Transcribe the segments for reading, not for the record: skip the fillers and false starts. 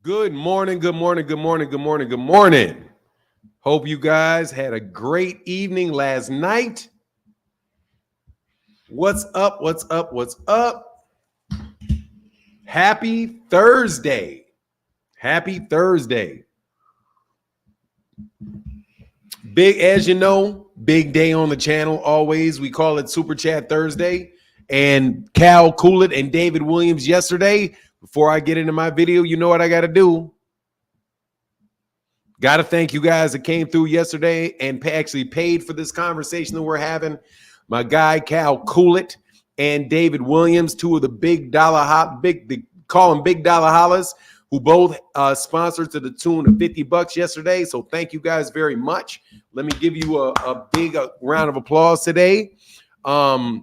Good morning, good morning, good morning, good morning, good morning. Hope you guys had a great evening last night. What's up? What's up? What's up? Happy Thursday. Happy Thursday. As you know, big day on the channel always. We call it Super Chat Thursday. And Cal Coolett and David Williams yesterday. Before I get into my video, you know what I got to do. Got to thank you guys that came through yesterday and actually paid for this conversation that we're having. My guy, Cal Coolett and David Williams, two of the big dollar call them big dollar hollers, who both sponsored to the tune of $50 yesterday. So thank you guys very much. Let me give you a big round of applause today for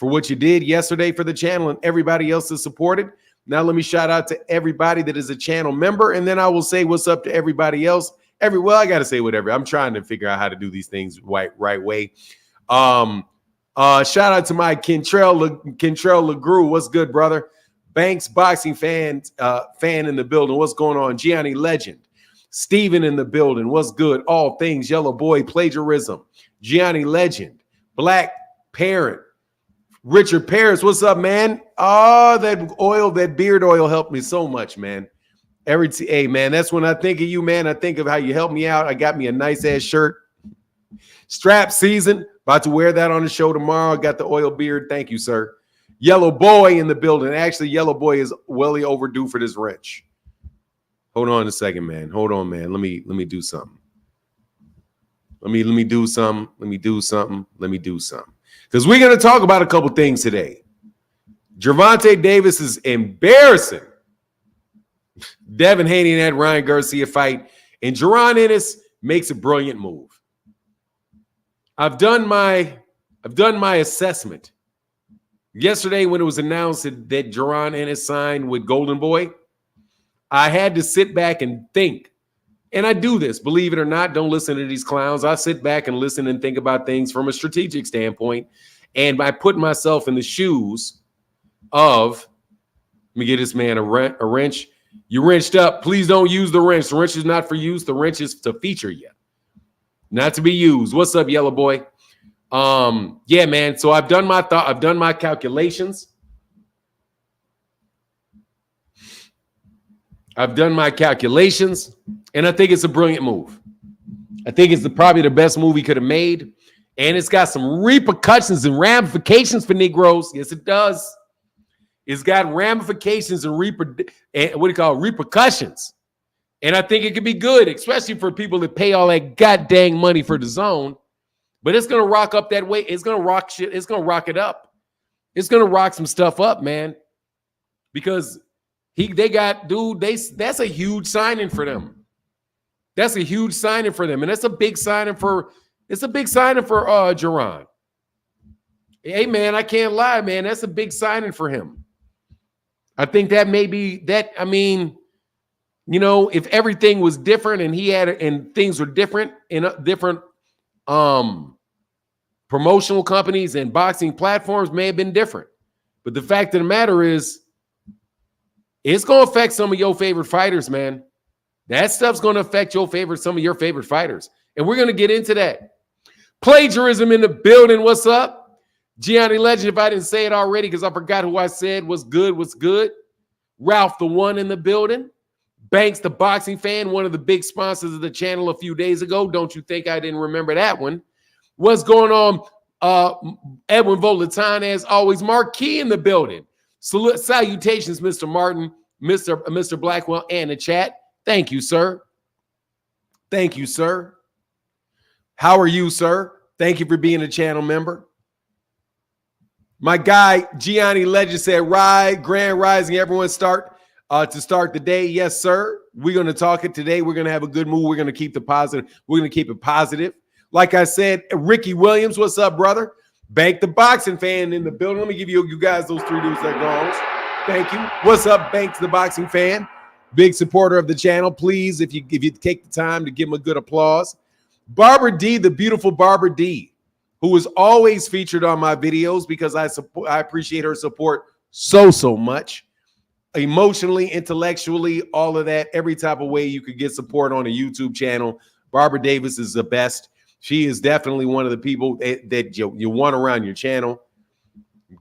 what you did yesterday for the channel and everybody else that supported. Now let me shout out to everybody that is a channel member, and then I will say what's up to everybody else. Well, I got to say whatever. I'm trying to figure out how to do these things right way. Shout out to my Kentrell LeGrew. What's good, brother? Banks boxing fan in the building. What's going on? Gianni Legend. Steven in the building. What's good? All things Yellow Boy Plagiarism. Gianni Legend. Black Parent. Richard Paris, what's up, man? Oh, that beard oil helped me so much, man. Hey, man, that's when I think of you, man. I think of how you helped me out. I got me a nice-ass shirt. Strap season. About to wear that on the show tomorrow. I got the oil beard. Thank you, sir. Yellow Boy in the building. Actually, Yellow Boy is well overdue for this wrench. Hold on a second, man. Hold on, man. Let me do something. Let me do something. Because we're going to talk about a couple things today. Gervonta Davis is embarrassing Devin Haney in that Ryan Garcia fight. And Jaron Ennis makes a brilliant move. I've done my assessment. Yesterday when it was announced that Jaron Ennis signed with Golden Boy, I had to sit back and think. And I do this, believe it or not. Don't listen to these clowns. I sit back and listen and think about things from a strategic standpoint. And by putting myself in the shoes of, let me get this man a wrench. You wrenched up. Please don't use the wrench. The wrench is not for use. The wrench is to feature you, not to be used. What's up, Yellow Boy? Yeah, man. So I've done my thought. I've done my calculations. And I think it's a brilliant move. I think it's probably the best move he could have made. And it's got some repercussions and ramifications for Negroes. Yes, it does. It's got ramifications and repercussions. And I think it could be good, especially for people that pay all that goddamn money for the zone. But it's going to rock up that way. It's going to rock shit. It's going to rock it up. It's going to rock some stuff up, man. Because that's a huge signing for them. That's a huge signing for them. And that's a big signing for Jaron. Hey, man, I can't lie, man. That's a big signing for him. I think that may be that. I mean, you know, if everything was different and things were different in different promotional companies and boxing platforms may have been different. But the fact of the matter is, it's going to affect some of your favorite fighters, man. That stuff's going to affect some of your favorite fighters. And we're going to get into that. Plagiarism in the building. What's up? Gianni Legend, if I didn't say it already because I forgot who I said. What's good? Ralph the One in the building. Banks the Boxing Fan, one of the big sponsors of the channel a few days ago. Don't you think I didn't remember that one? What's going on? Edwin Volaton, as always. Marquis in the building. Salutations, Mr. Martin, Mr. Blackwell, and the chat. Thank you, sir. How are you, sir? Thank you for being a channel member. My guy, Gianni Legend, said, Grand Rising, everyone to start the day. Yes, sir. We're going to talk it today. We're going to have a good mood. We're going to keep it positive. Like I said, Ricky Williams, what's up, brother? Bank the Boxing Fan in the building. Let me give you guys those three dudes that goes. Thank you. What's up, Banks the Boxing Fan? Big supporter of the channel. Please, if you take the time to give him a good applause. Barbara D, the beautiful Barbara D, who is always featured on my videos because I appreciate her support so much. emotionally, intellectually, all of that, every type of way you could get support on a YouTube channel. Barbara Davis is the best. She is definitely one of the people that you want around your channel.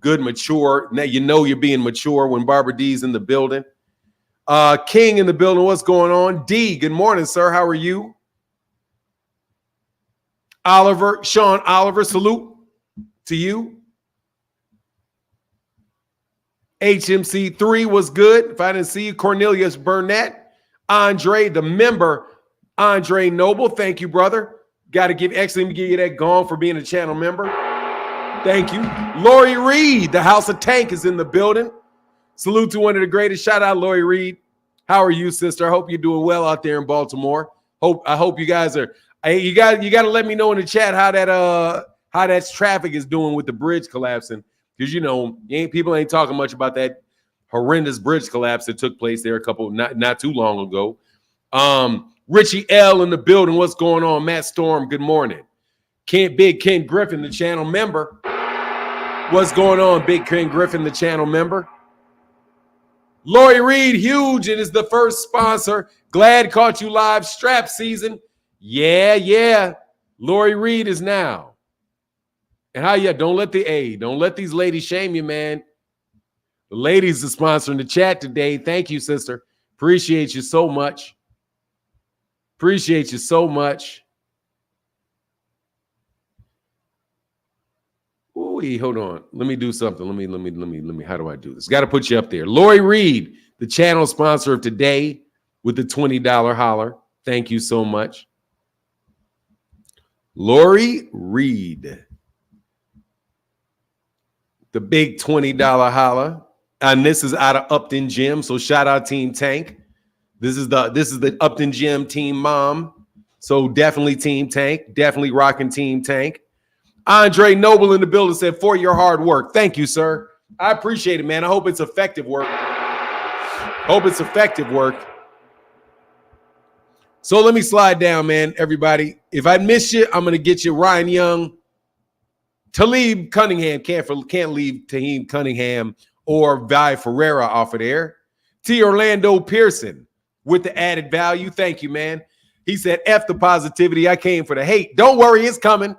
Good, mature. Now you know you're being mature when Barbara D's in the building. King in the building. What's going on? D, good morning, sir. How are you? Oliver, Sean Oliver, salute to you. HMC3 was good. If I didn't see you, Cornelius Burnett, Andre, the member, Andre Noble. Thank you, brother. Got to give, actually, let me give you that gong for being a channel member. Thank you. Lori Reed, the House of Tank is in the building. Salute to one of the greatest. Shout out, Lori Reed. How are you, sister? I hope you're doing well out there in Baltimore. I hope you guys are. You got to let me know in the chat how that traffic is doing with the bridge collapsing. Because, you know, people ain't talking much about that horrendous bridge collapse that took place there not too long ago. Richie L in the building. What's going on? Matt Storm, good morning. Big Ken Griffin, the channel member. What's going on, Big Ken Griffin, the channel member? Lori Reed, huge. It is the first sponsor. Glad caught you live. Strap season. Yeah. Lori Reed is now. And don't let these ladies shame you, man. The ladies are sponsoring the chat today. Thank you, sister. Appreciate you so much. Appreciate you so much. Ooh, hold on. Let me do something. Let me. How do I do this? Got to put you up there. Lori Reed, the channel sponsor of today with the $20 holler. Thank you so much. Lori Reed. The big $20 holler. And this is out of Upton Gym. So shout out Team Tank. This is the Upton Gym team mom. So definitely Team Tank. Definitely rocking Team Tank. Andre Noble in the building said, for your hard work. Thank you, sir. I appreciate it, man. I hope it's effective work. So let me slide down, man, everybody. If I miss you, I'm going to get you Ryan Young. Talib Cunningham, can't leave Taheem Cunningham or Vi Ferreira off of there. T. Orlando Pearson with the added value. Thank you, man. He said, F the positivity. I came for the hate. Don't worry, it's coming.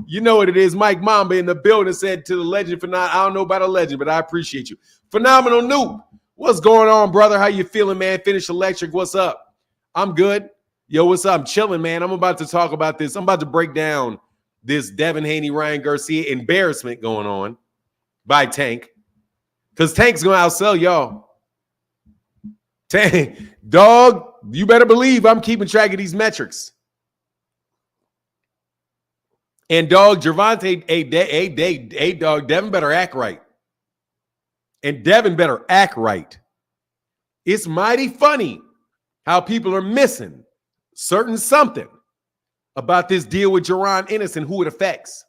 You know what it is. Mike Mamba in the building said to the legend, I don't know about a legend, but I appreciate you. Phenomenal Noob. What's going on, brother? How you feeling, man? Finish Electric. What's up? I'm good. Yo, what's up? I'm chilling, man. I'm about to talk about this. I'm about to break down this Devin, Haney, Ryan Garcia embarrassment going on by Tank. Because Tank's going to outsell y'all. Tank, dog, you better believe I'm keeping track of these metrics. And dog, Gervonta, dog, Devin better act right. And Devin better act right. It's mighty funny how people are missing certain something about this deal with Jaron Ennis and who it affects.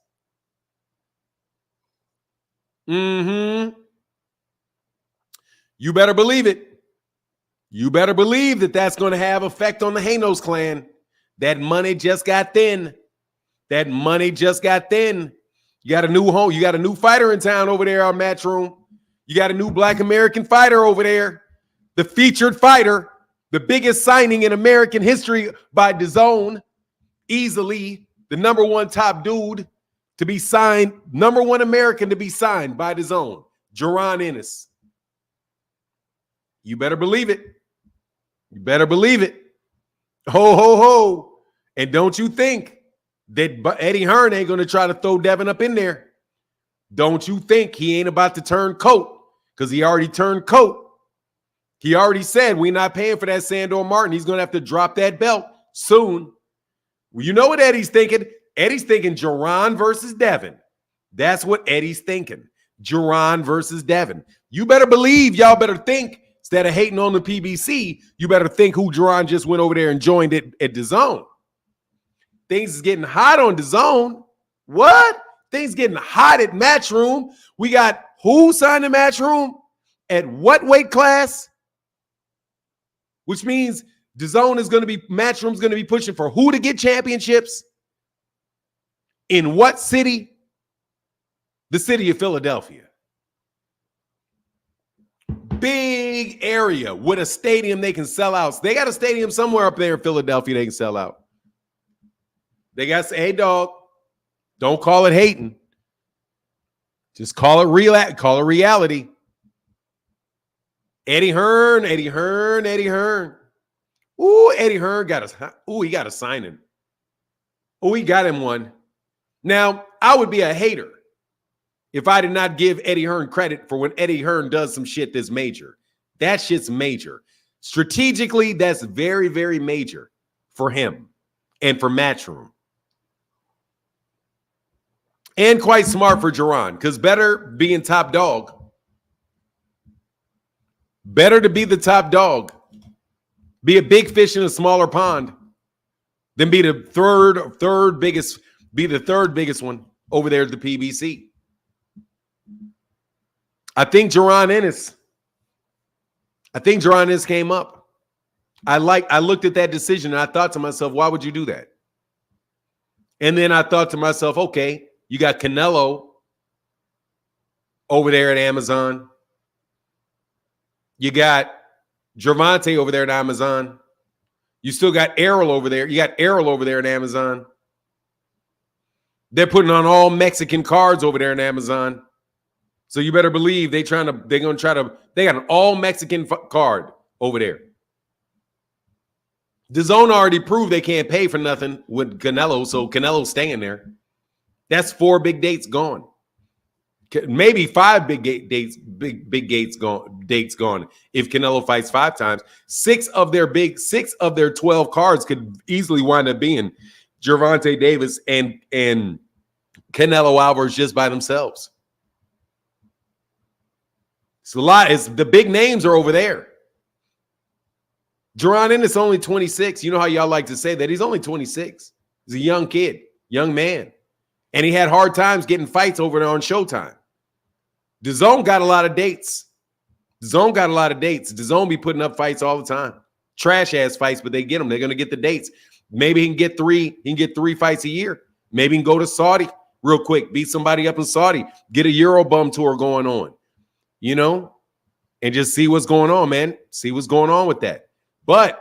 You better believe it. You better believe that that's going to have effect on the Hanos clan. That money just got thin. You got a new home. You got a new fighter in town over there on Matchroom. You got a new Black American fighter over there. The featured fighter. The biggest signing in American history by DAZN. Easily the number one top dude to be signed. Number one American to be signed by DAZN. Jaron Ennis. You better believe it. Ho, ho, ho. And don't you think that Eddie Hearn ain't going to try to throw Devin up in there. Don't you think he ain't about to turn coat, because he already turned coat. He already said we're not paying for that Sandor Martin. He's going to have to drop that belt soon. Well, you know what Eddie's thinking? Eddie's thinking Jaron versus Devin. That's what Eddie's thinking. Jaron versus Devin. You better believe, y'all better think, instead of hating on the PBC, you better think who Jaron just went over there and joined it at DAZN. Things is getting hot on DAZN. What? Things getting hot at Matchroom. We got who signed the Matchroom? At what weight class? Which means Matchroom's going to be pushing for who to get championships? In what city? The city of Philadelphia. big area with a stadium they can sell out. They got a stadium somewhere up there in Philadelphia they can sell out. They got to say, hey, dog, don't call it hating. Just call it real. Call it reality. Eddie Hearn. Ooh, Eddie Hearn he got a signing. Oh, he got him one. Now, I would be a hater if I did not give Eddie Hearn credit for when Eddie Hearn does some shit that's major. That shit's major. Strategically, that's very, very major for him and for Matchroom. And quite smart for Jaron, because better being top dog. Better to be the top dog. Be a big fish in a smaller pond than be the third biggest one over there at the PBC. I think Jaron Ennis came up. I looked at that decision and I thought to myself, why would you do that? And then I thought to myself, okay, you got Canelo over there at Amazon. You got Gervonta over there at Amazon. You still got Errol over there. You got Errol over there at Amazon. They're putting on all Mexican cards over there at Amazon. So you better believe they got an all Mexican card over there. DAZN already proved they can't pay for nothing with Canelo, so Canelo's staying there. That's 4 big dates gone. Maybe 5 big dates gone. If Canelo fights 5 times, 6 of their 12 cards could easily wind up being Gervonta Davis and Canelo Alvarez just by themselves. It's a lot. The big names are over there. Jaron Ennis only 26. You know how y'all like to say that. He's only 26. He's a young kid, young man. And he had hard times getting fights over there on Showtime. DAZN got a lot of dates. DAZN be putting up fights all the time. Trash-ass fights, but they get them. They're going to get the dates. Maybe he can get 3. He can get 3 fights a year. Maybe he can go to Saudi real quick, beat somebody up in Saudi, get a Eurobum tour going on, you know, and just see what's going on, man. See what's going on with that. But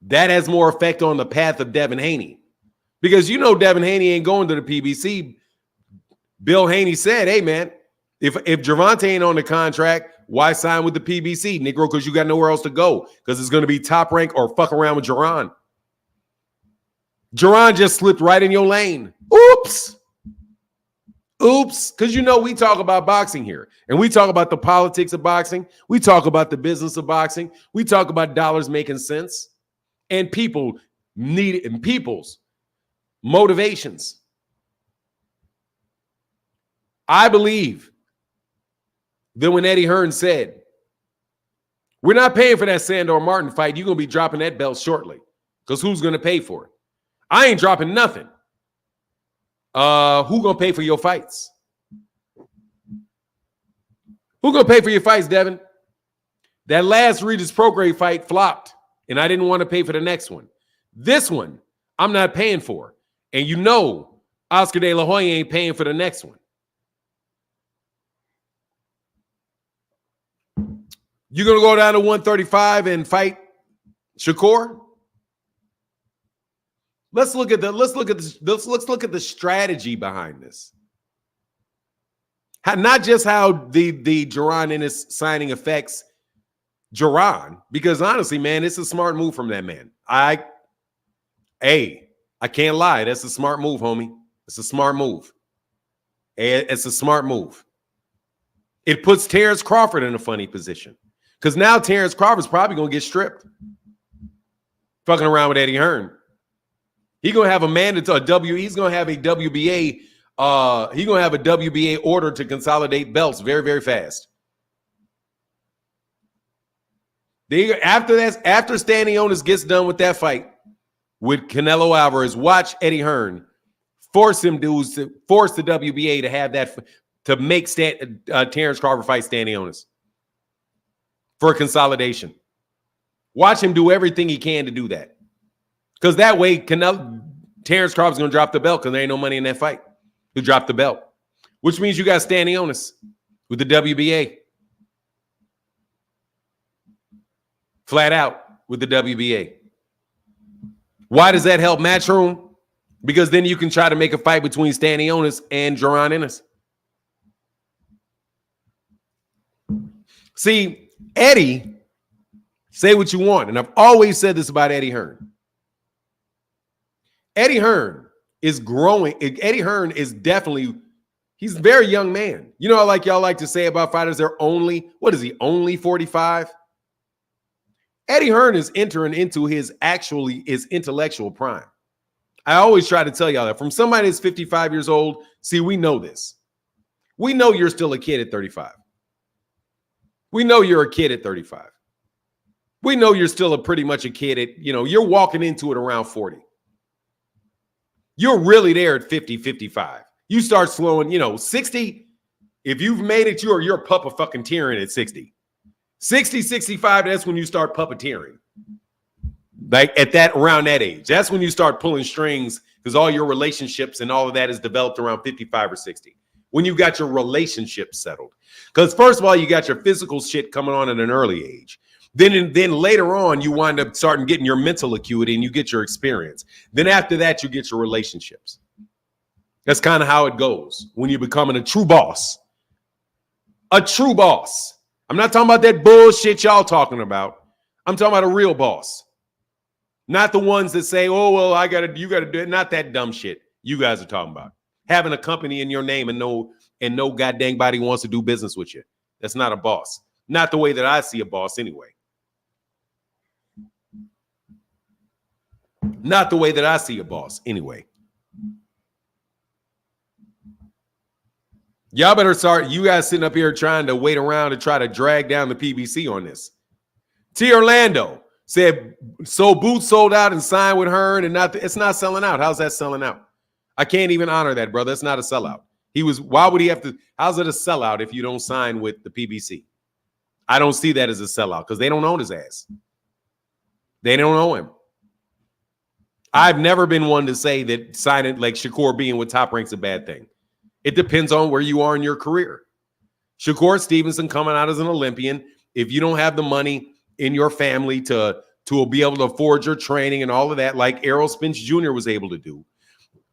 that has more effect on the path of Devin Haney. Because you know Devin Haney ain't going to the PBC. Bill Haney said, hey, man, if Gervonta ain't on the contract, why sign with the PBC, Negro? Because you got nowhere else to go. Because it's going to be Top Rank or fuck around with Jaron. Jaron just slipped right in your lane. Oops. Because you know we talk about boxing here. And we talk about the politics of boxing. We talk about the business of boxing. We talk about dollars making sense. And people's motivations. I believe that when Eddie Hearn said, we're not paying for that Sandor Martin fight, you're going to be dropping that belt shortly. Because who's going to pay for it? I ain't dropping nothing. Who going to pay for your fights? Who going to pay for your fights, Devin? That last Regis Prograis fight flopped, and I didn't want to pay for the next one. This one, I'm not paying for. And you know Oscar De La Hoya ain't paying for the next one. You're going to go down to 135 and fight Shakur? Let's look at the strategy behind this. Not just how the Jaron Ennis signing affects Jaron, because honestly, man, it's a smart move from that man. I can't lie. That's a smart move, homie. It's a smart move. It's a smart move. It puts Terrence Crawford in a funny position because now Terrence Crawford's probably going to get stripped. Fucking around with Eddie Hearn. He's going to have a mandatory he's going to have a WBA. He's going to have a WBA order to consolidate belts very, very fast. After Stanley Ennis gets done with that fight with Canelo Alvarez, watch Eddie Hearn force the WBA to have that to make Terrence Crawford fight Stanley Ennis for consolidation. Watch him do everything he can to do that. Because that way, Terrence Crawford's going to drop the belt because there ain't no money in that fight. He'll drop the belt. which means you got standing onus with the WBA. Flat out with the WBA. Why does that help Matchroom? Because then you can try to make a fight between standing onus and Jaron Ennis. See, Eddie, say what you want, and I've always said this about Eddie Hearn. Eddie Hearn is growing. Eddie Hearn is definitely, he's a very young man. You know, like y'all like to say about fighters, they're only, what is he, only 45? Eddie Hearn is entering into his intellectual prime. I always try to tell y'all that from somebody that's 55 years old, see, we know this. We know you're still a kid at 35. We know you're a kid at 35. We know you're still pretty much a kid at, you're walking into it around 40. You're really there at 50, 55. You start slowing, 60. If you've made it, you're a puppa-fucking-tearing at 60. 60, 65, that's when you start puppeteering. Like around that age. That's when you start pulling strings because all your relationships and all of that is developed around 55 or 60. When you got your relationships settled. Because first of all, you got your physical shit coming on at an early age. Then later on, you wind up starting getting your mental acuity and you get your experience. Then after that, you get your relationships. That's kind of how it goes when you're becoming a true boss. A true boss. I'm not talking about that bullshit y'all talking about. I'm talking about a real boss. Not the ones that say, oh, well, you got to do it. Not that dumb shit you guys are talking about. Having a company in your name and no goddamn body wants to do business with you. That's not a boss. Not the way that I see a boss anyway. Not the way that I see a boss anyway. Y'all better start. You guys sitting up here trying to wait around to try to drag down the PBC on this. T. Orlando said, so Boots sold out and signed with Hearn and it's not selling out. How's that selling out? I can't even honor that, brother. It's not a sellout. Why would he have to? How's it a sellout if you don't sign with the PBC? I don't see that as a sellout because they don't own his ass. They don't own him. I've never been one to say that signing like Shakur being with Top Rank's a bad thing. It depends on where you are in your career. Shakur Stevenson coming out as an Olympian, if you don't have the money in your family to be able to afford your training and all of that, like Errol Spence Jr. was able to do,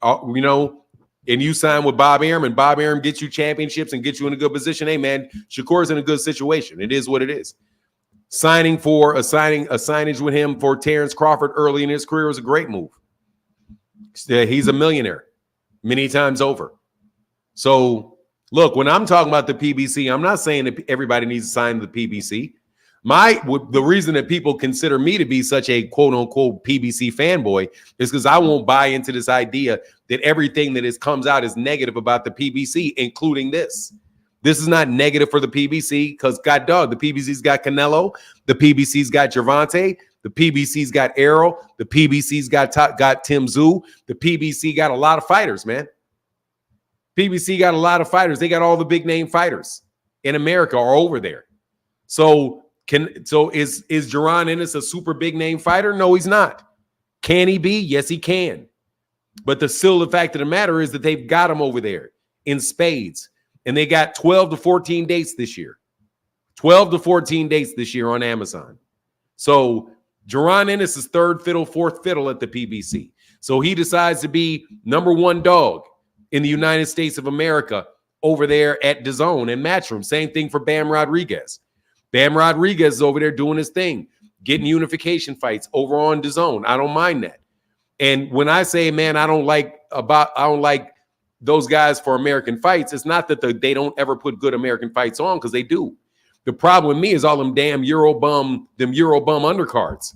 and you sign with Bob Arum, and Bob Arum gets you championships and gets you in a good position. Hey, man, Shakur's in a good situation. It is what it is. Signing a signage with him for Terrence Crawford early in his career was a great move. He's a millionaire many times over. So, look, when I'm talking about the PBC, I'm not saying that everybody needs to sign the PBC. The reason that people consider me to be such a quote-unquote PBC fanboy is because I won't buy into this idea that everything that comes out is negative about the PBC, including this. This is not negative for the PBC because, God dog, the PBC's got Canelo, the PBC's got Gervonta, the PBC's got Errol, the PBC's got Tim Tszyu, the PBC got a lot of fighters, man. PBC got a lot of fighters. They got all the big name fighters in America are over there. So is Jaron Ennis a super big name fighter? No, he's not. Can he be? Yes, he can. But the fact of the matter is that they've got him over there in spades. And they got 12 to 14 dates this year. 12 to 14 dates this year on Amazon. So Jaron Ennis is third fiddle, fourth fiddle at the PBC. So he decides to be number one dog in the United States of America over there at DAZN and Matchroom. Same thing for Bam Rodriguez. Bam Rodriguez is over there doing his thing, getting unification fights over on DAZN. I don't mind that. And when I say, man, I don't like those guys for American fights, it's not that they don't ever put good American fights on, because they do. The problem with me is all them damn Eurobum undercards.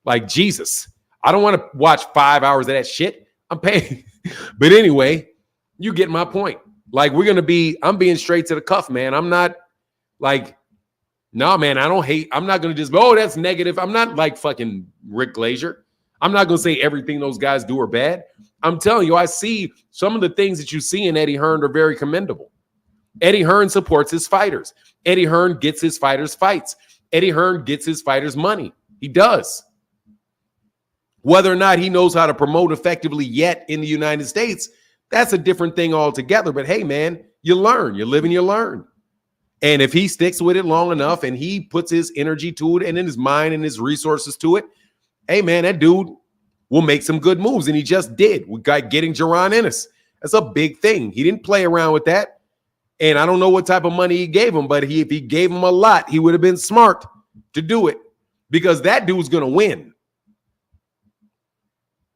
Like, Jesus, I don't want to watch 5 hours of that shit. I'm paying. But anyway, you get my point. Like, I'm being straight to the cuff, man. I'm not like, no, man, I don't hate. I'm not going to just, that's negative. I'm not like fucking Rick Glazier. I'm not going to say everything those guys do are bad. I'm telling you, I see some of the things that you see in Eddie Hearn are very commendable. Eddie Hearn supports his fighters. Eddie Hearn gets his fighters fights. Eddie Hearn gets his fighters money. He does. Whether or not he knows how to promote effectively yet in the United States, that's a different thing altogether. But hey, man, You learn. You live and you learn. And if he sticks with it long enough and he puts his energy to it and in his mind and his resources to it, hey, man, that dude will make some good moves. And he just did. We got getting Jaron Ennis. That's a big thing. He didn't play around with that. And I don't know what type of money he gave him, but if he gave him a lot, he would have been smart to do it because that dude's going to win.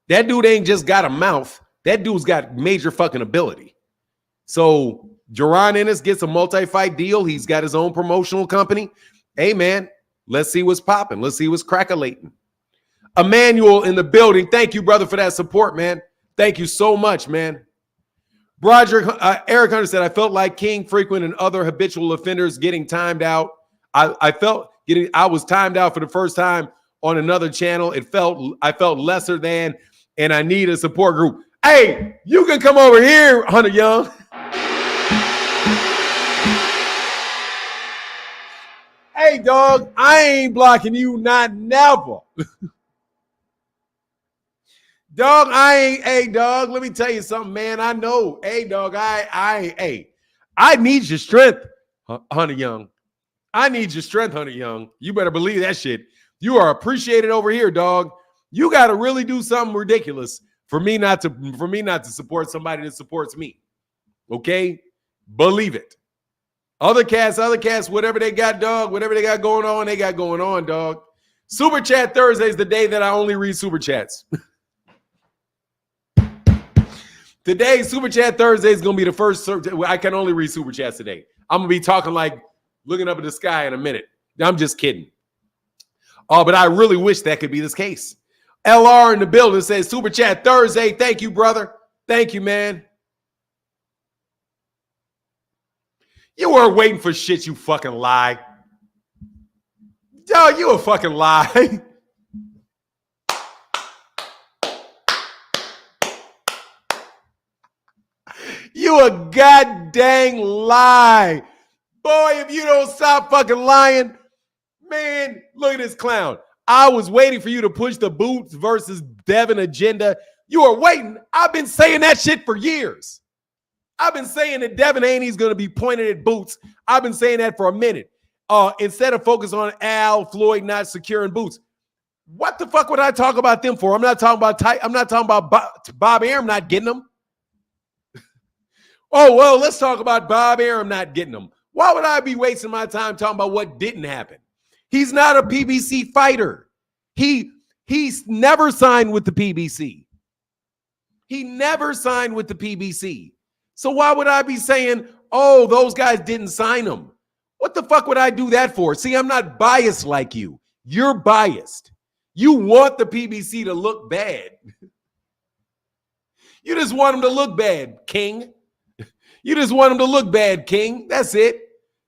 That dude ain't just got a mouth. That dude's got major fucking ability. So Jaron Ennis gets a multi-fight deal. He's got his own promotional company. Hey, man, let's see what's popping. Let's see what's crackalating. Emmanuel in the building. Thank you, brother, for that support, man. Thank you so much, man. Broderick, Eric Hunter said, I felt like King, Frequent, and other habitual offenders getting timed out. I was timed out for the first time on another channel. I felt lesser than, and I need a support group. Hey, you can come over here, Hunter Young. Hey, dog, I ain't blocking you, not never. Dog, hey, dog, let me tell you something, man. I know. Hey, dog, I need your strength, Hunter Young. I need your strength, Hunter Young. You better believe that shit. You are appreciated over here, dog. You got to really do something ridiculous for me not to support somebody that supports me. Okay? Believe it. Other cats, whatever they got, dog, whatever they got going on, dog. Super Chat Thursday is the day that I only read Super Chats. Today, Super Chat Thursday is going to be the first. I can only read Super Chats today. I'm going to be talking like looking up at the sky in a minute. I'm just kidding. But I really wish that could be this case. LR in the building says Super Chat Thursday. Thank you, brother. Thank you, man. You weren't waiting for shit, you fucking lie. Yo, you a fucking lie. You a goddamn lie. Boy, if you don't stop fucking lying, man, look at this clown. I was waiting for you to push the Boots versus Devin agenda. You are waiting. I've been saying that shit for years. I've been saying that Devin Haney is going to be pointed at Boots. I've been saying that for a minute. Instead of focus on Al Floyd not securing Boots. What the fuck would I talk about them for? I'm not talking about Bob Arum not getting them. Oh, well, let's talk about Bob Arum not getting them. Why would I be wasting my time talking about what didn't happen? He's not a PBC fighter. He's never signed with the PBC. He never signed with the PBC. So why would I be saying, oh, those guys didn't sign him? What the fuck would I do that for? See, I'm not biased like you. You're biased. You want the PBC to look bad. You just want them to look bad, King. You just want them to look bad, King. That's it.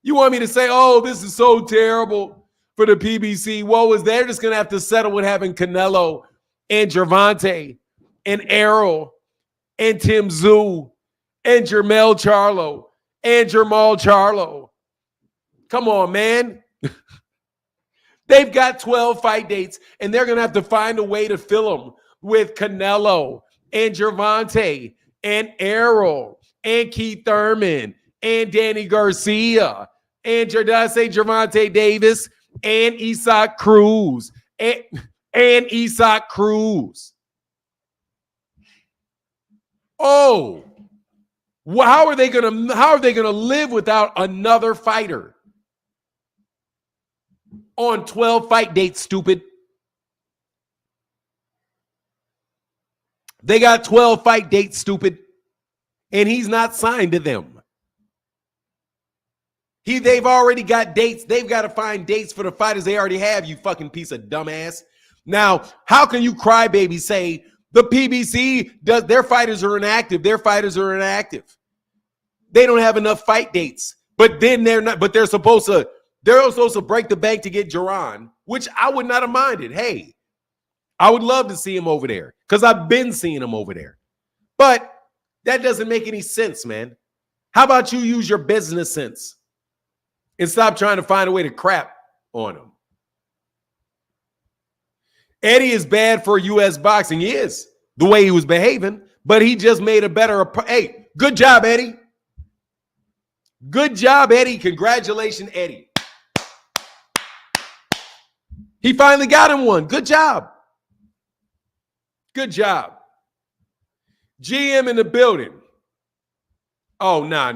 You want me to say, oh, this is so terrible for the PBC. Woe is they're just going to have to settle with having Canelo and Gervonta and Errol and Tim Tszyu and Jermell Charlo and Jermall Charlo. Come on, man. They've got 12 fight dates, and they're going to have to find a way to fill them with Canelo and Gervonta and Errol and Keith Thurman and Danny Garcia and did I say Gervonta Davis and Isaac Cruz and Isaac Cruz. Oh, well, how are they gonna live without another fighter on 12 fight dates, stupid? They got 12 fight dates, stupid, and he's not signed to them. They've already got dates. They've got to find dates for the fighters they already have, you fucking piece of dumbass. Now, how can you crybaby say the PBC their fighters are inactive? Their fighters are inactive. They don't have enough fight dates. But then they're supposed to break the bank to get Jaron, which I would not have minded. Hey, I would love to see him over there because I've been seeing him over there. But that doesn't make any sense, man. How about you use your business sense and stop trying to find a way to crap on him? Eddie is bad for U.S. boxing. He is, the way he was behaving, but he just made a better. Hey, good job, Eddie. Good job, Eddie. Congratulations, Eddie. He finally got him one. Good job. Good job. GM in the building. Oh, nah.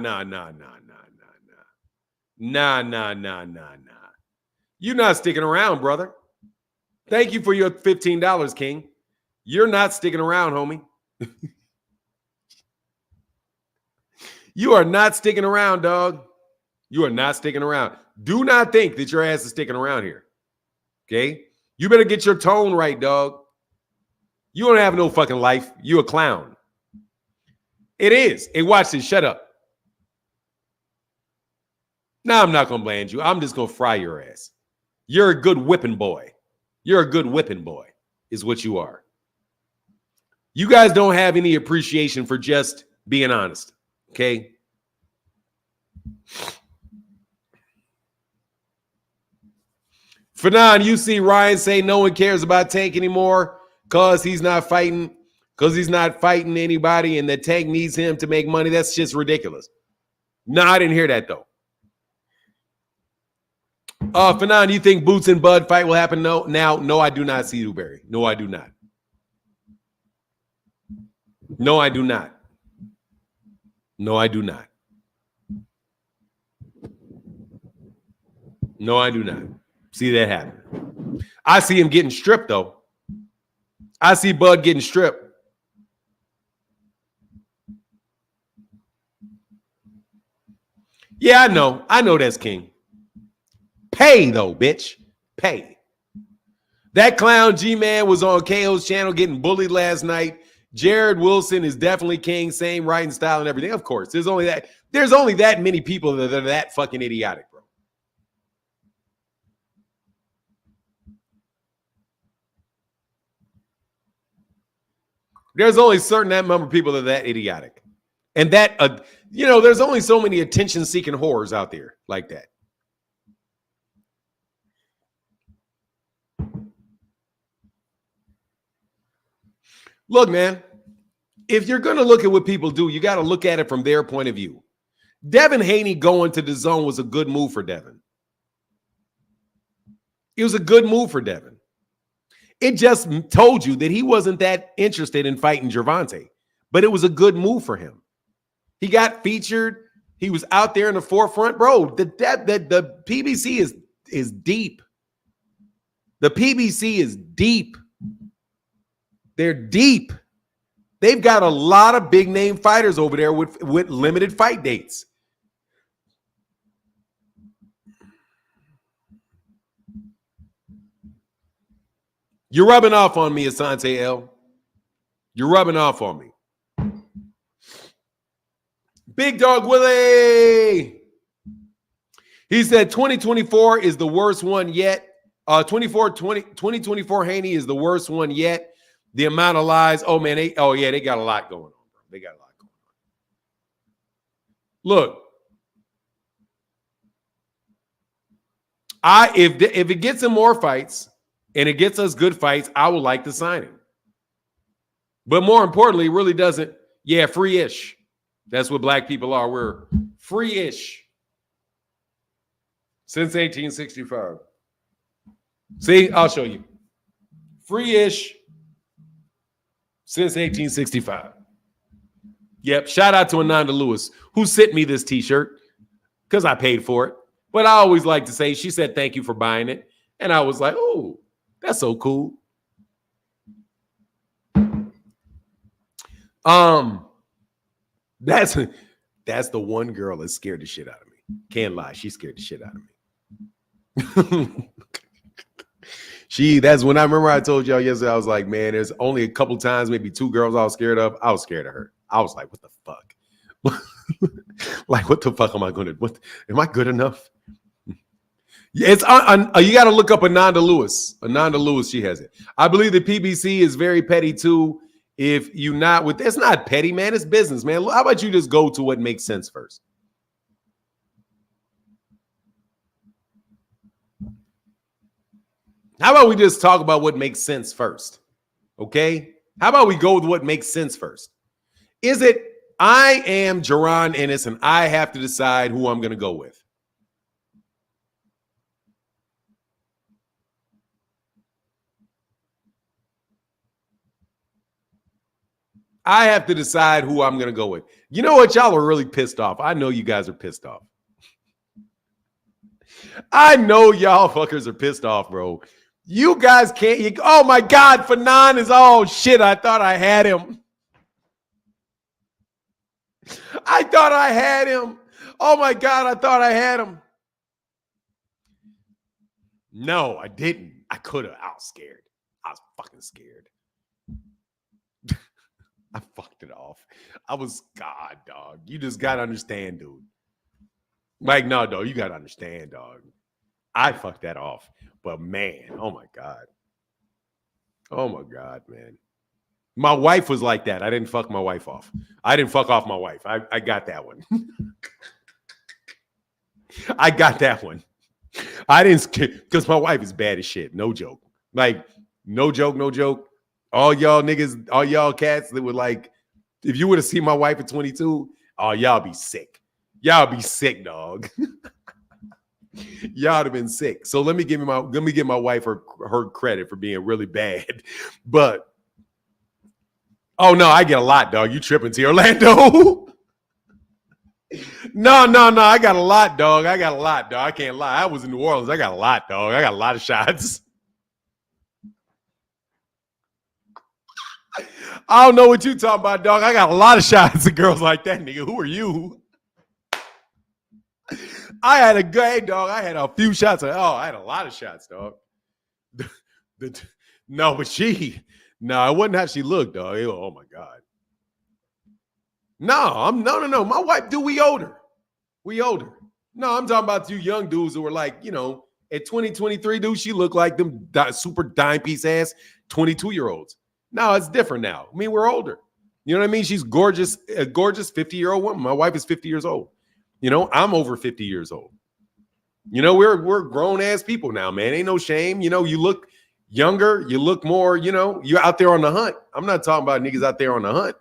You're not sticking around, brother. Thank you for your $15, King. You're not sticking around, homie. You are not sticking around, dog. You are not sticking around. Do not think that your ass is sticking around here. Okay? You better get your tone right, dog. You don't have no fucking life. You a clown. It is. Hey, watch this. Shut up. Now I'm not going to bland you. I'm just going to fry your ass. You're a good whipping boy. You're a good whipping boy is what you are. You guys don't have any appreciation for just being honest. Okay? Fanon, you see Ryan say no one cares about Tank anymore because he's not fighting anybody and the Tank needs him to make money. That's just ridiculous. No, I didn't hear that though. Fanon, you think Boots and Bud fight will happen? No, I do not see Dewberry. No, I do not. No, I do not. No, I do not. No, I do not. See that happen. I see him getting stripped, though. I see Bud getting stripped. Yeah, I know. I know that's King. Pay, though, bitch. Pay. That clown G-Man was on KO's channel getting bullied last night. Jared Wilson is definitely King, same writing style and everything. Of course, there's only that many people that are that fucking idiotic, bro. There's only certain that number of people that are that idiotic. And that, there's only so many attention-seeking whores out there like that. Look, man, if you're going to look at what people do, you got to look at it from their point of view. Devin Haney going to the zone was a good move for Devin. It was a good move for Devin. It just told you that he wasn't that interested in fighting Gervonta, but it was a good move for him. He got featured. He was out there in the forefront. Bro, the PBC is deep. The PBC is deep. They're deep. They've got a lot of big name fighters over there with limited fight dates. You're rubbing off on me, Asante L. You're rubbing off on me. Big Dog Willie. He said 2024 is the worst one yet. 2024 Haney is the worst one yet. The amount of lies. Oh, man. They got a lot going on, bro. They got a lot going on. Look. If it gets him more fights and it gets us good fights, I would like to sign him. But more importantly, it really doesn't. Yeah, free-ish. That's what black people are. We're free-ish. Since 1865. See, I'll show you. Free-ish. Since 1865. Yep. Shout out to Ananda Lewis, who sent me this t-shirt because I paid for it. But I always like to say, she said, thank you for buying it. And I was like, oh, that's so cool. That's the one girl that's scared the shit out of me. Can't lie. She scared the shit out of me. That's when I remember I told y'all yesterday, I was like, man, there's only a couple times, maybe two girls I was scared of. I was scared of her. I was like, what the fuck? Like, what the fuck am I going to, am I good enough? It's you got to look up Ananda Lewis. Ananda Lewis, she has it. I believe the PBC is very petty too. If you not with, it's not petty, man. It's business, man. How about you just go to what makes sense first? How about we just talk about what makes sense first? Okay? How about we go with what makes sense first? Is it I am Jaron Ennis, and I have to decide who I'm going to go with. I have to decide who I'm going to go with. You know what? Y'all are really pissed off. I know you guys are pissed off. I know y'all fuckers are pissed off, bro. You guys can't. Oh my God, Fanon is all shit. I thought I had him. I thought I had him. Oh my God, I thought I had him. No, I didn't. I could have. I was scared. I was fucking scared. I fucked it off. I was, God, dog. You just got to understand, dude. Like, no, dog, you got to understand, dog. I fucked that off. But, man, oh, my God. Oh, my God, man. My wife was like that. I didn't fuck my wife off. I didn't fuck off my wife. I got that one. I got that one. I didn't, because my wife is bad as shit. No joke. Like, no joke, no joke. All y'all niggas, all y'all cats that were like, if you would have seen my wife at 22, oh, y'all be sick. Y'all be sick, dog. Y'all have been sick. So let me give my wife her credit for being really bad. But oh no, I get a lot, dog. You tripping to Orlando? No. I got a lot, dog. I can't lie. I was in New Orleans. I got a lot, dog. I got a lot of shots. I don't know what you talking about, dog. I got a lot of shots at girls like that, nigga. Who are you? I had a good dog. I had a few shots. I had a lot of shots, dog. No, but it wasn't how she looked, dog. Oh my God. No. My wife, dude, we older. No, I'm talking about you young dudes who were like, at 2023, dude, she looked like them super dime piece ass 22-year-olds. No, it's different now. I mean, we're older. You know what I mean? She's gorgeous, a gorgeous 50-year-old woman. My wife is 50 years old. I'm over 50 years old. We're grown-ass people now, man. Ain't no shame. You look younger. You look more, you're out there on the hunt. I'm not talking about niggas out there on the hunt.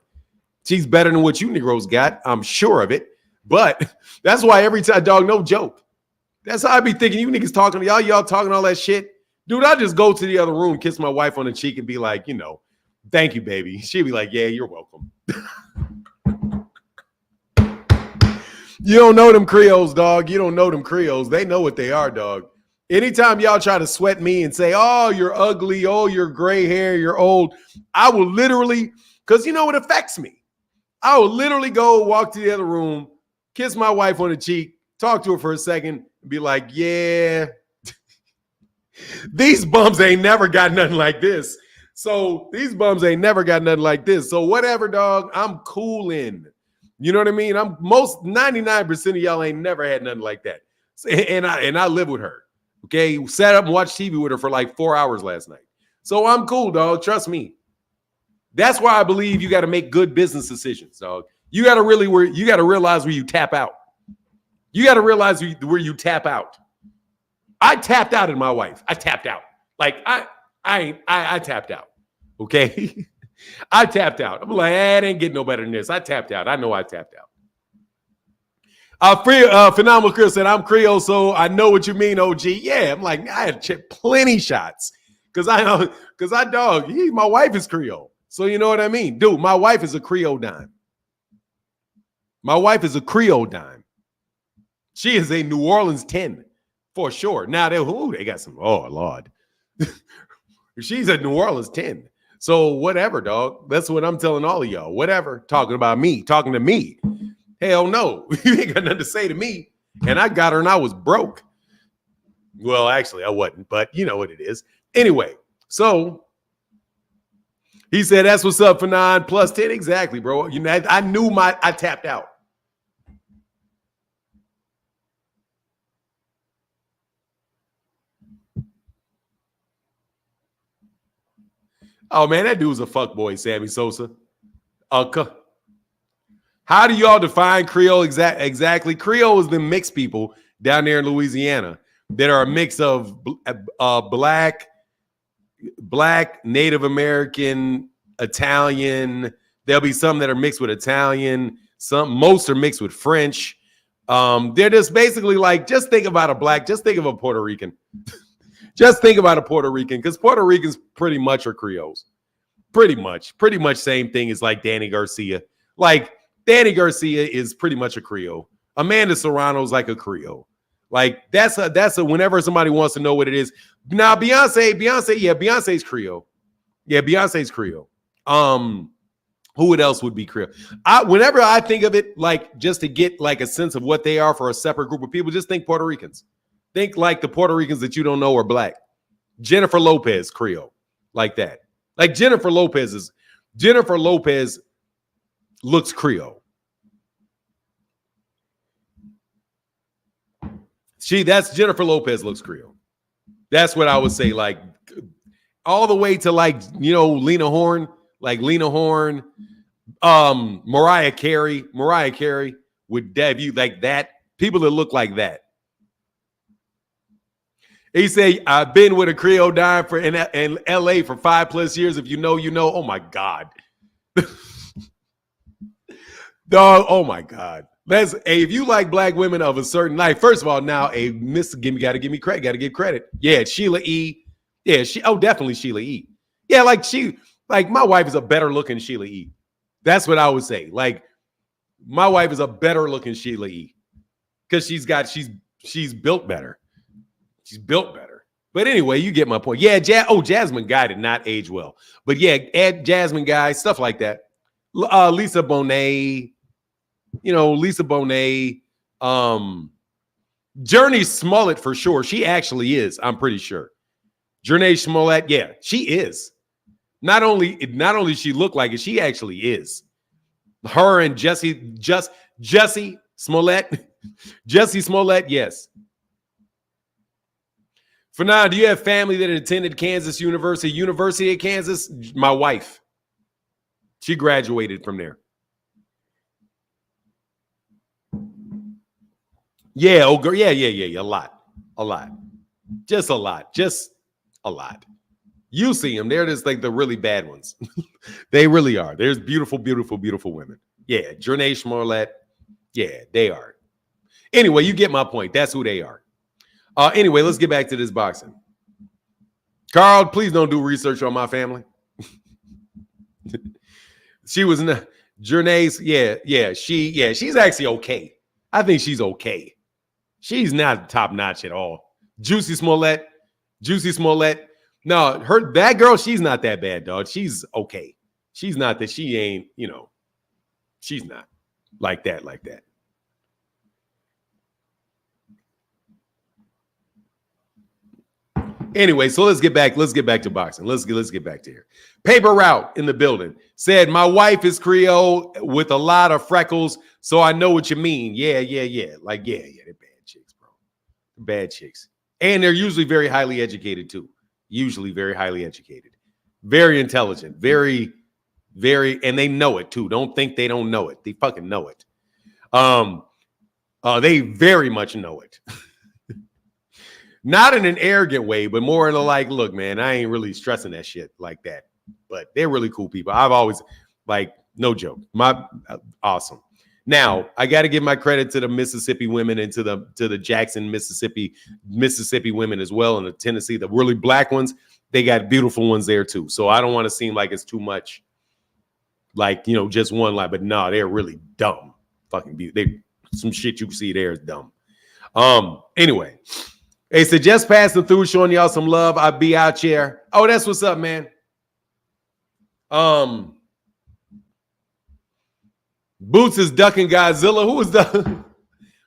She's better than what you Negroes got. I'm sure of it. But that's why every time, dog, no joke. That's how I be thinking. You niggas talking to y'all talking all that shit. Dude, I just go to the other room, kiss my wife on the cheek and be like, thank you, baby. She'd be like, yeah, you're welcome. You don't know them Creoles, dog. You don't know them Creoles. They know what they are, dog. Anytime y'all try to sweat me and say, oh, you're ugly, oh, you're gray hair, you're old, I will literally, because it affects me. I will literally go walk to the other room, kiss my wife on the cheek, talk to her for a second, and be like, yeah, these bums ain't never got nothing like this. So whatever, dog, I'm coolin'. You know what I mean? Most 99% of y'all ain't never had nothing like that. And I live with her. Okay. Sat up and watched TV with her for like 4 hours last night. So I'm cool, dog. Trust me. That's why I believe you got to make good business decisions, dog. You got to realize where you tap out. You got to realize where you tap out. I tapped out in my wife. I tapped out. Like I tapped out. Okay. I tapped out. I'm like, it ain't getting no better than this. I tapped out. I know I tapped out. Phenomenal Chris said, I'm Creole, so I know what you mean, OG. Yeah, I'm like, I had plenty shots. My wife is Creole. So you know what I mean? Dude, my wife is a Creole dime. She is a New Orleans 10 for sure. Now they got some, oh Lord. She's a New Orleans 10. So whatever, dog. That's what I'm telling all of y'all. Whatever. Talking to me. Hell no. You ain't got nothing to say to me. And I got her and I was broke. Well, actually, I wasn't, but you know what it is. Anyway, so he said, that's what's up for 9 plus 10. Exactly, bro. I knew I tapped out. Oh, man, that dude's a fuckboy, Sammy Sosa. How do y'all define Creole exactly? Creole is the mixed people down there in Louisiana that are a mix of black, Native American, Italian. There'll be some that are mixed with Italian, Most are mixed with French. They're just basically like, just think about a black, just think of a Puerto Rican. Just think about a Puerto Rican, because Puerto Ricans pretty much are Creoles. Pretty much same thing as like Danny Garcia. Like Danny Garcia is pretty much a Creole. Amanda Serrano's like a Creole. Like that's a whenever somebody wants to know what it is. Now Beyonce's Creole. Yeah, Beyonce's Creole. Who else would be Creole? Whenever I think of it, like just to get like a sense of what they are for a separate group of people, just think Puerto Ricans. Think like the Puerto Ricans that you don't know are black. Jennifer Lopez, Creole, like that. Like Jennifer Lopez looks Creole. That's Jennifer Lopez looks Creole. That's what I would say. Like all the way to like, Lena Horne, Mariah Carey with Devin, like that. People that look like that. He said, I've been with a Creole dime in LA for 5+ years. If you know, you know. Oh my God. Dog, oh my God. If you like black women of a certain night, first of all, now gotta give me credit, gotta give credit. Yeah, Sheila E. Yeah, definitely Sheila E. Yeah, like my wife is a better looking Sheila E. That's what I would say. Like, my wife is a better looking Sheila E. Because she's built better. She's built better. But anyway, you get my point. Yeah, Jasmine Guy did not age well. But yeah, add Jasmine Guy, stuff like that. Lisa Bonet, Lisa Bonet. Journey Smollett for sure. She actually is, I'm pretty sure. Journey Smollett, yeah, she is. Not only she look like it, she actually is. Her and Jesse Smollett. Jesse Smollett, yes. For now, do you have family that attended Kansas University? University of Kansas? My wife. She graduated from there. Yeah, a lot. Just a lot. You see them. They're just like the really bad ones. They really are. There's beautiful, beautiful, beautiful women. Yeah, Journey Smollett. Yeah, they are. Anyway, you get my point. That's who they are. Anyway, let's get back to this boxing. Carl, please don't do research on my family. She was not Journey's. She's actually okay. I think she's okay. She's not top notch at all. Juicy Smollett. No, that girl, she's not that bad, dog. She's okay. She's not that. She ain't, she's not like that. Anyway, so let's get back to boxing. Let's get back to here. Paper Route in the building said, my wife is Creole with a lot of freckles, so I know what you mean. Yeah. Like, yeah, they're bad chicks, bro. Bad chicks. And they're usually very highly educated, too. Usually very highly educated. Very intelligent. Very, and they know it, too. Don't think they don't know it. They fucking know it. They very much know it. Not in an arrogant way, but more in a like, look, man, I ain't really stressing that shit like that. But they're really cool people. I've always, like, no joke. Awesome. Now, I got to give my credit to the Mississippi women and to the Jackson, Mississippi women as well, and the Tennessee, the really black ones. They got beautiful ones there too. So I don't want to seem like it's too much, like, just one line. But no, they're really dumb. Fucking beautiful. Some shit you can see there is dumb. Anyway. Hey, so just passing through, showing y'all some love. I'll be out here. Oh, that's what's up, man. Boots is ducking Godzilla.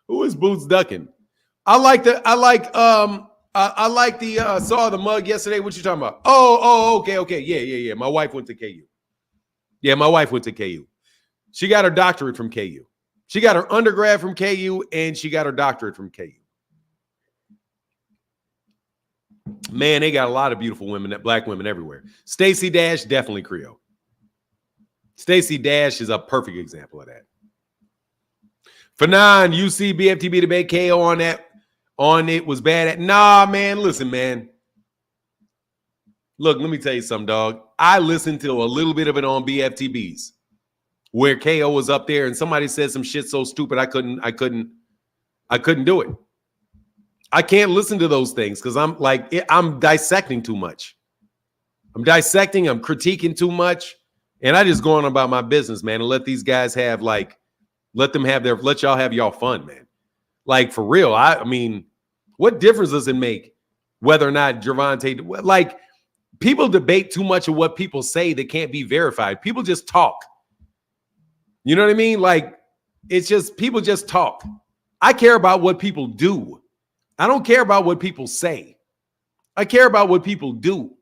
Who is Boots ducking? I like the saw the mug yesterday. What you talking about? Oh, okay. Yeah. My wife went to KU. Yeah, my wife went to KU. She got her doctorate from KU. She got her undergrad from KU, and she got her doctorate from KU. Man, they got a lot of beautiful women, black women everywhere. Stacey Dash, definitely Creole. Stacey Dash is a perfect example of that. Fanon, UC BFTB debate KO on it was bad at. Nah, man, listen, man. Look, let me tell you something, dog. I listened to a little bit of it on BFTBs. where KO was up there and somebody said some shit so stupid I couldn't do it. I can't listen to those things because I'm dissecting too much. I'm critiquing too much, and I just go on about my business, man, and let these guys have let y'all have y'all fun, man. Like, for real, I mean, what difference does it make whether or not Gervonta, like, people debate too much of what people say that can't be verified. People just talk. You know what I mean? Like, it's just, people just talk. I care about what people do. I don't care about what people say. I care about what people do.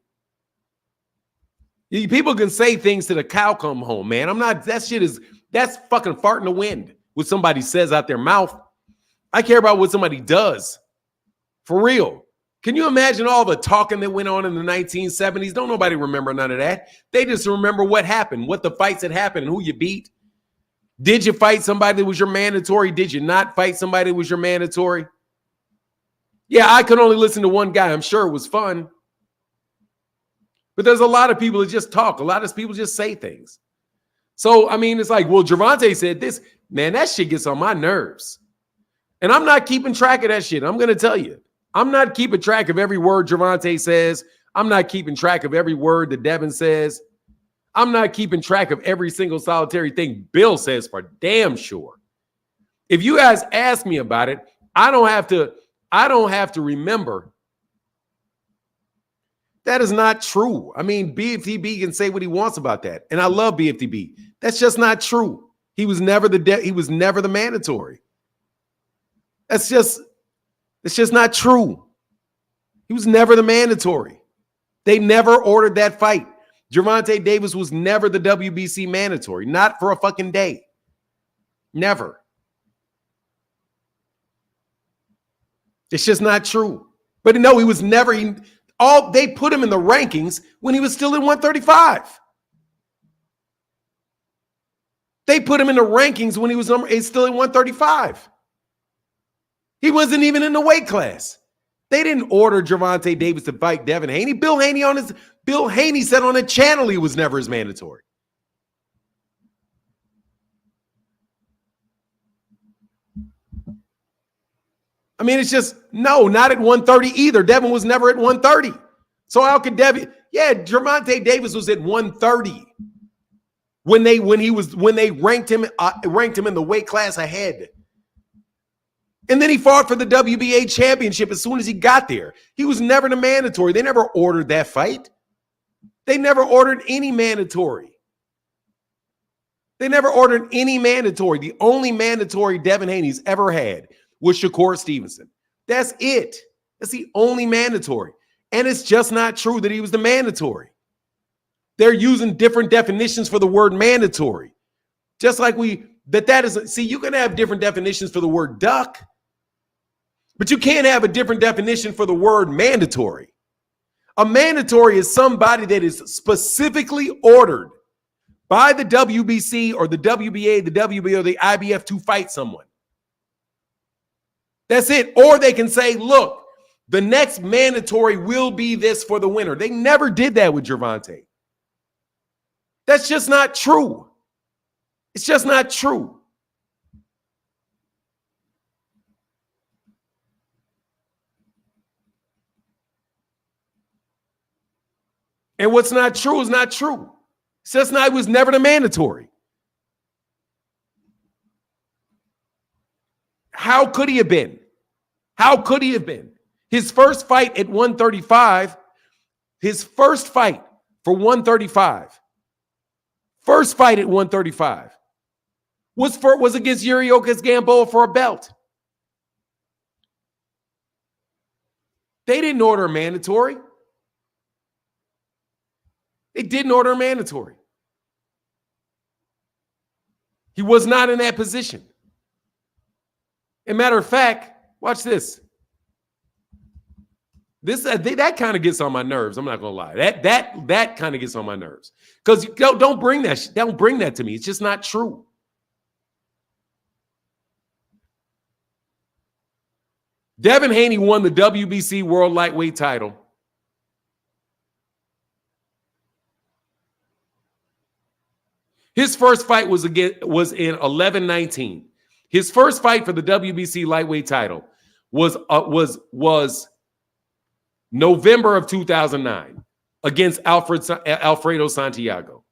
People can say things to the cow come home, man. That's fucking farting the wind. What somebody says out their mouth. I care about what somebody does. For real. Can you imagine all the talking that went on in the 1970s? Don't nobody remember none of that. They just remember what happened, what the fights that happened, and who you beat. Did you fight somebody that was your mandatory? Did you not fight somebody that was your mandatory? Yeah, I could only listen to one guy. I'm sure it was fun. But there's a lot of people that just talk. A lot of people just say things. So, I mean, it's like, well, Gervonta said this. Man, that shit gets on my nerves. And I'm not keeping track of that shit. I'm going to tell you. I'm not keeping track of every word Gervonta says. I'm not keeping track of every word that Devin says. I'm not keeping track of every single solitary thing Bill says for damn sure. If you guys ask me about it, I don't have to remember. That is not true. I mean, BFTB can say what he wants about that. And I love BFTB. That's just not true. He was never the mandatory. It's just not true. He was never the mandatory. They never ordered that fight. Gervonta Davis was never the WBC mandatory. Not for a fucking day. Never. It's just not true. But no, he was never. They put him in the rankings when he was still in 135. They put him in the rankings when he was still in 135. He wasn't even in the weight class. They didn't order Gervonta Davis to fight Devin Haney. Bill Haney said on a channel he was never his mandatory. I mean, it's just, no, not at 130 either. Devin was never at 130. So how could Devin? Yeah, Gervonta Davis was at 130 when they ranked him in the weight class ahead. And then he fought for the WBA championship as soon as he got there. He was never the mandatory. They never ordered that fight. They never ordered any mandatory. The only mandatory Devin Haney's ever had was Shakur Stevenson. That's it. That's the only mandatory. And it's just not true that he was the mandatory. They're using different definitions for the word mandatory. Just like you can have different definitions for the word duck, but you can't have a different definition for the word mandatory. A mandatory is somebody that is specifically ordered by the WBC or the WBA, the WBO, or the IBF to fight someone. That's it. Or they can say, look, the next mandatory will be this for the winner. They never did that with Gervonta. That's just not true. It's just not true. And what's not true is not true. It's just not, it was never the mandatory. How could he have been? How could he have been? His first fight at 135, his first fight for 135, first fight at 135 was against Yuriorkis Gamboa for a belt. They didn't order a mandatory. They didn't order a mandatory. He was not in that position. As a matter of fact, watch this. That kind of gets on my nerves. I'm not gonna lie. That kind of gets on my nerves because don't bring that to me. It's just not true. Devin Haney won the WBC World Lightweight title. His first fight was in 11-19. His first fight for the WBC lightweight title was November of 2009 against Alfredo Santiago.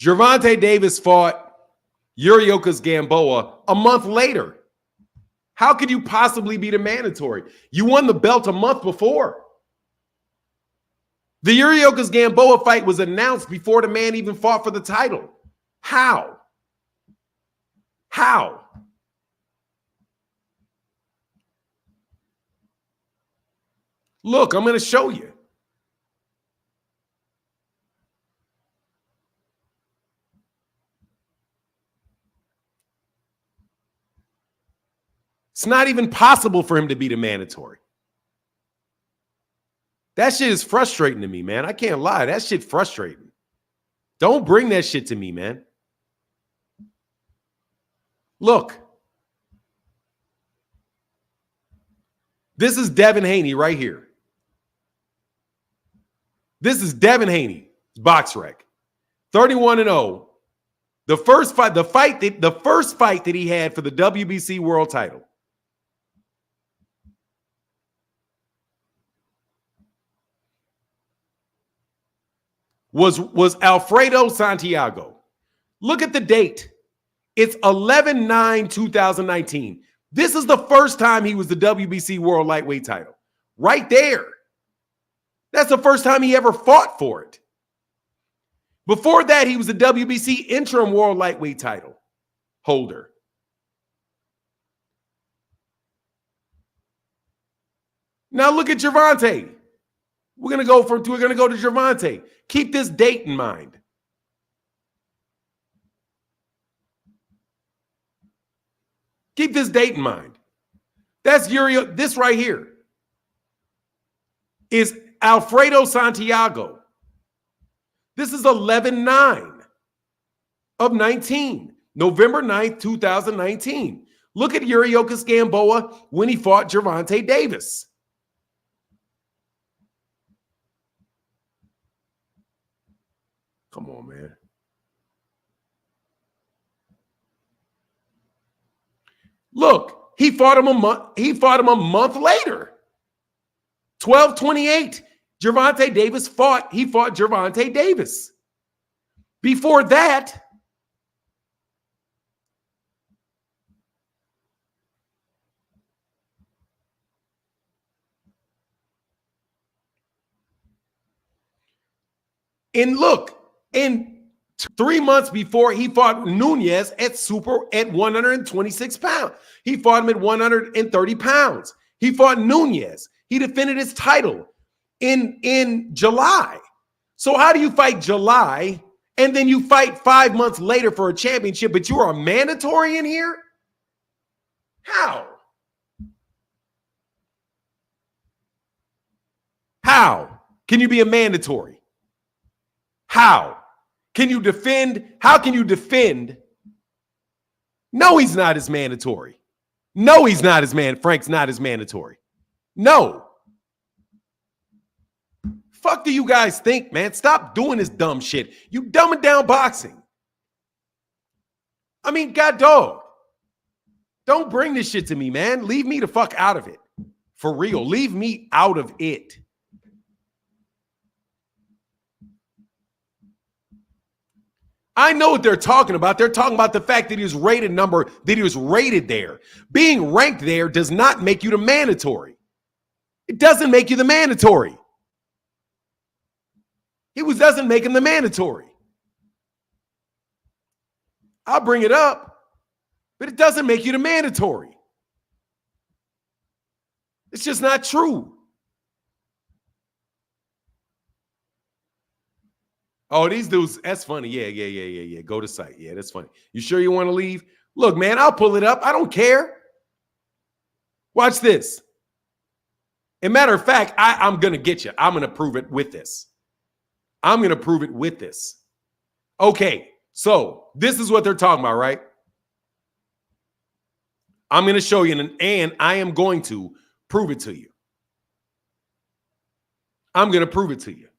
Gervonta Davis fought Yuriorkis Gamboa a month later. How could you possibly be the mandatory? You won the belt a month before. The Yuriorkis Gamboa fight was announced before the man even fought for the title. How? How? Look, I'm going to show you. It's not even possible for him to be the mandatory. That shit is frustrating to me, man. I can't lie. That shit frustrating. Don't bring that shit to me, man. Look. This is Devin Haney right here. This is Devin Haney, BoxRec. 31-0. The first fight that he had for the WBC world title. Was Alfredo Santiago. Look at the date. It's 11-9-2019. This is the first time he was the WBC World Lightweight title. Right there. That's the first time he ever fought for it. Before that, he was the WBC Interim World Lightweight title holder. Now look at Gervonta. We're going to go to Gervonta. Keep this date in mind. Keep this date in mind. That's this right here is Alfredo Santiago. This is 11-9 of 19, November 9th, 2019. Look at Yuriorkis Gamboa when he fought Gervonta Davis. Come on, man. Look, he fought him a month later. 12-28. Gervonta Davis fought Gervonta Davis. Before that, in 3 months before, he fought Nunez at 126 pounds. He fought him at 130 pounds. He fought Nunez. He defended his title in July. So how do you fight July and then you fight 5 months later for a championship, but you are a mandatory in here? How? How can you be a mandatory? How? Can you defend? How can you defend? No, he's not as mandatory. No, he's not as Frank's not as mandatory. No. Fuck do you guys think, man? Stop doing this dumb shit. You dumbing down boxing. I mean, God dog. Don't bring this shit to me, man. Leave me the fuck out of it. For real. Leave me out of it. I know what they're talking about. They're talking about the fact that he was rated there. Being ranked there does not make you the mandatory. It doesn't make you the mandatory. Doesn't make him the mandatory. I'll bring it up, but it doesn't make you the mandatory. It's just not true. Oh, these dudes, that's funny. Yeah. Go to site. Yeah, that's funny. You sure you want to leave? Look, man, I'll pull it up. I don't care. Watch this. As a matter of fact, I'm going to get you. I'm going to prove it with this. I'm going to prove it with this. Okay, so this is what they're talking about, right? I'm going to show you, and I am going to prove it to you. I'm going to prove it to you.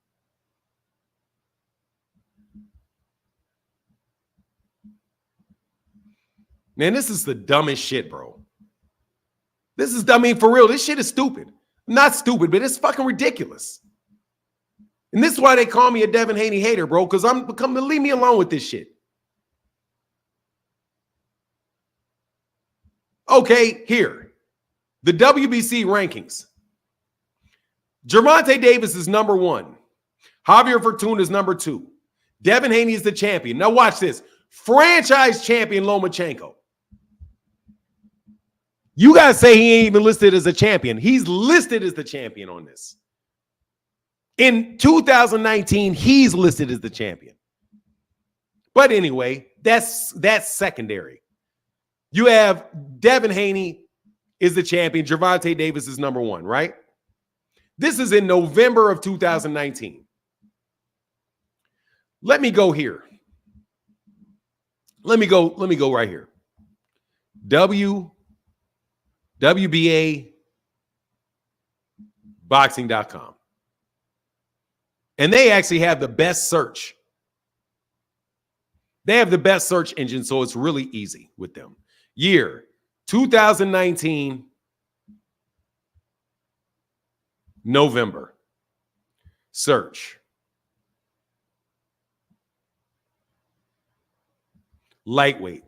Man, this is the dumbest shit, bro. This is, I mean, for real, this shit is stupid. Not stupid, but it's fucking ridiculous. And this is why they call me a Devin Haney hater, bro, because leave me alone with this shit. Okay, here. The WBC rankings. Gervonta Davis is number 1. Javier Fortuna is number 2. Devin Haney is the champion. Now watch this. Franchise champion Lomachenko. You guys say he ain't even listed as a champion. He's listed as the champion on this. In 2019, he's listed as the champion. But anyway, that's secondary. You have Devin Haney is the champion. Gervonta Davis is number 1, right? This is in November of 2019. Let me go here. Let me go right here. WBA boxing.com. And they actually have the best search. They have the best search engine, so it's really easy with them. Year 2019, November. Search. Lightweight.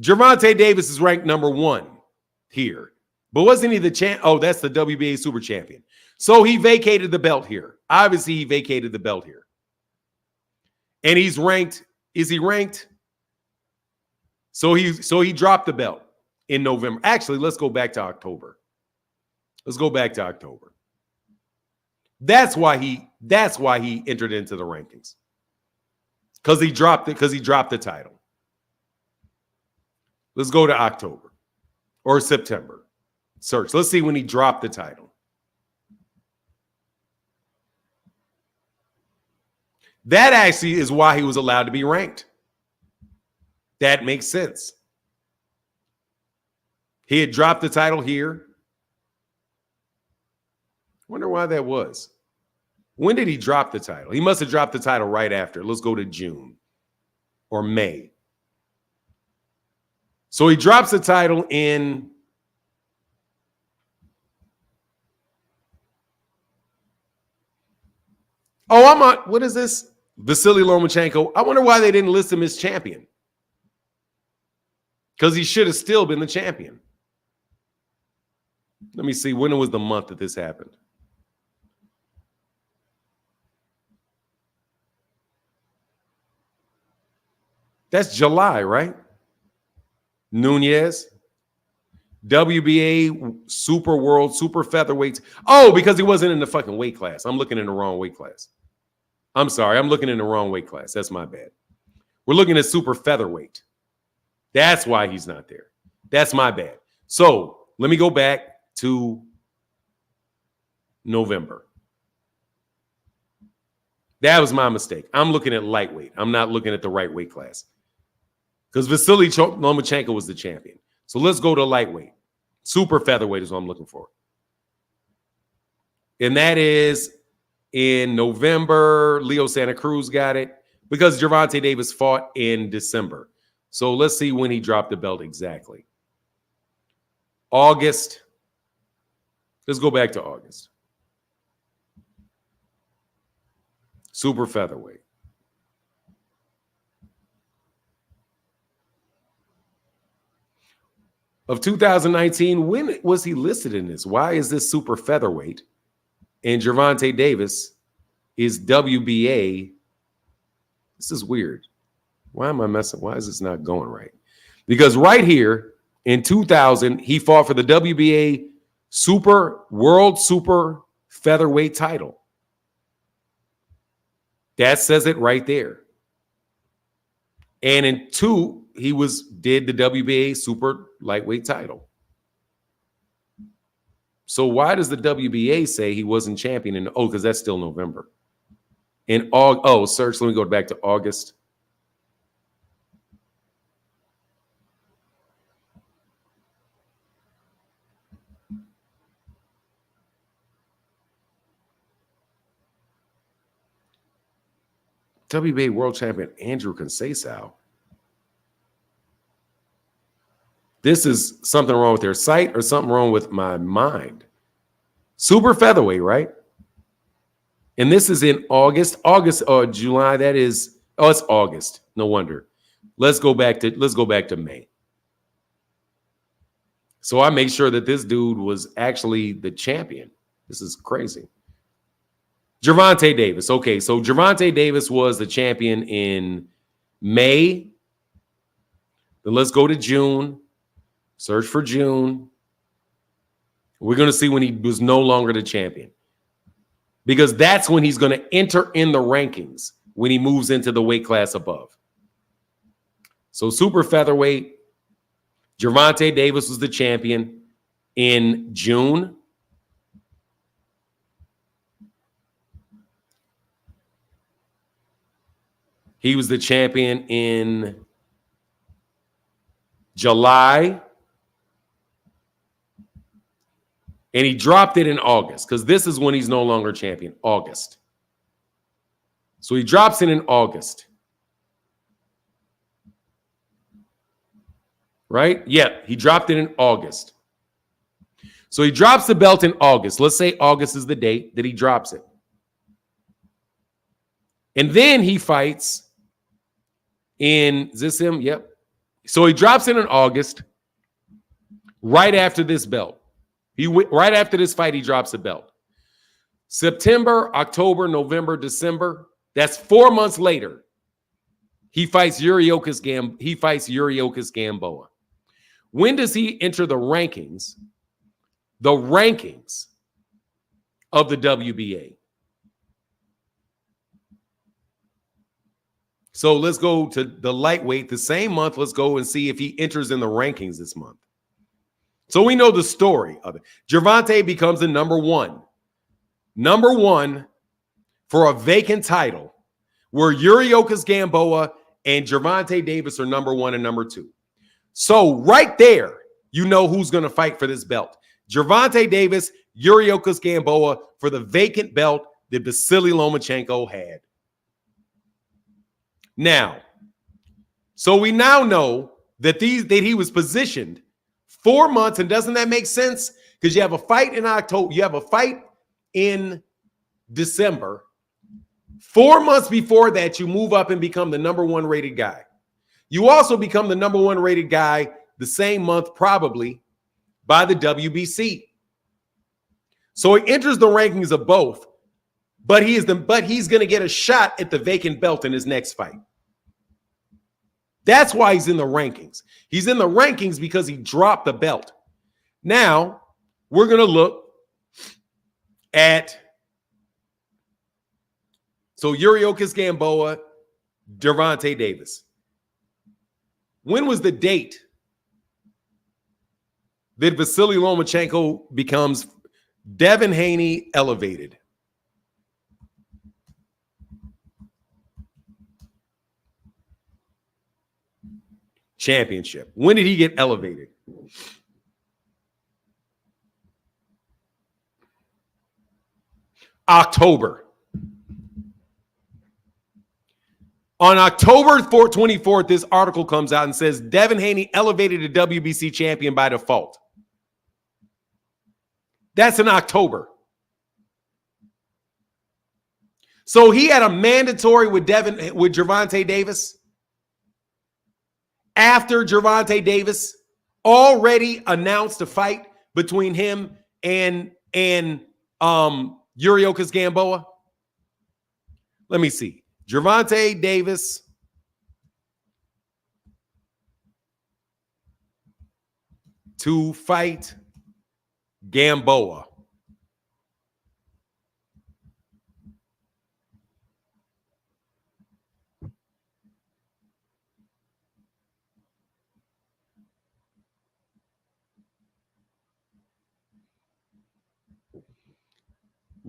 Gervonta Davis is ranked number 1 here. But wasn't he the champ? Oh, that's the WBA super champion. So he vacated the belt here. Obviously, he vacated the belt here. And he's ranked. Is he ranked? So he dropped the belt in November. Actually, let's go back to October. Let's go back to October. That's why he entered into the rankings. Because he dropped the title. Let's go to October or September. Search. Let's see when he dropped the title. That actually is why he was allowed to be ranked. That makes sense. He had dropped the title here. Wonder why that was. When did he drop the title? He must have dropped the title right after. Let's go to June or May. So he drops the title in what is this? Vasily Lomachenko. I wonder why they didn't list him as champion. Because he should have still been the champion. Let me see. When was the month that this happened? That's July, right? Nunez. WBA Super World Super Featherweights. Oh, because he wasn't in the fucking weight class. I'm looking in the wrong weight class. I'm sorry. I'm looking in the wrong weight class. That's my bad. We're looking at Super Featherweight. That's why he's not there. That's my bad. So let me go back to November. That was my mistake. I'm looking at lightweight. I'm not looking at the right weight class. Because Vasily Lomachenko was the champion. So let's go to lightweight. Super featherweight is what I'm looking for. And that is in November. Leo Santa Cruz got it because Gervonta Davis fought in December. So let's see when he dropped the belt exactly. August. Let's go back to August. Super featherweight. Of 2019, when was he listed in this? Why is this super featherweight? And Gervonta Davis is WBA. This is weird. Why am I messing? Why is this not going right? Because right here in 2000, he fought for the WBA World Super Featherweight title. That says it right there. And in 2, he did the WBA super lightweight title. So why does the WBA say he wasn't champion in, because that's still November. In August, search, let me go back to August. WBA world champion Andrew Conceição. This is something wrong with their site or something wrong with my mind. Super featherweight, right? And this is in August or July. That is, it's August. No wonder. Let's go back to May. So I make sure that this dude was actually the champion. This is crazy. Gervonta Davis. Okay, so Gervonta Davis was the champion in May. Then let's go to June. Search for June. We're going to see when he was no longer the champion. Because that's when he's going to enter in the rankings when he moves into the weight class above. So super featherweight, Gervonta Davis was the champion in June. He was the champion in July. And he dropped it in August because this is when he's no longer champion, August. So he drops it in August. Right? Yeah, he dropped it in August. So he drops the belt in August. Let's say August is the date that he drops it. And then he fights is this him? Yep. So he drops it in August, right after this belt. Right after this fight, he drops the belt. September, October, November, December. That's 4 months later. He fights Yuriorkis Gamboa. When does he enter the rankings? The rankings of the WBA. So let's go to the lightweight the same month. Let's go and see if he enters in the rankings this month. So we know the story of it. Gervonta becomes the number one for a vacant title, where Yuriorkis Gamboa and Gervonta Davis are number 1 and number 2. So right there, you know who's going to fight for this belt. Gervonta Davis, Yuriorkis Gamboa for the vacant belt that Vasily Lomachenko had. Now, so we now know that he was positioned 4 months, and doesn't that make sense? Because you have a fight in October, you have a fight in December. 4 months before that, you move up and become the number 1 rated guy. You also become the number 1 rated guy the same month, probably, by the WBC. So he enters the rankings of both, but he's going to get a shot at the vacant belt in his next fight. That's why he's in the rankings. He's in the rankings because he dropped the belt. Now, we're going to look at, so Yuriorkis Gamboa, Gervonta Davis. When was the date that Vasily Lomachenko becomes Devin Haney elevated? Championship. When did he get elevated? October. On October 24th, this article comes out and says Devin Haney elevated a WBC champion by default. That's in October. So he had a mandatory with Gervonta Davis. After Gervonta Davis already announced a fight between him and Yuriorkis Gamboa. Let me see. Gervonta Davis to fight Gamboa.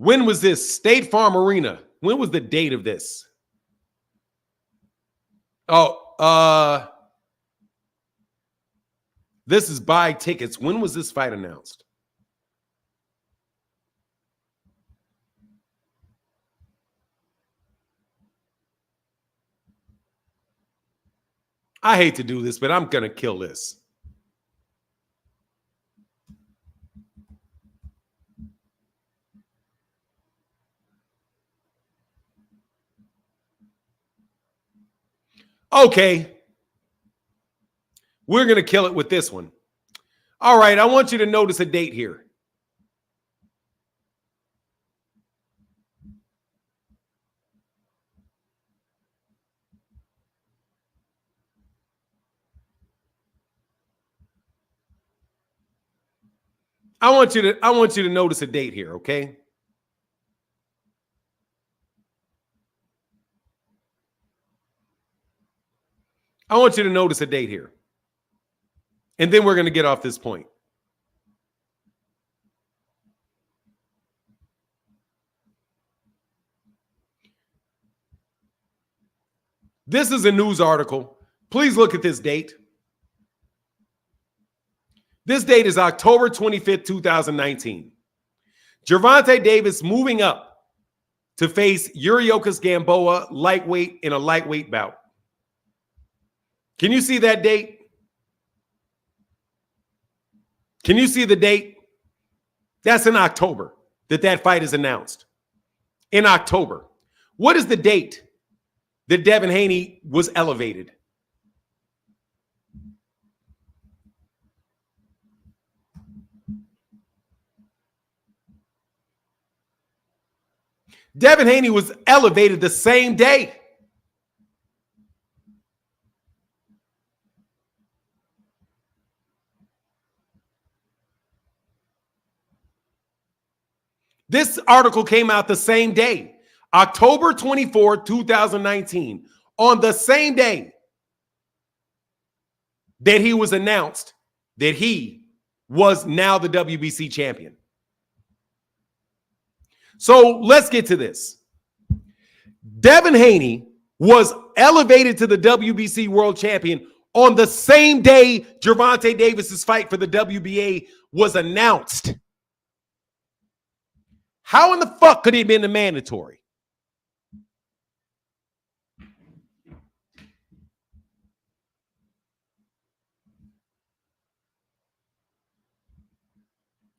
When was this? State Farm Arena. When was the date of this? Oh, this is buy tickets. When was this fight announced? I hate to do this, but I'm going to kill this. Okay. We're going to kill it with this one. All right. I want you to notice a date here. I want you to notice a date here, okay? I want you to notice a date here. And then we're going to get off this point. This is a news article. Please look at this date. This date is October 25th, 2019. Gervonta Davis moving up to face Yuriorkis Gamboa lightweight in a lightweight bout. Can you see that date? Can you see the date? That's in October that fight is announced. In October. What is the date that Devin Haney was elevated? Devin Haney was elevated the same day. This article came out the same day, October 24, 2019, on the same day that he was announced that he was now the WBC champion. So let's get to this. Devin Haney was elevated to the WBC world champion on the same day Gervonta Davis's fight for the WBA was announced. How in the fuck could he have been the mandatory?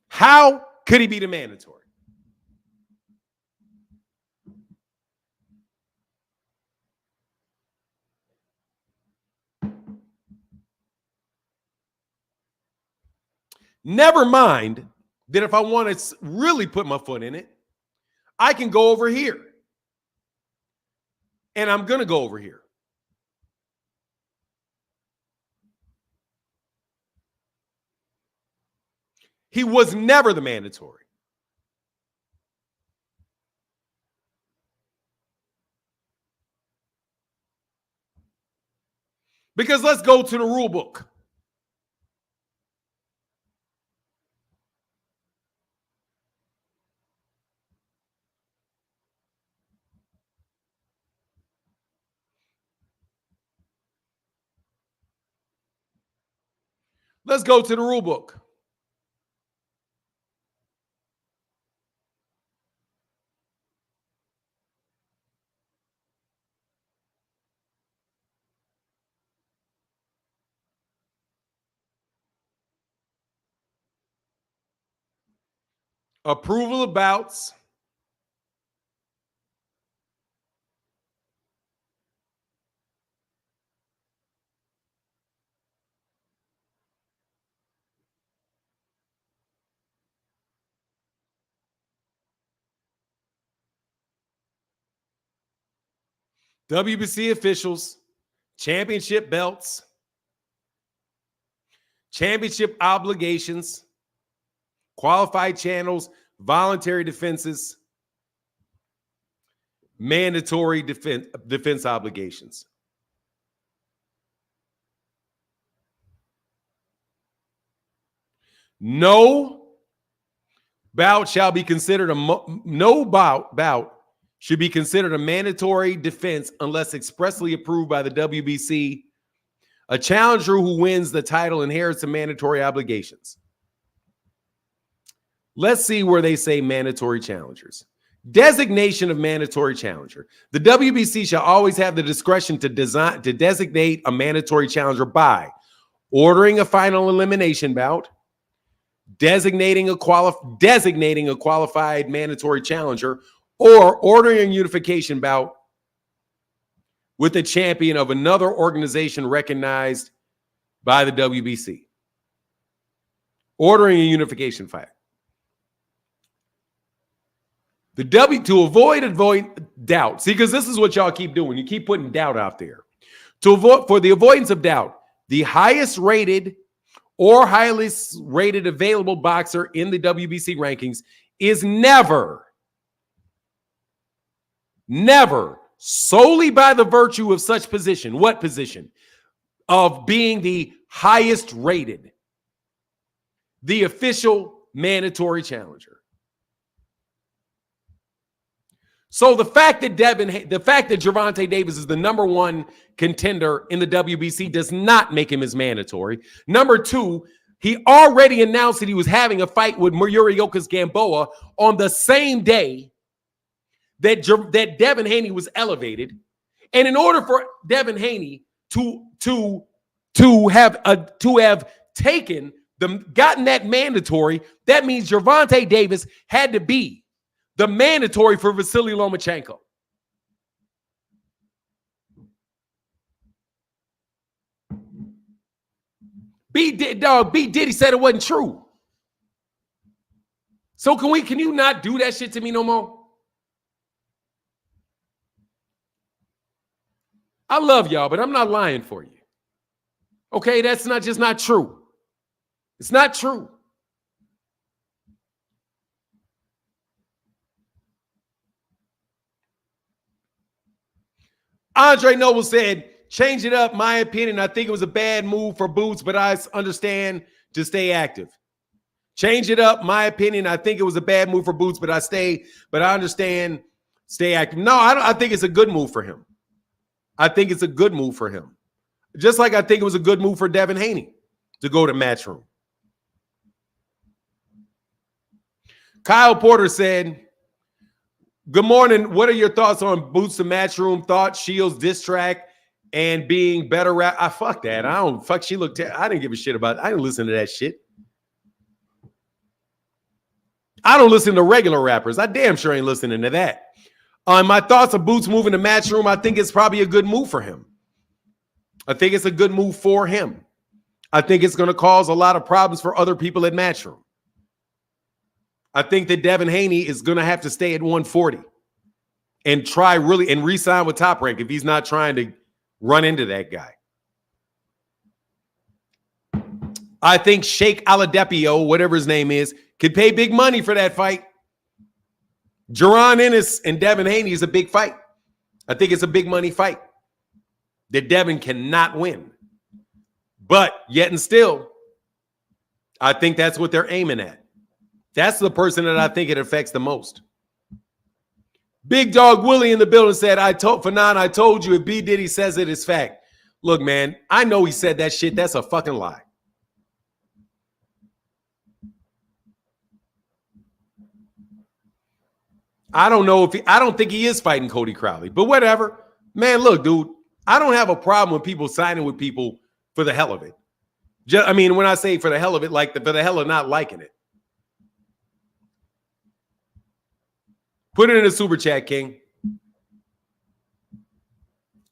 How could he be the mandatory? Never mind that if I want to really put my foot in it, I can go over here. And I'm going to go over here. He was never the mandatory. Because let's go to the rule book. Let's go to the rule book. Approval of bouts. WBC officials, championship belts, championship obligations, qualified channels, voluntary defenses, mandatory defense obligations. No bout shall be considered no bout should be considered a mandatory defense unless expressly approved by the WBC. A challenger who wins the title inherits the mandatory obligations. Let's see where they say mandatory challengers. Designation of mandatory challenger. The WBC shall always have the discretion to designate a mandatory challenger by ordering a final elimination bout, designating a qualified mandatory challenger, or ordering a unification bout with a champion of another organization recognized by the WBC. Ordering a unification fight. To avoid doubt. See, because this is what y'all keep doing. You keep putting doubt out there. For the avoidance of doubt, the highest rated or highest rated available boxer in the WBC rankings is never solely by the virtue of such position. What position? Of being the highest rated. The official mandatory challenger. So the fact that Gervonta Davis is the number one contender in the WBC does not make him as mandatory. Number two, he already announced that he was having a fight with Yuriokas Gamboa on the same day that Devin Haney was elevated. And in order for Devin Haney to have gotten that mandatory, that means Gervonta Davis had to be the mandatory for Vasily Lomachenko. B. Diddy said it wasn't true. So can you not do that shit to me no more? I love y'all, but I'm not lying for you. Okay, that's not true. It's not true. Andre Noble said, change it up. My opinion, I think it was a bad move for Boots, but I understand to stay active. Change it up. My opinion, I think it was a bad move for Boots, but I understand stay active. No, I think it's a good move for him. I think it's a good move for him. Just like I think it was a good move for Devin Haney to go to Matchroom. Kyle Porter said, good morning. What are your thoughts on Boots to Matchroom? Thoughts, Shields, diss track, and being better rap? Fuck that. I didn't give a shit about it. I didn't listen to that shit. I don't listen to regular rappers. I damn sure ain't listening to that. My thoughts of Boots moving to Matchroom, I think it's probably a good move for him. I think it's a good move for him. I think it's going to cause a lot of problems for other people at Matchroom. I think that Devin Haney is going to have to stay at 140 and try really and re-sign with Top Rank if he's not trying to run into that guy. I think Sheikh Aladepio, whatever his name is, could pay big money for that fight. Jaron Ennis and Devin Haney is a big fight. I think it's a big money fight that Devin cannot win. But yet and still, I think that's what they're aiming at. That's the person that I think it affects the most. Big Dog Willie in the building said, I told you if B. Diddy says it, it's fact. Look, man, I know he said that shit. That's a fucking lie. I don't think he is fighting Cody Crowley, but whatever. Man, look, dude, I don't have a problem with people signing with people for the hell of it. When I say for the hell of it, like for the hell of not liking it. Put it in the super chat, King.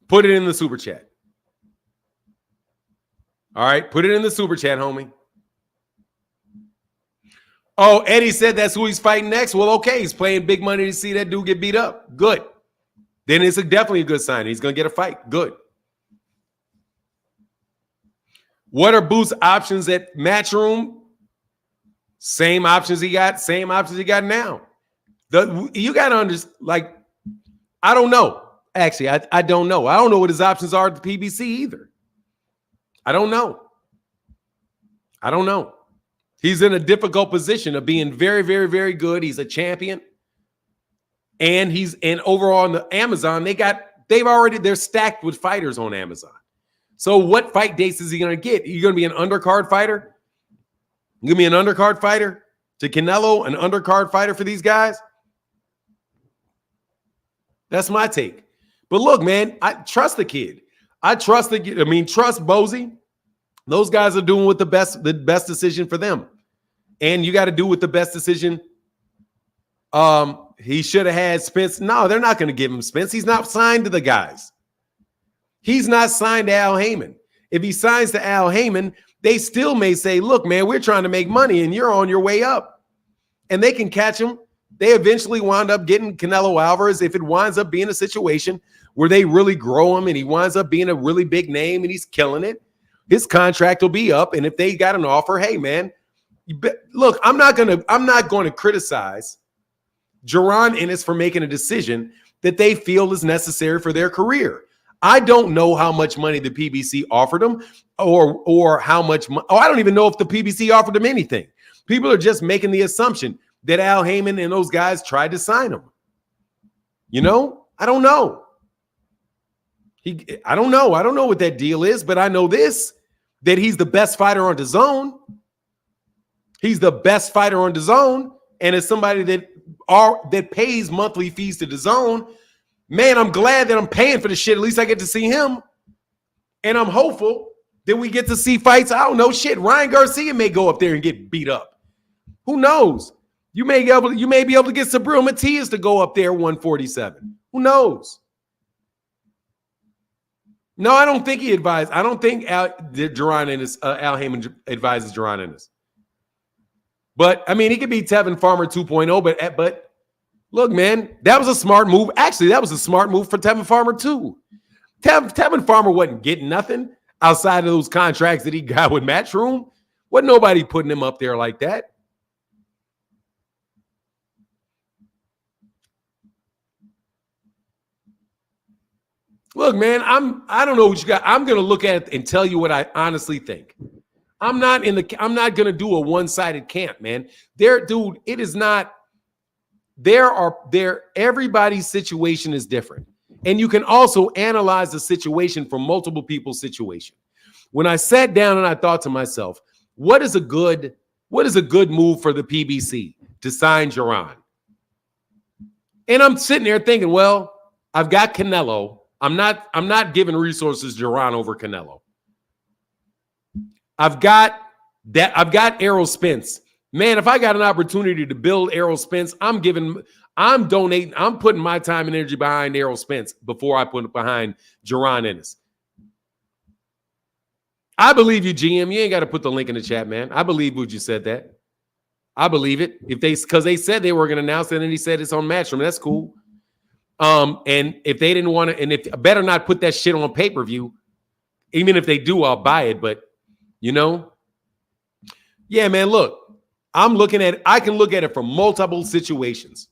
Put it in the super chat. All right, put it in the super chat, homie. Oh, Eddie said that's who he's fighting next. Well, okay, he's paying big money to see that dude get beat up. Good. Then it's definitely a good sign. He's going to get a fight. Good. What are Boots' options at Matchroom? Same options he got now. You got to understand, like, I don't know. Actually, I don't know. I don't know what his options are at the PBC either. I don't know. He's in a difficult position of being very, very, very good. He's a champion. And overall on the Amazon, they're stacked with fighters on Amazon. So what fight dates is he going to get? You're going to be an undercard fighter? You're going to be an undercard fighter to Canelo, an undercard fighter for these guys? That's my take. But look, man, I trust the kid. Trust Bozy. Those guys are doing the best decision for them. And you got to do with the best decision. He should have had Spence. No, they're not going to give him Spence. He's not signed to the guys. He's not signed to Al Heyman. If he signs to Al Heyman, they still may say, look, man, we're trying to make money and you're on your way up. And they can catch him. They eventually wound up getting Canelo Alvarez if it winds up being a situation where they really grow him and he winds up being a really big name and he's killing it. His contract will be up. And if they got an offer, hey, man, look, I'm not going to criticize Jaron Ennis for making a decision that they feel is necessary for their career. I don't know how much money the PBC offered him or how much I don't even know if the PBC offered him anything. People are just making the assumption that Al Heyman and those guys tried to sign him. You know, I don't know. I don't know. I don't know what that deal is, but I know this, that he's the best fighter on DAZN. He's the best fighter on DAZN. And as somebody that pays monthly fees to DAZN, man, I'm glad that I'm paying for the shit. At least I get to see him. And I'm hopeful that we get to see fights. I don't know, shit. Ryan Garcia may go up there and get beat up. Who knows? You may be able to get Sabril Matias to go up there 147. Who knows? No, I don't think he advised. I don't think Al Heyman advises Jaron Ennis. But, I mean, he could be Tevin Farmer 2.0, but look, man, that was a smart move. Actually, that was a smart move for Tevin Farmer, too. Tevin Farmer wasn't getting nothing outside of those contracts that he got with Matchroom. Wasn't nobody putting him up there like that. Look, man, I don't know what you got. I'm going to look at it and tell you what I honestly think. I'm not going to do a one-sided camp, man. It is not. Everybody's situation is different. And you can also analyze the situation from multiple people's situation. When I sat down and I thought to myself, what is a good move for the PBC to sign Jaron? And I'm sitting there thinking, well, I've got Canelo. I'm not giving resources to Jaron over Canelo. I've got Errol Spence. Man, if I got an opportunity to build Errol Spence, I'm donating, I'm putting my time and energy behind Errol Spence before I put it behind Jaron Ennis. I believe you, GM. You ain't got to put the link in the chat, man. I believe what you said that. I believe it. Because they said they were going to announce it, and he said it's on Matchroom. That's cool. And if they didn't want to, and if better not put that shit on pay-per-view, even if they do, I'll buy it. But yeah, man, look, I can look at it from multiple situations.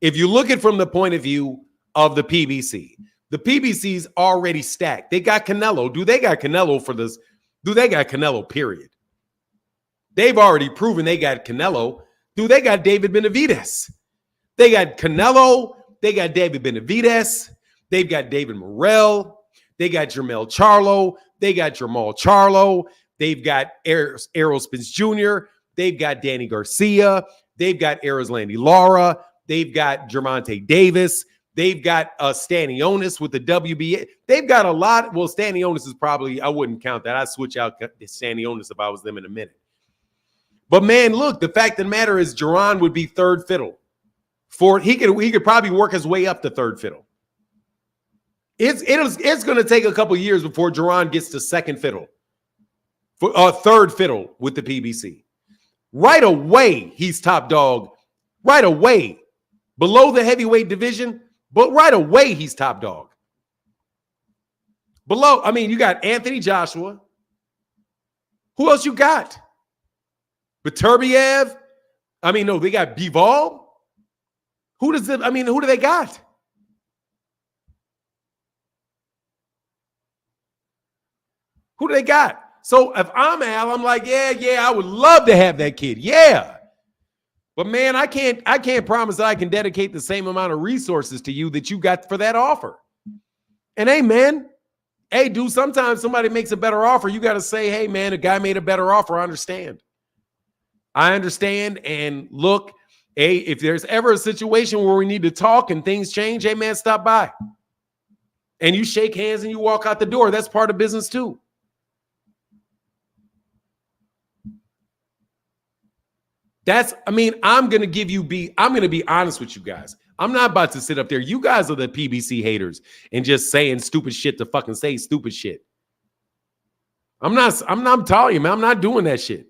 If you look at it from the point of view of the PBC's already stacked. They got Canelo. Do they got Canelo for this? Do they got Canelo, period? They've already proven they got Canelo. Do they got David Benavidez? They got Canelo. They got David Benavidez. They've got David Morrell. They got Jermell Charlo. They got Jermall Charlo. They've got Errol Spence Jr. They've got Danny Garcia. They've got Landy Lara. They've got Gervonta Davis. They've got Stanionis with the WBA. They've got a lot. Well, Stanionis is probably, I wouldn't count that. I'd switch out Stanionis if I was them in a minute. But, man, look, the fact of the matter is Jaron would be third fiddle. He could probably work his way up to third fiddle. It's going to take a couple years before Jaron gets to second fiddle, third fiddle with the PBC. Right away, he's top dog. Right away, below the heavyweight division, but right away he's top dog. Below, I mean, you got Anthony Joshua. Who else you got? Beterbiev. I mean, no, they got Bivol. Who do they got? Who do they got? So if I'm Al, I'm like, yeah, I would love to have that kid. Yeah. But man, I can't promise that I can dedicate the same amount of resources to you that you got for that offer. And hey, man, hey, dude, sometimes somebody makes a better offer. You got to say, hey, man, a guy made a better offer. I understand. And look, hey, if there's ever a situation where we need to talk and things change, hey, man, stop by. And you shake hands and you walk out the door. That's part of business too. I'm going to be honest with you guys. I'm not about to sit up there. You guys are the PBC haters and just saying stupid shit to fucking say stupid shit. I'm telling you, man, I'm not doing that shit.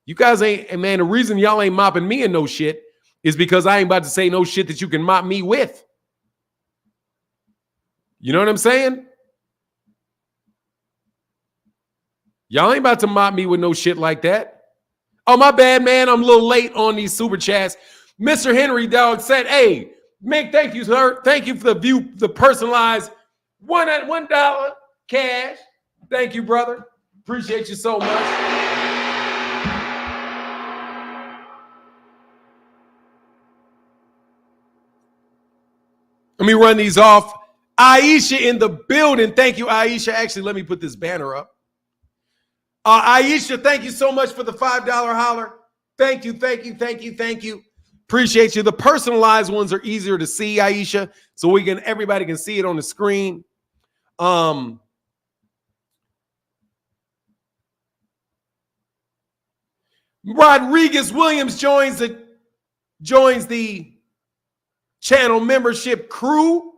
You guys ain't, man, the reason y'all ain't mopping me in no shit is because I ain't about to say no shit that you can mop me with. You know what I'm saying? Y'all ain't about to mop me with no shit like that. Oh, my bad, man. I'm a little late on these super chats. Mr. Henry Dog said, hey, Mick, thank you, sir. Thank you for the personalized $1 cash. Thank you, brother. Appreciate you so much. Let me run these off. Aisha in the building. Thank you, Aisha. Actually, let me put this banner up. Aisha, thank you so much for the $5 holler. Thank you. Appreciate you. The personalized ones are easier to see, Aisha, so everybody can see it on the screen. Rodriguez Williams joins the channel membership crew.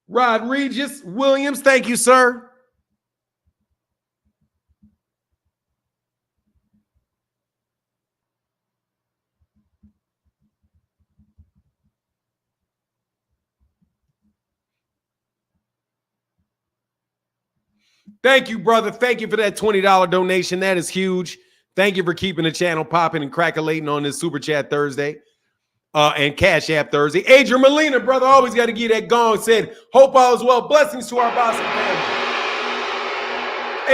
Rodriguez Williams, thank you, sir. Thank you, brother. Thank you for that $20 donation. That is huge. Thank you for keeping the channel popping and crackling on this Super Chat Thursday and Cash App Thursday. Adrian Molina, brother, always got to give that gong. Said, hope all is well. Blessings to our Boston family.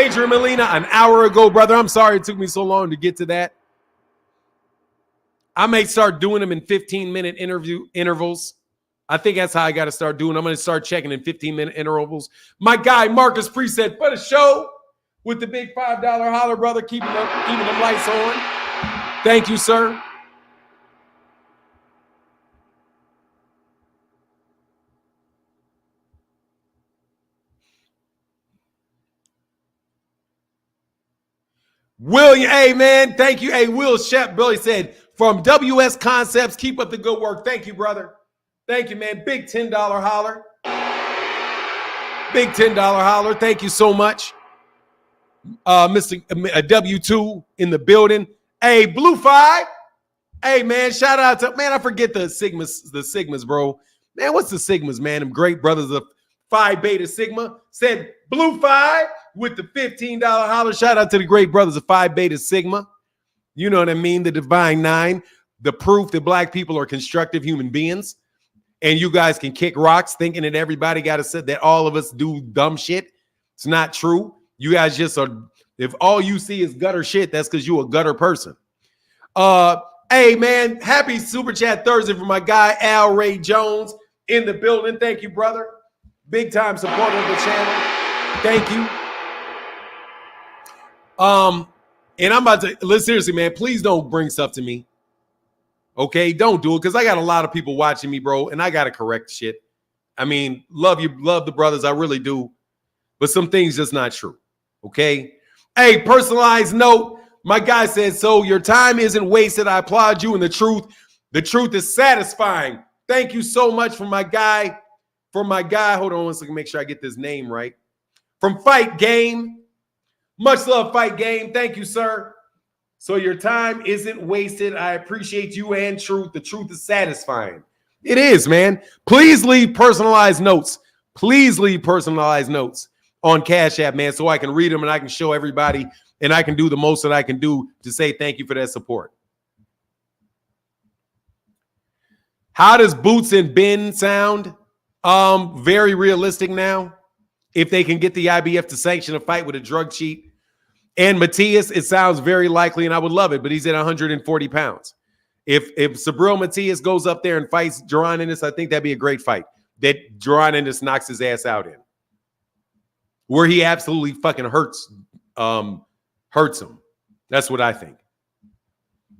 Adrian Molina, an hour ago, brother. I'm sorry it took me so long to get to that. I may start doing them in 15-minute intervals. I think that's how I got to start doing. I'm going to start checking in 15-minute intervals. My guy, Marcus Preset, for the show with the big $5 holler, brother, keeping them lights on. Thank you, sir. William, hey, man, thank you. Hey, Will Shep, Billy said, from WS Concepts, keep up the good work. Thank you, brother. Thank you, man. Big $10 holler. Big $10 holler. Thank you so much. Mr. W2 in the building. Hey, Blue 5. Hey, man, shout out to, man, I forget the Sigmas, bro. Man, what's the Sigmas, man? Them great brothers of Phi Beta Sigma. Said Blue 5 with the $15 holler. Shout out to the great brothers of Phi Beta Sigma. You know what I mean? The Divine Nine. The proof that black people are constructive human beings. And you guys can kick rocks thinking that everybody got to say that all of us do dumb shit. It's not true. You guys just are, if all you see is gutter shit, that's because you're a gutter person. Hey, man, happy Super Chat Thursday for my guy, Al Ray Jones, in the building. Thank you, brother. Big time supporter of the channel. Thank you. And I'm about to, listen, seriously, man, please don't bring stuff to me. Okay, don't do it, because I got a lot of people watching me, bro, and I got to correct shit. I mean, love you, love the brothers, I really do. But some things just not true, okay? Hey, personalized note, my guy says, so your time isn't wasted. I applaud you, and the truth is satisfying. Thank you so much for my guy. Hold on one second, make sure I get this name right. From Fight Game. Much love, Fight Game. Thank you, sir. So your time isn't wasted. I appreciate you and truth. The truth is satisfying. It is, man. Please leave personalized notes. Please leave personalized notes. on Cash App, man, so I can read them and I can show everybody and I can do the most that I can do to say thank you for that support. How does Boots and Ben sound? Very realistic now. If they can get the IBF to sanction a fight with a drug cheat. And Matias, it sounds very likely, and I would love it, but he's at 140 pounds. If Subriel Matias goes up there and fights Jaron Ennis, I think that'd be a great fight. That Jaron Ennis knocks his ass out in. Where he absolutely fucking hurts him. That's what I think.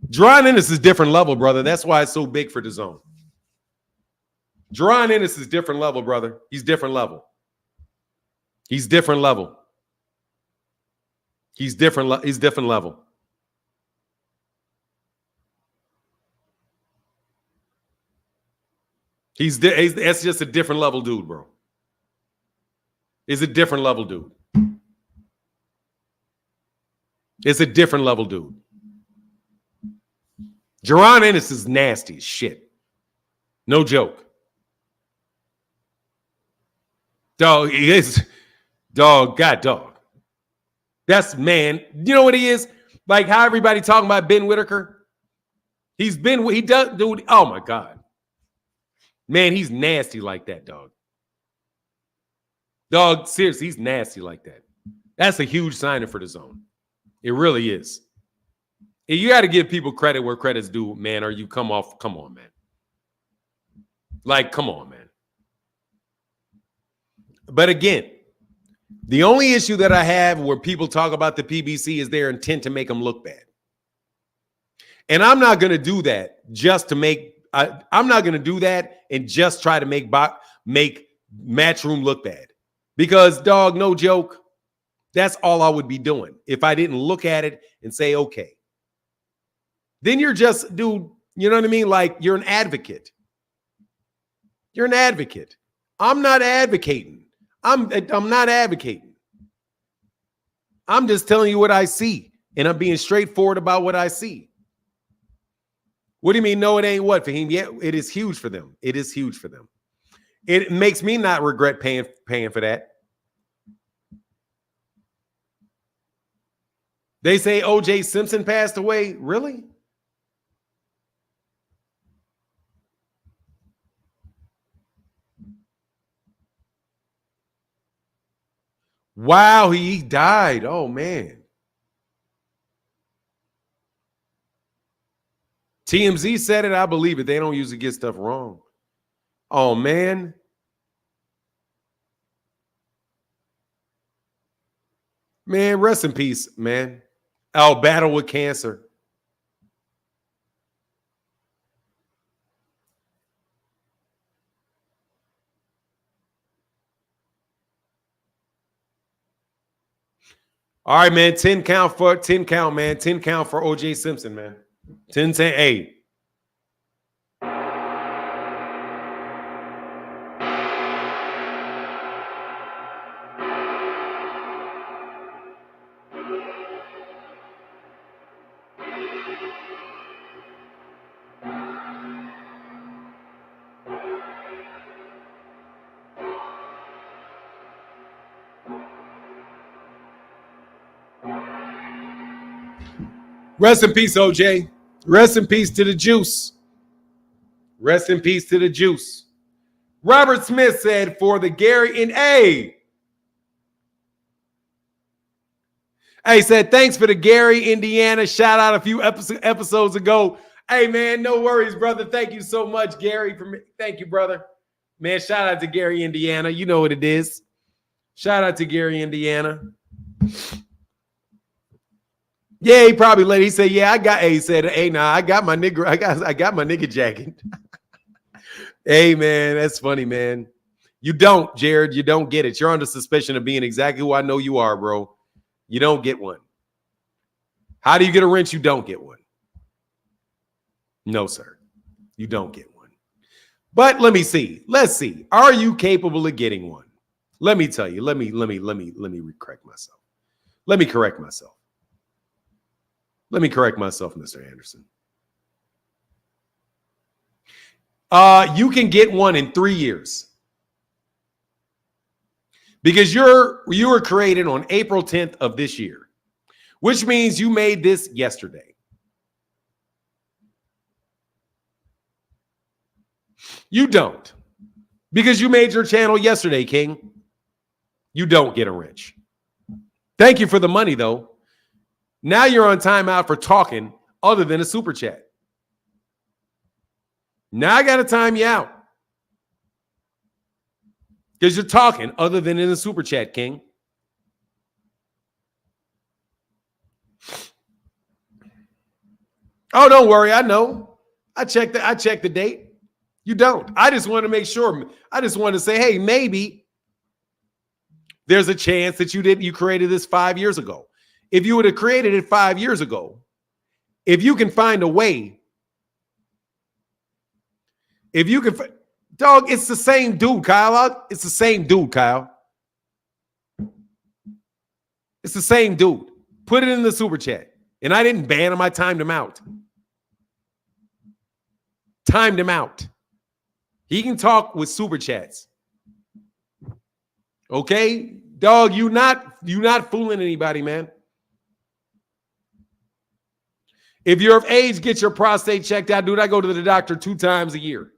Jaron Ennis is different level, brother. That's why it's so big for the zone. Jaron Ennis is different level, brother. He's different level. He's different level. He's different. He's different level. That's just a different level dude, bro. It's a different level dude. It's a different level dude. Jaron Ennis is nasty as shit. No joke. Dog, he is. Dog, God, dog. That's, man, you know what he is? Like how everybody talking about Ben Whitaker? He does, dude, oh my God. Man, he's nasty like that, dog. Dog, seriously, he's nasty like that. That's a huge signing for the zone. It really is. And you got to give people credit where credit's due, man, or you come on, man. Like, come on, man. But again, the only issue that I have where people talk about the PBC is their intent to make them look bad. And I'm not going to do that just to make I'm not going to do that and just try to make Matchroom look bad. Because, dog, no joke, that's all I would be doing if I didn't look at it and say, okay. Then you're just, dude, you know what I mean? Like, you're an advocate. You're an advocate. I'm not advocating. I'm not advocating. I'm just telling you what I see, and I'm being straightforward about what I see. What do you mean? No, it ain't what for him? Yeah, it is huge for them. It is huge for them. It makes me not regret paying for that. They say O.J. Simpson passed away. Really? Wow, he died. Oh, man. TMZ said it. I believe it. They don't usually get stuff wrong. Oh, man. Man, rest in peace, man. Oh, battle with cancer. All right, man. 10 count, man. 10 count for O.J. Simpson, man. 10, 8. Rest in peace, OJ. Rest in peace to the juice. Rest in peace to the juice. Robert Smith said for the Gary and A. Hey, said thanks for the Gary, Indiana shout out a few episodes ago. Hey, man, no worries, brother. Thank you so much, Gary. Thank you, brother. Man, shout out to Gary, Indiana. You know what it is. Shout out to Gary, Indiana. Yeah, he probably let. He said, "Yeah, I got." He said, "Hey, nah, I got my nigga. I got my nigga jacket." Hey, man, that's funny, man. You don't, Jared. You don't get it. You're under suspicion of being exactly who I know you are, bro. You don't get one. How do you get a wrench? You don't get one. No, sir. You don't get one. But let me see. Let's see. Are you capable of getting one? Let me tell you. Let me correct myself. Let me correct myself. Let me correct myself, Mr. Anderson. You can get one in 3 years. Because you were created on April 10th of this year, which means you made this yesterday. You don't. Because you made your channel yesterday, King. You don't get a wrench. Thank you for the money, though. Now you're on timeout for talking other than a super chat. Now I got to time you out. Because you're talking other than in the super chat, King. Oh, don't worry. I know. I checked the date. You don't. I just want to make sure. I just want to say, hey, maybe there's a chance that you created this 5 years ago. If you would have created it 5 years ago, if you can find a way, dog, it's the same dude, Kyle. It's the same dude, Kyle. It's the same dude. Put it in the super chat. And I didn't ban him. I timed him out. Timed him out. He can talk with super chats. Okay? Dog, you not fooling anybody, man. If you're of age, get your prostate checked out. Dude, I go to the doctor 2 times a year.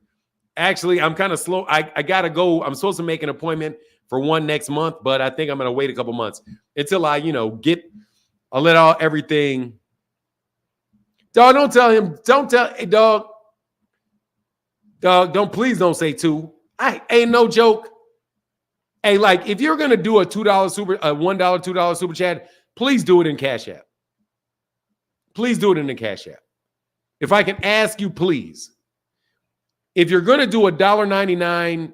Actually, I'm kind of slow. I got to go. I'm supposed to make an appointment for one next month, but I think I'm going to wait a couple months until I, I'll let everything. Dog, don't tell him. Don't tell, hey, dog, please don't say 2. I ain't no joke. Hey, like, if you're going to do a $1, $2 super chat, please do it in Cash App. Please do it in the Cash App. If I can ask you, please. If you're going to do $1.99,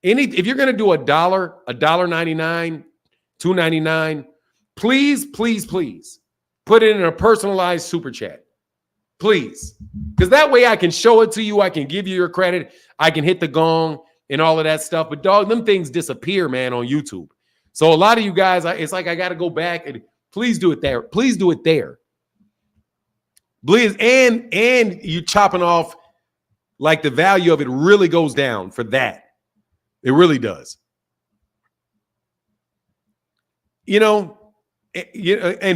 if you're going to do $1.99, $2.99, please put it in a personalized super chat. Please. Because that way I can show it to you. I can give you your credit. I can hit the gong and all of that stuff. But dog, them things disappear, man, on YouTube. So a lot of you guys, it's like I got to go back and please do it there. Please do it there. Please, and you chopping off, like, the value of it really goes down for that. It really does. And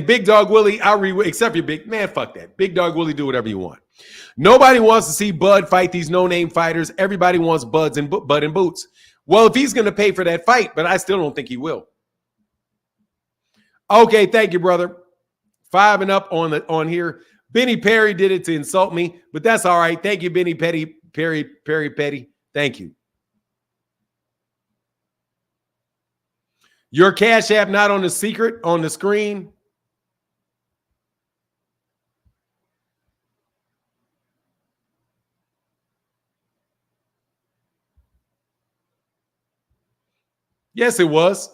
Big Dog Willie, except your big man, fuck that. Big Dog Willie, do whatever you want. Nobody wants to see Bud fight these no-name fighters. Everybody wants Bud in boots. Well, if he's going to pay for that fight, but I still don't think he will. Okay, thank you, brother. 5 and up on here. Benny Perry did it to insult me, but that's all right. Thank you, Benny Perry. Thank you. Your Cash App not on the secret on the screen. Yes, it was.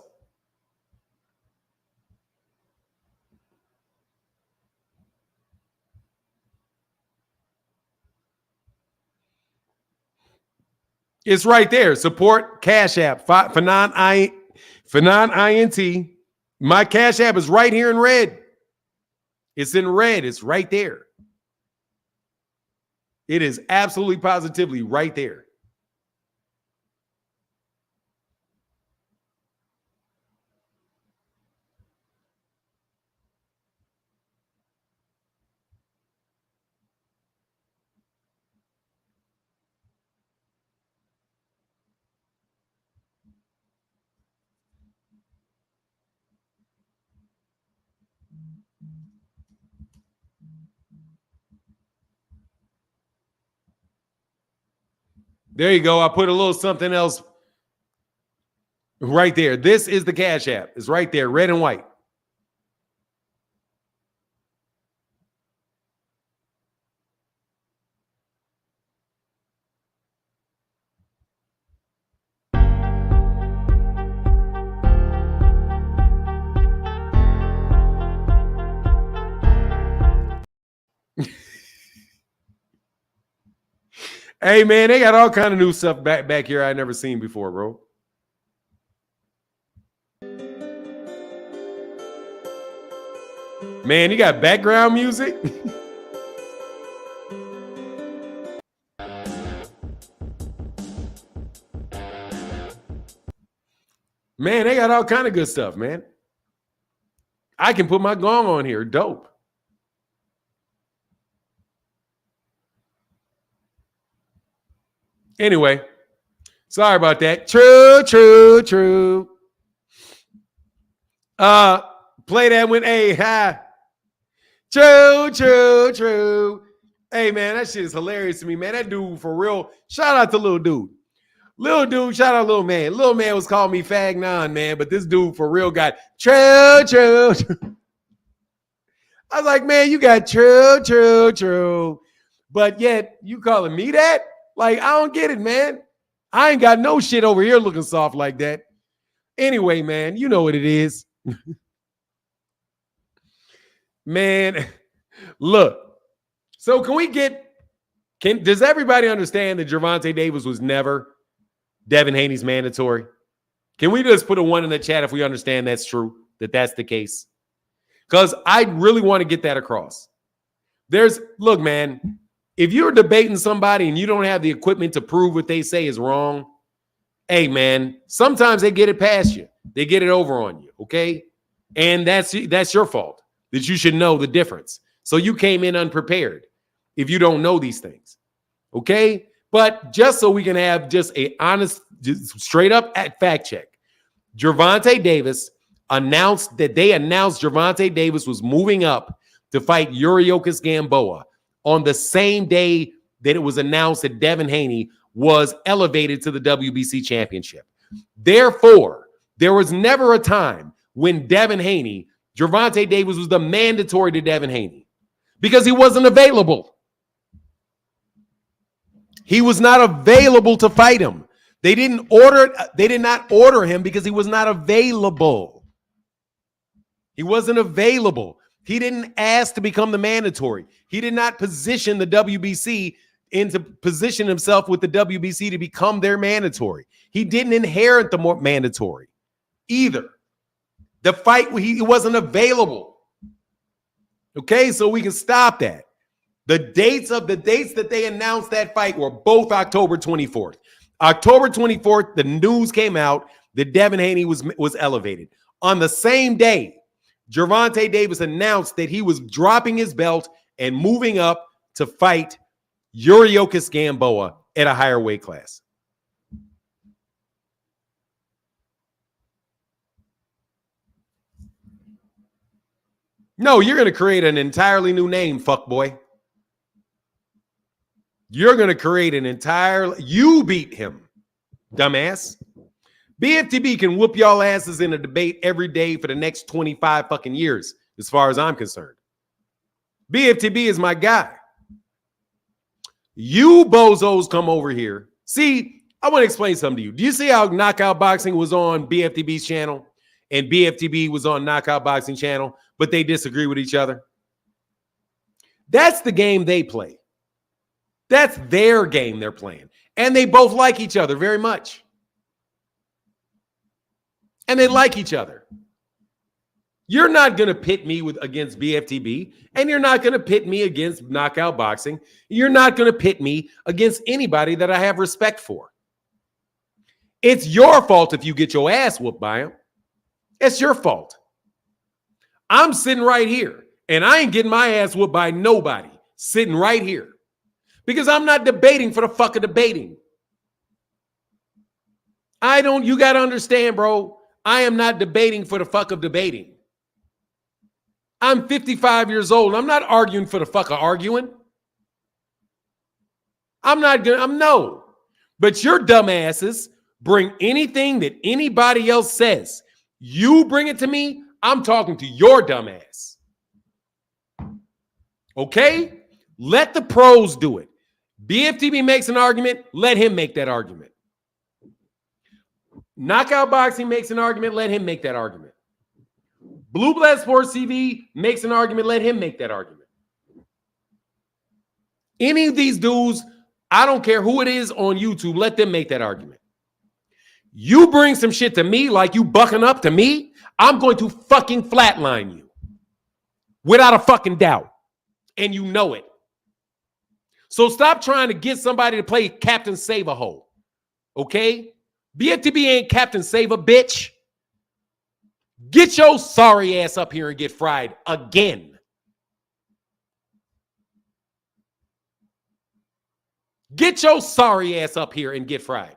It's right there. Support Cash App for non-INT. My Cash App is right here in red. It's in red. It's right there. It is absolutely positively right there. There you go. I put a little something else right there. This is the Cash App. It's right there, red and white. Hey, man, they got all kind of new stuff back here I never seen before, bro. Man, you got background music? Man, they got all kind of good stuff, man. I can put my gong on here. Dope. Anyway, sorry about that. True. Play that with a ha. True. Hey, man, that shit is hilarious to me, man. That dude, for real. Shout out to little dude. Little dude, shout out little man. Little man was calling me Fag Non, man, but this dude for real got true. I was like, man, you got true. But yet you calling me that? Like, I don't get it, man. I ain't got no shit over here looking soft like that. Anyway, man, you know what it is. Man, look. So does everybody understand that Gervonta Davis was never Devin Haney's mandatory? Can we just put a 1 in the chat if we understand that's true, that's the case? Because I really want to get that across. Look, man, if you're debating somebody and you don't have the equipment to prove what they say is wrong, hey, man, sometimes they get it past you. They get it over on you, okay? And that's your fault, that you should know the difference. So you came in unprepared if you don't know these things, okay? But just so we can have just a honest, just straight up fact check, Gervonta Davis announced Gervonta Davis was moving up to fight Yuriorkis Gamboa on the same day that it was announced that Devin Haney was elevated to the WBC championship. Therefore, there was never a time when Gervonta Davis was the mandatory to Devin Haney because he wasn't available. He was not available to fight him. They did not order him because he was not available. He wasn't available. He didn't ask to become the mandatory. He did not position the WBC into position himself with the WBC to become their mandatory. He didn't inherit the mandatory either. The fight, he wasn't available. Okay, so we can stop that. The dates that they announced that fight were both October 24th. October 24th, the news came out that Devin Haney was elevated. On the same day, Gervonta Davis announced that he was dropping his belt and moving up to fight Yuriorkis Gamboa at a higher weight class. No, you're going to create an entirely new name, fuckboy. You're going to create you beat him, dumbass. BFTB can whoop y'all asses in a debate every day for the next 25 fucking years, as far as I'm concerned. BFTB is my guy. You bozos come over here. See, I want to explain something to you. Do you see how Knockout Boxing was on BFTB's channel and BFTB was on Knockout Boxing channel, but they disagree with each other? That's the game they play. That's their game they're playing. And they both like each other very much. And they like each other. You're not going to pit me against BFTB, and you're not going to pit me against Knockout Boxing. You're not going to pit me against anybody that I have respect for. It's your fault if you get your ass whooped by them. It's your fault. I'm sitting right here, and I ain't getting my ass whooped by nobody sitting right here. Because I'm not debating for the fuck of debating. You got to understand, bro. I am not debating for the fuck of debating. I'm 55 years old. I'm not arguing for the fuck of arguing. No. But your dumbasses bring anything that anybody else says. You bring it to me, I'm talking to your dumbass. Okay? Let the pros do it. BFTB makes an argument, let him make that argument. Knockout Boxing makes an argument, let him make that argument. Blue Blood Sports TV makes an argument, let him make that argument. Any of these dudes, I don't care who it is on YouTube, let them make that argument. You bring some shit to me like you bucking up to me, I'm going to fucking flatline you. Without a fucking doubt. And you know it. So stop trying to get somebody to play Captain Save-A-Hole. Okay? BFTB ain't Captain Save-A, bitch. Get your sorry ass up here and get fried again. Get your sorry ass up here and get fried.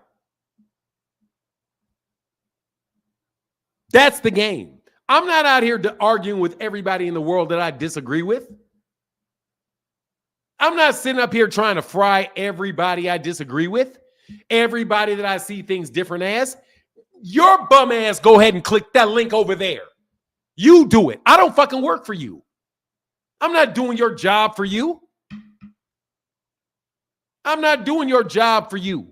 That's the game. I'm not out here arguing with everybody in the world that I disagree with. I'm not sitting up here trying to fry everybody I disagree with, everybody that I see things different as. Your bum ass, go ahead and click that link over there. You do it. I don't fucking work for you. I'm not doing your job for you. I'm not doing your job for you.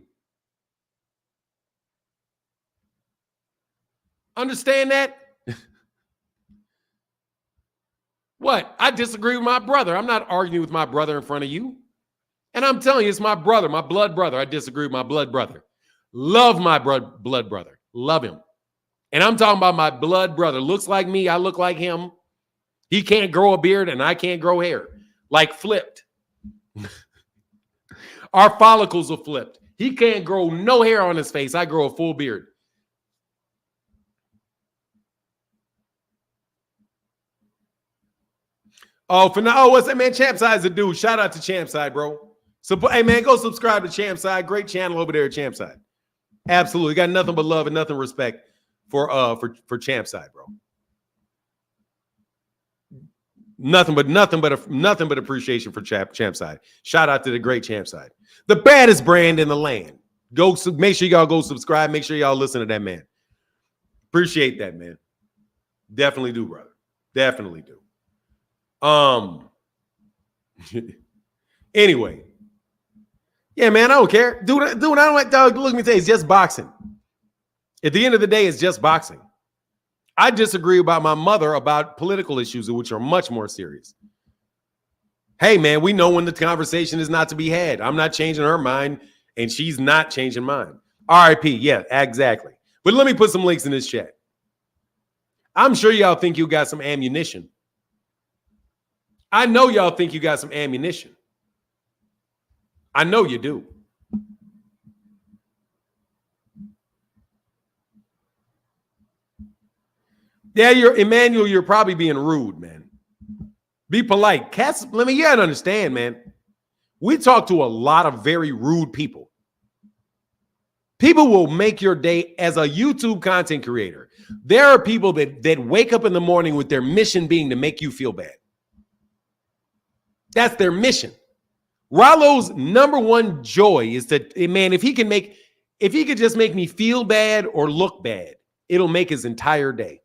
Understand that? What? I disagree with my brother. I'm not arguing with my brother in front of you. And I'm telling you, it's my brother, my blood brother. I disagree with my blood brother. Love my blood brother. Love him. And I'm talking about my blood brother. Looks like me. I look like him. He can't grow a beard and I can't grow hair. Like flipped. Our follicles are flipped. He can't grow no hair on his face. I grow a full beard. Oh, for now, what's that, man? Champside's a dude. Shout out to Champside, bro. So, hey, man, go subscribe to Champside. Great channel over there at Champside. Absolutely. Got nothing but love and nothing but respect for Champside, bro. Nothing but appreciation for Champside. Shout out to the great Champside. The baddest brand in the land. Go make sure y'all go subscribe. Make sure y'all listen to that man. Appreciate that, man. Definitely do, brother. Definitely do. Anyway. Yeah, man, I don't care. Dude, I don't like, dog, look at me say it's just boxing. At the end of the day, it's just boxing. I disagree about my mother about political issues, which are much more serious. Hey, man, we know when the conversation is not to be had. I'm not changing her mind, and she's not changing mine. RIP, yeah, exactly. But let me put some links in this chat. I'm sure y'all think you got some ammunition. I know y'all think you got some ammunition. I know you do. Yeah, Emmanuel, you're probably being rude, man. Be polite. Cats, you gotta understand, man. We talk to a lot of very rude people. People will make your day as a YouTube content creator. There are people that wake up in the morning with their mission being to make you feel bad. That's their mission. Rollo's number one joy is that, man, if he could just make me feel bad or look bad, it'll make his entire day.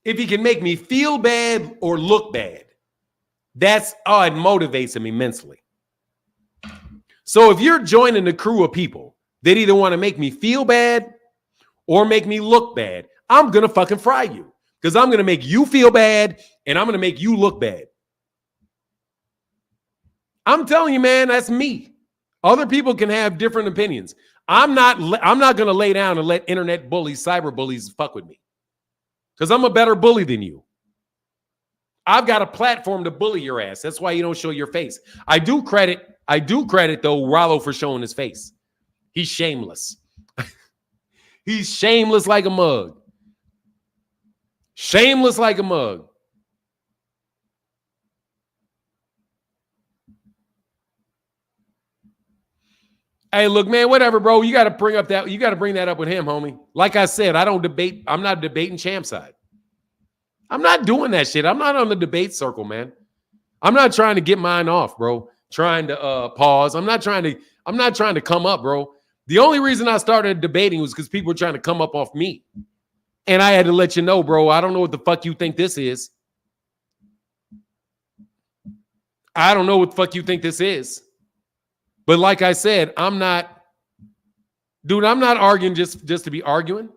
If he can make me feel bad or look bad, it motivates him immensely. So if you're joining the crew of people that either want to make me feel bad or make me look bad, I'm going to fucking fry you because I'm going to make you feel bad and I'm going to make you look bad. I'm telling you, man, that's me. Other people can have different opinions. I'm not going to lay down and let internet bullies, cyber bullies fuck with me because I'm a better bully than you. I've got a platform to bully your ass. That's why you don't show your face. I do credit though Rollo for showing his face. He's shameless. He's shameless like a mug. Shameless like a mug. Hey, look, man, whatever, bro. You got to bring that up with him, homie. Like I said, I don't debate. I'm not debating Champside. I'm not doing that shit. I'm not on the debate circle, man. I'm not trying to get mine off, bro. Trying to pause. I'm not trying to come up, bro. The only reason I started debating was because people were trying to come up off me. And I had to let you know, bro, I don't know what the fuck you think this is. I don't know what the fuck you think this is. But like I said, I'm not arguing just to be arguing.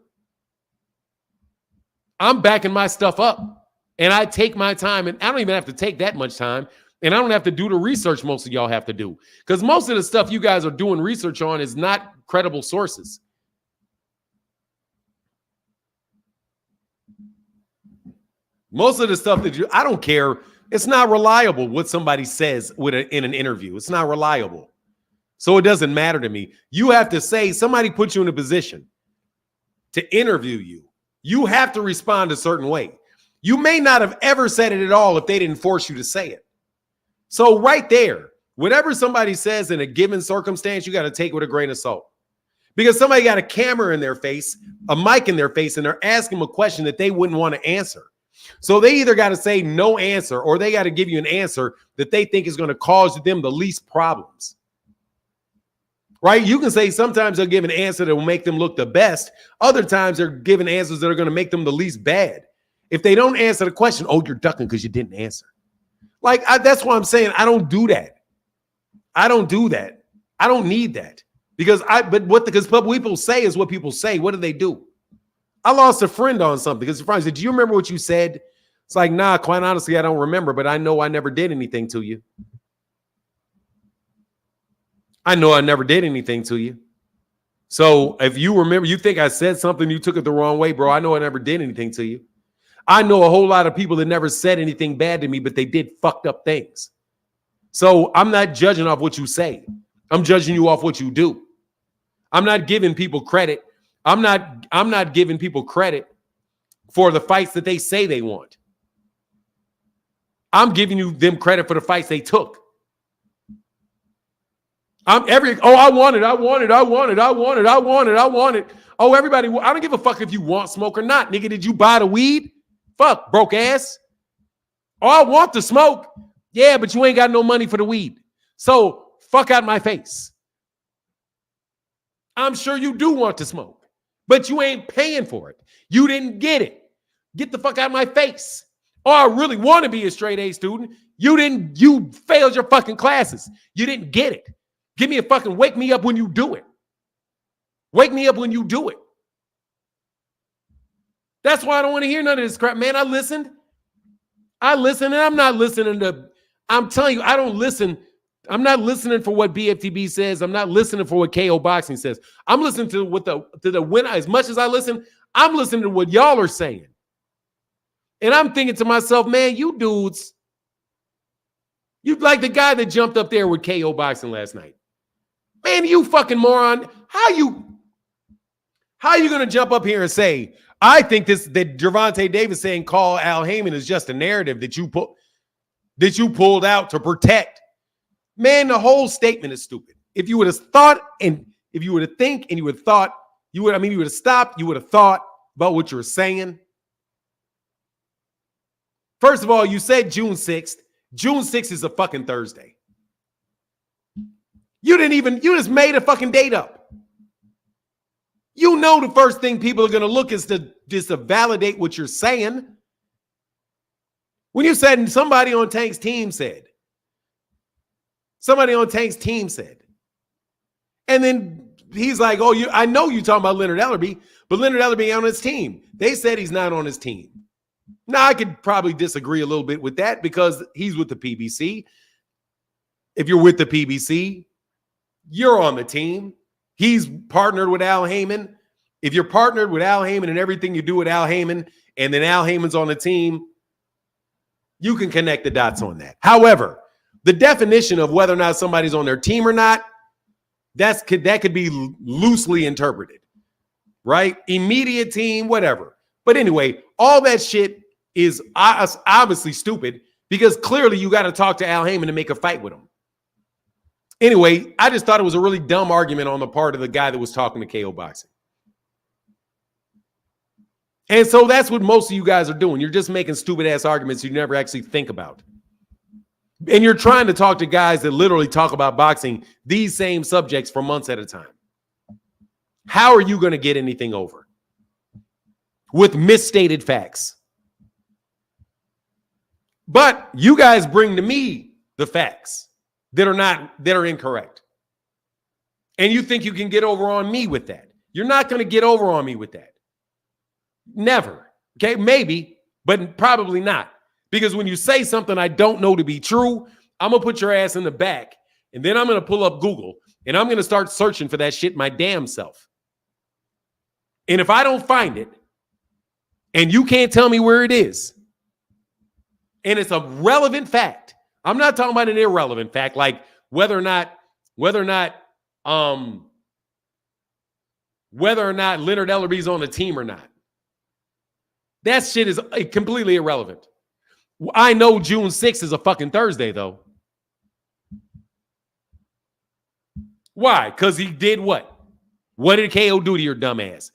I'm backing my stuff up. And I take my time, and I don't even have to take that much time. And I don't have to do the research most of y'all have to do. Because most of the stuff you guys are doing research on is not credible sources. Most of the stuff I don't care. It's not reliable what somebody says in an interview. It's not reliable. So it doesn't matter to me. You have to say, somebody put you in a position to interview you, you have to respond a certain way. You may not have ever said it at all if they didn't force you to say it. So right there, whatever somebody says in a given circumstance, you got to take with a grain of salt. Because somebody got a camera in their face, a mic in their face, and they're asking them a question that they wouldn't want to answer. So they either got to say no answer or they got to give you an answer that they think is going to cause them the least problems. Right? You can say sometimes they'll give an answer that will make them look the best. Other times they're giving answers that are going to make them the least bad. If they don't answer the question, oh, you're ducking because you didn't answer. Like, that's why I'm saying I don't do that. I don't do that. I don't need that. Because people say is what people say. What do they do? I lost a friend on something because the friend said, do you remember what you said? It's like, nah, quite honestly, I don't remember, but I know I never did anything to you. I know I never did anything to you. So if you remember, you think I said something, you took it the wrong way, bro. I know I never did anything to you. I know a whole lot of people that never said anything bad to me, but they did fucked up things. So I'm not judging off what you say. I'm judging you off what you do. I'm not giving people credit. I'm not giving people credit for the fights that they say they want. I'm giving them credit for the fights they took. I want it. Oh, everybody, I don't give a fuck if you want smoke or not. Nigga, did you buy the weed? Fuck, broke ass. Oh, I want the smoke. Yeah, but you ain't got no money for the weed. So fuck out my face. I'm sure you do want to smoke, but you ain't paying for it. You didn't get it. Get the fuck out of my face. Oh, I really want to be a straight A student. You failed your fucking classes. You didn't get it. Give me a fucking wake me up when you do it. Wake me up when you do it. That's why I don't want to hear none of this crap, man. I listened, and I'm not listening to, I'm telling you, I don't listen. I'm not listening for what BFTB says. I'm not listening for what KO Boxing says. I'm listening to what the winner. As much as I listen, I'm listening to what y'all are saying. And I'm thinking to myself, man, you dudes, you like the guy that jumped up there with KO Boxing last night. Man, you fucking moron. How you going to jump up here and say, I think that Gervonta Davis saying call Al Heyman is just a narrative that you pulled out to protect. Man, the whole statement is stupid. If you would have thought and if you would have think and you would have thought, you would have stopped, you would have thought about what you were saying. First of all, you said June 6th. June 6th is a fucking Thursday. You just made a fucking date up. You know the first thing people are going to look is to validate what you're saying. When you said somebody on Tank's team said. And then he's like, oh, I know you're talking about Leonard Ellerbe, but Leonard Ellerbe ain't on his team. They said he's not on his team. Now, I could probably disagree a little bit with that because he's with the PBC. If you're with the PBC, you're on the team. He's partnered with Al Heyman. If you're partnered with Al Heyman and everything you do with Al Heyman, and then Al Heyman's on the team, you can connect the dots on that. However, the definition of whether or not somebody's on their team or not, that could be loosely interpreted, right? Immediate team, whatever. But anyway, all that shit is obviously stupid because clearly you got to talk to Al Heyman to make a fight with him. Anyway, I just thought it was a really dumb argument on the part of the guy that was talking to KO Boxing. And so that's what most of you guys are doing. You're just making stupid-ass arguments you never actually think about. And you're trying to talk to guys that literally talk about boxing, these same subjects for months at a time. How are you going to get anything over? With misstated facts. But you guys bring to me the facts that are incorrect. And you think you can get over on me with that. You're not going to get over on me with that. Never. Okay, maybe, but probably not. Because when you say something I don't know to be true, I'm going to put your ass in the back, and then I'm going to pull up Google, and I'm going to start searching for that shit my damn self. And if I don't find it, and you can't tell me where it is, and it's a relevant fact, I'm not talking about an irrelevant fact, like whether or not whether or not Leonard Ellerby's on the team or not. That shit is completely irrelevant. I know June 6th is a fucking Thursday, though. Why? Because he did what? What did KO do to your dumb ass?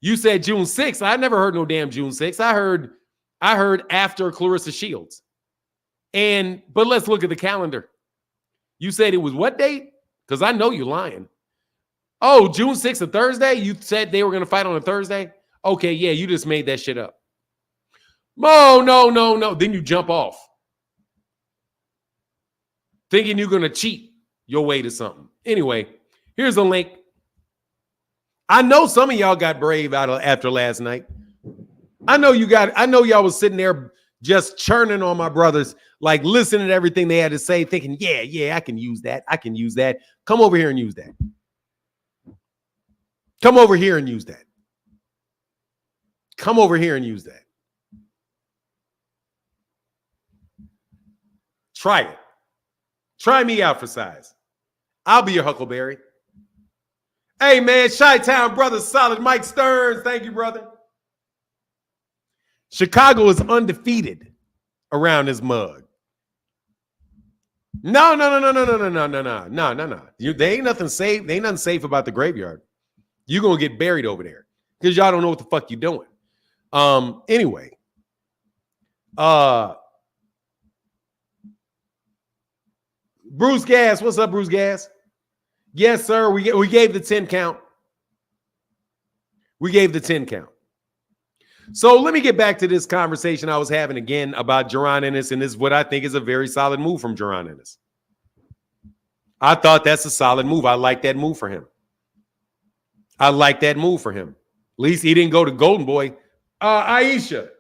You said June 6th. I never heard no damn June 6th. I heard after Clarissa Shields. But let's look at the calendar. You said it was what date? Because I know you're lying. Oh, June 6th, a Thursday? You said they were going to fight on a Thursday? Okay, yeah, you just made that shit up. No. Then you jump off. Thinking you're going to cheat your way to something. Anyway, here's a link. I know some of y'all got brave after last night. I know y'all was sitting there just churning on my brothers, like listening to everything they had to say, thinking, yeah, I can use that. I can use that. Come over here and use that. Come over here and use that. Come over here and use that. Try it. Try me out for size. I'll be your Huckleberry. Hey, man, Chi-Town Brothers, solid. Mike Stearns, thank you, brother. Chicago is undefeated around this mug. No. They ain't nothing safe. They ain't nothing safe about the graveyard. You're going to get buried over there because y'all don't know what the fuck you're doing. Anyway. Bruce Gas, what's up, Bruce Gas? Yes, sir. We gave the 10 count. We gave the 10 count. So let me get back to this conversation I was having again about Jaron Ennis, and this is what I think is a very solid move from Jaron Ennis. I thought that's a solid move. I like that move for him. I like that move for him. At least he didn't go to Golden Boy. Aisha.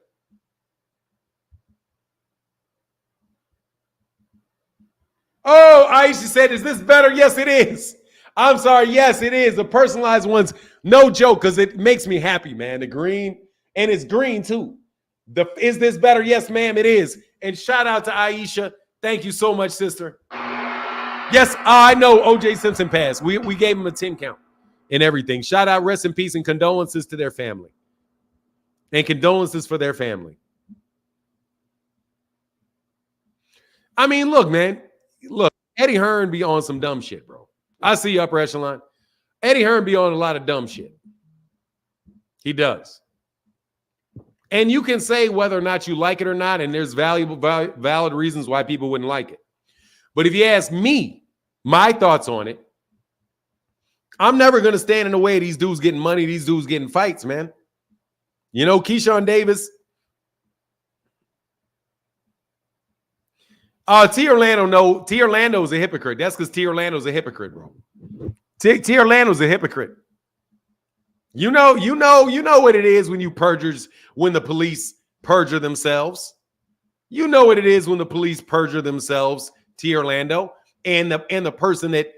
Oh, Aisha said, is this better? Yes, it is. I'm sorry. Yes, it is. The personalized ones, no joke, because it makes me happy, man. The green, and it's green too. Is this better? Yes, ma'am, it is. And shout out to Aisha. Thank you so much, sister. Yes, I know OJ Simpson passed. We gave him a 10 count and everything. Shout out, rest in peace, and condolences to their family. And condolences for their family. I mean, look, man. Look, Eddie Hearn be on some dumb shit, bro. I see you, upper echelon. Eddie Hearn be on a lot of dumb shit. He does. And you can say whether or not you like it or not, and there's valid reasons why people wouldn't like it. But if you ask me, my thoughts on it, I'm never going to stand in the way of these dudes getting money, these dudes getting fights, man. You know, Keyshawn Davis. T. Orlando is a hypocrite. That's because T. Orlando's a hypocrite, bro. T. Orlando's a hypocrite. You know what it is when when the police perjure themselves. You know what it is when the police perjure themselves, T. Orlando, and the person that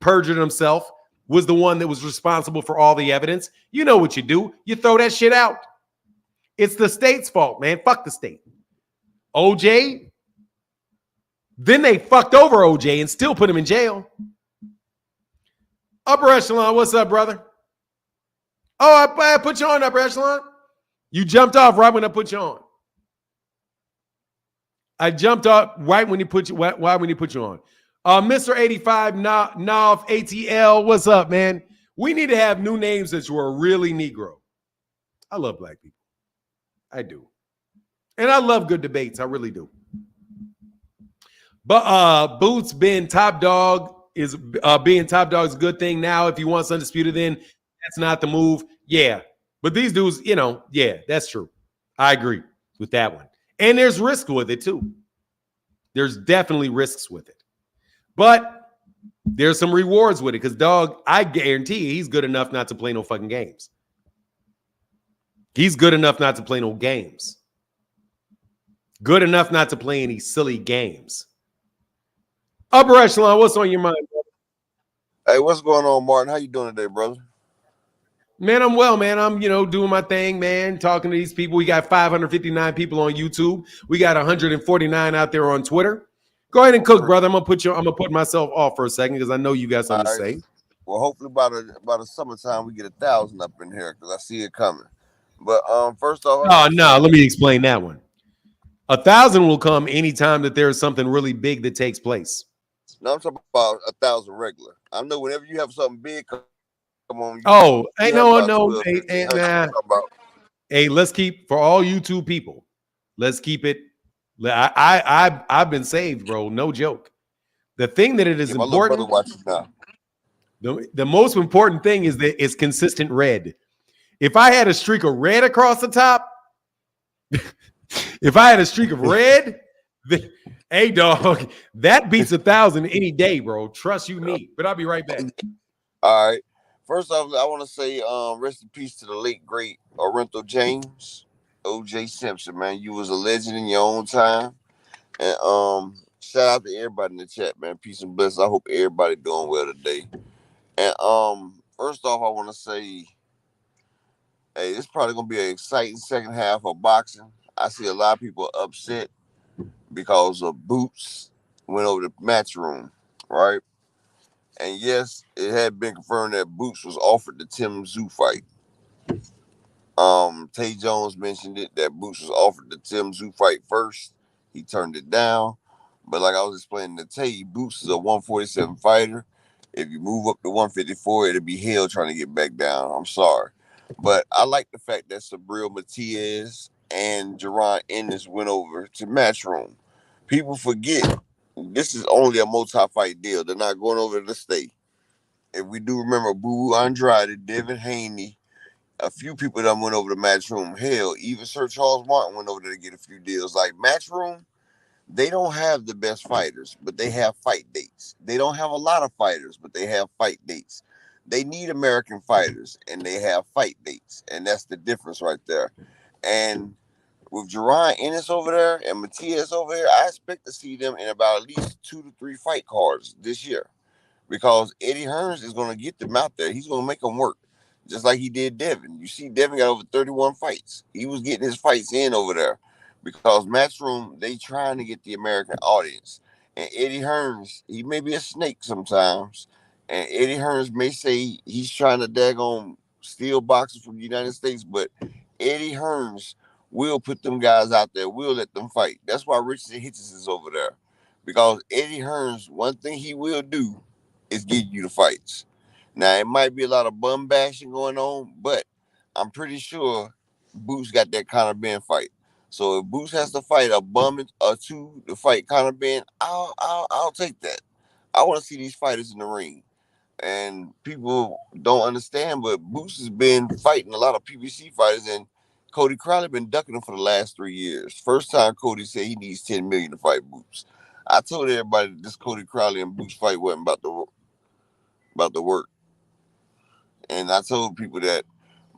perjured himself was the one that was responsible for all the evidence. You know what you do. You throw that shit out. It's the state's fault, man. Fuck the state. OJ. Then they fucked over OJ and still put him in jail. Upper echelon, what's up, brother? Oh, I put you on, upper echelon. You jumped off right when I put you on. I jumped off right when he put you. Why when he put you on? Mr. 85 Nov ATL, what's up, man? We need to have new names that you are really Negro. I love black people. I do. And I love good debates. I really do. But Boots being top dog is a good thing now. If he wants undisputed, then that's not the move. Yeah. But these dudes, yeah, that's true. I agree with that one. And there's risk with it too. There's definitely risks with it. But there's some rewards with it because, dog, I guarantee you he's good enough not to play no fucking games. He's good enough not to play no games. Good enough not to play any silly games. Upper echelon, what's on your mind, brother? Hey, what's going on, Martin? How you doing today, brother? Man, I'm well, man. I'm, doing my thing, man, talking to these people. We got 559 people on YouTube. We got 149 out there on Twitter. Go ahead and cook, brother. I'm gonna put myself off for a second because I know you got something to say. Well, hopefully by the summertime we get 1,000 up in here because I see it coming. But first off, I No, want to no, say let me explain that one. 1,000 will come anytime that there's something really big that takes place. no, I'm talking about 1,000 regular. I know whenever you have something big come on, you have Oh, about hey, 12, no, 1,500. I'm talking nah. about. Hey, let's keep for all YouTube people. Let's keep it. I've been saved, bro. No joke. The thing that it Yeah, is my little brother important, watches now. the most important thing is that it's consistent red. If I had a streak of red across the top, if I had a streak of red, hey dog, that beats 1,000 any day, bro. Trust you me. But I'll be right back. All right. First off, I want to say rest in peace to the late great Orenthal James, O.J. Simpson. Man, you was a legend in your own time. And shout out to everybody in the chat, man. Peace and blessings. I hope everybody doing well today. And first off, I want to say, hey, it's probably gonna be an exciting second half of boxing. I see a lot of people upset because of Boots went over the Matchroom, right? And yes, it had been confirmed that Boots was offered the Tim Zoo fight. Tay Jones mentioned it that Boots was offered the Tim Zoo fight first. He turned it down. But like I was explaining to Tay, Boots is a 147 fighter. If you move up to 154, it'll be hell trying to get back down. I'm sorry. But I like the fact that Sabril Matias and Jaron Ennis went over to Matchroom. People forget this is only a multi-fight deal. They're not going over to the state. If we do remember, Boo Andrade, Devin Haney, a few people that went over to Matchroom. Hell, even Sir Charles Martin went over there to get a few deals. Like Matchroom, they don't have the best fighters, but they have fight dates. They don't have a lot of fighters, but they have fight dates. They need American fighters, and they have fight dates, and that's the difference right there. And with Jaron Ennis over there and Matias over here, I expect to see them in about at least 2 to 3 fight cards this year because Eddie Hearns is going to get them out there. He's going to make them work, just like he did Devin. You see, Devin got over 31 fights. He was getting his fights in over there because Matchroom, they trying to get the American audience. And Eddie Hearns, he may be a snake sometimes. And Eddie Hearns may say he's trying to daggone steal boxers from the United States, but Eddie Hearns will put them guys out there. We'll let them fight. That's why Richardson Hitchens is over there. Because Eddie Hearns, one thing he will do is give you the fights. Now it might be a lot of bum bashing going on, but I'm pretty sure Boots got that Conor Ben fight. So if Boots has to fight a bum or two to fight Conor Ben, I'll take that. I want to see these fighters in the ring. And people don't understand, but Boots has been fighting a lot of PBC fighters, and Cody Crowley been ducking him for the last 3 years. First time Cody said he needs 10 million to fight Boots. I told everybody that this Cody Crowley and Boots fight wasn't about to work. And I told people that,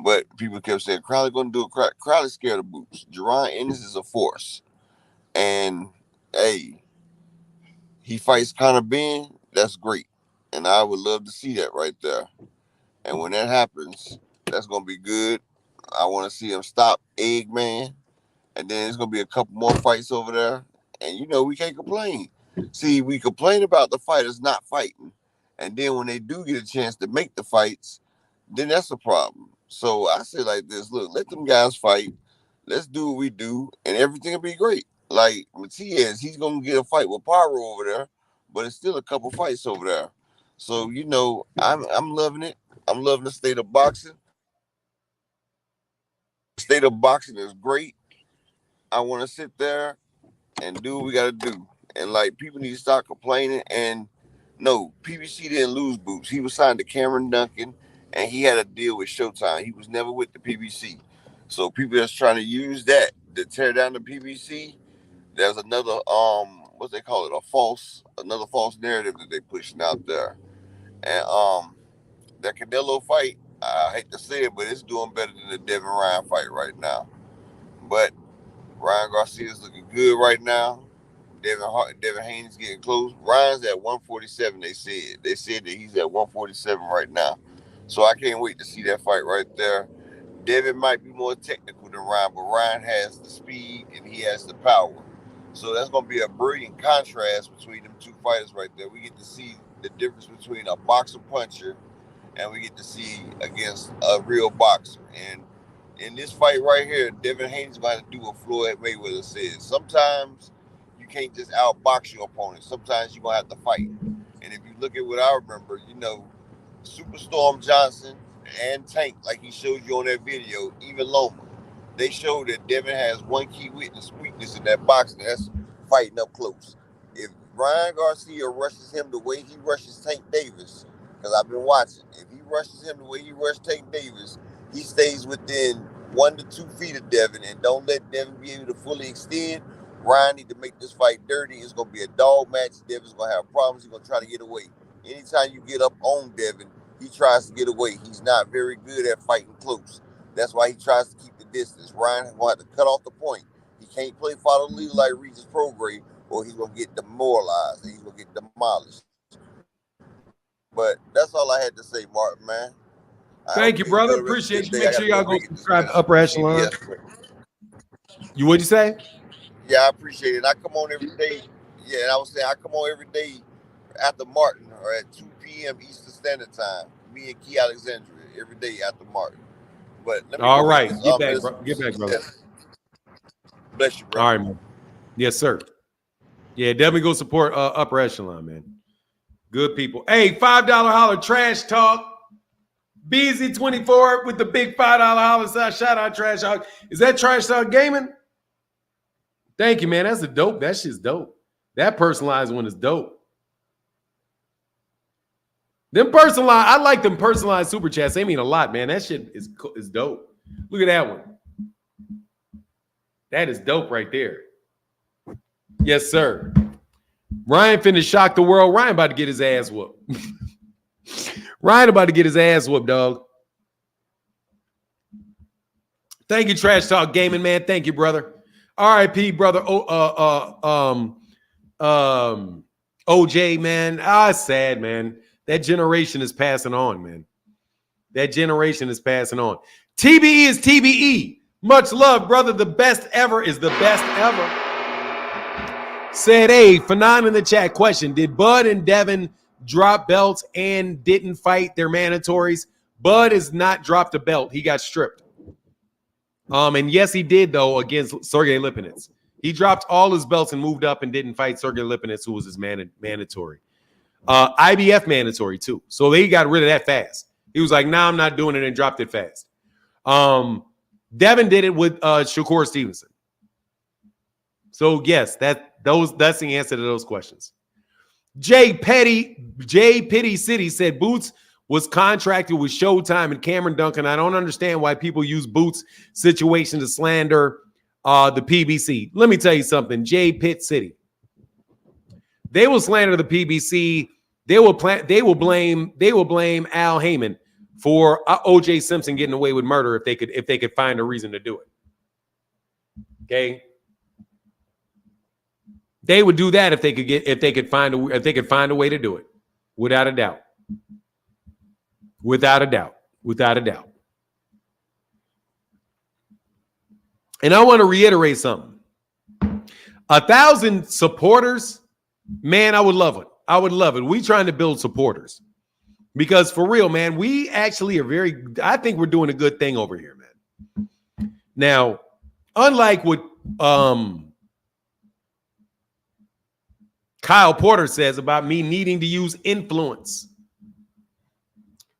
but people kept saying Crowley gonna do it. Crowley's scared of Boots. Jaron Ennis is a force, and hey, he fights Conor Ben. That's great, and I would love to see that right there. And when that happens, that's gonna be good. I want to see him stop Eggman, and then there's gonna be a couple more fights over there. And we can't complain. See, we complain about the fighters not fighting, and then when they do get a chance to make the fights, then that's a problem. So I say like this: look, let them guys fight. Let's do what we do, and everything will be great. Like Matias, he's gonna get a fight with Pyro over there, but it's still a couple fights over there. So I'm loving it. I'm loving the state of boxing. The state of boxing is great. I want to sit there and do what we got to do. And like people need to stop complaining. And no, PBC didn't lose Boots. He was signed to Cameron Duncan, and he had a deal with Showtime. He was never with the PBC. So people that's trying to use that to tear down the PBC, there's another what they call it, another false narrative that they pushing out there. And that Canelo fight, I hate to say it, but it's doing better than the Devin Ryan fight right now. But Ryan Garcia is looking good right now. Devin Haney's getting close. Ryan's at 147. They said that he's at 147 right now. So I can't wait to see that fight right there. Devin might be more technical than Ryan, but Ryan has the speed and he has the power. So that's going to be a brilliant contrast between them two fighters right there. We get to see the difference between a boxer puncher and we get to see against a real boxer. And in this fight right here, Devin Haney's going to do what Floyd Mayweather says. Sometimes you can't just outbox your opponent. Sometimes you're going to have to fight. And if you look at what I remember, Superstorm Johnson and Tank, like he showed you on that video, even Loma, they showed that Devin has one key weakness in that boxing. That's fighting up close. If Ryan Garcia rushes him the way he rushes Tank Davis, because I've been watching, if he rushes him the way he rushed Tank Davis, he stays within 1 to 2 feet of Devin and don't let Devin be able to fully extend. Ryan need to make this fight dirty. It's going to be a dog match. Devin's going to have problems. He's going to try to get away. Anytime you get up on Devin, he tries to get away. He's not very good at fighting close. That's why he tries to keep the distance. Ryan's going to have to cut off the point. He can't play follow the lead like Regis Prograde, or he's going to get demoralized and he's going to get demolished. But that's all I had to say, Martin, man. Thank you, brother. Appreciate you. Make sure y'all go subscribe to Upper Echelon. You what'd you say? Yeah, I appreciate it. I come on every day. Yeah, and I was saying I come on every day after Martin or at 2 p.m. Eastern Standard Time. Me and Key Alexandria every day after Martin. But let me all right, get back, bro. Get back, brother. Bless you, bro. All right, man. Yes, sir. Yeah, definitely go support Upper Echelon, man. Good people. Hey, $5 holler trash talk. BZ24 with the big $5 holler. Shout out Trash Talk. Is that Trash Talk Gaming? Thank you, man. That's a dope. That shit's dope. That personalized one is dope. Them personalized, I like them personalized super chats. They mean a lot, man. That shit is dope. Look at that one. That is dope right there. Yes, sir. Ryan finna shock the world. Ryan about to get his ass whooped. Ryan about to get his ass whooped, dog. Thank you, Trash Talk Gaming, man. Thank you, brother. R.I.P. brother. OJ, man. Sad, man. That generation is passing on, man. That generation is passing on. TBE is TBE. Much love, brother. The best ever is the best ever. Said, hey, Fanon in the chat question. Did Bud and Devin drop belts and didn't fight their mandatories? Bud has not dropped a belt. He got stripped. And yes, he did, though, against Sergey Lipinets. He dropped all his belts and moved up and didn't fight Sergey Lipinets, who was his mandatory. IBF mandatory, too. So they got rid of that fast. He was like, nah, I'm not doing it, and dropped it fast. Devin did it with Shakur Stevenson. So, yes, that's the answer to those questions. Jay Pity City said Boots was contracted with Showtime and Cameron Duncan. I don't understand why people use Boots' situation to slander the PBC. Let me tell you something, Jay Pitt City. They will slander the PBC. They will blame Al Heyman for O.J. Simpson getting away with murder if they could find a reason to do it. Okay. They would do that if they could find a way to do it, without a doubt. Without a doubt. Without a doubt. And I want to reiterate something. 1,000 supporters, man, I would love it. I would love it. We trying to build supporters. Because for real, man, we actually are I think we're doing a good thing over here, man. Now, unlike what Kyle Porter says about me needing to use influence.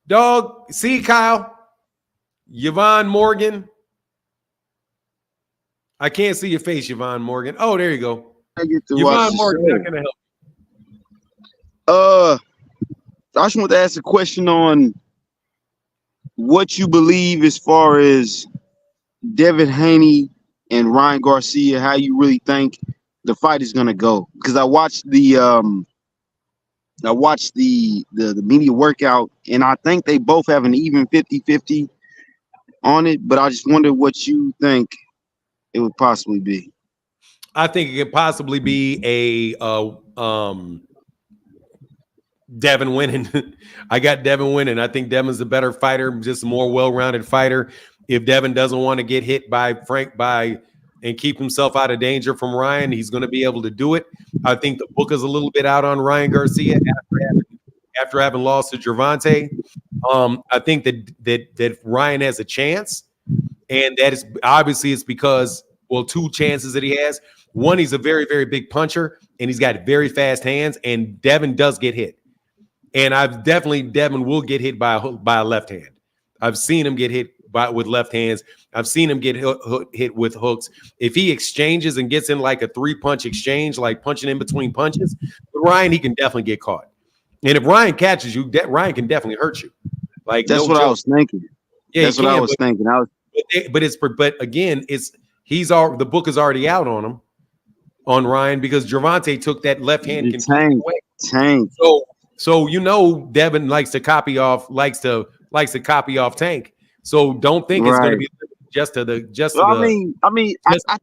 Dog, see Kyle? Yvonne Morgan. I can't see your face, Yvonne Morgan. Oh, there you go. Yvonne Morgan, not going to help. I just want to ask a question on what you believe as far as Devin Haney and Ryan Garcia, how you really think the fight is gonna go. Because I watched the media workout, and I think they both have an even 50-50 on it, but I just wonder what you think it would possibly be. I think it could possibly be a Devin winning. I got Devin winning. I think Devin's a better fighter, just a more well-rounded fighter. If Devin doesn't want to get hit by and keep himself out of danger from Ryan, he's going to be able to do it. I think the book is a little bit out on Ryan Garcia after having lost to Gervonta. I think that Ryan has a chance, and that is obviously it's because two chances that he has. One, he's a very, very big puncher, and he's got very fast hands. And Devin does get hit, and Devin will get hit by a left hand. I've seen him get hit with left hands. I've seen him get hit with hooks. If he exchanges and gets in like a 3-punch exchange, like punching in between punches, with Ryan, he can definitely get caught. And if Ryan catches you, Ryan can definitely hurt you. Like that's what I was thinking. Yeah, that's what I was thinking. But again, the book is already out on Ryan because Gervonta took that left hand completely away. Tank. So Devin likes to copy off Tank. So don't think it's going to be I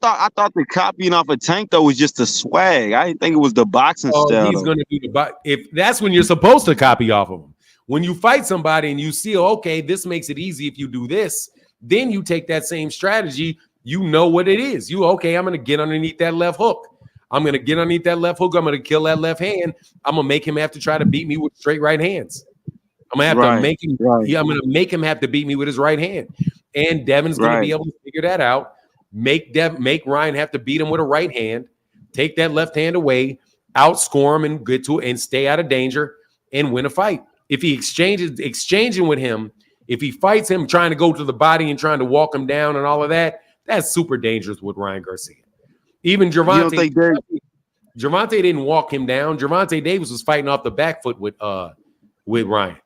thought the copying off a Tank though was just a swag. I didn't think it was the boxing style. He's going to do if that's when you're supposed to copy off of him. When you fight somebody and you see, okay, this makes it easy if you do this, then you take that same strategy. You know what it is. I'm going to get underneath that left hook. I'm going to get underneath that left hook. I'm going to kill that left hand. I'm going to make him have to try to beat me with straight right hands. I'm going to have to make him. Yeah, I'm going to make him have to beat me with his right hand. And Devin's going to be able to figure that out. Make Ryan have to beat him with a right hand. Take that left hand away. Outscore him and get to it and stay out of danger and win a fight. If he exchanging with him, if he fights him trying to go to the body and trying to walk him down and all of that, that's super dangerous with Ryan Garcia. Even Gervonta didn't walk him down. Gervonta Davis was fighting off the back foot with Ryan.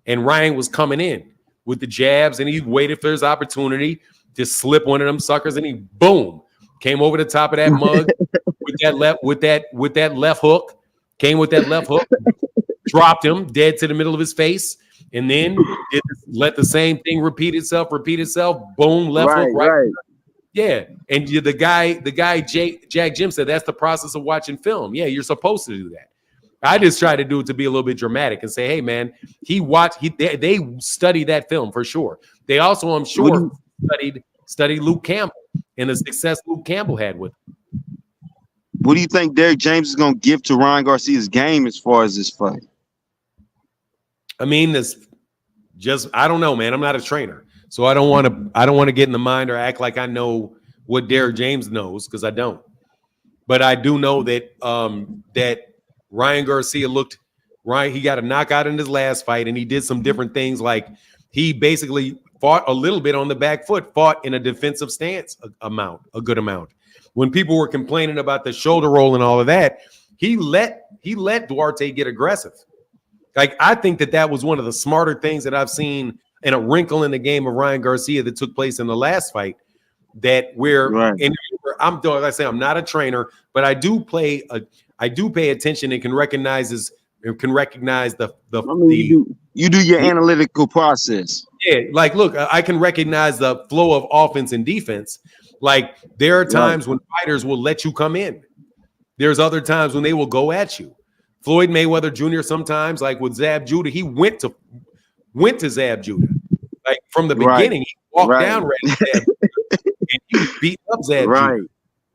And Ryan was coming in with the jabs, and he waited for his opportunity to slip one of them suckers, and he boom came over the top of that mug with that left hook. Came with that left hook, dropped him dead to the middle of his face, and then let the same thing repeat itself. Boom, left hook, right. Yeah, and the guy Jack Jim said that's the process of watching film. Yeah, you're supposed to do that. I just try to do it to be a little bit dramatic and say, hey man, they studied that film for sure. They also, I'm sure, studied Luke Campbell and the success Luke Campbell had with him. What do you think Derrick James is going to give to Ryan Garcia's game as far as this fight? I mean, I don't know, man. I'm not a trainer, so I don't want to get in the mind or act like I know what Derrick James knows because I don't. But I do know that that Ryan Garcia he got a knockout in his last fight, and he did some different things. Like he basically fought a little bit on the back foot, fought in a defensive stance a good amount. When people were complaining about the shoulder roll and all of that, he let Duarte get aggressive. Like I think that was one of the smarter things that I've seen in a wrinkle in the game of Ryan Garcia that took place in the last fight. I'm not a trainer, but I do pay attention and can recognize the. You do your analytical process. Yeah, like look, I can recognize the flow of offense and defense. Like there are times when fighters will let you come in. There's other times when they will go at you. Floyd Mayweather Jr. sometimes, like with Zab Judah, he went to Zab Judah. Like from the beginning, he walked down Zab Judah and he beat up Zab Judah.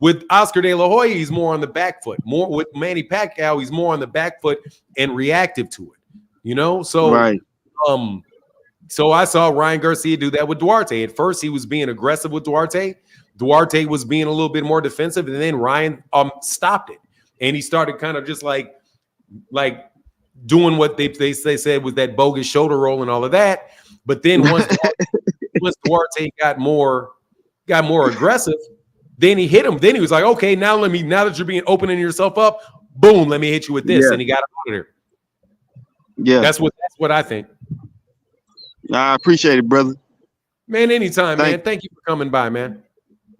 With Oscar De La Hoya, he's more on the back foot. More with Manny Pacquiao, he's more on the back foot and reactive to it. So I saw Ryan Garcia do that with Duarte. At first, he was being aggressive with Duarte. Duarte was being a little bit more defensive, and then Ryan stopped it, and he started kind of just like doing what they said was that bogus shoulder roll and all of that. But then once Duarte got more aggressive, then he hit him. Then he was like, okay, now that you're opening yourself up, boom, let me hit you with this, and he got out of there. Yeah, that's what I think. I appreciate it, brother. Man, anytime, man. Thank you for coming by, man.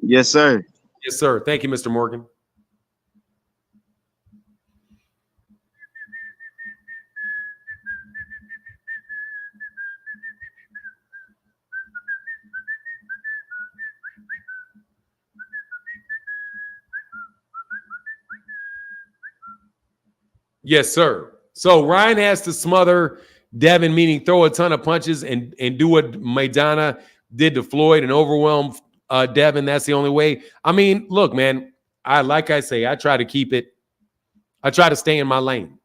Yes, sir. Yes, sir. Thank you, Mr. Morgan. Yes, sir. So Ryan has to smother Devin, meaning throw a ton of punches and do what Maidana did to Floyd and overwhelm Devin. That's the only way. I mean, look, man, I try to keep it. I try to stay in my lane.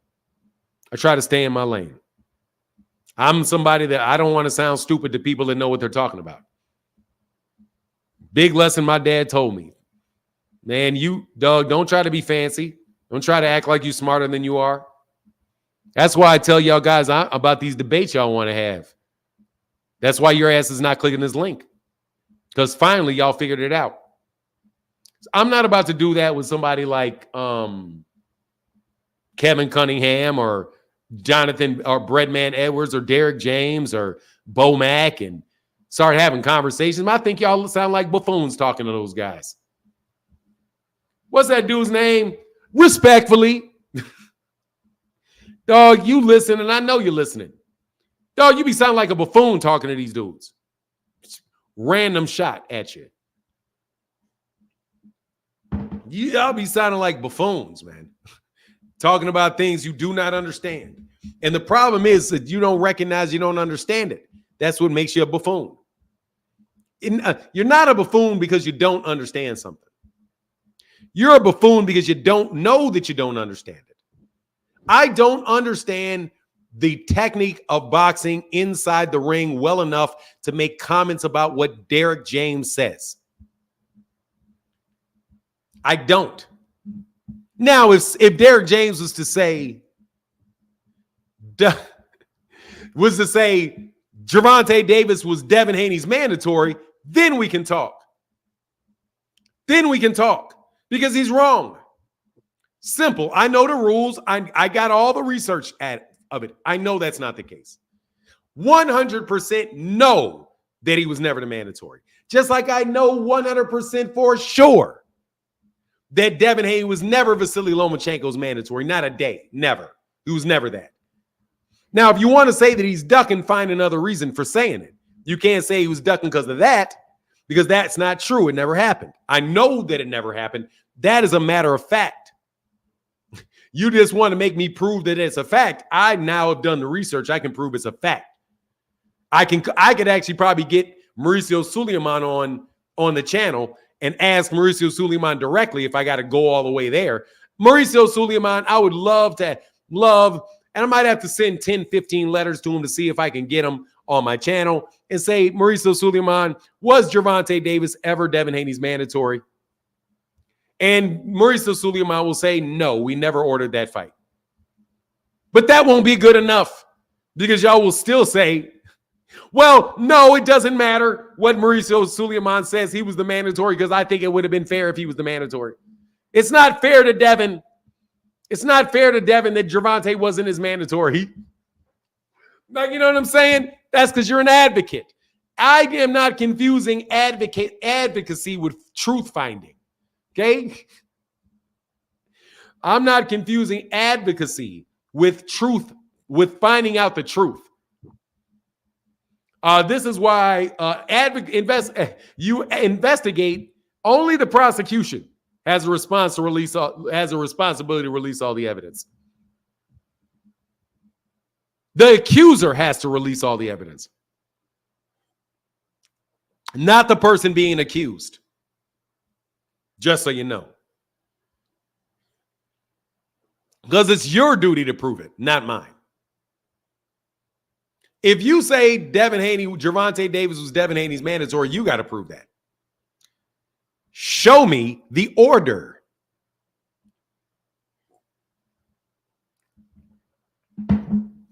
I'm somebody that I don't want to sound stupid to people that know what they're talking about. Big lesson my dad told me. Man, you, Doug, don't try to be fancy. Don't try to act like you're smarter than you are. That's why I tell y'all guys about these debates y'all want to have. That's why your ass is not clicking this link. Because finally, y'all figured it out. I'm not about to do that with somebody like Kevin Cunningham or Jonathan or Breadman Edwards or Derek James or Bo Mack and start having conversations. I think y'all sound like buffoons talking to those guys. What's that dude's name? Respectfully. Dog, you listen, and I know you're listening. Dog, you be sounding like a buffoon talking to these dudes. Random shot at you. Y'all be sounding like buffoons, man. Talking about things you do not understand. And the problem is that you don't recognize you don't understand it. That's what makes you a buffoon. You're not a buffoon because you don't understand something. You're a buffoon because you don't know that you don't understand it. I don't understand the technique of boxing inside the ring well enough to make comments about what Derek James says. I don't. Now, if Derek James was to say Gervonta Davis was Devin Haney's mandatory, then we can talk. Then we can talk because he's wrong. Simple. I know the rules. I got all the research of it. I know that's not the case. 100% know that he was never the mandatory. Just like I know 100% for sure that Devin Haney was never Vasily Lomachenko's mandatory. Not a day. Never. He was never that. Now, if you want to say that he's ducking, find another reason for saying it. You can't say he was ducking because of that, because that's not true. It never happened. I know that it never happened. That is a matter of fact. You just want to make me prove that it's a fact. I now have done the research. I can prove it's a fact. I could actually probably get Mauricio Suleiman on the channel and ask Mauricio Suleiman directly if I got to go all the way there. Mauricio Suleiman, I would love, and I might have to send 10, 15 letters to him to see if I can get him on my channel and say, Mauricio Suleiman, was Gervonta Davis ever Devin Haney's mandatory? And Mauricio Suleiman will say, no, we never ordered that fight. But that won't be good enough because y'all will still say, well, no, it doesn't matter what Mauricio Suleiman says. He was the mandatory because I think it would have been fair if he was the mandatory. It's not fair to Devin. It's not fair to Devin that Gervonta wasn't his mandatory. Like, you know what I'm saying? That's because you're an advocate. I am not confusing advocacy with truth finding. Okay? I'm not confusing advocacy with truth, with finding out the truth. This is why you investigate. Only the prosecution has a responsibility to release all the evidence. The accuser has to release all the evidence, not the person being accused. Just so you know. Because it's your duty to prove it, not mine. If you say Gervonta Davis was Devin Haney's mandatory, you got to prove that. Show me the order.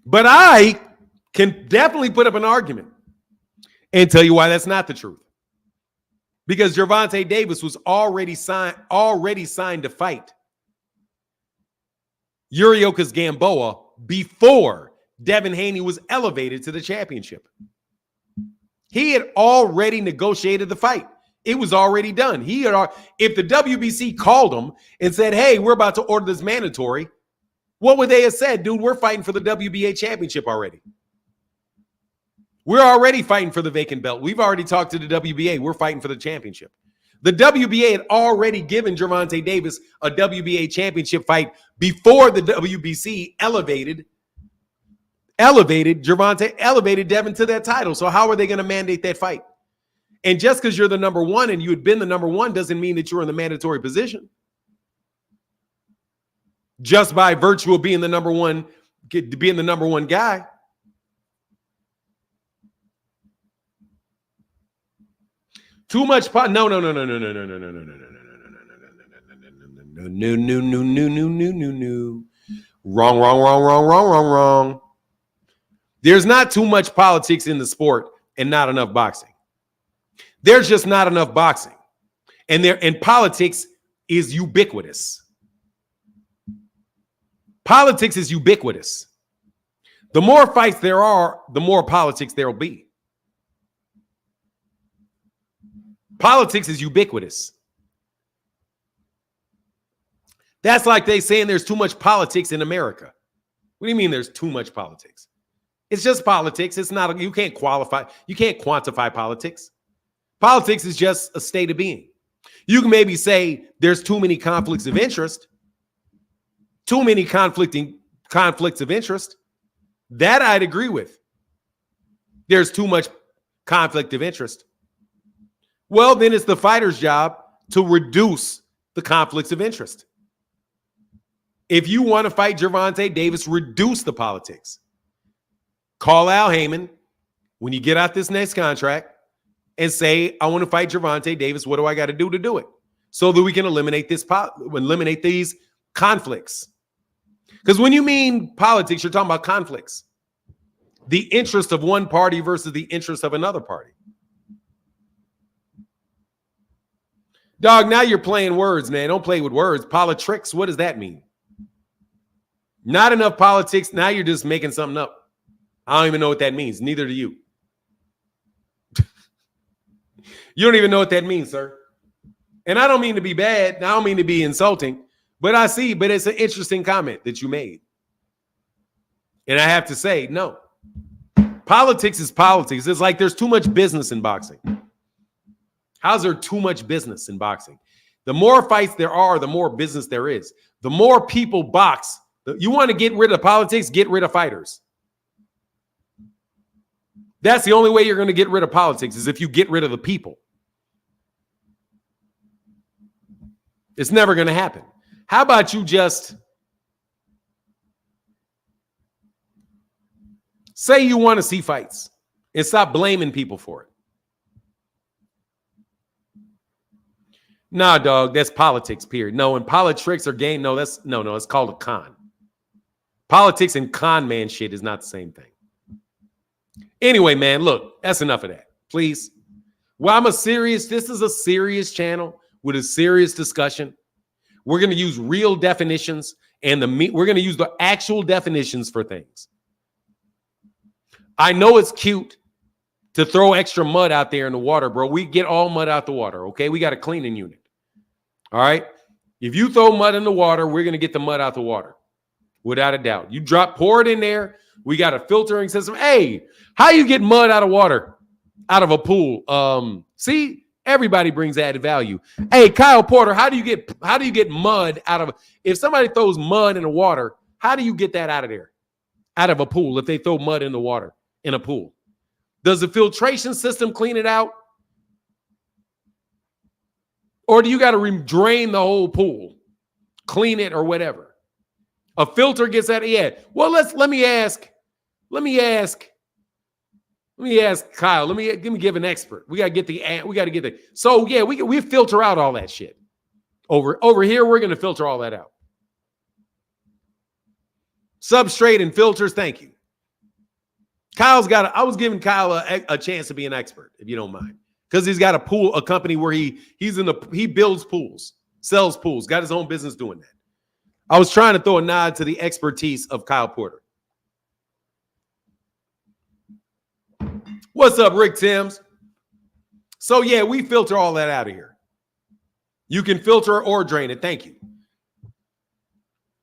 But I can definitely put up an argument and tell you why that's not the truth. Because Gervonta Davis was already signed to fight Yuriokas Gamboa before Devin Haney was elevated to the championship. He had already negotiated the fight. It was already done. If the WBC called him and said, hey, we're about to order this mandatory, what would they have said? Dude, we're fighting for the WBA championship already. We're already fighting for the vacant belt. We've already talked to the WBA. We're fighting for the championship. The WBA had already given Gervonta Davis a WBA championship fight before the WBC elevated Devin to that title. So how are they going to mandate that fight? And just because you're the number one and you had been the number one doesn't mean that you're in the mandatory position. Just by virtue of being the number one guy. Too much no. No. Wrong. There's not too much politics in the sport and not enough boxing. There's just not enough boxing. And politics is ubiquitous. Politics is ubiquitous. The more fights there are, the more politics there will be. Politics is ubiquitous. That's like they saying there's too much politics in America. What do you mean there's too much politics? It's just politics. It's not, you can't quantify politics. Politics is just a state of being. You can maybe say there's too many conflicts of interest. Too many conflicts of interest. That I'd agree with. There's too much conflict of interest. Well, then it's the fighter's job to reduce the conflicts of interest. If you want to fight Gervonta Davis, reduce the politics. Call Al Heyman when you get out this next contract and say, I want to fight Gervonta Davis. What do I got to do it? So that we can eliminate these conflicts. Because when you mean politics, you're talking about conflicts. The interest of one party versus the interest of another party. Dog, now you're playing words, man. Don't play with words. Politricks, what does that mean? Not enough politics. Now you're just making something up. I don't even know what that means. Neither do you. You don't even know what that means, sir. And I don't mean to be bad. I don't mean to be insulting. But it's an interesting comment that you made. And I have to say, no. Politics is politics. It's like there's too much business in boxing. How's there too much business in boxing? The more fights there are, the more business there is. The more people box. You want to get rid of politics, get rid of fighters. That's the only way you're going to get rid of politics is if you get rid of the people. It's never going to happen. How about you just say you want to see fights and stop blaming people for it? Nah, dog, that's politics, period. No, and politics or game, no, it's called a con. Politics and con man shit is not the same thing. Anyway, man, look, that's enough of that. Please. Well, this is a serious channel with a serious discussion. We're going to use real definitions and we're going to use the actual definitions for things. I know it's cute to throw extra mud out there in the water, bro. We get all mud out the water, okay? We got a cleaning unit. All right? If you throw mud in the water, we're going to get the mud out the water. Without a doubt. You pour it in there. We got a filtering system. Hey, how you get mud out of water, out of a pool? See, everybody brings added value. Hey, Kyle Porter, how do you get mud out of, if somebody throws mud in the water, how do you get that out of there? Out of a pool, if they throw mud in the water in a pool. Does the filtration system clean it out? Or do you got to drain the whole pool, clean it or whatever? A filter gets that. Yeah. Well, let me ask Kyle. Let me give an expert. We got to get the. So yeah, we filter out all that shit. Over here, we're going to filter all that out. Substrate and filters. Thank you. I was giving Kyle a chance to be an expert, if you don't mind, because he's got a company where he builds pools, sells pools, got his own business doing that. I was trying to throw a nod to the expertise of Kyle Porter. What's up, Rick Timms? So yeah, we filter all that out of here. You can filter or drain it. Thank you.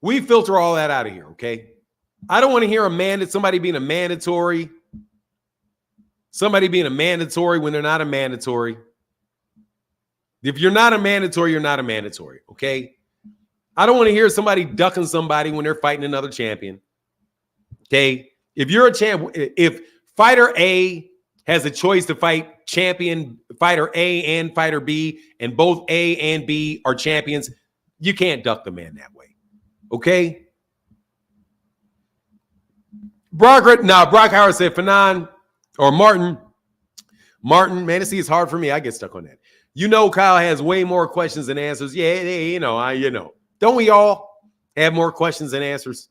We filter all that out of here, okay? I don't want to hear somebody being a mandatory when they're not a mandatory. If you're not a mandatory, you're not a mandatory, okay? I don't want to hear somebody ducking somebody when they're fighting another champion. Okay? If you're a champ, if fighter A has a choice to fight champion fighter A and fighter B, and both A and B are champions, you can't duck the man that way. Okay? Brock Howard said Fanon or Martin, man, it's hard for me. I get stuck on that. You know, Kyle has way more questions than answers. Yeah, don't we all have more questions than answers?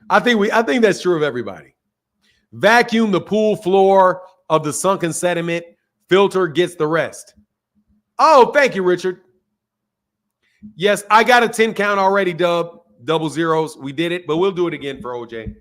I think that's true of everybody. Vacuum the pool floor of the sunken sediment. Filter gets the rest. Oh, thank you, Richard. Yes, I got a 10 count already, Dub. Double zeros. We did it, but we'll do it again for OJ.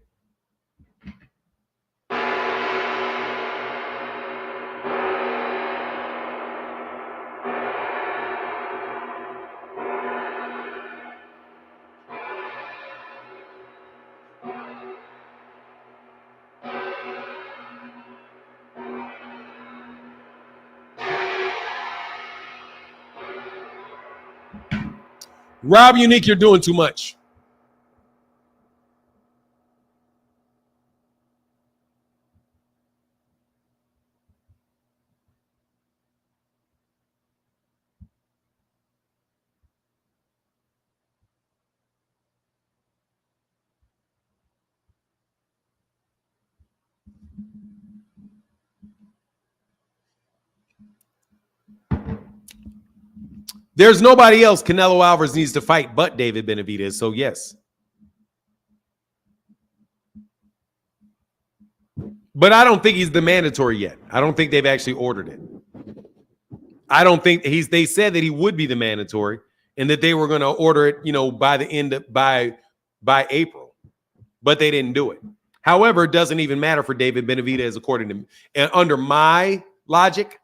Rob Unique, you're doing too much. There's nobody else Canelo Alvarez needs to fight but David Benavidez, so yes. But I don't think he's the mandatory yet. I don't think they've actually ordered it. I don't think they said that he would be the mandatory and that they were going to order it, by the end of by April. But they didn't do it. However, it doesn't even matter for David Benavidez according to me. And under my logic,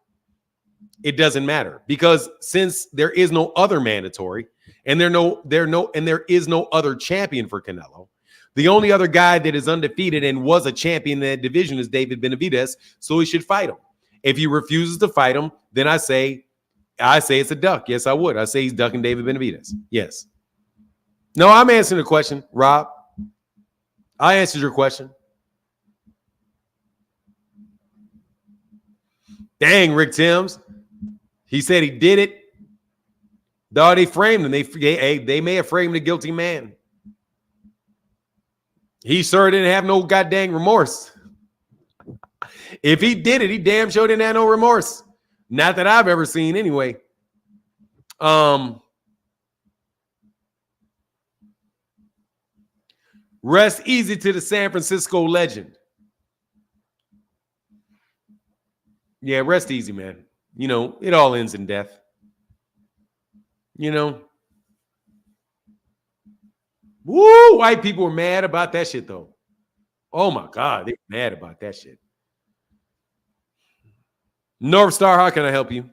it doesn't matter because since there is no other mandatory and there is no other champion for Canelo, the only other guy that is undefeated and was a champion in that division is David Benavidez, so he should fight him. If he refuses to fight him, then I say it's a duck. Yes, I would. I say he's ducking David Benavidez. Yes. No, I'm answering the question, Rob. I answered your question. Dang, Rick Timms. He said he did it. Dog, they framed him. They may have framed a guilty man. He sure didn't have no goddamn remorse. If he did it, he damn sure didn't have no remorse. Not that I've ever seen anyway. Rest easy to the San Francisco legend. Yeah, rest easy, man. It all ends in death. Woo! White people were mad about that shit, though. Oh, my God. They're mad about that shit. North Star, how can I help you?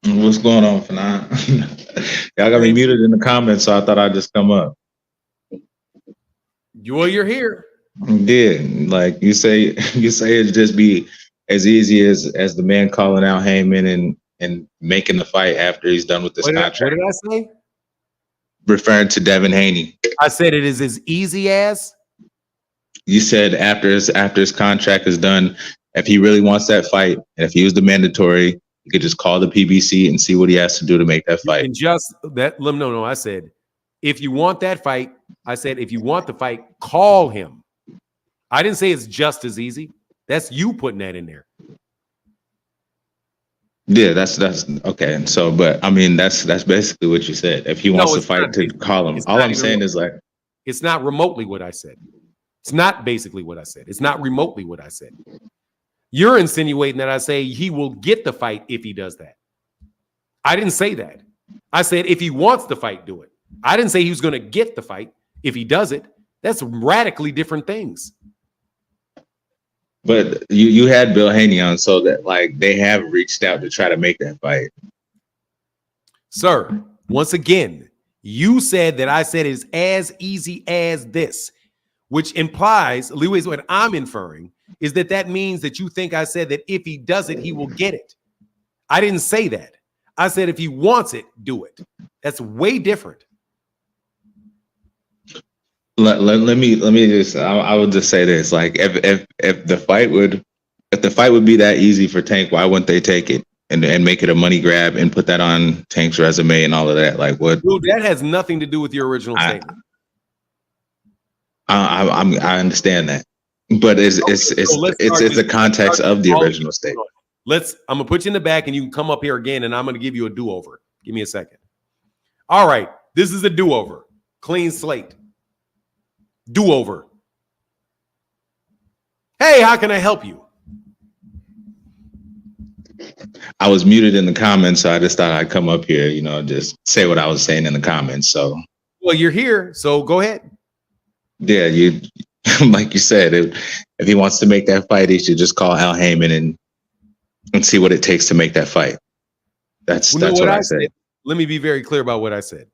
What's going on, Fanon? Y'all got me muted in the comments, so I thought I'd just come up. Well, you're here. Yeah, like you say it'd just be as easy as the man calling out Heyman and making the fight after he's done with this contract. What did I say? Referring to Devin Haney. I said it is as easy as. You said after his contract is done, if he really wants that fight, and if he was the mandatory, you could just call the PBC and see what he has to do to make that fight. And just that. No. I said, if you want that fight, if you want the fight, call him. I didn't say it's just as easy. That's you putting that in there. Yeah, that's okay. So, but I mean, that's basically what you said. If he wants to fight, to call him. All I'm saying is like, it's not remotely what I said. It's not basically what I said. It's not remotely what I said. You're insinuating that I say he will get the fight if he does that. I didn't say that. I said if he wants the fight, do it. I didn't say he was going to get the fight if he does it. That's radically different things. But you had Bill Haney on, so that like they have reached out to try to make that fight. Sir, once again, you said that I said it's as easy as this, which implies, Lewis, what I'm inferring is that means that you think I said that if he does it, he will get it. I didn't say that. I said if he wants it, do it. That's way different. Let me just I would just say this, like if the fight would be that easy for Tank, why wouldn't they take it and make it a money grab and put that on Tank's resume and all of that? Like what? Dude, that has nothing to do with your original statement. I understand that, but it's the context of the original statement. I'm going to put you in the back and you can come up here again and I'm going to give you a do-over. Give me a second. All right. This is a do-over. Clean slate. Do-over. Hey, how can I help you? I was muted in the comments, so I just thought I'd come up here, just say what I was saying in the comments. So, well, you're here, so go ahead. Yeah, you like you said, if he wants to make that fight, he should just call Al Heyman and see what it takes to make that fight. That's what I said. Let me be very clear about what I said.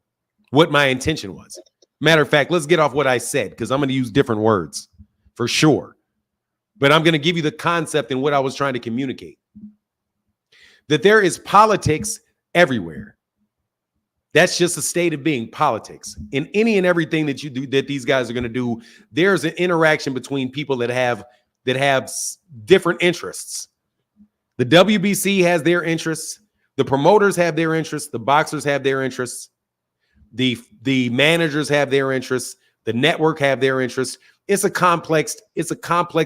What my intention was. Matter of fact, let's get off what I said because I'm going to use different words for sure. But I'm going to give you the concept and what I was trying to communicate. That there is politics everywhere. That's just a state of being, politics. In any and everything that you do, that these guys are going to do, there's an interaction between people that have different interests. The WBC has their interests. The promoters have their interests. The boxers have their interests. The managers have their interests. The network have their interests. It's a complex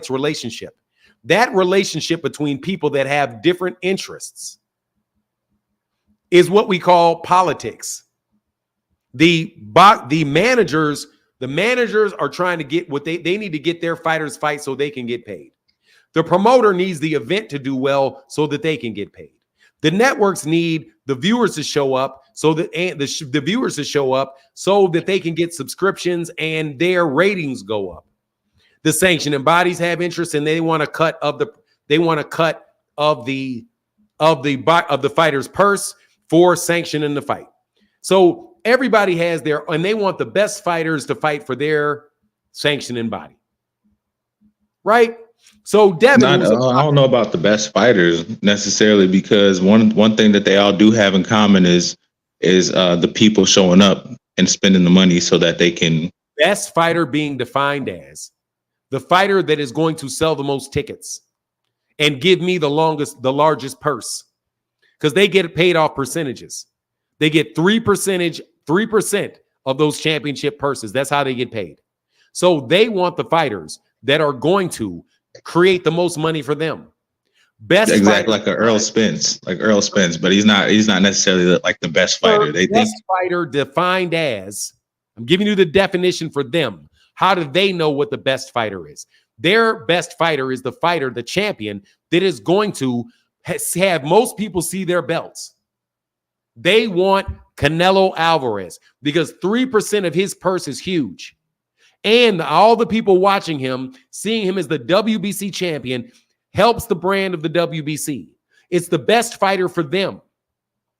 relationship. That relationship between people that have different interests is what we call politics. The managers are trying to get what they need to get their fighters fight so they can get paid. The promoter needs the event to do well so that they can get paid. The networks need the viewers to show up so that the viewers to show up so that they can get subscriptions and their ratings go up. The sanctioning bodies have interest and they want a cut of the fighter's purse for sanctioning the fight. So everybody has and they want the best fighters to fight for their sanctioning body. Right? So Devin, I don't know about the best fighters necessarily, because one thing that they all do have in common is the people showing up and spending the money so that they can. Best fighter being defined as the fighter that is going to sell the most tickets and give me the largest purse, because they get paid off percentages. They get 3% of those championship purses. That's how they get paid. So they want the fighters that are going to create the most money for them. Best exactly like Earl Spence, but he's not necessarily like the best fighter. Fighter defined as, I'm giving you the definition for them. How do they know what the best fighter is? Their best fighter is the fighter, the champion, that is going to have most people see their belts. They want Canelo Alvarez because 3% of his purse is huge. And all the people watching him, seeing him as the WBC champion, helps the brand of the WBC. It's the best fighter for them.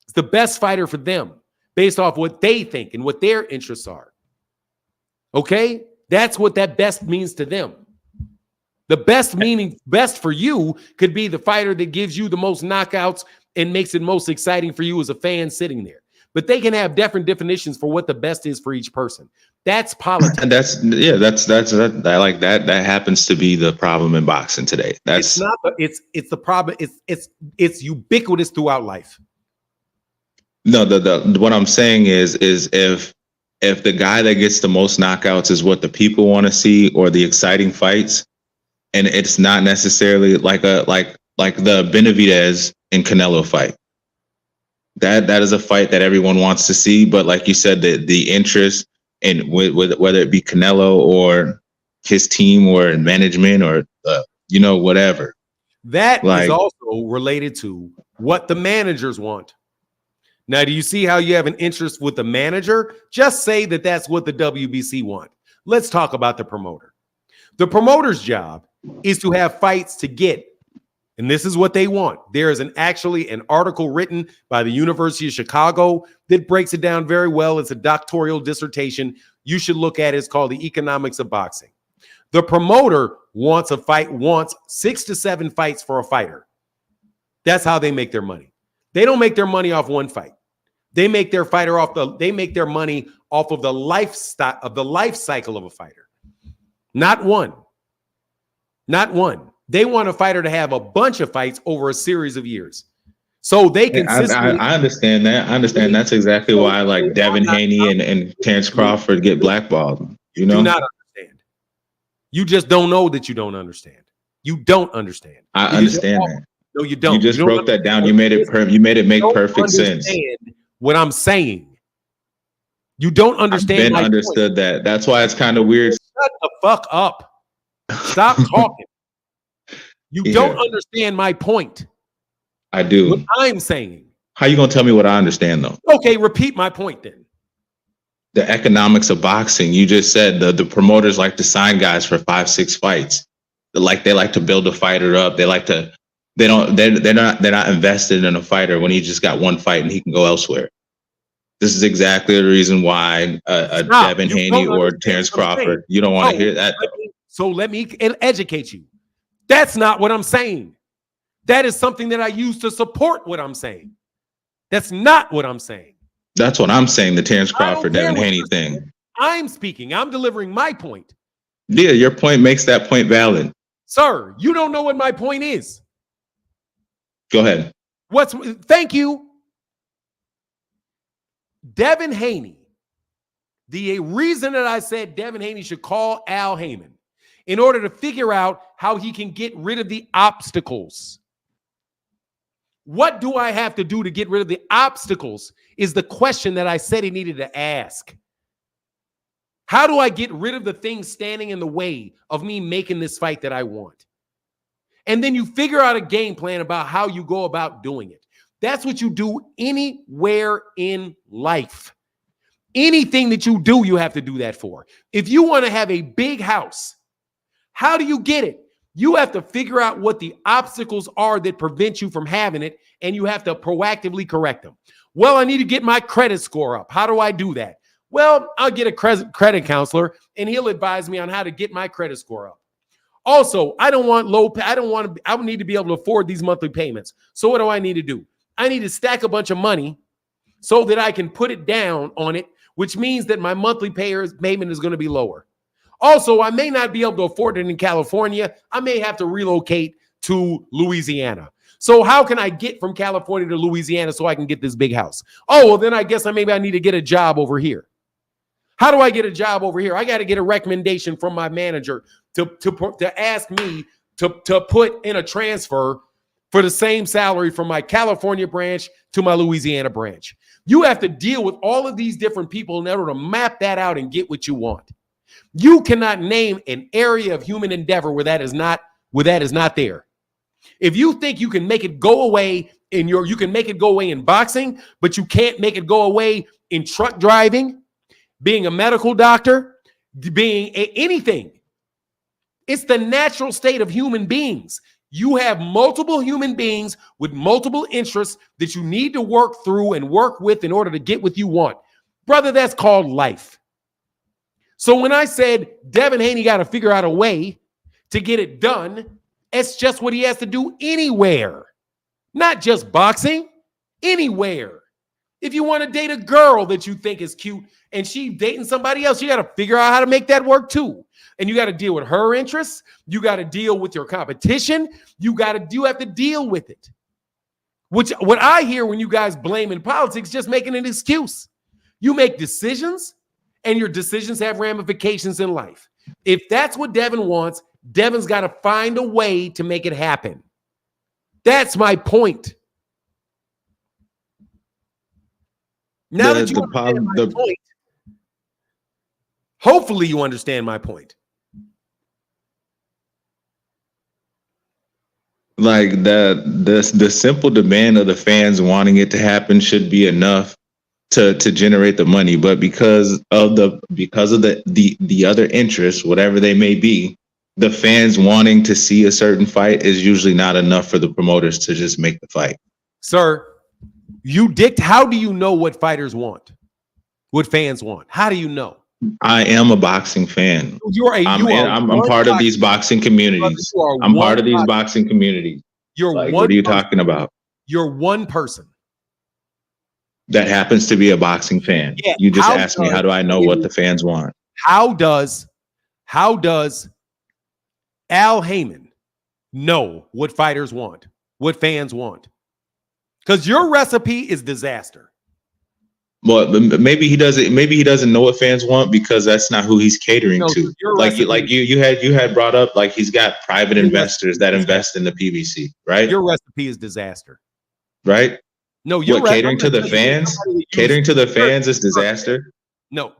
It's the best fighter for them based off what they think and what their interests are. Okay? That's what that best means to them. The best for you could be the fighter that gives you the most knockouts and makes it most exciting for you as a fan sitting there. But they can have different definitions for what the best is for each person. That's politics. And I like that. That happens to be the problem in boxing today. It's the problem. It's ubiquitous throughout life. No, what I'm saying is if the guy that gets the most knockouts is what the people want to see, or the exciting fights, and it's not necessarily like the Benavidez and Canelo fight. That is a fight that everyone wants to see, but like you said, the interest in whether it be Canelo or his team or management or whatever. That is also related to what the managers want. Now, do you see how you have an interest with the manager? Just say that that's what the WBC want. Let's talk about the promoter. The promoter's job is to have fights to get. And this is what they want. There is actually an article written by the University of Chicago that breaks it down very well. It's a doctoral dissertation. You should look at it. It's called The Economics of Boxing. The promoter wants 6 to 7 fights for a fighter. That's how they make their money. They don't make their money off one fight. They make their money off of the life cycle of a fighter. Not one. They want a fighter to have a bunch of fights over a series of years. So they consistently. I understand that. I understand that's exactly why like Devin, Haney, and Terrence Crawford get blackballed. You know? Do not understand. You just don't know that you don't understand. You don't understand. I understand that. No, you don't. You just don't broke that down. You made it make don't perfect sense. understand what I'm saying. You don't understand. Ben understood point. that. That's why it's kind of weird. Shut the fuck up. Stop talking. You don't understand my point. I do. What I'm saying. How you gonna tell me what I understand though? Okay, repeat my point then. The economics of boxing. You just said the promoters like to sign guys for 5-6 fights. They like to build a fighter up. They're not invested in a fighter when he just got one fight and he can go elsewhere. This is exactly the reason why Devin Haney or Terrence Crawford. You don't want to hear that. So let me educate you. That's not what I'm saying. That is something that I use to support what I'm saying. That's not what I'm saying. That's what I'm saying, the Terrence Crawford, Devin Haney thing. I'm speaking. I'm delivering my point. Yeah, your point makes that point valid. Sir, you don't know what my point is. Go ahead. Thank you. Devin Haney. The reason that I said Devin Haney should call Al Heyman in order to figure out how he can get rid of the obstacles. What do I have to do to get rid of the obstacles is the question that I said he needed to ask. How do I get rid of the things standing in the way of me making this fight that I want? And then you figure out a game plan about how you go about doing it. That's what you do anywhere in life. Anything that you do, you have to do that for. If you want to have a big house, how do you get it? You have to figure out what the obstacles are that prevent you from having it, and you have to proactively correct them. Well, I need to get my credit score up. How do I do that? Well, I'll get a credit counselor, and he'll advise me on how to get my credit score up. Also, I would need to be able to afford these monthly payments. So what do I need to do? I need to stack a bunch of money so that I can put it down on it, which means that my monthly payment is going to be lower. Also, I may not be able to afford it in California. I may have to relocate to Louisiana. So how can I get from California to Louisiana so I can get this big house? Oh, well, then I guess maybe I need to get a job over here. How do I get a job over here? I got to get a recommendation from my manager to ask me to put in a transfer for the same salary from my California branch to my Louisiana branch. You have to deal with all of these different people in order to map that out and get what you want. You cannot name an area of human endeavor where that is not there. If you think you can make it go away you can make it go away in boxing, but you can't make it go away in truck driving, being a medical doctor, being anything. It's the natural state of human beings. You have multiple human beings with multiple interests that you need to work through and work with in order to get what you want. Brother, that's called life. So when I said Devin Haney got to figure out a way to get it done, it's just what he has to do anywhere. Not just boxing, anywhere. If you want to date a girl that you think is cute and she's dating somebody else, you got to figure out how to make that work too. And you got to deal with her interests. You got to deal with your competition. You have to deal with it. What I hear when you guys blame in politics, just making an excuse. You make decisions, and your decisions have ramifications in life. If that's what Devin wants, Devin's got to find a way to make it happen. That's my point. Now that you understand my point, hopefully you understand my point. Like the simple demand of the fans wanting it to happen should be enough to generate the money, but because of the other interests, whatever they may be, the fans wanting to see a certain fight is usually not enough for the promoters to just make the fight. Sir, how do you know what fighters want? What fans want? How do you know? I am a boxing fan. I'm part of these boxing communities. I'm part of these boxing communities. What are you talking about? You're one person that happens to be a boxing fan. Yeah, you just asked me, how do I know what the fans want? How does Al Heyman know what fighters want, what fans want? Because your recipe is disaster. Well, maybe he doesn't. Maybe he doesn't know what fans want because that's not who he's catering No, to. your Like recipe, you had brought up, like he's got private your investors recipe that is invest in the PBC, right? your recipe is disaster. Right? No, What, I'm catering to going to the tell you as fans? somebody that Catering to the sir, fans is disaster. no,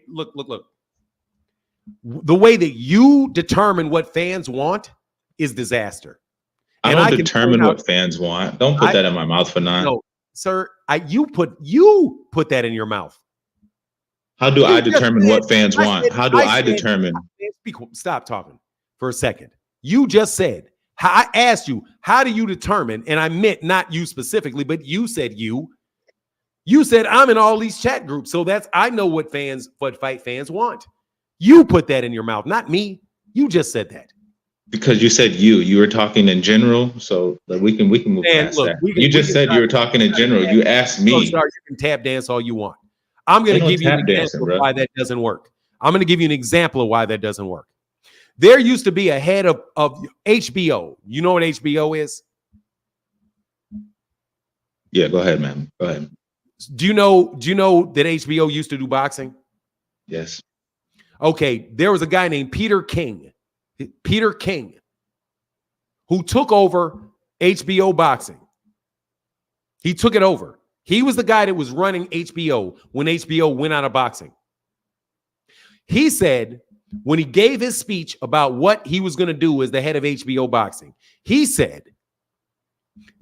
look. The way that you determine what fans want is disaster. I And don't I can point determine out, what fans want. Don't put that in my mouth for none. no, sir, you put that in your mouth. How do I You just determine said, what fans want? How do I determine? Stop talking for a second. You just said, I asked you, how do you determine? And I meant not you specifically, but you said you said, I'm in all these chat groups. So I know what fight fans want. You put that in your mouth, not me. You just said that. Because you said you were talking in general, so like we can move past that. You just said you were talking in general. You asked me. You can tap dance all you want. I'm going to give you an example of why that doesn't work. I'm going to give you an example of why that doesn't work. There used to be a head of HBO. You know what HBO is? Yeah, go ahead, man. Go ahead. Do you know that HBO used to do boxing? Yes. Okay, there was a guy named Peter King, who took over HBO boxing. He took it over. He was the guy that was running HBO when HBO went out of boxing. He said, when he gave his speech about what he was going to do as the head of HBO boxing, he said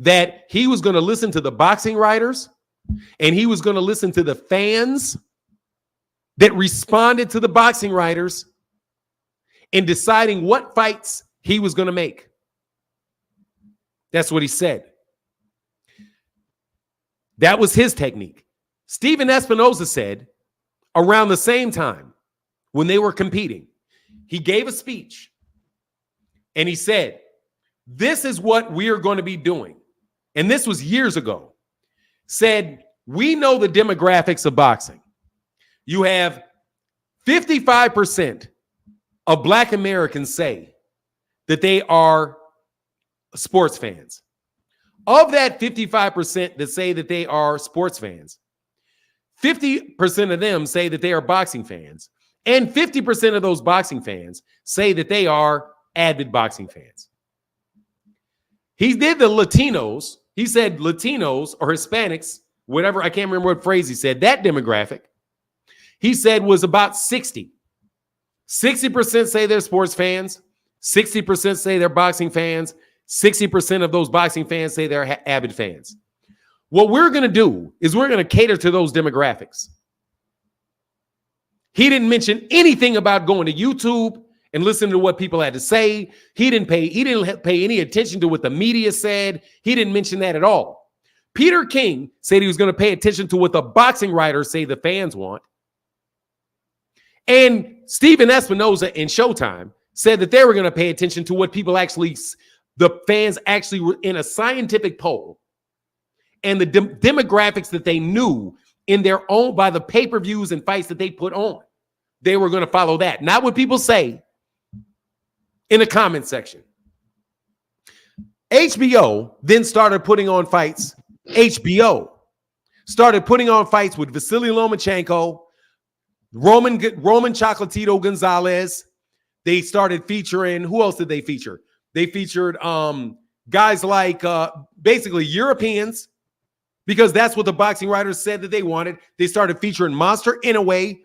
that he was going to listen to the boxing writers and he was going to listen to the fans that responded to the boxing writers in deciding what fights he was going to make. That's what he said. That was his technique. Steven Espinoza said around the same time when they were competing, he gave a speech and he said, this is what we are going to be doing. And this was years ago. Said, we know the demographics of boxing. You have 55% of Black Americans say that they are sports fans. Of that 55% that say that they are sports fans, 50% of them say that they are boxing fans. And 50% of those boxing fans say that they are avid boxing fans. He did the Latinos. He said Latinos or Hispanics, whatever, I can't remember what phrase he said, that demographic, he said was about 60. 60% say they're sports fans. 60% say they're boxing fans. 60% of those boxing fans say they're avid fans. What we're going to do is we're going to cater to those demographics. He didn't mention anything about going to YouTube and listening to what people had to say. He didn't pay any attention to what the media said. He didn't mention that at all. Peter King said he was going to pay attention to what the boxing writers say the fans want. And Steven Espinoza in Showtime said that they were going to pay attention to what the fans actually were in a scientific poll and the demographics that they knew in their own by the pay-per-views and fights that they put on. They were going to follow that. Not what people say in the comment section. HBO then started putting on fights. HBO started putting on fights with Vasily Lomachenko, Roman Chocolatito Gonzalez. They started featuring, who else did they feature? They featured guys like basically Europeans, because that's what the boxing writers said that they wanted. They started featuring Monster Inoue.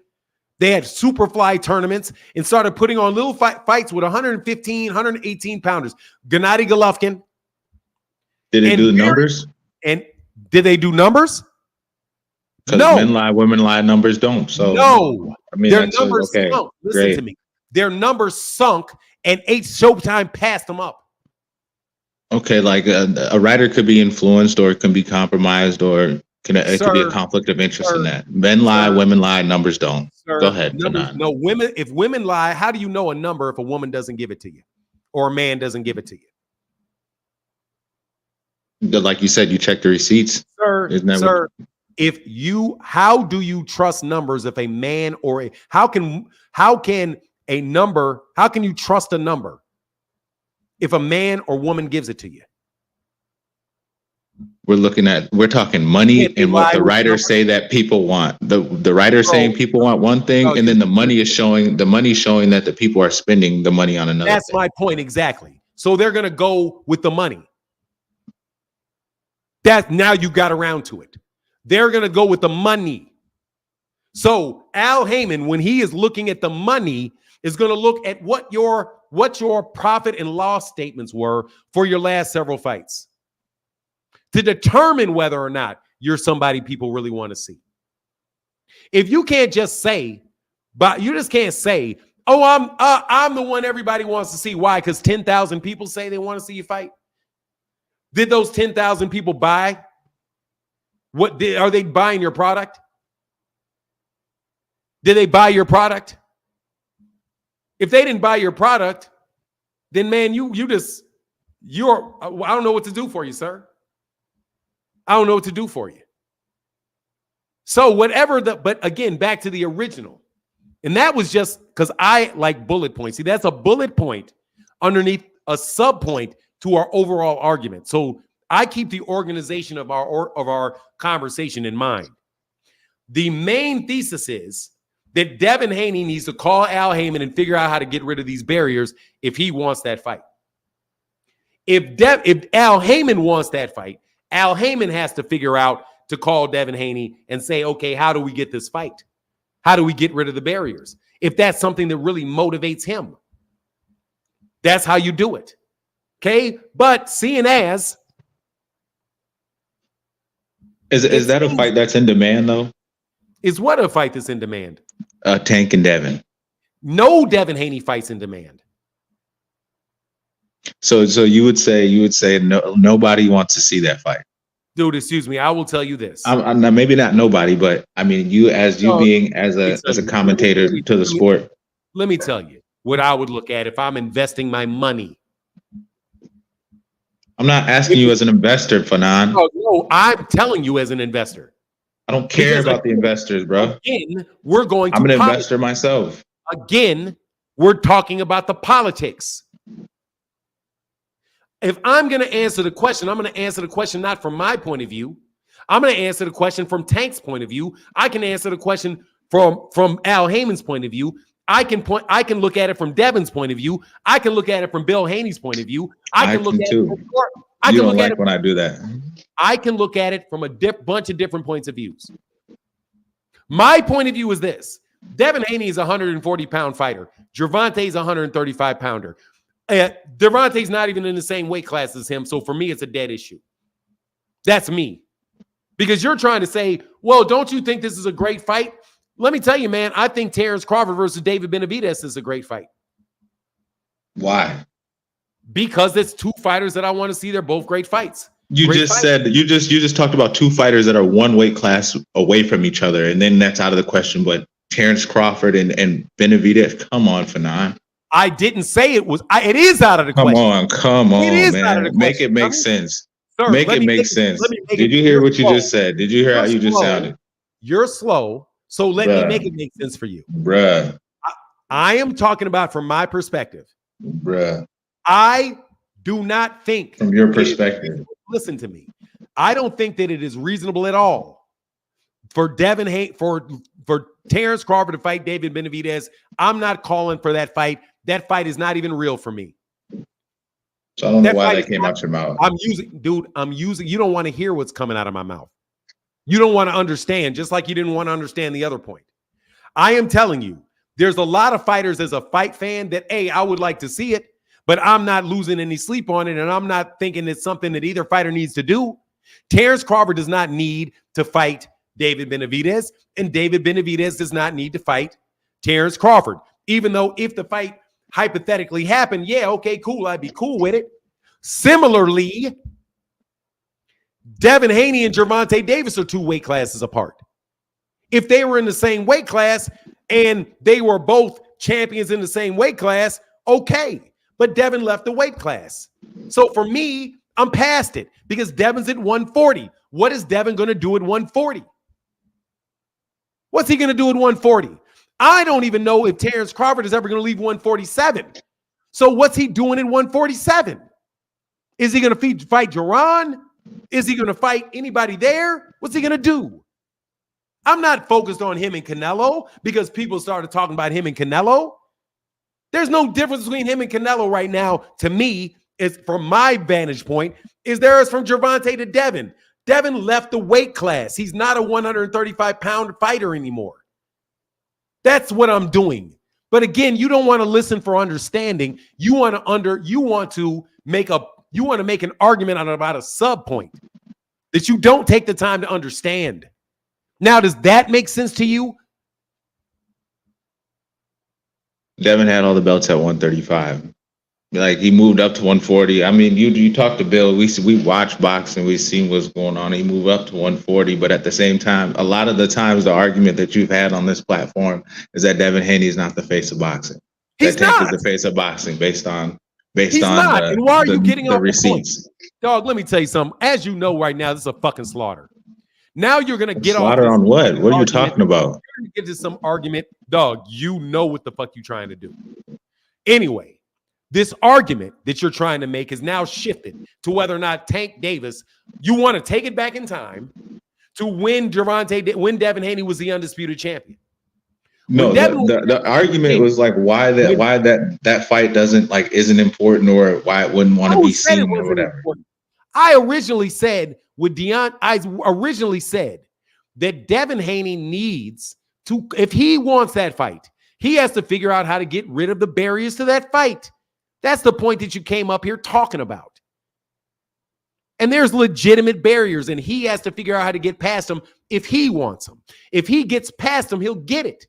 They had Superfly tournaments and started putting on little fights with 115, 118 pounders. Gennady Golovkin. Did they do numbers? And did they do numbers? Because no. Men lie, women lie, numbers don't. So no, I mean, their numbers sunk. Listen to me. Their numbers sunk, and Showtime passed them up. Okay, like a writer could be influenced, or it can be compromised, or it could be a conflict of interest in that. Men lie, women lie, numbers don't. Go ahead. No, women. If women lie, how do you know a number if a woman doesn't give it to you, or a man doesn't give it to you? Like you said, you check the receipts, sir. How do you trust numbers if a man or how can you trust a number if a man or woman gives it to you? We're talking money and what the writers say that people want. The writers saying people want one thing, and then the money showing that the people are spending the money on another. That's my point exactly. So they're gonna go with the money. That now you got around to it. They're gonna go with the money. So Al Heyman, when he is looking at the money, is gonna look at what your profit and loss statements were for your last several fights, to determine whether or not you're somebody people really want to see. If you can't just say, but you just can't say, oh, I'm the one everybody wants to see. Why? Because 10,000 people say they want to see you fight. Did those 10,000 people buy? Are they buying your product? Did they buy your product? If they didn't buy your product, then man, I don't know what to do for you, sir. I don't know what to do for you. So but again, back to the original. And that was just because I like bullet points. See, that's a bullet point underneath a sub point to our overall argument. So I keep the organization of our conversation in mind. The main thesis is that Devin Haney needs to call Al Heyman and figure out how to get rid of these barriers if he wants that fight. If Al Heyman wants that fight, Al Heyman has to figure out to call Devin Haney and say, okay, how do we get this fight? How do we get rid of the barriers? If that's something that really motivates him, that's how you do it. Okay? But seeing as... Is that a fight that's in demand, though? Is what a fight that's in demand? Tank and Devin. No Devin Haney fights in demand. So you would say no, nobody wants to see that fight. Dude, excuse me. I will tell you this. I'm maybe not nobody, but I mean you being as a commentator to the sport. Let me tell you what I would look at if I'm investing my money. I'm not asking you as an investor, Fanan. No, I'm telling you as an investor. I don't care about the investors, bro. Again, I'm an investor myself. Again, we're talking about the politics. If I'm going to answer the question, I'm going to answer the question not from my point of view. I'm going to answer the question from Tank's point of view. I can answer the question from Al Heyman's point of view. I can look at it from Devin's point of view. I can look at it from Bill Haney's point of view. I can look at it from you don't like when I do that. I can look at it from a bunch of different points of views. My point of view is this. Devin Haney is a 140-pound fighter. Gervonta is a 135-pounder. Devontae's not even in the same weight class as him, so for me, it's a dead issue. That's me. Because you're trying to say, well, don't you think this is a great fight? Let me tell you, man, I think Terrence Crawford versus David Benavidez is a great fight. Why? Because it's two fighters that I want to see. They're both great fights. You just talked about two fighters that are one weight class away from each other, and then that's out of the question. But Terrence Crawford and Benavidez, come on, Fanan. I didn't say it was. It is out of the question. Come on, it is man. Out of the question. Make it make sense. Sir, make it make sense. Did you hear what you just said? Did you hear how you just sounded? You're slow, so let me make it make sense for you. Bruh. I am talking about from my perspective. Bruh. I do not think... From your perspective. Listen to me. I don't think that it is reasonable at all for for Terrence Crawford to fight David Benavidez. I'm not calling for that fight. That fight is not even real for me. So I don't know why that came out your mouth. You don't want to hear what's coming out of my mouth. You don't want to understand, just like you didn't want to understand the other point. I am telling you, there's a lot of fighters as a fight fan that, hey, I would like to see it, but I'm not losing any sleep on it, and I'm not thinking it's something that either fighter needs to do. Terrence Crawford does not need to fight David Benavidez, and David Benavidez does not need to fight Terrence Crawford. Even though if the fight hypothetically happened, yeah, okay, cool, I'd be cool with it. Similarly, Devin Haney and Gervonta Davis are two weight classes apart. If they were in the same weight class and they were both champions in the same weight class, okay. But Devin left the weight class. So for me, I'm past it because Devin's at 140. What is Devin going to do at 140? What's he going to do at 140? I don't even know if Terrence Crawford is ever going to leave 147. So what's he doing at 147? Is he going to fight Jaron? Is he going to fight anybody there? What's he going to do? I'm not focused on him and Canelo because people started talking about him and Canelo. There's no difference between him and Canelo right now. To me, is from my vantage point, is there is from Gervonta to Devin. Devin left the weight class. He's not a 135-pound fighter anymore. That's what I'm doing. But again, you don't want to listen for understanding. You want to make an argument about a sub point that you don't take the time to understand. Now, does that make sense to you? Devin had all the belts at 135. Like, he moved up to 140. I mean, you talk to Bill. We watch boxing. We've seen what's going on. He moved up to 140, but at the same time, a lot of the times the argument that you've had on this platform is that Devin Haney is not the face of boxing. He's that Tank not. is the face of boxing based on not. And why are you getting the off receipts? The point? Dog, let me tell you something. As you know right now, this is a fucking slaughter. Now you're going to get slaughter off. On what? What are you talking about? You're going to get to some argument. Dog, you know what the fuck you're trying to do. Anyway, this argument that you're trying to make is now shifted to whether or not Tank Davis, you want to take it back in time to when Devin Haney was the undisputed champion. No, the argument was like why that fight isn't important, or why it wouldn't want to be seen or whatever. Important. I originally said that Devin Haney needs to, if he wants that fight, he has to figure out how to get rid of the barriers to that fight. That's the point that you came up here talking about. And there's legitimate barriers, and he has to figure out how to get past them if he wants them. If he gets past them, he'll get it.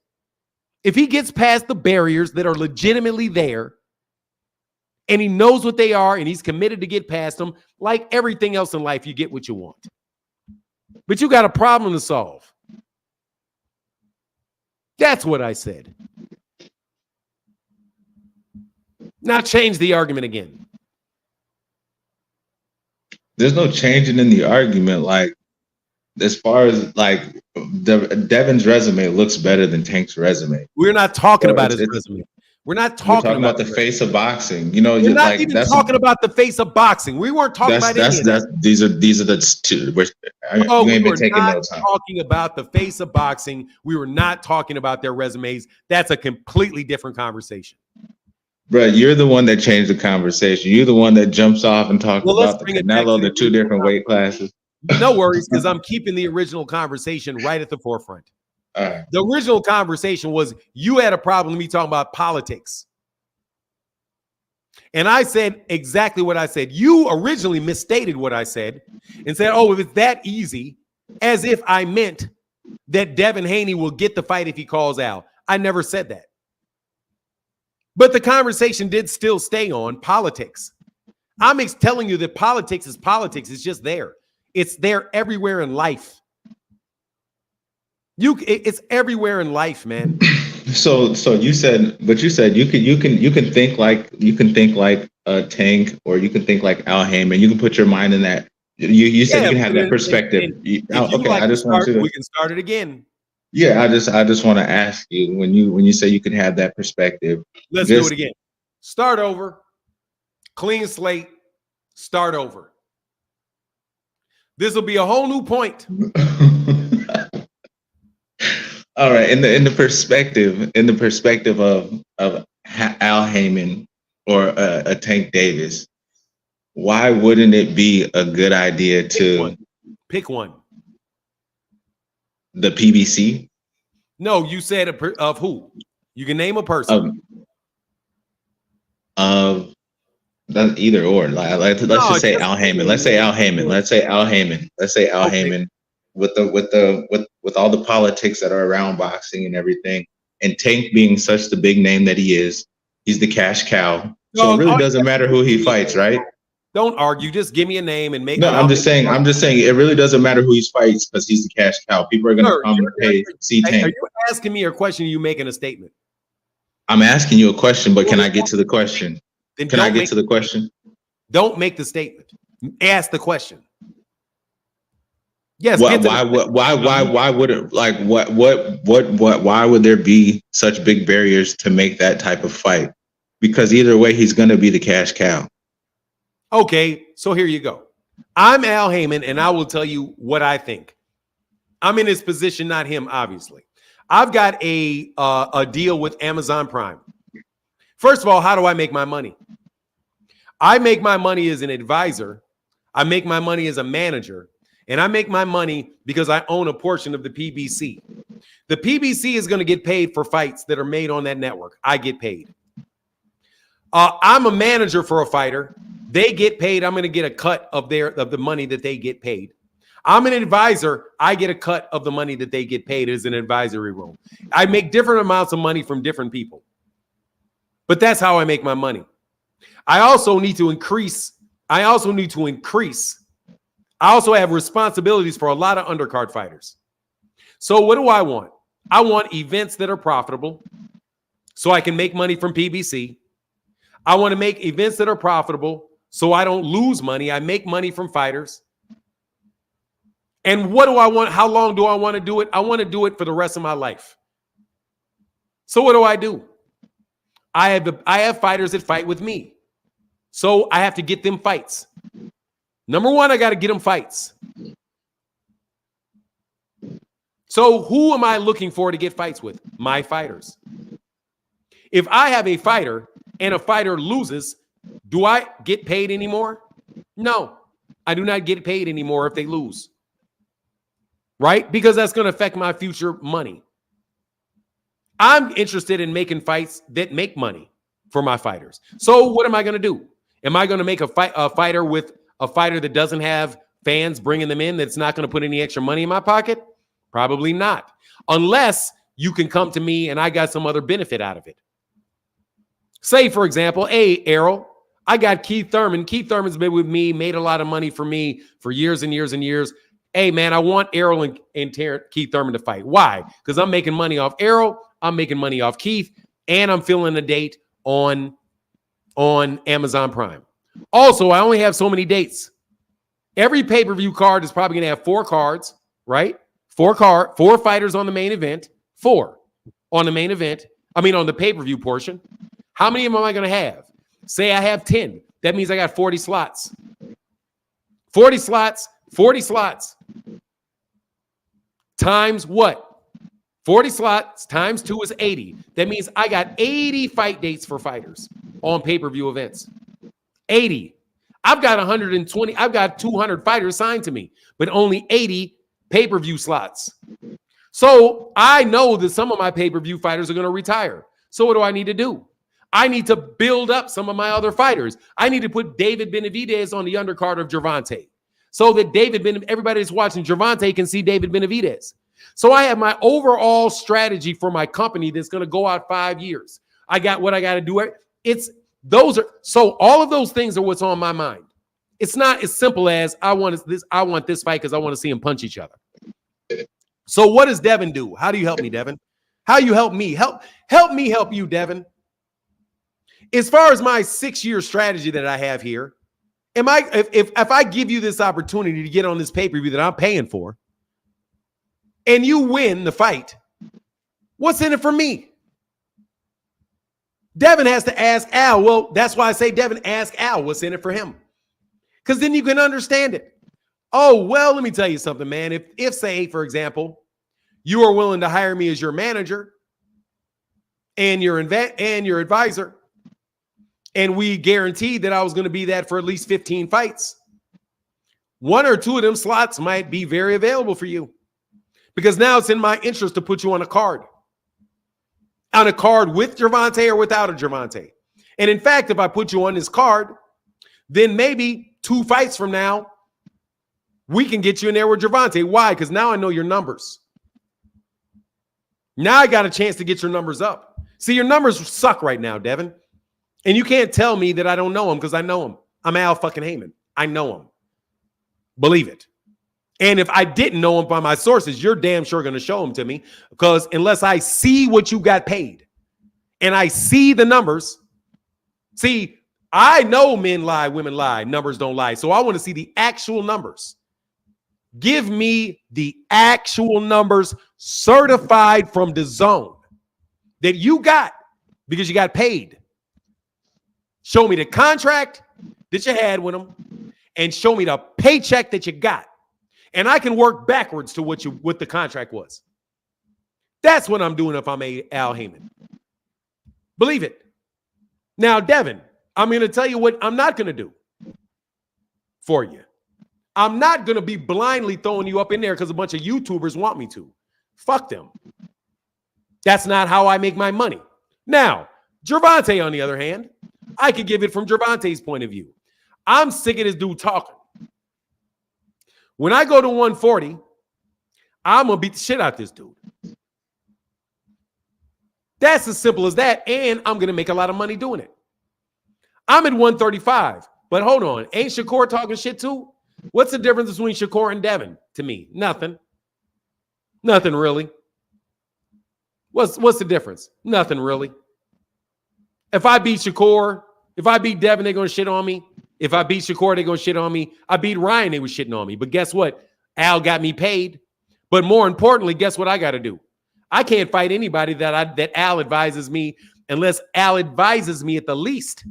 If he gets past the barriers that are legitimately there, and he knows what they are, and he's committed to get past them, like everything else in life, you get what you want. But you got a problem to solve. That's what I said. Now change the argument again. There's no changing in the argument. Like, as far as like Devin's resume looks better than Tank's resume. We're not talking about his resume. We're not talking about the face of boxing. You know, we're not even talking about the face of boxing. We weren't talking about any of that. These are the two. We were not talking about the face of boxing. We were not talking about their resumes. That's a completely different conversation. Bro, you're the one that changed the conversation. You're the one that jumps off and talks about the Canelo, the two different weight classes. No worries, because I'm keeping the original conversation right at the forefront. The original conversation was you had a problem with me talking about politics. And I said exactly what I said. You originally misstated what I said and said, oh, if it's that easy, as if I meant that Devin Haney will get the fight if he calls out. I never said that. But the conversation did still stay on politics. I'm telling you that politics is politics. It's just there. It's there everywhere in life. It's everywhere in life, man. So you said you can think like Tank, or you can think like Al Heyman. You can put your mind in that. You said you can have that perspective. Okay, I just want to. We can start it again. Yeah, I just want to ask you, when you say you can have that perspective. Let's do it again. Start over. Clean slate. Start over. This will be a whole new point. All right, in the perspective of Al Heyman or a Tank Davis, why wouldn't it be a good idea to pick one? The PBC? No, you said of who? You can name a person. Of either or. Let's just say Al Heyman. Let's say Al Heyman. Let's say Al Heyman. With all the politics that are around boxing and everything, and Tank being such the big name that he is, he's the cash cow. So it really doesn't matter who he fights, right? Don't argue. Just give me a name and make. No, I'm just saying it really doesn't matter who he fights because he's the cash cow. People are going to come and pay see Tank. Are you asking me a question? Or are you making a statement? I'm asking you a question, but can I get to the question? Can I get to the question? Don't make the statement. Ask the question. Yes. Why would it, like, why would there be such big barriers to make that type of fight? Because either way, he's going to be the cash cow. Okay, so here you go. I'm Al Heyman, and I will tell you what I think. I'm in his position, not him, obviously. I've got a deal with Amazon Prime. First of all, how do I make my money? I make my money as an advisor. I make my money as a manager. And I make my money because I own a portion of the PBC. The PBC is going to get paid for fights that are made on that network. I get paid. I'm a manager for a fighter. They get paid. I'm going to get a cut of the money that they get paid. I'm an advisor. I get a cut of the money that they get paid as an advisory role. I make different amounts of money from different people. But that's how I make my money. I also need to increase. I also have responsibilities for a lot of undercard fighters. So what do I want? I want events that are profitable so I can make money from PBC. I want to make events that are profitable so I don't lose money. I make money from fighters. And what do I want? How long do I want to do it? I want to do it for the rest of my life. So what do? I have fighters that fight with me. So I have to get them fights. Number one, I got to get them fights. So who am I looking for to get fights with? My fighters. If I have a fighter and a fighter loses, do I get paid anymore? No, I do not get paid anymore if they lose. Right? Because that's going to affect my future money. I'm interested in making fights that make money for my fighters. So what am I going to do? Am I going to make a fighter with a fighter that doesn't have fans bringing them in that's not going to put any extra money in my pocket? Probably not. Unless you can come to me and I got some other benefit out of it. Say, for example, hey, Errol, I got Keith Thurman. Keith Thurman's been with me, made a lot of money for me for years and years and years. Hey, man, I want Errol and Keith Thurman to fight. Why? Because I'm making money off Errol, I'm making money off Keith, and I'm filling a date on Amazon Prime. Also, I only have so many dates. Every pay-per-view card is probably going to have 4 cards, right? 4 fighters on the main event. 4 on the main event. I mean, on the pay-per-view portion. How many of them am I going to have? Say I have 10. That means I got 40 slots. 40 slots. Times what? 40 slots times 2 is 80. That means I got 80 fight dates for fighters on pay-per-view events. 80. I've got 120. I've got 200 fighters signed to me, but only 80 pay-per-view slots. So I know that some of my pay-per-view fighters are going to retire. So what do I need to do? I need to build up some of my other fighters. I need to put David Benavidez on the undercard of Gervonta so that everybody that's watching Gervonta can see David Benavidez. So I have my overall strategy for my company that's going to go out 5 years. I got what I got to do. So all of those things are what's on my mind. It's not as simple as I want this fight because I want to see them punch each other. So what does Devin do? How do you help me, Devin? How you help me? Help me help you, Devin. As far as my 6-year strategy that I have here, if I give you this opportunity to get on this pay-per-view that I'm paying for, and you win the fight, what's in it for me? Devin has to ask Al. Well, that's why I say, Devin, ask Al what's in it for him. Because then you can understand it. Oh, well, let me tell you something, man. If say, for example, you are willing to hire me as your manager and your advisor, and we guaranteed that I was going to be that for at least 15 fights, 1 or 2 of them slots might be very available for you. Because now it's in my interest to put you on a card. On a card with Gervonta or without a Gervonta. And in fact, if I put you on this card, then maybe 2 fights from now, we can get you in there with Gervonta. Why? Because now I know your numbers. Now I got a chance to get your numbers up. See, your numbers suck right now, Devin. And you can't tell me that I don't know them because I know them. I'm Al fucking Heyman. I know them. Believe it. And if I didn't know them by my sources, you're damn sure going to show them to me, because unless I see what you got paid and I see the numbers, see, I know men lie, women lie, numbers don't lie. So I want to see the actual numbers. Give me the actual numbers certified from the zone that you got because you got paid. Show me the contract that you had with them and show me the paycheck that you got. And I can work backwards to what the contract was. That's what I'm doing if I'm Al Heyman. Believe it. Now, Devin, I'm going to tell you what I'm not going to do for you. I'm not going to be blindly throwing you up in there because a bunch of YouTubers want me to. Fuck them. That's not how I make my money. Now, Gervonta, on the other hand, I could give it from Gervonta's point of view. I'm sick of this dude talking. When I go to 140, I'm going to beat the shit out of this dude. That's as simple as that, and I'm going to make a lot of money doing it. I'm at 135, but hold on. Ain't Shakur talking shit too? What's the difference between Shakur and Devin to me? Nothing. Nothing really. What's the difference? Nothing really. If I beat Shakur, if I beat Devin, they're going to shit on me. If I beat Shakur, they're going to shit on me. I beat Ryan, they were shitting on me. But guess what? Al got me paid. But more importantly, guess what I got to do? I can't fight anybody that Al advises me unless Al advises me at the least.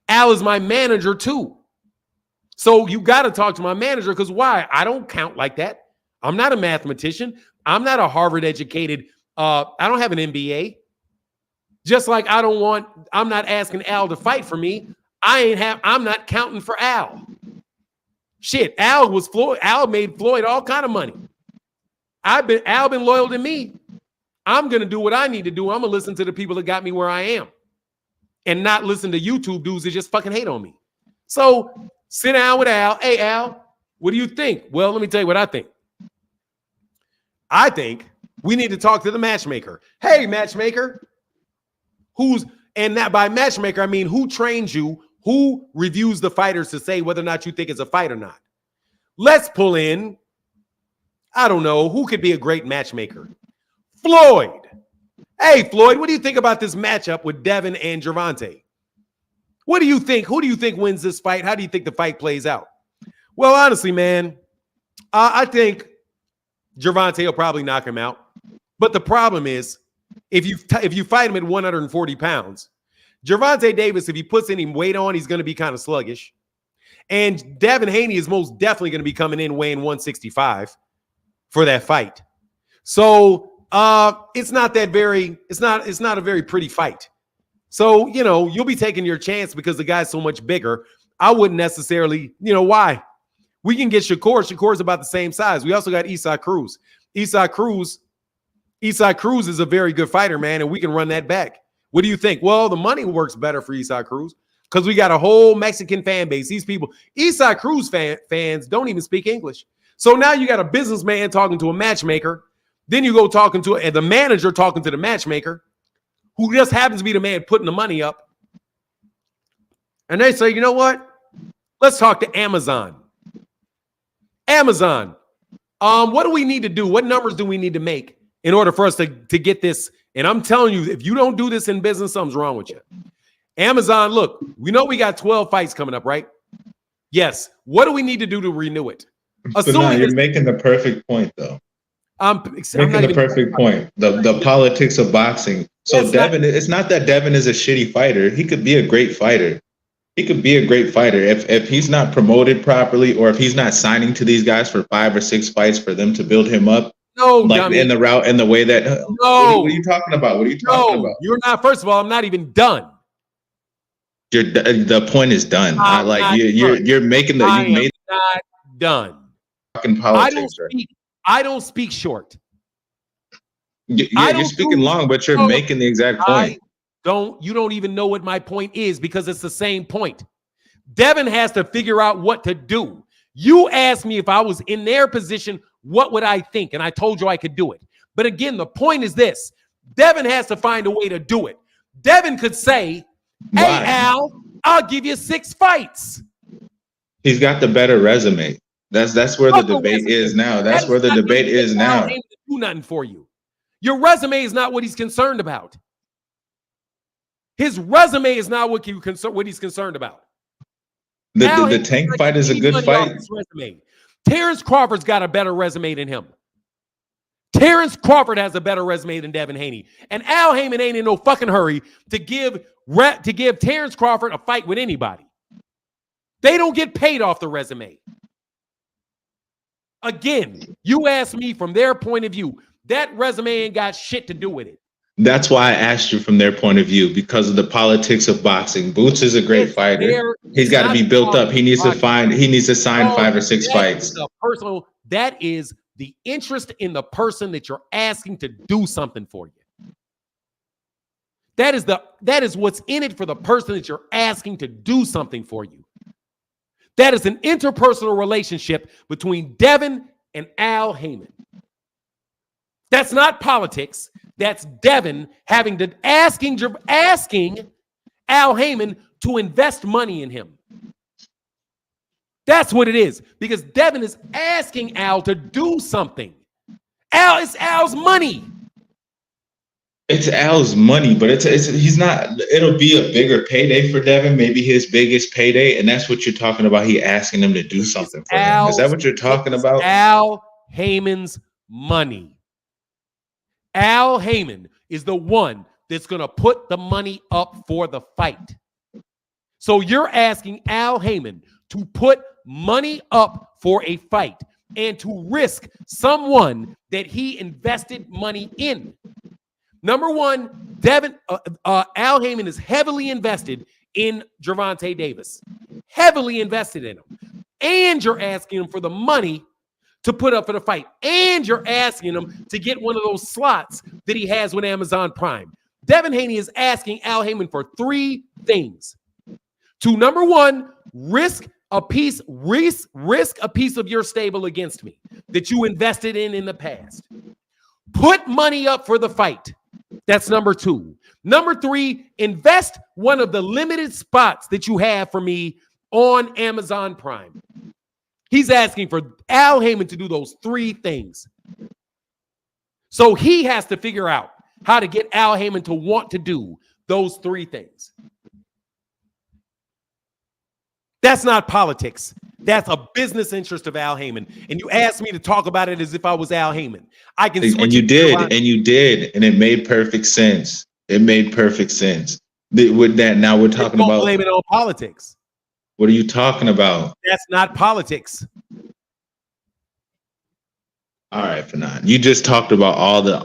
Al is my manager too. So you got to talk to my manager because why? I don't count like that. I'm not a mathematician. I'm not a Harvard educated. I don't have an MBA. Just like I'm not asking Al to fight for me. I'm not counting for Al. Shit, Al made Floyd all kind of money. Al been loyal to me. I'm going to do what I need to do. I'm going to listen to the people that got me where I am and not listen to YouTube dudes that just fucking hate on me. So sit down with Al. Hey, Al, what do you think? Well, let me tell you what I think. I think we need to talk to the matchmaker. Hey, matchmaker. And that by matchmaker, I mean who trains you, who reviews the fighters to say whether or not you think it's a fight or not. Let's pull in, I don't know, who could be a great matchmaker? Floyd. Hey, Floyd, what do you think about this matchup with Devin and Gervonta? What do you think? Who do you think wins this fight? How do you think the fight plays out? Well, honestly, man, I think Gervonta will probably knock him out. But the problem is, if you fight him at 140 pounds, Gervonta Davis, if he puts any weight on, he's going to be kind of sluggish. And Devin Haney is most definitely going to be coming in weighing 165 for that fight. So it's not a very pretty fight. So, you'll be taking your chance because the guy's so much bigger. I wouldn't necessarily, why? We can get Shakur. Shakur's about the same size. We also got Isaac Cruz. Isaac Cruz is a very good fighter, man, and we can run that back. What do you think? Well, the money works better for Isaac Cruz because we got a whole Mexican fan base. These people, Isaac Cruz fans don't even speak English. So now you got a businessman talking to a matchmaker. Then you go talking to the manager talking to the matchmaker, who just happens to be the man putting the money up. And they say, you know what? Let's talk to Amazon. Amazon, what do we need to do? What numbers do we need to make in order for us to get this? And I'm telling you, if you don't do this in business, something's wrong with you. Amazon, look, we know we got 12 fights coming up, right? Yes. What do we need to do to renew it? You're making the perfect point, though. I'm making the perfect point. The politics of boxing. So Devin, it's not that Devin is a shitty fighter. He could be a great fighter. If he's not promoted properly, or if he's not signing to these guys for 5 or 6 fights for them to build him up. No, like dummy. In the route and the way that. No. What are you talking about? You're not. First of all, I'm not even done. The point is done. You're making the. You made not done. Fucking politics. I don't speak short. You're speaking long, but you're making the exact point. You don't even know what my point is because it's the same point. Devin has to figure out what to do. You asked me if I was in their position, what would I think? And I told you I could do it. But again, the point is this. Devin has to find a way to do it. Devin could say, hey, Al, I'll give you 6 fights. He's got the better resume. That's where the debate is now. That's where the debate is now. Do nothing for you. Your resume is not what he's concerned about. His resume is not what he's concerned about. The Tank fight is a good fight. Terrence Crawford's got a better resume than him. Terrence Crawford has a better resume than Devin Haney. And Al Heyman ain't in no fucking hurry to give Terrence Crawford a fight with anybody. They don't get paid off the resume. Again, you ask me from their point of view, that resume ain't got shit to do with it. That's why I asked you from their point of view, because of the politics of boxing. Boots is a great fighter. He's got to be built up. He needs to sign 5 or 6 fights. That is the interest in the person that you're asking to do something for you. That is what's in it for the person that you're asking to do something for you. That is an interpersonal relationship between Devin and Al Haymon. That's not politics. That's Devin asking Al Haymon to invest money in him. That's what it is. Because Devin is asking Al to do something. It's Al's money. It's Al's money, but he's not. It'll be a bigger payday for Devin, maybe his biggest payday, and that's what you're talking about. He asking him to do something for him. Is that what you're talking about? Al Haymon's money. Al Haymon is the one that's going to put the money up for the fight. So you're asking Al Haymon to put money up for a fight and to risk someone that he invested money in. Number one, Al Haymon is heavily invested in Gervonta Davis. Heavily invested in him. And you're asking him for the money to put up for the fight. And you're asking him to get one of those slots that he has with Amazon Prime. Devin Haney is asking Al Haymon for 3 things. To, number one, risk a piece of your stable against me that you invested in the past. Put money up for the fight. That's number 2. Number 3, invest one of the limited spots that you have for me on Amazon Prime. He's asking for Al Haymon to do those 3 things. So he has to figure out how to get Al Haymon to want to do those 3 things. That's not politics. That's a business interest of Al Haymon. And you asked me to talk about it as if I was Al Haymon. I can switch. And you did, and it made perfect sense. It made perfect sense. With that, now we're talking about blame it on politics. What are you talking about? That's not politics. All right, Fanon. You just talked about all the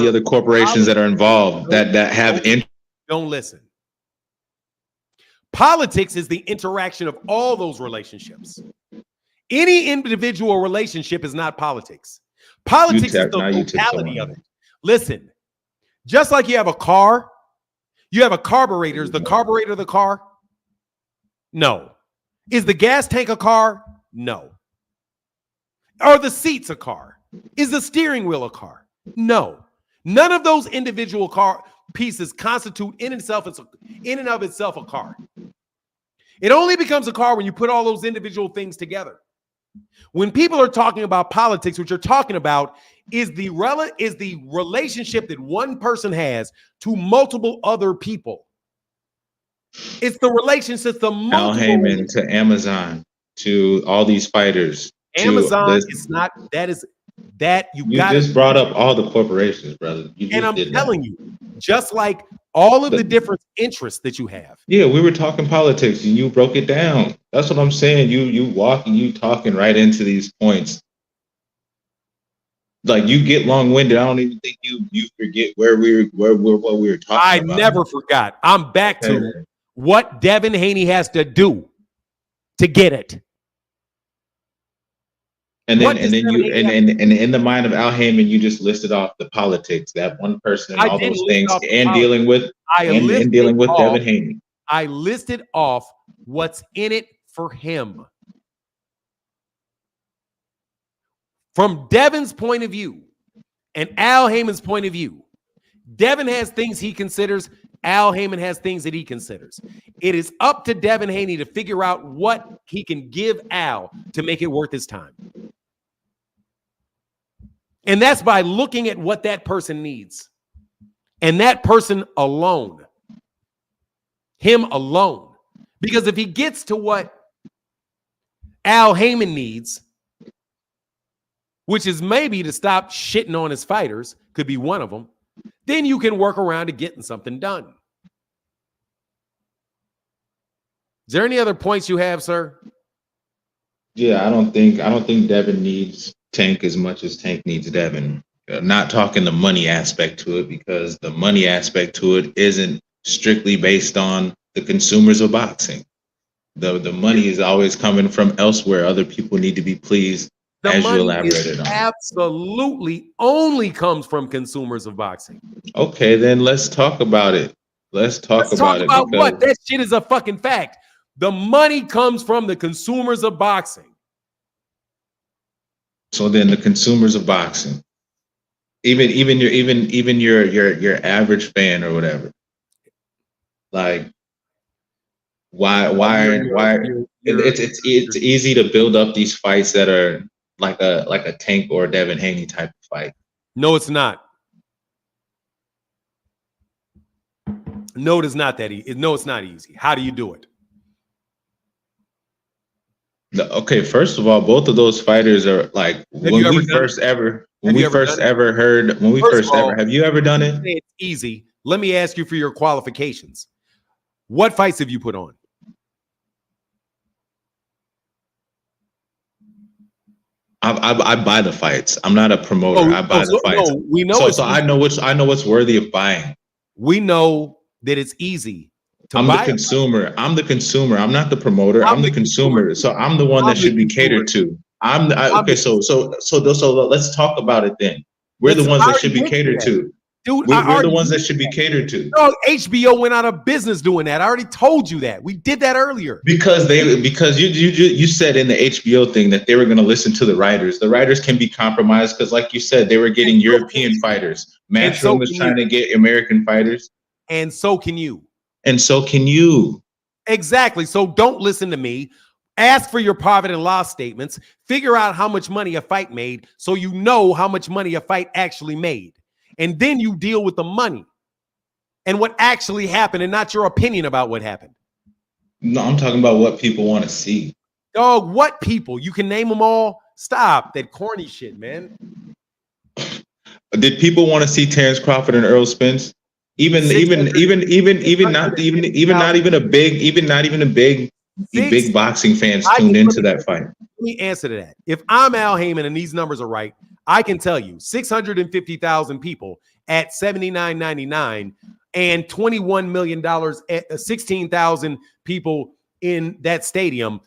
other corporations that are involved that have Don't listen. Politics is the interaction of all those relationships. Any individual relationship is not politics. Politics is the totality of it. Listen, just like you have a car, you have a carburetor. Is the carburetor the car? No. Is the gas tank a car? No. Are the seats a car? Is the steering wheel a car? No. None of those individual car pieces constitute in and of itself a car. It only becomes a car when you put all those individual things together. When people are talking about politics, what you're talking about is the relationship that one person has to multiple other people. It's the relationship to multiple. Al Haymon to Amazon to all these fighters. Amazon is not. You just brought up all the corporations, brother. And I'm telling you, just like all of the different interests that you have. Yeah, we were talking politics and you broke it down. That's what I'm saying. You talking right into these points. Like you get long-winded. I don't even think you forget what we were talking about. I never forgot. I'm back to what Devin Haney has to do to get it. And then in the mind of Al Haymon, you just listed off the politics, that one person and all those things, and dealing with Devin Haney. I listed off what's in it for him. From Devin's point of view and Al Haymon's point of view, Devin has things he considers. Al Haymon has things that he considers. It is up to Devin Haney to figure out what he can give Al to make it worth his time. And that's by looking at what that person needs. And that person alone. Him alone. Because if he gets to what Al Haymon needs, which is maybe to stop shitting on his fighters, could be one of them, then you can work around to getting something done. Is there any other points you have, sir? Yeah, I don't think Devin needs Tank as much as Tank needs Devin. Not talking the money aspect to it, because the money aspect to it isn't strictly based on the consumers of boxing. The money is always coming from elsewhere. Other people need to be pleased, The as you money elaborated on. absolutely only comes from consumers of boxing. Okay, then let's talk about it. Let's talk about it, because what? That shit is a fucking fact. The money comes from the consumers of boxing. so then the consumers of boxing, even your average fan or whatever, like why it's easy to build up these fights that are like a Tank or Devin Haney type of fight. No, it's not. No, it is not that easy. No, it's not easy. How do you do it? Okay, first of all, both of those fighters are like, have you ever done it? It's easy. Let me ask you for your qualifications. What fights have you put on? I buy the fights. I'm not a promoter. I buy the fights. No, we know. So I know what's worthy of buying. We know that it's easy. I'm the consumer. I'm the consumer. I'm not the promoter. I'm the consumer. So I'm the one that should be catered to. Okay. So let's talk about it then. We're the ones that should be catered to. Dude, we're the ones that should be catered to. No, HBO went out of business doing that. I already told you that. We did that earlier. Because you said in the HBO thing that they were going to listen to the writers. The writers can be compromised because, like you said, they were getting European fighters. Matchroom was trying to get American fighters. And so can you. And so can you. Exactly. So don't listen to me. Ask for your profit and loss statements. Figure out how much money a fight made so you know how much money a fight actually made. And then you deal with the money and what actually happened and not your opinion about what happened. No, I'm talking about what people want to see. Dog, what people? You can name them all. Stop that corny shit, man. Did people want to see Terrence Crawford and Earl Spence? Not even a big boxing fans tuned into that fight. Let me answer to that. If I'm Al Heyman and these numbers are right, I can tell you 650,000 people at $79.99 and $21 million at 16,000 people in that stadium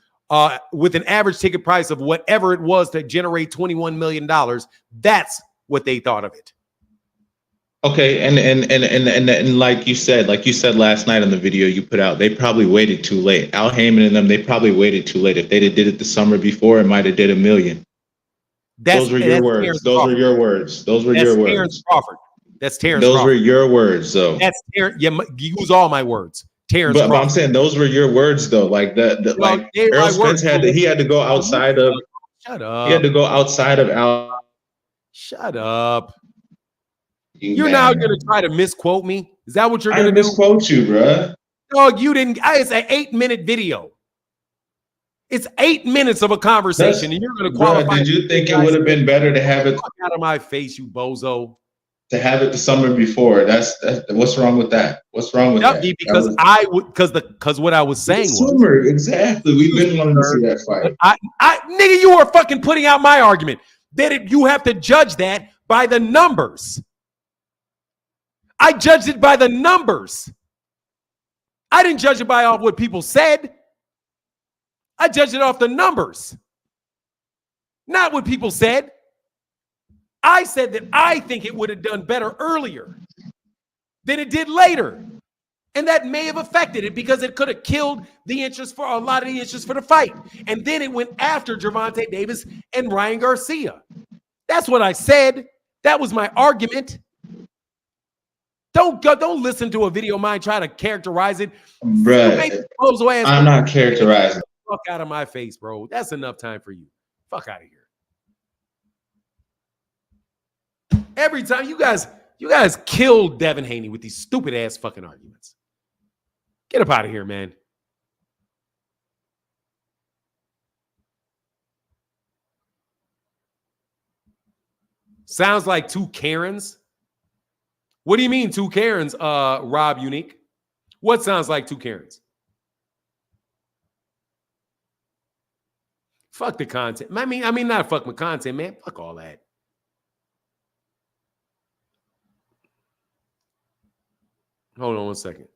with an average ticket price of whatever it was to generate $21 million. That's what they thought of it. Okay, and like you said last night on the video you put out, they probably waited too late. Al Heyman and them, they probably waited too late. If they did it the summer before, it might have did $1 million. Those were your words. Those were your words. Those were your words. Terrence Crawford. That's Terrence. Those were your words, though. That's Terrence. Yeah, you use all my words. Terrence. But I'm saying those were your words, though. Like like Earl Spence had to go outside of. Shut up. He had to go outside of Al. Shut up. You're now going to try to misquote me? Is that what you're going to do? I misquote you, bro. Dog, you didn't. It's an 8-minute video. It's 8 minutes of a conversation, and you're going to qualify. Did you think it would have been better to have it out of my face, you bozo? To have it the summer before. That's what's wrong with that? What's wrong with that? Because what I was saying was exactly. We've been wanting to see that fight. Nigga, you were fucking putting out my argument that you have to judge that by the numbers. I judged it by the numbers. I didn't judge it by off what people said. I judged it off the numbers, not what people said. I said that I think it would have done better earlier than it did later. And that may have affected it because it could have killed the interest for a lot of the interest for the fight. And then it went after Gervonta Davis and Ryan Garcia. That's what I said. That was my argument. Don't listen to a video of mine trying to characterize it. Bruh, I'm not characterizing. Fuck out of my face, bro. That's enough time for you. Fuck out of here. Every time you guys killed Devin Haney with these stupid ass fucking arguments. Get up out of here, man. Sounds like two Karens. What do you mean two Karens, Rob Unique? What sounds like two Karens? Fuck the content. I mean, not fuck my content, man. Fuck all that. Hold on one second.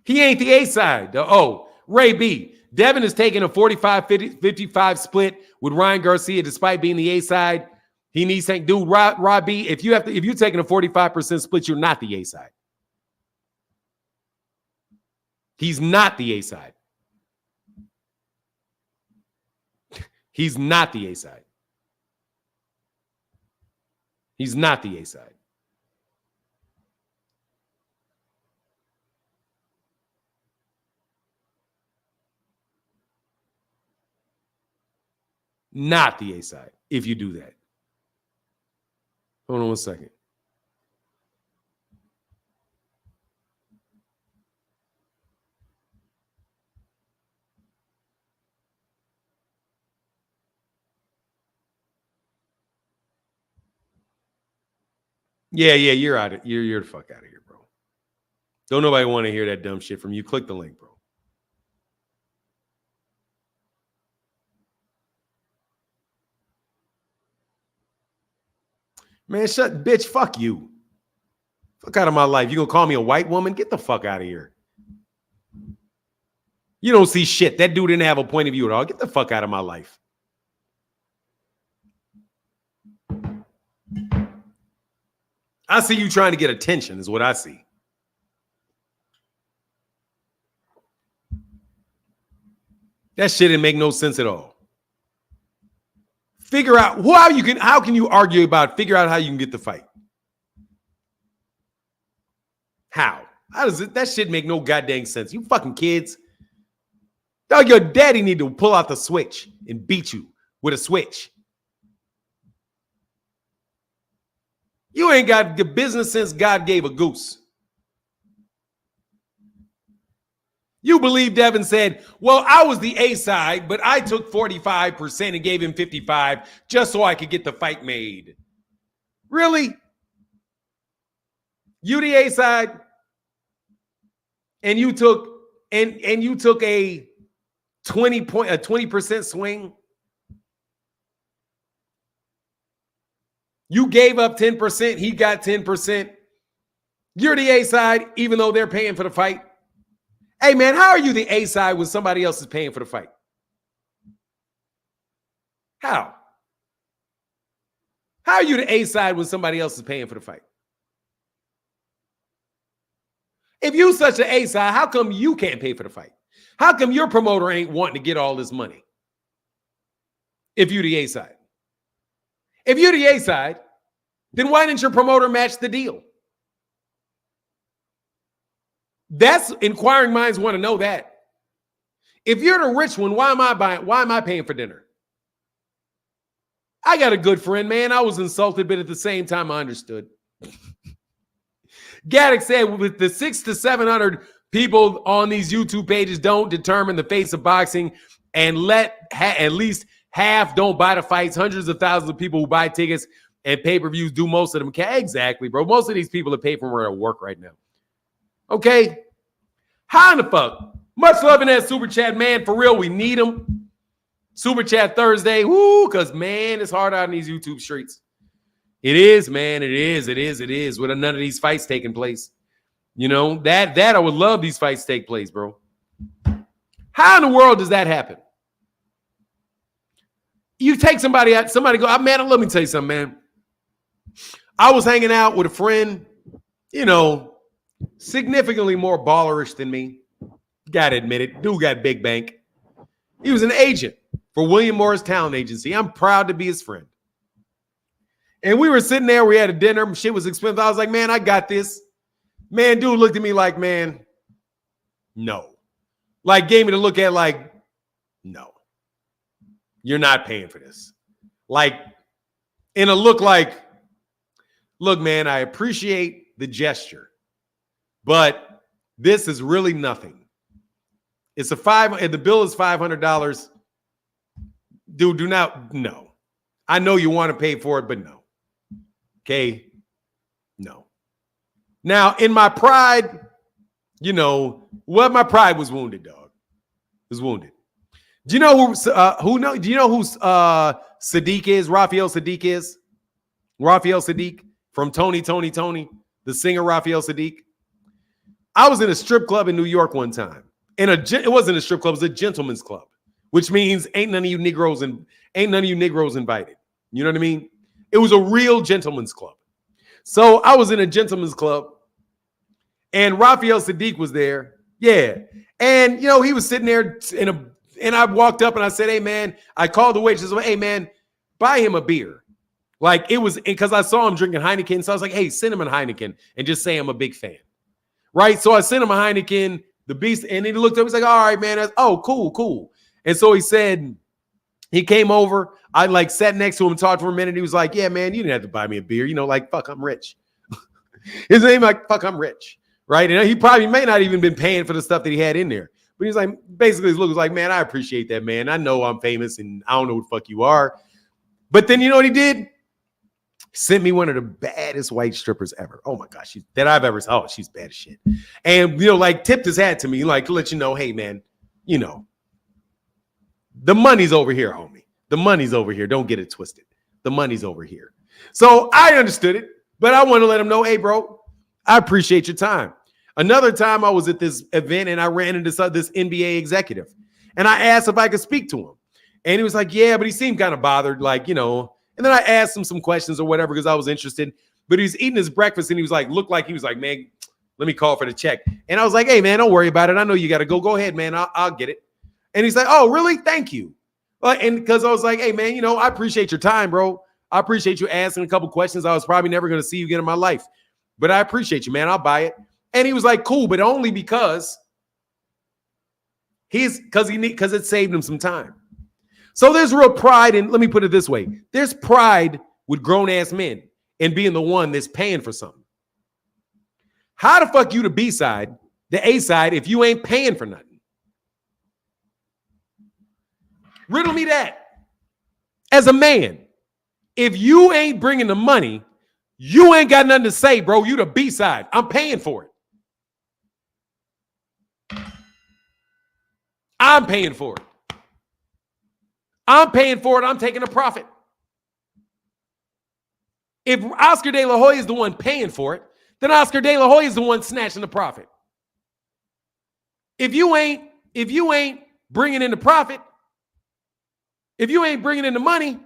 He ain't the A side. Oh, Ray B. Devin is taking a 45-55 split with Ryan Garcia despite being the A side. He needs to do Rob B. If you're taking a 45% split, you're not the A side. He's not the A side. He's not the A side. He's not the A side. Not the A side, if you do that. Hold on one second. Yeah, you're out of you're the fuck out of here, bro. Don't nobody want to hear that dumb shit from you. Click the link, bro. Man, bitch, fuck you. Fuck out of my life. You gonna call me a white woman? Get the fuck out of here. You don't see shit. That dude didn't have a point of view at all. Get the fuck out of my life. I see you trying to get attention is what I see. That shit didn't make no sense at all. Figure out how can you argue about figure out how you can get the fight? How does it that shit make no goddamn sense? You fucking kids. Dog, your daddy need to pull out the switch and beat you with a switch. You ain't got the business sense God gave a goose. You believe Devin said, well, I was the A side, but I took 45% and gave him 55 just so I could get the fight made. Really? You the A side? And you took a 20% swing? You gave up 10%, he got 10%. You're the A side, even though they're paying for the fight. Hey, man, how are you the A side when somebody else is paying for the fight? How? How are you the A side when somebody else is paying for the fight? If you such an A side, how come you can't pay for the fight? How come your promoter ain't wanting to get all this money? If you the A side. If you're the A side, then why didn't your promoter match the deal? That's inquiring minds want to know that. If you're the rich one, why am I paying for dinner? I got a good friend, man. I was insulted, but at the same time, I understood. Gaddick said, with the 600 to 700 people on these YouTube pages don't determine the face of boxing, and at least half don't buy the fights. Hundreds of thousands of people who buy tickets and pay-per-views do most of them. Exactly, bro. Most of these people are paid for where at work right now. Okay? How in the fuck? Much love in that super chat, man. For real, we need them. Super chat Thursday. Woo, because, man, it's hard out in these YouTube streets. It is, man. It is. With none of these fights taking place. You know, that I would love these fights take place, bro. How in the world does that happen? You take somebody out, somebody go, man, let me tell you something, man. I was hanging out with a friend, you know, significantly more ballerish than me. Gotta admit it. Dude got big bank. He was an agent for William Morris Talent Agency. I'm proud to be his friend. And we were sitting there. We had a dinner. Shit was expensive. I was like, man, I got this. Man, dude looked at me like, man, no. Like, gave me the look at like, no. You're not paying for this. Like, in a look like, look, man, I appreciate the gesture, but this is really nothing. It's the bill is $500. Dude, no. I know you want to pay for it, but no. Okay? No. Now, in my pride, you know, what my pride was wounded, dog. It was wounded. Do you know who do you know who Sadiq is? Raphael Sadiq is? Raphael Sadiq from Tony, the singer Raphael Sadiq. I was in a strip club in New York one time. It wasn't a strip club, it was a gentleman's club, which means ain't none of you Negroes invited. You know what I mean? It was a real gentleman's club. So I was in a gentleman's club and Raphael Sadiq was there. Yeah. And you know, he was sitting there and I walked up and I said, hey man, I called the waitress, hey man, buy him a beer. Like it was because I saw him drinking Heineken. So I was like, hey, send him a Heineken and just say I'm a big fan. Right. So I sent him a Heineken, the beast, and he looked up, he's like, all right, man. Cool. And so he said, he came over. I like sat next to him and talked for a minute. He was like, yeah, man, you didn't have to buy me a beer. You know, like, fuck, I'm rich. His name, like, fuck, I'm rich. Right. And he probably may not even been paying for the stuff that he had in there. But he's like, basically his look was like, man, I appreciate that, man. I know I'm famous and I don't know who the fuck you are. But then you know what he did? Sent me one of the baddest white strippers ever. Oh my gosh, she's bad as shit. And you know, like tipped his hat to me, like to let you know, hey man, you know, the money's over here, homie. The money's over here. Don't get it twisted. The money's over here. So I understood it, but I want to let him know, hey, bro, I appreciate your time. Another time I was at this event and I ran into this NBA executive and I asked if I could speak to him. And he was like, yeah, but he seemed kind of bothered, like, you know. And then I asked him some questions or whatever because I was interested. But he was eating his breakfast and he was like, man, let me call for the check. And I was like, hey, man, don't worry about it. I know you got to go. Go ahead, man. I'll get it. And he's like, oh, really? Thank you. And because I was like, hey, man, you know, I appreciate your time, bro. I appreciate you asking a couple questions. I was probably never going to see you again in my life. But I appreciate you, man. I'll buy it. And he was like, cool, but only because it saved him some time. So there's real pride in, let me put it this way. There's pride with grown-ass men in being the one that's paying for something. How the fuck you the B side, the A side, if you ain't paying for nothing? Riddle me that. As a man, if you ain't bringing the money, you ain't got nothing to say, bro. You the B side. I'm paying for it. I'm paying for it. I'm paying for it. I'm taking a profit. If Oscar De La Hoya is the one paying for it, then Oscar De La Hoya is the one snatching the profit. If you ain't bringing in the profit, if you ain't bringing in the money,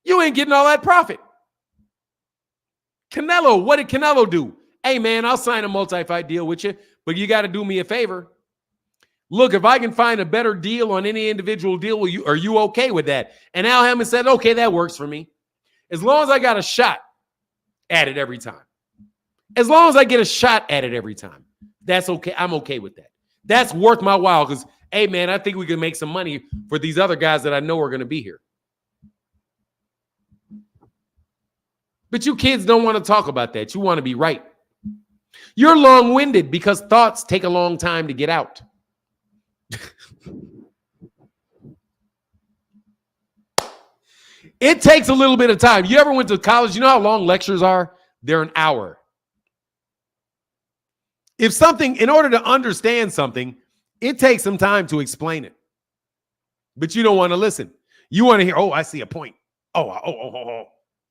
you ain't getting all that profit. Canelo, what did Canelo do? Hey, man, I'll sign a multi-fight deal with you, but you got to do me a favor. Look, if I can find a better deal on any individual deal, are you okay with that? And Al Hammond said, okay, that works for me. As long as I got a shot at it every time. As long as I get a shot at it every time, that's okay. I'm okay with that. That's worth my while because, hey, man, I think we can make some money for these other guys that I know are going to be here. But you kids don't want to talk about that. You want to be right. You're long-winded because thoughts take a long time to get out. It takes a little bit of time. You ever went to college? You know how long lectures are? They're an hour. In order to understand something, it takes some time to explain it. But you don't want to listen. You want to hear, oh, I see a point. Oh,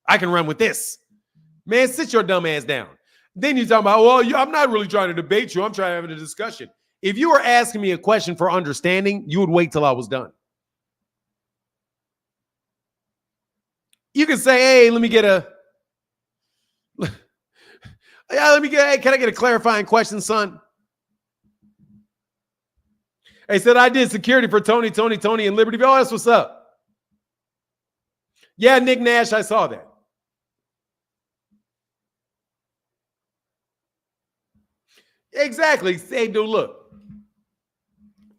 I can run with this. Man, sit your dumb ass down. Then you talk about, well, I'm not really trying to debate you. I'm trying to have a discussion. If you were asking me a question for understanding, you would wait till I was done. You can say, hey, let me get hey, can I get a clarifying question, son? Hey, said I did security for Tony, and Libertyville. Oh, that's what's up. Yeah, Nick Nash, I saw that. Exactly. Hey, dude, look.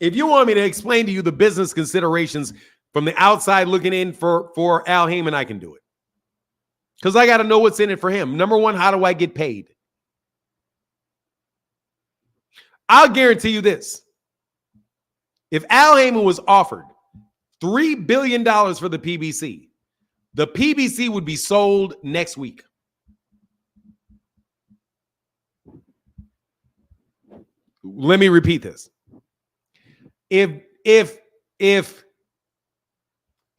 If you want me to explain to you the business considerations from the outside looking in for Al Haymon, I can do it. Because I got to know what's in it for him. Number one, how do I get paid? I'll guarantee you this. If Al Haymon was offered $3 billion for the PBC would be sold next week. let me repeat this. If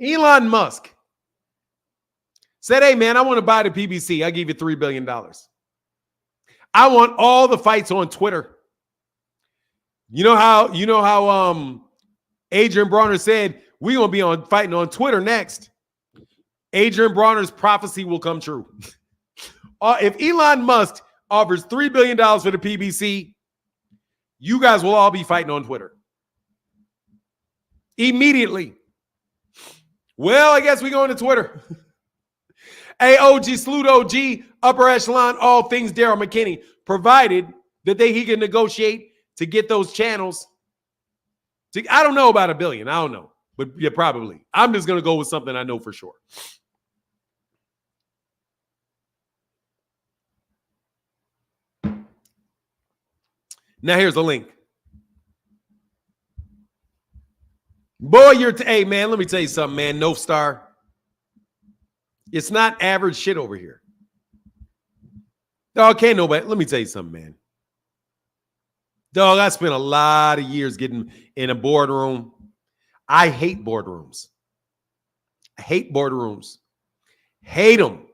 Elon Musk said, hey man, I want to buy the PBC, I give you $3 billion. I want all the fights on Twitter. You know how Adrian Bronner said we're gonna be fighting on Twitter next. Adrian Bronner's prophecy will come true. If Elon Musk offers $3 billion for the PBC, you guys will all be fighting on Twitter. Immediately. Well, I guess we go into Twitter. Hey, OG, salute OG, upper echelon, all things Daryl McKinney, provided that he can negotiate to get those channels. I don't know about $1 billion. I don't know. But yeah, probably. I'm just going to go with something I know for sure. Now here's a link. Boy, hey man, let me tell you something, man. No Star. It's not average shit over here. Dog, can't nobody. Let me tell you something, man. Dog, I spent a lot of years getting in a boardroom. I hate boardrooms. I hate boardrooms. Hate them.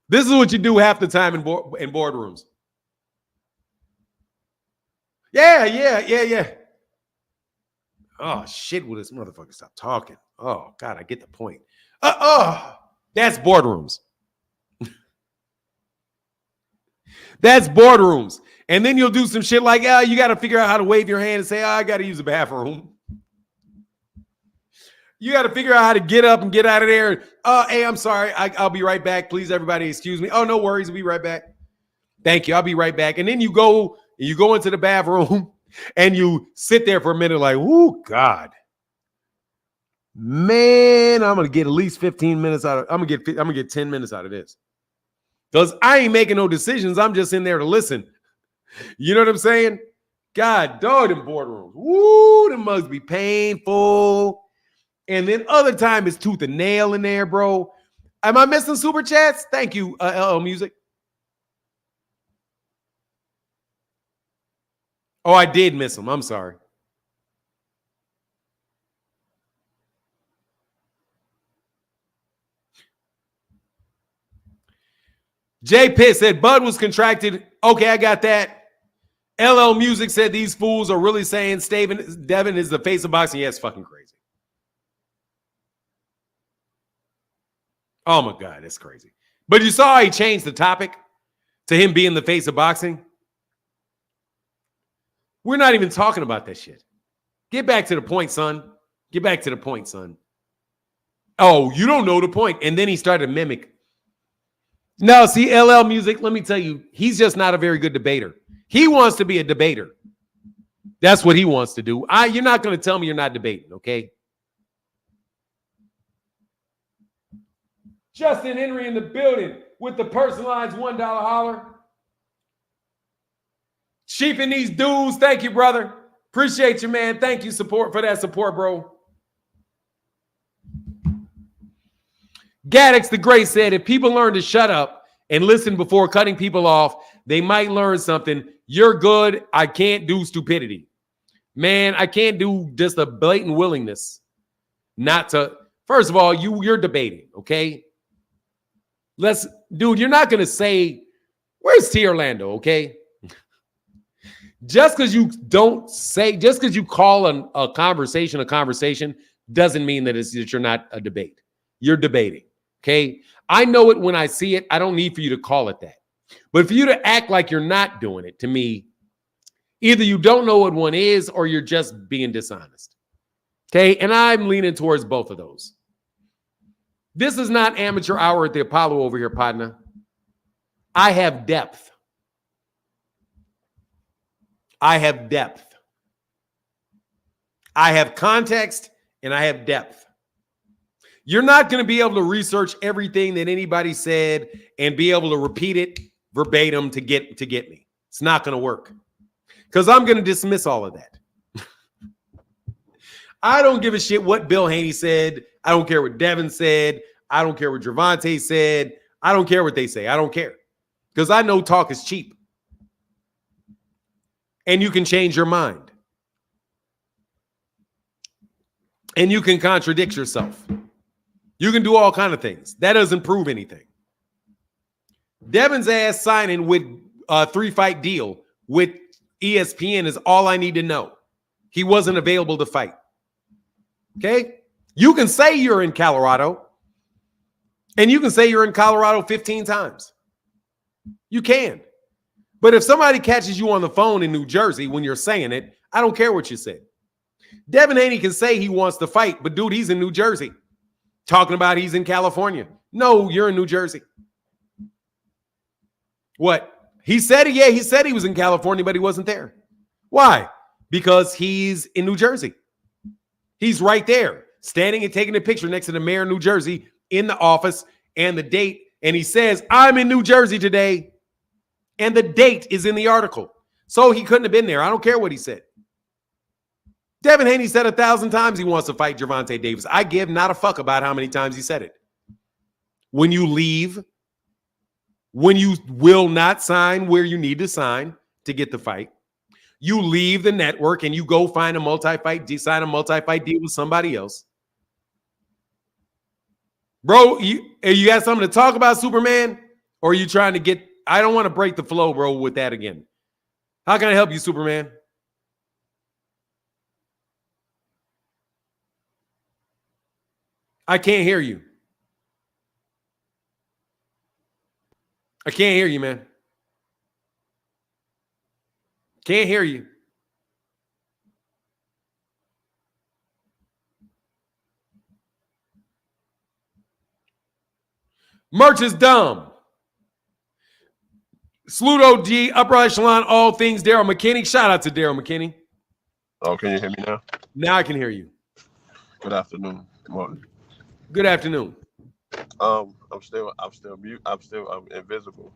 This is what you do half the time in boardrooms. Yeah. Oh, shit, will this motherfucker stop talking? Oh, God, I get the point. That's boardrooms. That's boardrooms. And then you'll do some shit like, you got to figure out how to wave your hand and say, I got to use the bathroom. You got to figure out how to get up and get out of there. Hey, I'm sorry. I'll be right back. Please, everybody, excuse me. Oh, no worries. I'll be right back. Thank you. I'll be right back. And then you go into the bathroom and you sit there for a minute like, oh, God. Man, I'm going to get at least 15 minutes out of I'm going to get 10 minutes out of this. Because I ain't making no decisions. I'm just in there to listen. You know what I'm saying? God, dog, them boardrooms. Woo, them mugs be painful. And then other time it's tooth and nail in there, bro. Am I missing super chats? Thank you, LL Music. Oh, I did miss them. I'm sorry. Jay Pitt said Bud was contracted. Okay, I got that. LL Music said these fools are really saying Devin is the face of boxing. Yeah, it's fucking crazy. Oh my God, that's crazy. But you saw how he changed the topic to him being the face of boxing. We're not even talking about that shit. Get back to the point, son. Get back to the point, son. Oh, you don't know the point. And then he started to mimic. No, see, LL Music, let me tell you, he's just not a very good debater. He wants to be a debater. That's what he wants to do. You're not going to tell me you're not debating, okay? Justin Henry in the building with the personalized $1 holler. Sheeping these dudes. Thank you, brother. Appreciate you, man. Thank you for that support, bro. Gaddix the Great said, if people learn to shut up and listen before cutting people off, they might learn something. You're good. I can't do stupidity. Man, I can't do just a blatant willingness not to. First of all, you're debating, okay? Dude, you're not going to say, where's T. Orlando, okay? Just because you call a conversation doesn't mean that you're not a debate. You're debating, okay? I know it when I see it. I don't need for you to call it that. But for you to act like you're not doing it, to me, either you don't know what one is or you're just being dishonest, okay? And I'm leaning towards both of those. This is not amateur hour at the Apollo over here, partner. I have depth. I have depth. I have context and I have depth. You're not going to be able to research everything that anybody said and be able to repeat it verbatim to get me. It's not going to work because I'm going to dismiss all of that. I don't give a shit what Bill Haney said. I don't care what Devin said. I don't care what Gervonta said. I don't care what they say. I don't care because I know talk is cheap. And you can change your mind. And you can contradict yourself. You can do all kinds of things. That doesn't prove anything. Devin's ass signing with a 3-fight deal with ESPN is all I need to know. He wasn't available to fight. Okay? You can say you're in Colorado, and you can say you're in Colorado 15 times. You can. But if somebody catches you on the phone in New Jersey when you're saying it, I don't care what you said. Devin Haney can say he wants to fight, but dude, he's in New Jersey. Talking about he's in California. No, you're in New Jersey. What? He said he was in California, but he wasn't there. Why? Because he's in New Jersey. He's right there, standing and taking a picture next to the mayor of New Jersey in the office and the date. And he says, I'm in New Jersey today. And the date is in the article. So he couldn't have been there. I don't care what he said. Devin Haney said 1,000 times he wants to fight Gervonta Davis. I give not a fuck about how many times he said it. When you leave, when you will not sign where you need to sign to get the fight, you leave the network and you go find sign a multi-fight deal with somebody else. Bro, you got something to talk about, Superman? Or are you trying to get... I don't want to break the flow, bro, with that again. How can I help you, Superman? I can't hear you. I can't hear you, man. Can't hear you. Merch is dumb. Sluto G, upper echelon, all things Daryl McKinney. Shout out to Daryl McKinney. Oh, can you hear me now? Now I can hear you. Good afternoon, Martin. Good afternoon. I'm still mute. I'm invisible.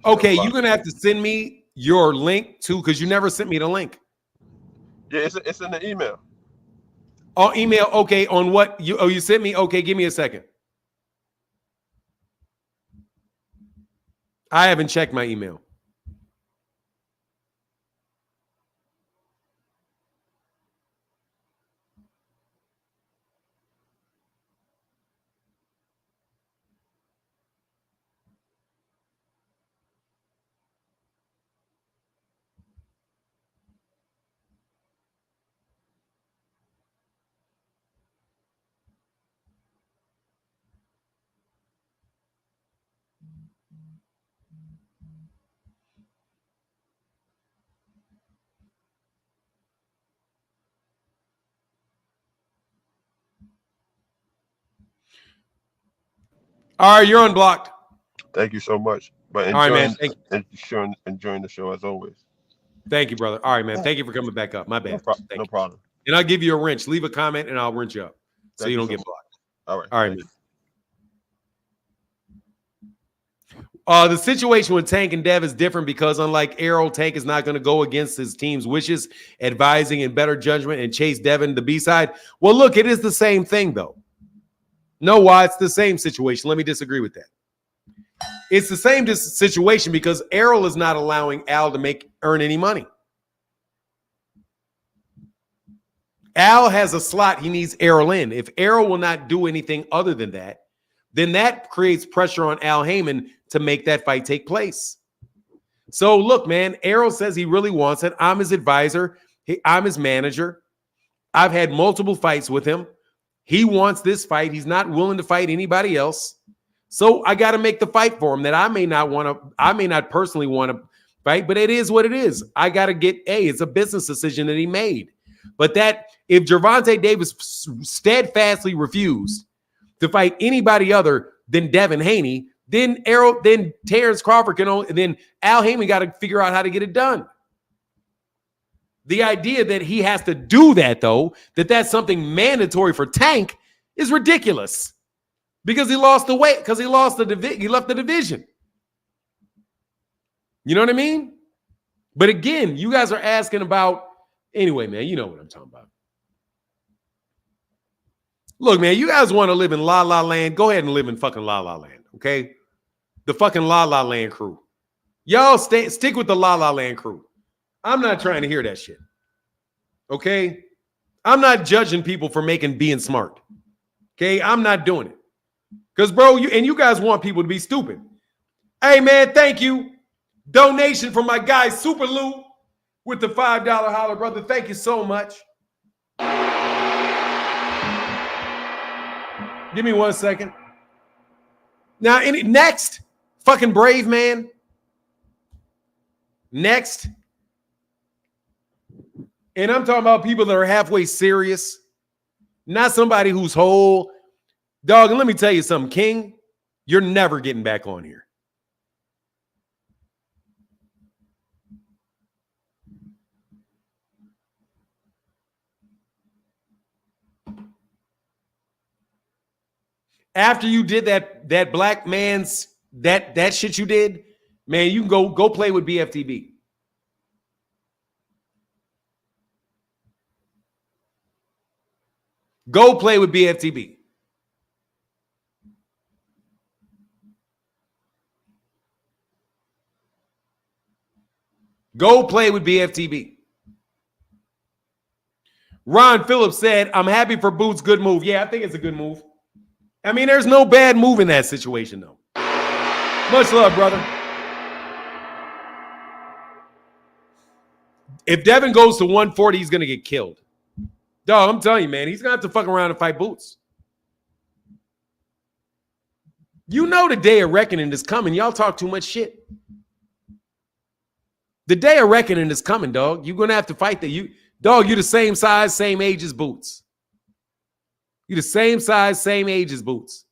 Okay, you're gonna have to send me your link too, because you never sent me the link. Yeah, it's in the email. Oh, email. Okay, on what you sent me? Okay, give me a second. I haven't checked my email. All right, you're unblocked. Thank you so much. But all right, man. Thank you. Enjoying the show as always. Thank you, brother. All right, man. Thank you for coming back up. My bad. No problem. And I'll give you a wrench. Leave a comment and I'll wrench you up so you don't get blocked. All right. All right, man. The situation with Tank and Dev is different because unlike Errol, Tank is not going to go against his team's wishes, advising in better judgment and chase Devin the B-side. Well, look, it is the same thing, though. No, why? It's the same situation. Let me disagree with that. It's the same situation because Errol is not allowing Al to earn any money. Al has a slot he needs Errol in. If Errol will not do anything other than that, then that creates pressure on Al Heyman to make that fight take place. So look, man, Errol says he really wants it. I'm his advisor. I'm his manager. I've had multiple fights with him. He wants this fight. He's not willing to fight anybody else. So I got to make the fight for him that I may not personally want to fight, but it is what it is. I got to it's a business decision that he made. But that if Gervonta Davis steadfastly refused to fight anybody other than Devin Haney, then Terrence Crawford then Al Heyman got to figure out how to get it done. The idea that he has to do that, though, that's something mandatory for Tank is ridiculous because he lost the weight, because he left the division. You know what I mean? But again, you guys are asking about, anyway, man, you know what I'm talking about. Look, man, you guys want to live in La La Land, go ahead and live in fucking La La Land, okay? The fucking La La Land crew. Y'all stick with the La La Land crew. I'm not trying to hear that shit. Okay? I'm not judging people for being smart. Okay? I'm not doing it. Because, bro, you guys want people to be stupid. Hey, man, thank you. Donation from my guy, Super Lou, with the $5 holler, brother. Thank you so much. Give me 1 second. Now, next, fucking brave man. Next. And I'm talking about people that are halfway serious. Not somebody who's whole. Dog, and let me tell you something, King, you're never getting back on here. After you did that black man's that shit you did, man, you can go play with BFTB. Go play with BFTB. Go play with BFTB. Ron Phillips said, I'm happy for Boots. Good move. Yeah, I think it's a good move. I mean, there's no bad move in that situation, though. Much love, brother. If Devin goes to 140, he's going to get killed. Dog, I'm telling you, man, he's going to have to fuck around and fight Boots. You know the day of reckoning is coming. Y'all talk too much shit. The day of reckoning is coming, dog. You're going to have to fight Dog, you're the same size, same age as Boots. You're the same size, same age as Boots.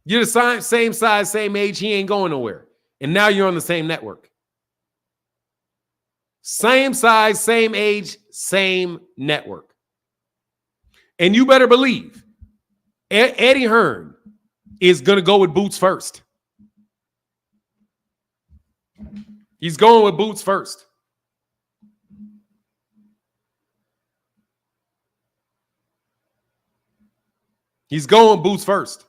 You're the same size, same age. He ain't going nowhere. And now you're on the same network. Same size, same age, same network. And you better believe Eddie Hearn is going to go with Boots first. He's going with Boots first. He's going Boots first.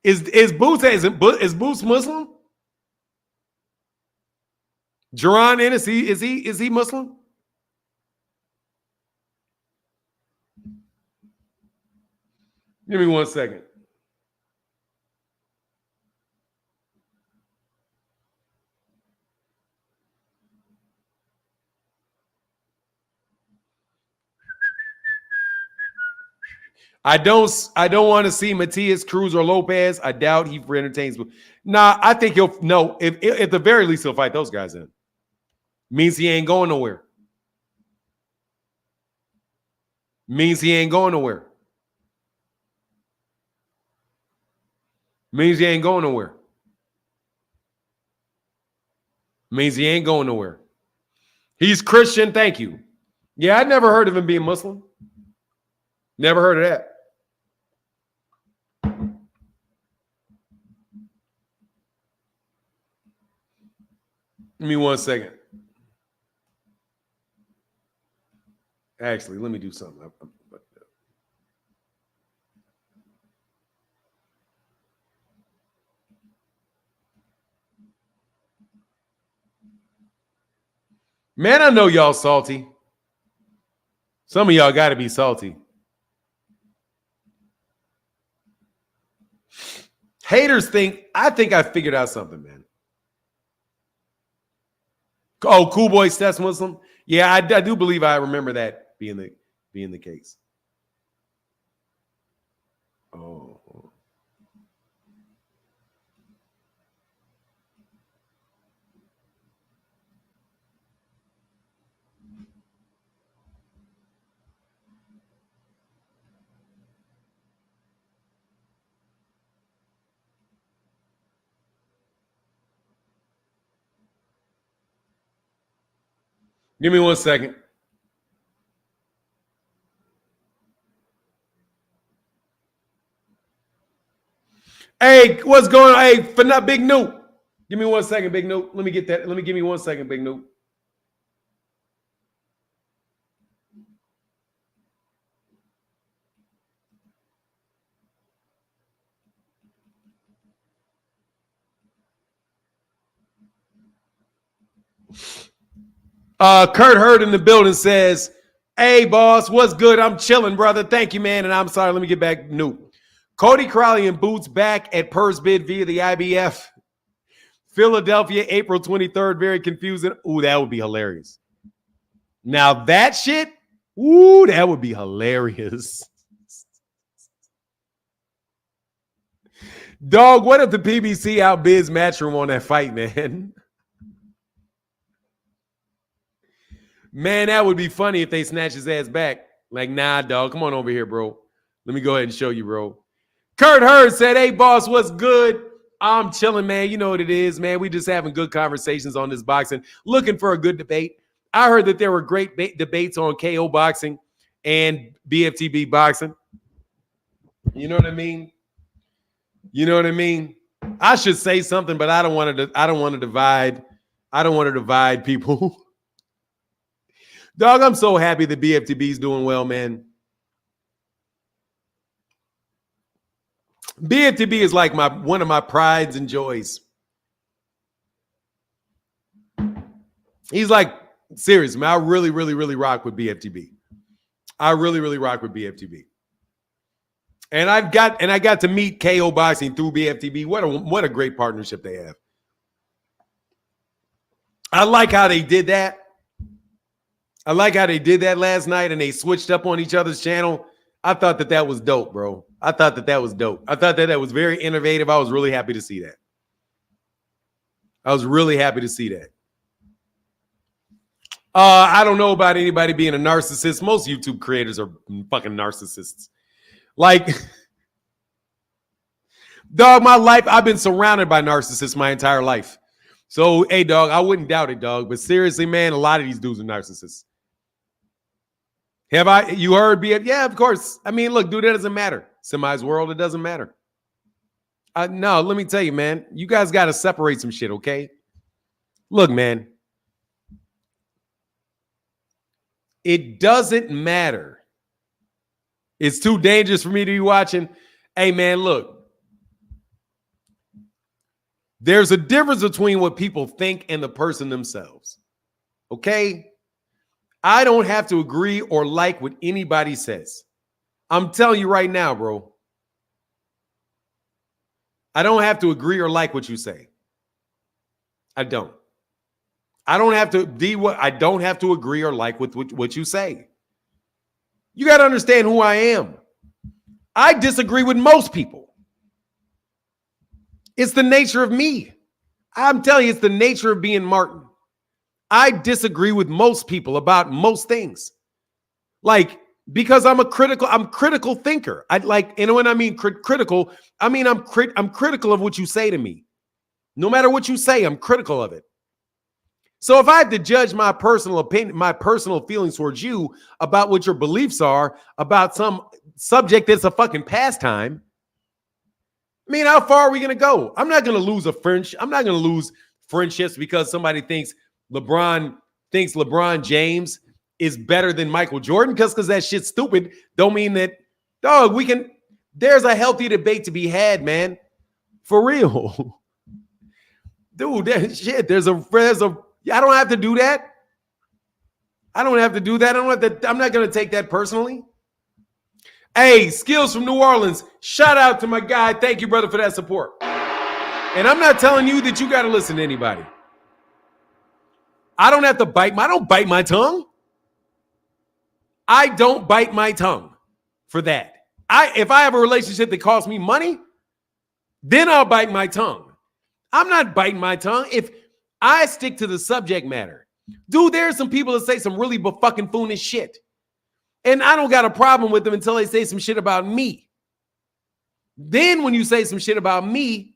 Is Boots Muslim? Jaron Ennis, is he Muslim? Give me 1 second. I don't want to see Matias, Cruz, or Lopez. I doubt he entertains. Nah, I think he'll no. If at the very least he'll fight those guys in. Means he ain't going nowhere. Means he ain't going nowhere. Means he ain't going nowhere. Means he ain't going nowhere. He's Christian. Thank you. Yeah, I'd never heard of him being Muslim. Never heard of that. Give me 1 second. Actually, let me do something. Man, I know y'all salty. Some of y'all got to be salty. Haters I think I figured out something, man. Oh, Cool Boy Stats Muslim? Yeah, I do believe I remember that being the case. Oh. Give me 1 second. Hey, what's going on? Hey, for not Big Noop. Give me 1 second, Big Noop. Let me get that. Let me give me 1 second, Big Noop. Kurt Hurd in the building says, "Hey, boss, what's good? I'm chilling, brother. Thank you, man. And I'm sorry. Let me get back. Noop. Cody Crowley and Boots back at purse bid via the IBF. Philadelphia, April 23rd. Very confusing. Ooh, that would be hilarious. Now that shit, ooh, that would be hilarious. Dog, what if the PBC outbids Matchroom on that fight, man? Man, that would be funny if they snatch his ass back. Like, nah, dog, come on over here, bro. Let me go ahead and show you, bro. Kurt Hurd said, "Hey, boss, what's good? I'm chilling, man. You know what it is, man. We just having good conversations on this boxing, looking for a good debate. I heard that there were great debates on KO boxing and BFTB boxing. You know what I mean? You know what I mean? I should say something, but I don't want to divide. I don't want to divide people." Dog, I'm so happy that BFTB is doing well, man. BFTB is like one of my prides and joys. He's like, serious, man. I really, really, really rock with BFTB. I really, really rock with BFTB. And I got to meet KO Boxing through BFTB. What a great partnership they have. I like how they did that. I like how they did that last night and they switched up on each other's channel. I thought that was dope, bro. I thought that was dope. I thought that was very innovative. I was really happy to see that. I don't know about anybody being a narcissist. Most YouTube creators are fucking narcissists. Like, dog, my life, I've been surrounded by narcissists my entire life. So, hey, dog, I wouldn't doubt it, dog. But seriously, man, a lot of these dudes are narcissists. You heard BF? Yeah, of course. I mean, look, dude, that doesn't matter. Semi's world, it doesn't matter. No, let me tell you, man, you guys got to separate some shit, okay? Look, man, it doesn't matter. It's too dangerous for me to be watching. Hey, man, look, there's a difference between what people think and the person themselves, okay? I don't have to agree or like what anybody says. I'm telling you right now, bro. I don't have to agree or like what you say. I don't. I don't have to I don't have to agree or like with what you say. You got to understand who I am. I disagree with most people. It's the nature of me. I'm telling you, it's the nature of being Martin. I disagree with most people about most things. Like, because I'm critical thinker. And when I mean critical, I mean I'm critical of what you say to me. No matter what you say, I'm critical of it. So if I had to judge my personal opinion, my personal feelings towards you about what your beliefs are about some subject that's a fucking pastime, I mean, how far are we gonna go? I'm not gonna lose I'm not gonna lose friendships because somebody thinks LeBron James is better than Michael Jordan because that shit's stupid. Don't mean that, dog, there's a healthy debate to be had, man. For real. Dude, I don't have to do that. I'm not going to take that personally. Hey, Skills from New Orleans. Shout out to my guy. Thank you, brother, for that support. And I'm not telling you that you got to listen to anybody. I don't have to I don't bite my tongue. I don't bite my tongue for that. If I have a relationship that costs me money, then I'll bite my tongue. I'm not biting my tongue if I stick to the subject matter. Dude, there are some people that say some really fucking foolish shit. And I don't got a problem with them until they say some shit about me. Then when you say some shit about me,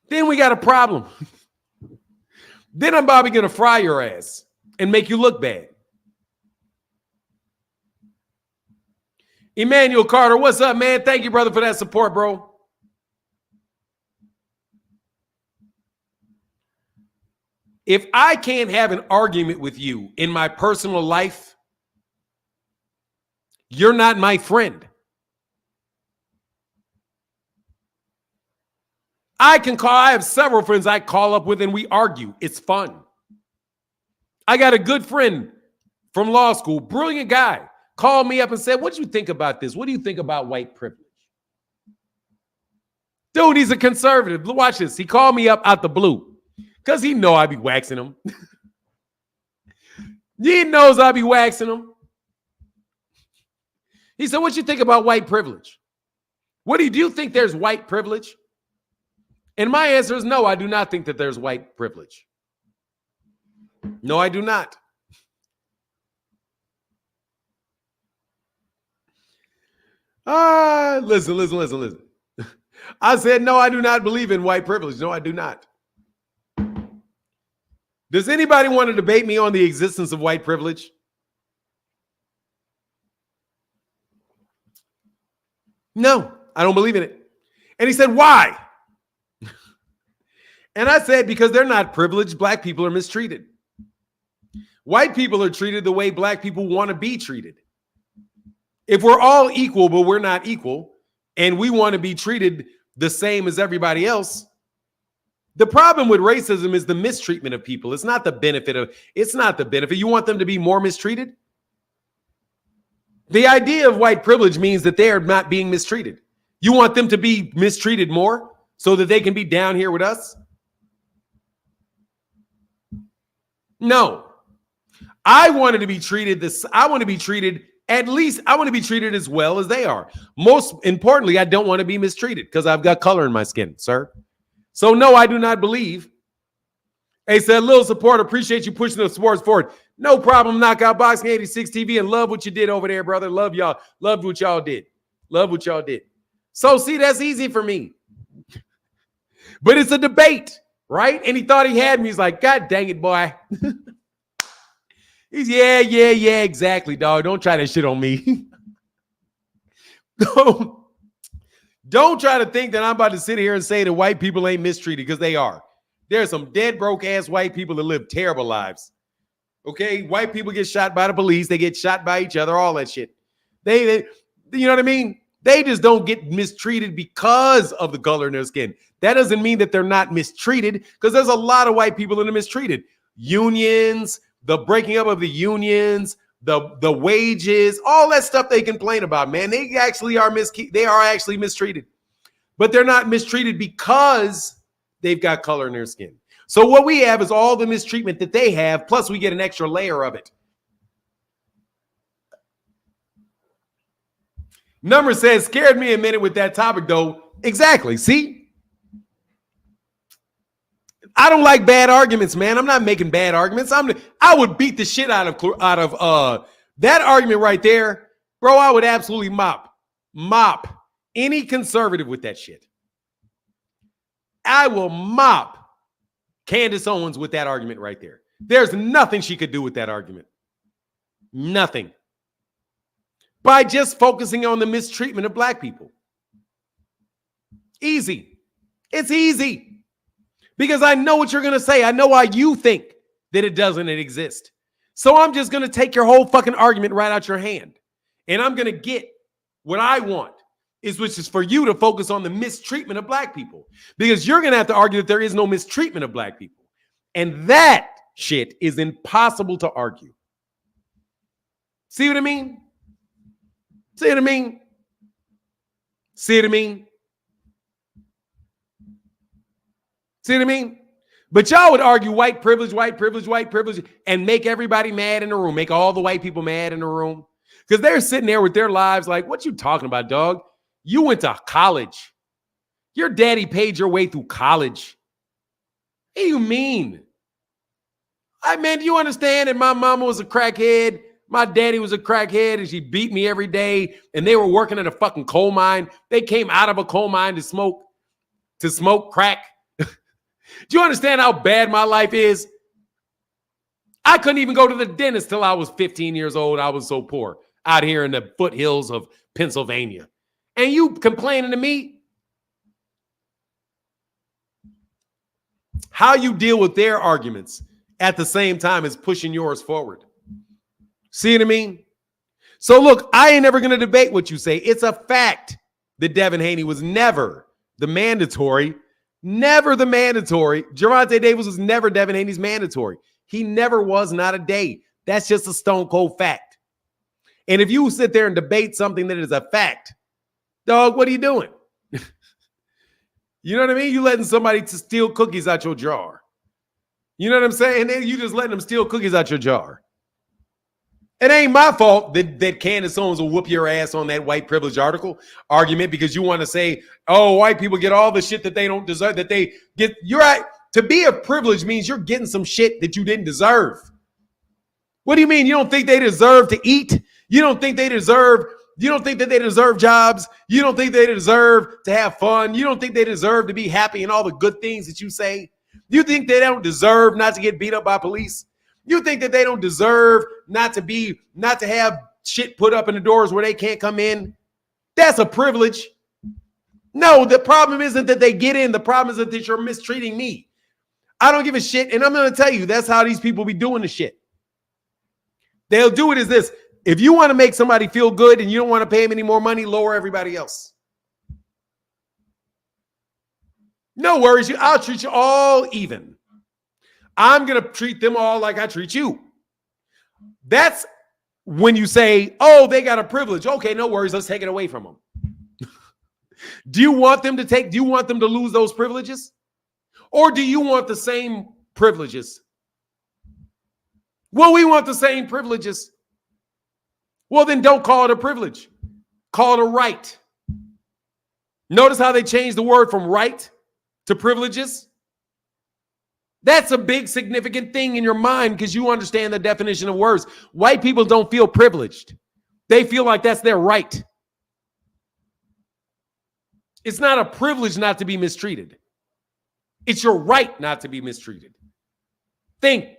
then we got a problem. Then I'm probably going to fry your ass and make you look bad. Emmanuel Carter, what's up, man? Thank you, brother, for that support, bro. If I can't have an argument with you in my personal life, you're not my friend. I have several friends I call up with and we argue. It's fun. I got a good friend from law school, brilliant guy, called me up and said, what do you think about this? What do you think about white privilege? Dude, he's a conservative. Watch this. He called me up out the blue because he know I be waxing him. He knows I be waxing him. He said, what you think about white privilege? Do you think there's white privilege? And my answer is no, I do not think that there's white privilege. No, I do not. Listen. I said, no, I do not believe in white privilege. No, I do not. Does anybody want to debate me on the existence of white privilege? No, I don't believe in it. And he said, why? And I said, because they're not privileged. Black people are mistreated. White people are treated the way black people want to be treated. If we're all equal, but we're not equal, and we want to be treated the same as everybody else, the problem with racism is the mistreatment of people. It's not the benefit. You want them to be more mistreated? The idea of white privilege means that they are not being mistreated. You want them to be mistreated more so that they can be down here with us? No. I want to be treated as well as they are. Most importantly, I don't want to be mistreated because I've got color in my skin, sir. So no, I do not believe. Hey, said, little support. Appreciate you pushing the sports forward. No problem. Knockout Boxing 86 TV and love what you did over there, brother. Love y'all. Loved what y'all did. So see, that's easy for me. But it's a debate, right? And he thought he had me. He's like, God dang it, boy. He's, yeah, exactly, dog. Don't try that shit on me. Don't try to think that I'm about to sit here and say that white people ain't mistreated, because they are. There's some dead broke ass white people that live terrible lives. Okay, white people get shot by the police, they get shot by each other, all that shit. They you know what I mean? They just don't get mistreated because of the color in their skin. That doesn't mean that they're not mistreated, because there's a lot of white people that are mistreated. Unions, the breaking up of the unions, the wages, all that stuff they complain about, man. They actually are actually mistreated. But they're not mistreated because they've got color in their skin. So what we have is all the mistreatment that they have, plus we get an extra layer of it. Number says, scared me a minute with that topic, though. Exactly. See? I don't like bad arguments, man. I'm not making bad arguments. I would beat the shit out of that argument right there. Bro, I would absolutely mop any conservative with that shit. I will mop Candace Owens with that argument right there. There's nothing she could do with that argument. Nothing. By just focusing on the mistreatment of black people. Easy. It's easy. Because I know what you're going to say. I know why you think that it doesn't exist. So I'm just going to take your whole fucking argument right out your hand. And I'm going to get what I want, which is for you to focus on the mistreatment of black people. Because you're going to have to argue that there is no mistreatment of black people. And that shit is impossible to argue. See what I mean? See what I mean? See what I mean? See what I mean? But y'all would argue white privilege, and make everybody mad in the room, make all the white people mad in the room. Because they're sitting there with their lives like, what you talking about, dog? You went to college. Your daddy paid your way through college. What do you mean? Do you understand that my mama was a crackhead? My daddy was a crackhead, and she beat me every day, and they were working at a fucking coal mine. They came out of a coal mine to smoke crack. Do you understand how bad my life is? I couldn't even go to the dentist till I was 15 years old. I was so poor out here in the foothills of Pennsylvania. And you complaining to me? How you deal with their arguments at the same time as pushing yours forward. See what I mean? So look, I ain't never going to debate what you say. It's a fact that Devin Haney was never the mandatory. Never the mandatory. Gervonta Davis was never Devin Haney's mandatory. He never was, not a day. That's just a stone cold fact. And if you sit there and debate something that is a fact, dog, what are you doing? You know what I mean? You letting somebody to steal cookies out your jar. You know what I'm saying? And you just letting them steal cookies out your jar. It ain't my fault that Candace Owens will whoop your ass on that white privilege argument because you want to say, oh, white people get all the shit that they don't deserve, that they get. You're right. To be a privilege means you're getting some shit that you didn't deserve. What do you mean? You don't think they deserve to eat? You don't think they deserve that they deserve jobs? You don't think they deserve to have fun? You don't think they deserve to be happy and all the good things that you say? You think they don't deserve not to get beat up by police? You think that they don't deserve not to have shit put up in the doors where they can't come in? That's a privilege. No, the problem isn't that they get in. The problem is that you're mistreating me. I don't give a shit. And I'm going to tell you, that's how these people be doing the shit. They'll do it as this. If you want to make somebody feel good and you don't want to pay them any more money, lower everybody else. No worries. I'll treat you all even. I'm going to treat them all like I treat you. That's when you say, oh, they got a privilege. Okay, no worries. Let's take it away from them. Do you want them to lose those privileges? Or do you want the same privileges? Well, we want the same privileges. Well, then don't call it a privilege. Call it a right. Notice how they changed the word from right to privileges? That's a big significant thing in your mind because you understand the definition of words. White people don't feel privileged. They feel like that's their right. It's not a privilege not to be mistreated. It's your right not to be mistreated. Think.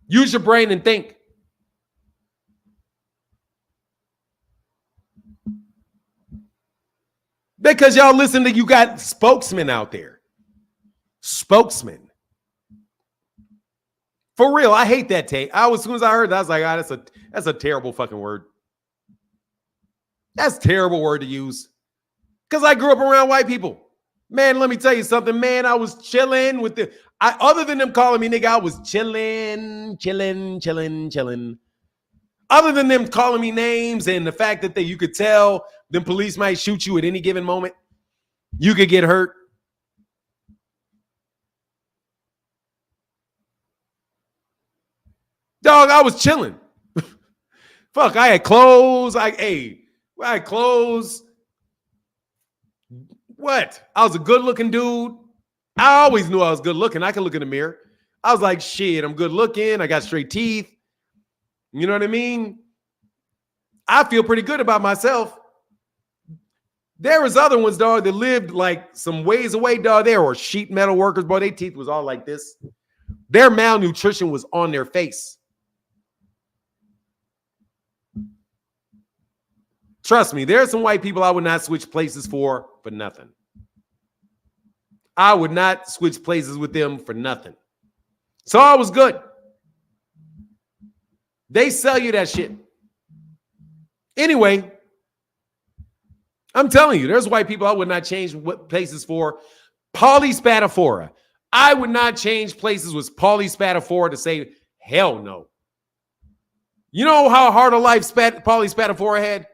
Use your brain and think. Because y'all listen to, you got spokesmen out there. Spokesman. For real, I hate that take. As soon as I heard that, I was like, that's a terrible fucking word. That's a terrible word to use. Because I grew up around white people. Man, let me tell you something, man. I was chilling with other than them calling me nigga, I was chilling. Other than them calling me names and the fact that you could tell them police might shoot you at any given moment. You could get hurt. Dog, I was chilling. Fuck, I had clothes. I had clothes. What? I was a good-looking dude. I always knew I was good looking. I could look in the mirror. I was like, shit, I'm good looking. I got straight teeth. You know what I mean? I feel pretty good about myself. There was other ones, dog, that lived like some ways away, dog. They were sheet metal workers, boy. Their teeth was all like this. Their malnutrition was on their face. Trust me, there are some white people I would not switch places for nothing. I would not switch places with them for nothing. So I was good. They sell you that shit. Anyway, I'm telling you, there's white people I would not change places for. Pauly Spatafora. I would not change places with Pauly Spatafora to say, hell no. You know how hard a life Pauly Spatafora had?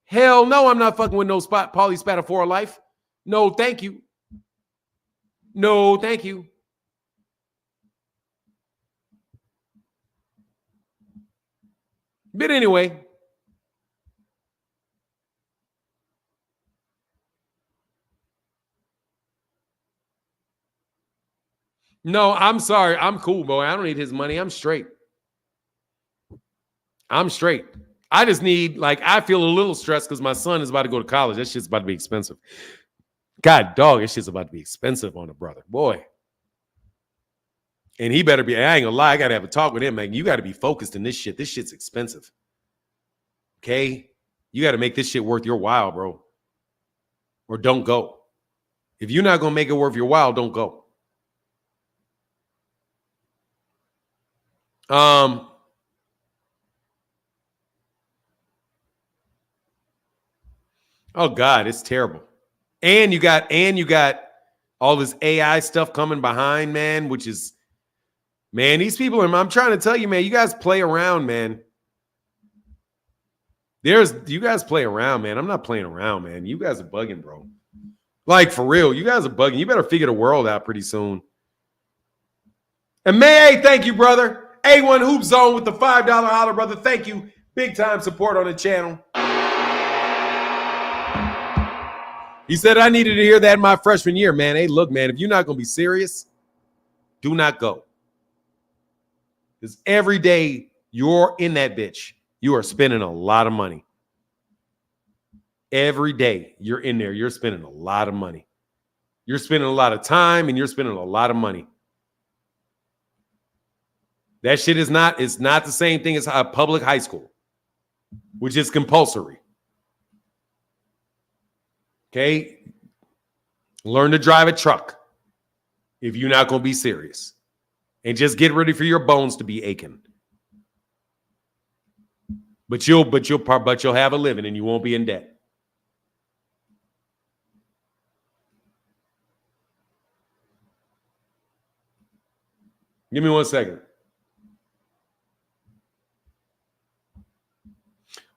Hell no, I'm not fucking with no Pauly Spatafora life. No, thank you. No, thank you. But anyway. No, I'm sorry. I'm cool, boy. I don't need his money. I'm straight. I'm straight. I just need, I feel a little stressed because my son is about to go to college. That shit's about to be expensive. God, dog, that shit's about to be expensive on a brother. Boy. And he better be, I ain't gonna lie, I gotta have a talk with him, man. You gotta be focused in this shit. This shit's expensive. Okay? You got to make this shit worth your while, bro. Or don't go. If you're not going to make it worth your while, don't go. Oh God, it's terrible. And you got all this AI stuff coming behind, man, which is, man, these people are, I'm trying to tell you, man, you guys play around, man. You guys play around, man. I'm not playing around, man. You guys are bugging, bro. Like, for real, you guys are bugging. You better figure the world out pretty soon. And May, thank you, brother. A1 Hoop Zone with the $5 holler, brother. Thank you. Big time support on the channel. He said, I needed to hear that in my freshman year, man. Hey, look, man, if you're not going to be serious, do not go. Because every day you're in that bitch, you are spending a lot of money. Every day you're in there, you're spending a lot of money. You're spending a lot of time and you're spending a lot of money. That shit is not, it's not the same thing as a public high school, which is compulsory. Okay? Learn to drive a truck if you're not going to be serious. And just get ready for your bones to be aching. But you'll have a living and you won't be in debt. Give me 1 second.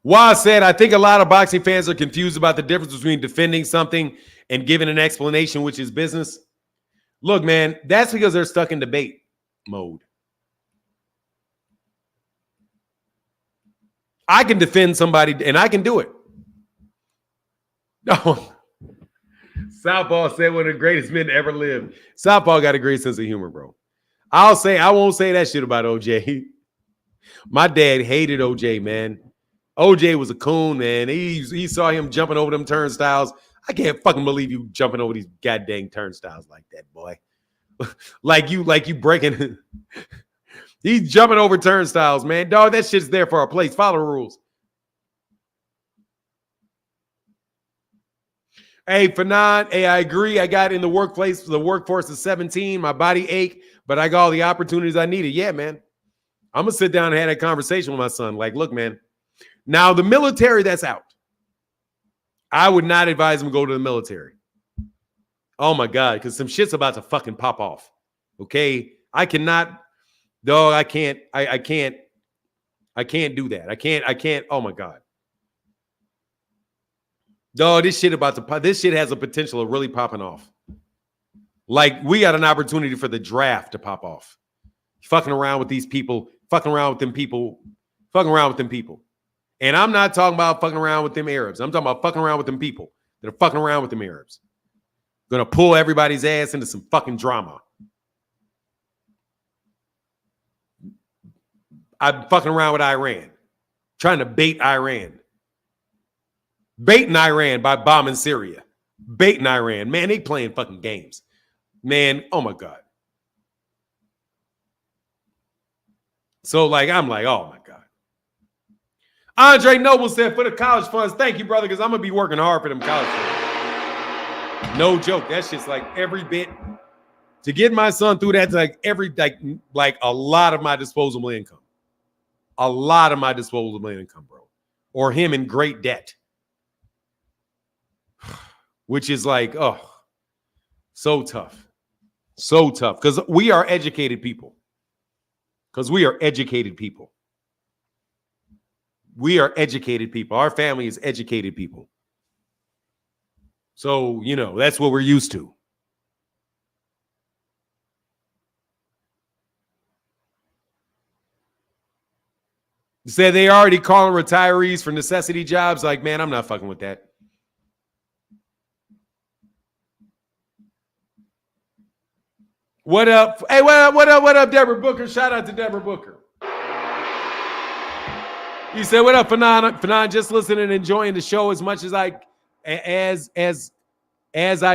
Wah said, I think a lot of boxing fans are confused about the difference between defending something and giving an explanation, which is business. Look, man, that's because they're stuck in debate mode. I can defend somebody, and I can do it. No. Southpaw said one of the greatest men to ever live. Southpaw got a great sense of humor, bro. I won't say that shit about OJ. My dad hated OJ, man. OJ was a coon, man. He saw him jumping over them turnstiles. I can't fucking believe you jumping over these goddamn turnstiles like that, boy. like you breaking. He's jumping over turnstiles, man. Dog, that shit's there for our place. Follow the rules. Hey, Fanon, hey, I agree. I got in the workforce at 17. My body ached, but I got all the opportunities I needed. Yeah, man. I'm going to sit down and have that conversation with my son. Like, look, man. Now, the military, that's out. I would not advise him to go to the military. Oh, my God, because some shit's about to fucking pop off. Okay? I cannot. Dog, I can't do that. I can't. Oh my God. Dog, this shit has a potential of really popping off. Like, we got an opportunity for the draft to pop off. Fucking around with these people, fucking around with them people. And I'm not talking about fucking around with them Arabs. I'm talking about fucking around with them people that are fucking around with them Arabs. Gonna pull everybody's ass into some fucking drama. I'm fucking around with Iran, trying to baiting Iran by bombing Syria, baiting Iran. Man, they playing fucking games. Man, oh my God. So I'm like, oh my God. Andre Noble said, for the college funds, thank you, brother, because I'm going to be working hard for them college funds. No joke. That shit's like every bit. To get my son through that, like a lot of my disposable income. A lot of my disposable income, bro. Or him in great debt. Which is like, oh, so tough. So tough. Because we are educated people. We are educated people. Our family is educated people. So, that's what we're used to. Said they already calling retirees for necessity jobs. Like, man, I'm not fucking with that. What up? Hey, what up, Deborah Booker? Shout out to Deborah Booker. He said, what up, Fanon? Fanon, just listening and enjoying the show as much as I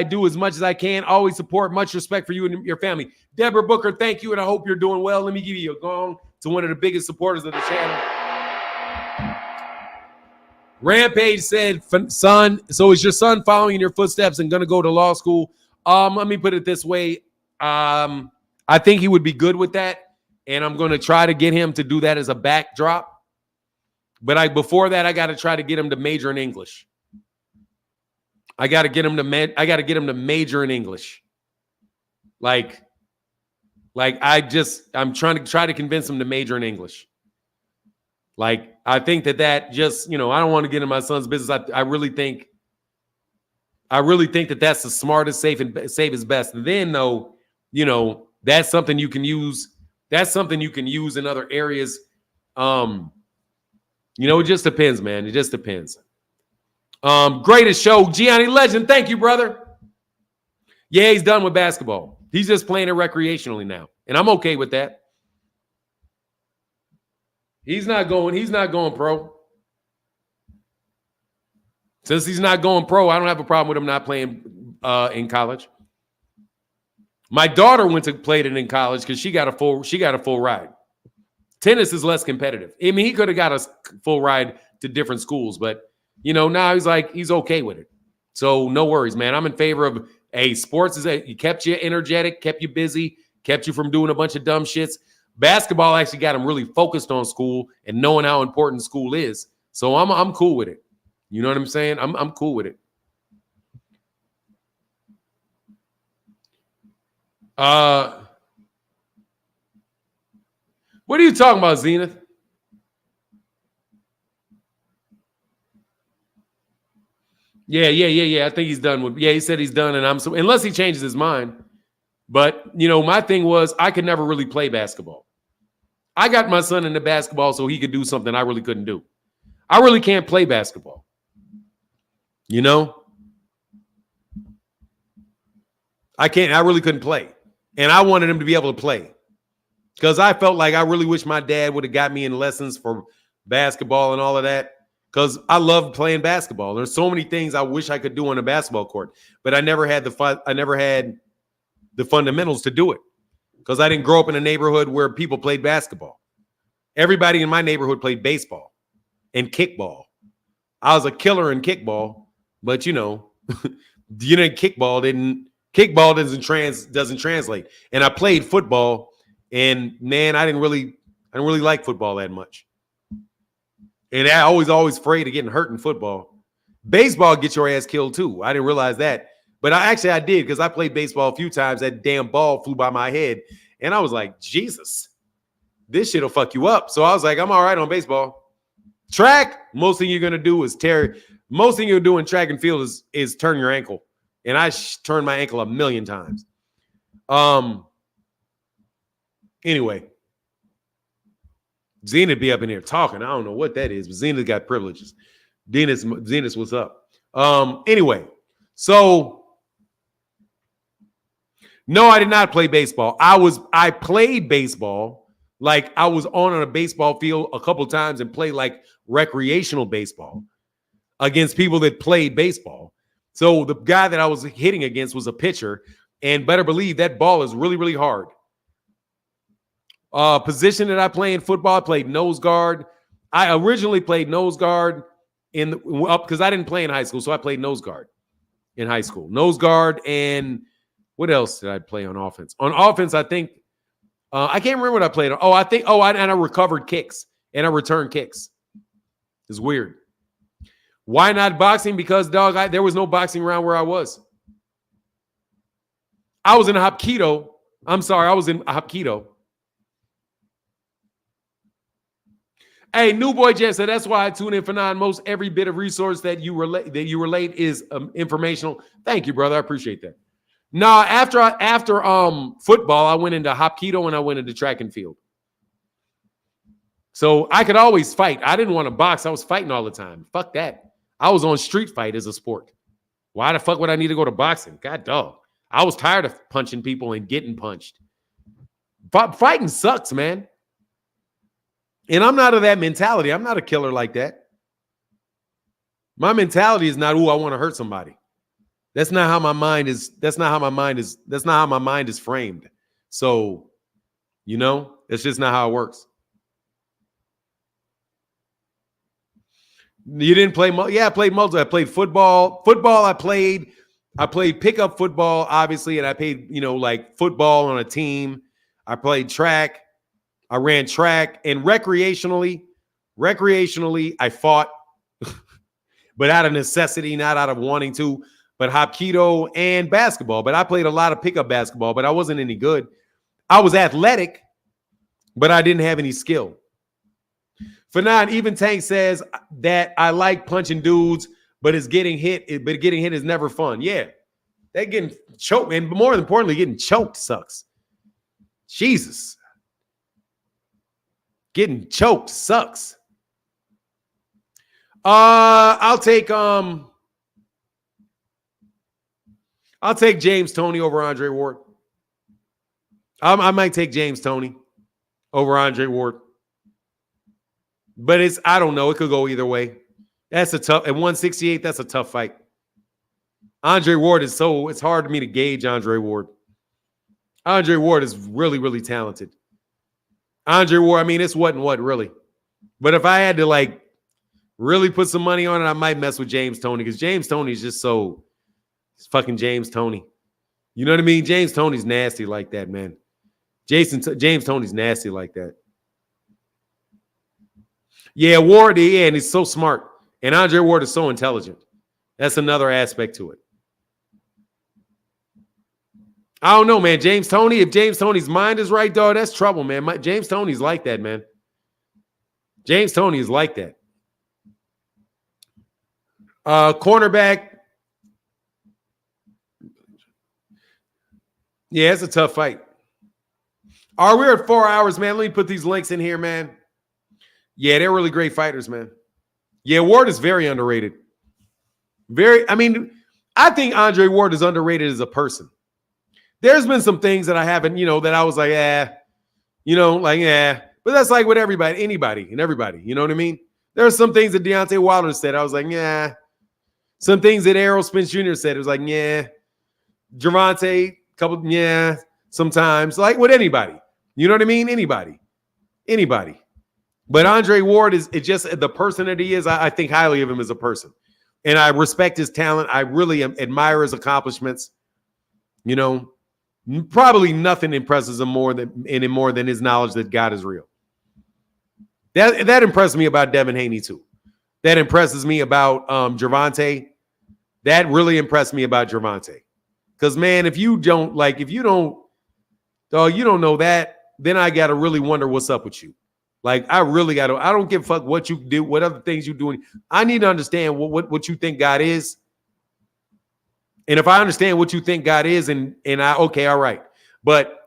do, as much as I can. Always support. Much respect for you and your family. Deborah Booker, thank you, and I hope you're doing well. Let me give you a gong to one of the biggest supporters of the channel. Rampage said, son, so is your son following in your footsteps and going to go to law school? Let me put it this way. I think he would be good with that. And I'm going to try to get him to do that as a backdrop. But before that, I got to try to get him to major in English. I got to get him to major in English. I'm trying to convince him to major in English. Like, I think that just, I don't want to get in my son's business. I really think that that's the smartest, safest best. And then though, that's something you can use. That's something you can use in other areas. It just depends, man. It just depends. Greatest show, Gianni Legend. Thank you, brother. Yeah, he's done with basketball. He's just playing it recreationally now. And I'm okay with that. He's not going pro. Since he's not going pro, I don't have a problem with him not playing in college. My daughter went to play it in college because she got a full ride. Tennis is less competitive. I mean, he could have got a full ride to different schools, but now he's okay with it. So no worries, man. I'm in favor of sports it kept you energetic, kept you busy, kept you from doing a bunch of dumb shits. Basketball actually got him really focused on school and knowing how important school is. So I'm cool with it. You know what I'm saying? I'm cool with it. What are you talking about, Zenith? Yeah. I think he's done with. Yeah, he said he's done, and unless he changes his mind. But my thing was I could never really play basketball. I got my son into basketball so he could do something I really couldn't do. I really can't play basketball. I can't. I really couldn't play, and I wanted him to be able to play because I felt like I really wish my dad would have got me in lessons for basketball and all of that. Because I loved playing basketball. There's so many things I wish I could do on a basketball court, but I never had the fundamentals to do it because I didn't grow up in a neighborhood where people played basketball. Everybody in my neighborhood played baseball and kickball. I was a killer in kickball, but kickball doesn't translate. And I played football, and man, I didn't really like football that much. And I always afraid of getting hurt in football. Baseball gets your ass killed too. I didn't realize that. But I did because I played baseball a few times. That damn ball flew by my head. And I was like, Jesus, this shit will fuck you up. So I was like, I'm all right on baseball. Track, most thing you're going to do is most thing you'll do in track and field is turn your ankle. And I turned my ankle 1,000,000 times. Anyway. Zenith be up in here talking. I don't know what that is, but Zenith got privileges. Dennis, what's up? Anyway, so no, I did not play baseball. I played baseball. Like I was on a baseball field a couple times and played like recreational baseball against people that played baseball. So the guy that I was hitting against was a pitcher, and better believe that ball is really, really hard. Position that I play in football, I played nose guard. I originally played nose guard because I didn't play in high school, so I played nose guard in high school. Nose guard, and what else did I play on offense? On offense, I think I can't remember what I played on. I recovered kicks and I returned kicks. It's weird. Why not boxing? Because there was no boxing around where I was. I was in Hapkido. I'm sorry, I was in Hapkido. Hey, New Boy Jet said that's why I tune in for 9. Most every bit of resource that you relate is informational. Thank you, brother. I appreciate that. No, after football, I went into Hapkido and I went into track and field. So I could always fight. I didn't want to box. I was fighting all the time. Fuck that. I was on street fight as a sport. Why the fuck would I need to go to boxing? God dog. I was tired of punching people and getting punched. Fighting sucks, man. And I'm not of that mentality. I'm not a killer like that. My mentality is not, I want to hurt somebody. That's not how my mind is. That's not how my mind is framed. So, it's just not how it works. You didn't play? Yeah, I played multiple. I played football. I played pickup football, obviously, and I played, like football on a team. I played track. I ran track, and recreationally, I fought, but out of necessity, not out of wanting to. But Hapkido and basketball. But I played a lot of pickup basketball, but I wasn't any good. I was athletic, but I didn't have any skill. For now, even Tank says that I like punching dudes, but getting hit is never fun. Yeah, that getting choked, and more importantly, getting choked sucks. Jesus, getting choked sucks. I'll take James Toney over Andre Ward. I might take James Toney over Andre Ward. But I don't know. It could go either way. That's a tough, at 168, that's a tough fight. Andre Ward it's hard for me to gauge Andre Ward. Andre Ward is really, really talented. Andre Ward, I mean, it's what and what, really. But if I had to, really put some money on it, I might mess with James Toney, because James Toney is just it's fucking James Toney. You know what I mean? James Toney's nasty like that, man. James Toney's nasty like that. Yeah, Ward, yeah, and he's so smart. And Andre Ward is so intelligent. That's another aspect to it. I don't know, man. James Toney, if James Toney's mind is right, dog, that's trouble, man. James Toney's like that, man. James Toney is like that. Cornerback. Yeah, it's a tough fight. All right, we're at 4 hours, man. Let me put these links in here, man. Yeah, they're really great fighters, man. Yeah, Ward is very underrated. I think Andre Ward is underrated as a person. There's been some things that I haven't, that I was like, but that's like with anybody and everybody, you know what I mean? There are some things that Deontay Wilder said. I was like, yeah. Some things that Errol Spence Jr. said. It was like, yeah. Gervonta, sometimes. Like with anybody. You know what I mean? Anybody. But Andre Ward is just the person that he is. I think highly of him as a person. And I respect his talent. I really admire his accomplishments. Probably nothing impresses him more than his knowledge that God is real. That impressed me about Devin Haney too. That impresses me about Gervonta. That really impressed me about Gervonta. Because man, if you don't know that, then I gotta really wonder what's up with you. I don't give a fuck what you do, what other things you're doing. I need to understand what you think God is. And if I understand what you think God is, okay, all right. But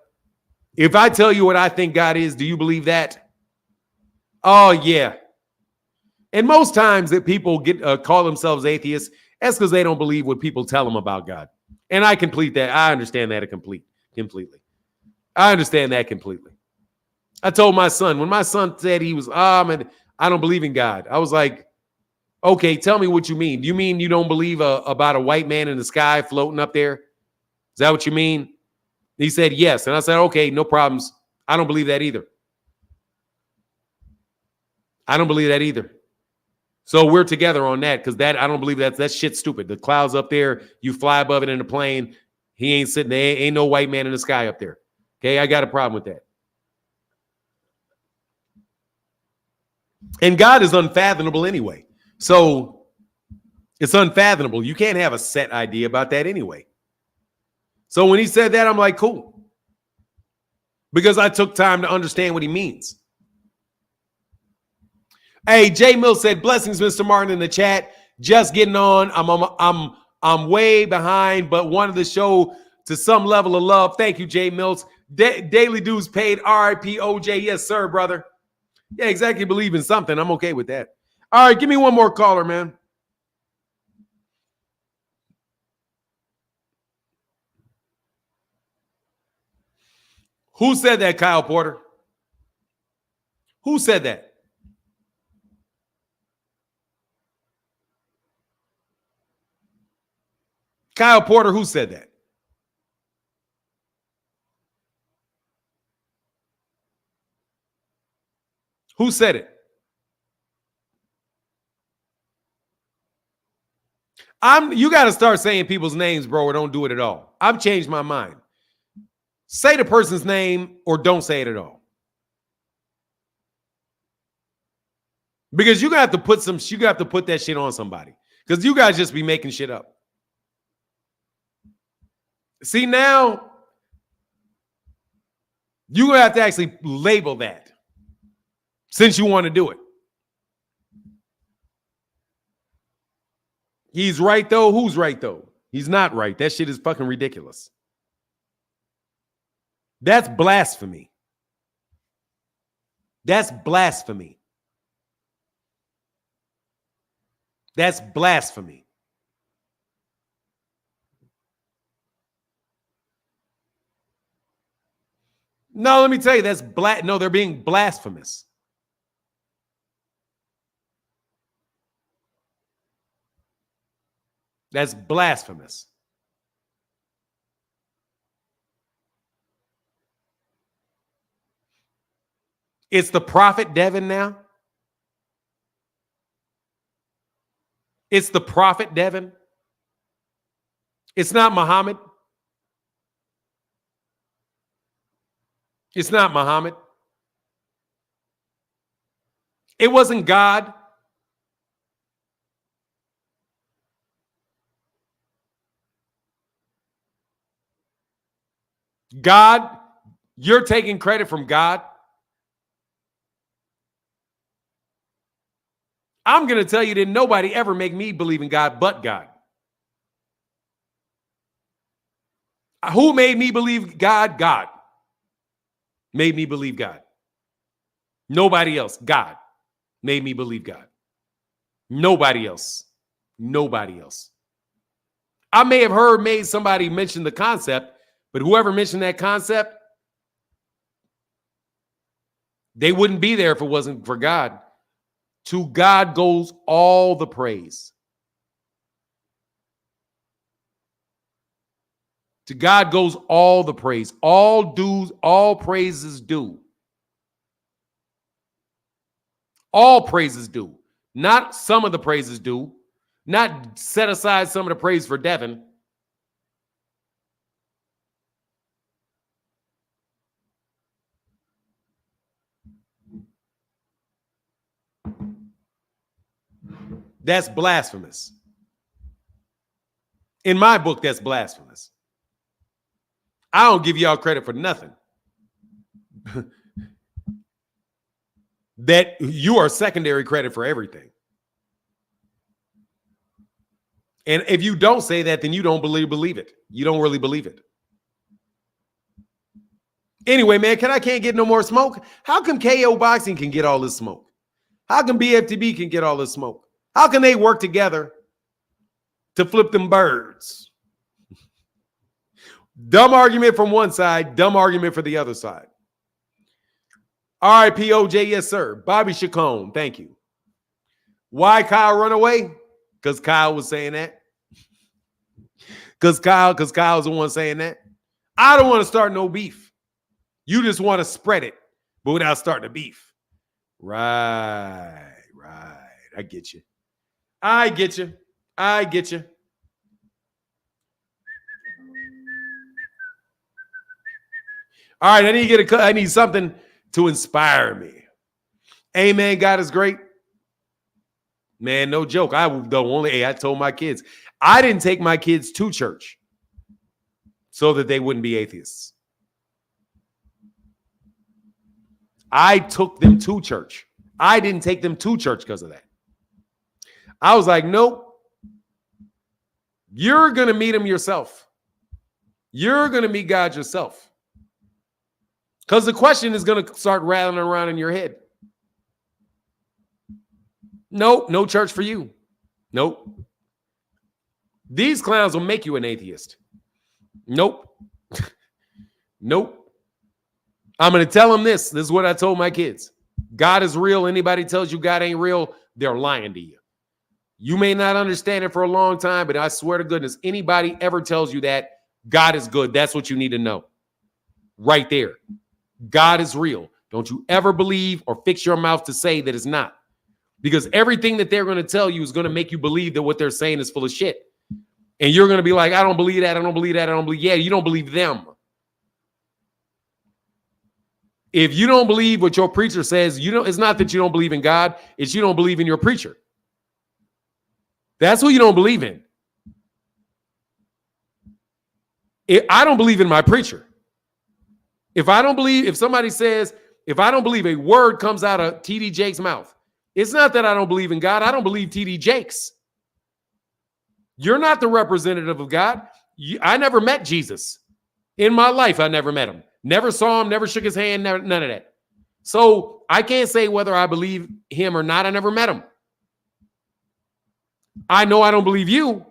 if I tell you what I think God is, do you believe that? Oh, yeah. And most times that people call themselves atheists, that's because they don't believe what people tell them about God. And I complete that. I understand that completely. I understand that completely. I told my son, when my son said he was, man, I don't believe in God. I was like, okay, tell me what you mean. Do you mean you don't believe about a white man in the sky floating up there? Is that what you mean? He said, yes. And I said, okay, no problems. I don't believe that either. So we're together on that, because I don't believe that shit's stupid. The clouds up there, you fly above it in a plane. He ain't sitting there. Ain't no white man in the sky up there. Okay, I got a problem with that. And God is unfathomable anyway. So it's unfathomable. You can't have a set idea about that anyway. So when he said that, I'm like, cool. Because I took time to understand what he means. Hey, Jay Mill said, blessings, Mr. Martin, in the chat. Just getting on. I'm way behind, but wanted the show to some level of love. Thank you, Jay Mills. Daily dues paid. RIP OJ. Yes, sir, brother. Yeah, exactly. Believe in something. I'm okay with that. All right, give me one more caller, man. Who said that, Kyle Porter? Who said that? Kyle Porter, who said that? Who said it? You got to start saying people's names, bro, or don't do it at all. I've changed my mind. Say the person's name or don't say it at all. Because you got to put that shit on somebody. Because you guys just be making shit up. See, now you're going to have to actually label that since you want to do it. He's right, though. Who's right, though? He's not right. That shit is fucking ridiculous. That's blasphemy. That's blasphemy. That's blasphemy. No, let me tell you, no, they're being blasphemous. That's blasphemous. It's the prophet Devin now. It's the prophet Devin. It's not Muhammad. It's not Muhammad. It wasn't God. God, you're taking credit from God. I'm going to tell you that nobody ever make me believe in God but God. Who made me believe God? God made me believe God. Nobody else. God made me believe God. Nobody else. Nobody else. I may have made somebody mention the concept, but whoever mentioned that concept, they wouldn't be there if it wasn't for God. To God goes all the praise. To God goes all the praise. All dues, all praises due. All praises due. Not some of the praises due. Not set aside some of the praise for Devin. That's blasphemous. In my book, that's blasphemous. I don't give y'all credit for nothing. That you are secondary credit for everything. And if you don't say that, then you don't believe it. You don't really believe it. Anyway, man, can't get no more smoke? How come KO Boxing can get all this smoke? How come BFTB can get all this smoke? How can they work together to flip them birds? Dumb argument from one side, dumb argument for the other side. RIP OJ, yes, sir. Bobby Chacon, thank you. Why Kyle run away? Because Kyle was saying that. Because Kyle's the one saying that. I don't want to start no beef. You just want to spread it, but without starting a beef. Right. I get you. I get you. All right, I need something to inspire me. Amen. God is great. Man, no joke. I told my kids, I didn't take my kids to church so that they wouldn't be atheists. I took them to church. I didn't take them to church because of that. I was like, nope. You're going to meet him yourself. You're going to meet God yourself. Because the question is going to start rattling around in your head. Nope, no church for you. Nope. These clowns will make you an atheist. Nope. Nope. I'm going to tell them this. This is what I told my kids. God is real. Anybody tells you God ain't real, they're lying to you. You may not understand it for a long time, but I swear to goodness, anybody ever tells you that God is good, that's what you need to know. Right there. God is real. Don't you ever believe or fix your mouth to say that it's not. Because everything that they're going to tell you is going to make you believe that what they're saying is full of shit. And you're going to be like, I don't believe that. I don't believe that. I don't believe. Yeah, you don't believe them. If you don't believe what your preacher says, it's not that you don't believe in God. It's you don't believe in your preacher. That's who you don't believe in. I don't believe in my preacher. If somebody says, if I don't believe a word comes out of TD Jake's mouth, it's not that I don't believe in God. I don't believe TD Jakes. You're not the representative of God. I never met Jesus. In my life, I never met him. Never saw him, never shook his hand, none of that. So I can't say whether I believe him or not. I never met him. I know I don't believe you.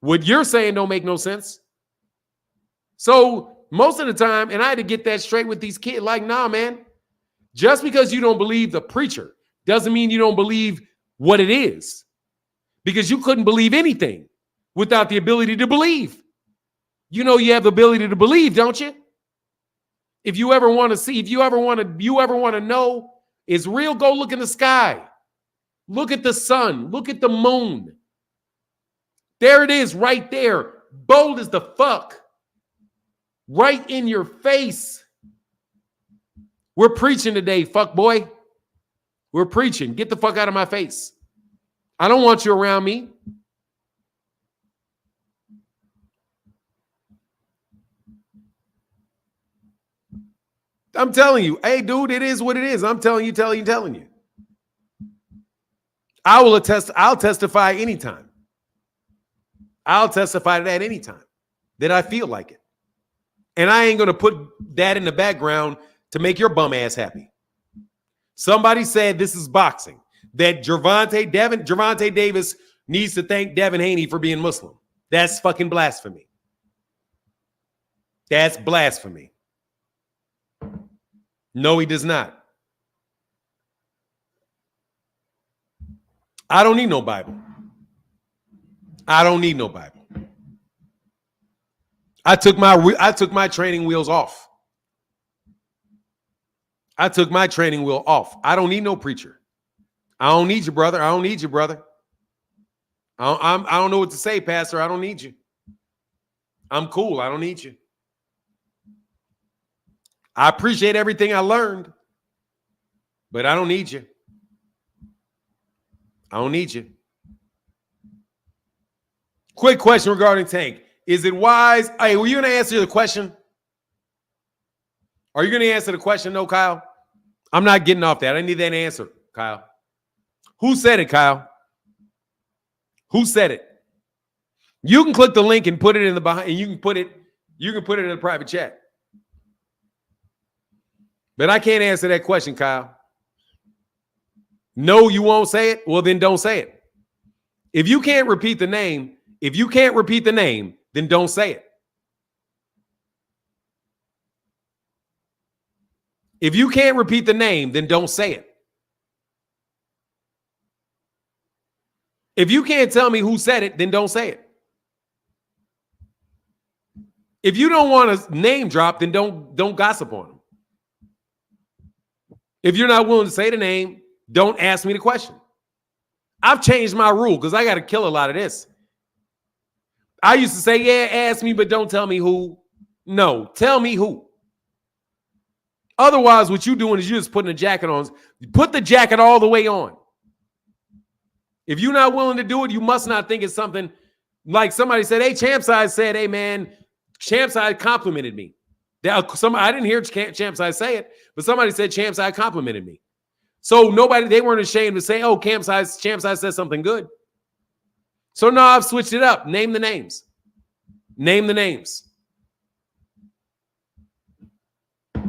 What you're saying don't make no sense. So most of the time, and I had to get that straight with these kids, like, nah, man, just because you don't believe the preacher doesn't mean you don't believe what it is. Because you couldn't believe anything without the ability to believe. You know you have the ability to believe, don't you? If you ever want to see, if you ever want to know it's real, go look in the sky. Look at the sun. Look at the moon. There it is right there. Bold as the fuck. Right in your face. We're preaching today, fuck boy. We're preaching. Get the fuck out of my face. I don't want you around me. I'm telling you, hey, dude, it is what it is. I'm telling you. I'll testify anytime. I'll testify to that anytime that I feel like it. And I ain't going to put that in the background to make your bum ass happy. Somebody said this is boxing, that Gervonta Davis needs to thank Devin Haney for being Muslim. That's fucking blasphemy. That's blasphemy. No, he does not. I don't need no Bible. I don't need no Bible. I took my training wheels off. I took my training wheel off. I don't need no preacher. I don't need you, brother. I don't need you, brother. I don't know what to say, Pastor. I don't need you. I'm cool. I don't need you. I appreciate everything I learned, but I don't need you. I don't need you. Quick question regarding Tank. Is it wise? Hey, were you going to answer the question? Are you going to answer the question? No, Kyle? I'm not getting off that. I need that answer, Kyle. Who said it, Kyle? Who said it? You can click the link and put it in the behind, and you can put it in the private chat. But I can't answer that question, Kyle. No, you won't say it? Well, then don't say it. If you can't repeat the name, then don't say it. If you can't repeat the name, then don't say it. If you can't tell me who said it, then don't say it. If you don't want to name drop, then don't gossip on them. If you're not willing to say the name, don't ask me the question. I've changed my rule because I got to kill a lot of this. I used to say, yeah, ask me, but don't tell me who. No, tell me who. Otherwise, what you're doing is you're just putting a jacket on. Put the jacket all the way on. If you're not willing to do it, you must not think it's something like somebody said, hey, Champside said, hey, man, Champside complimented me. I didn't hear Champside say it, but somebody said Champside complimented me. So they weren't ashamed to say, oh, Champside said something good. So now I've switched it up. Name the names. Name the names.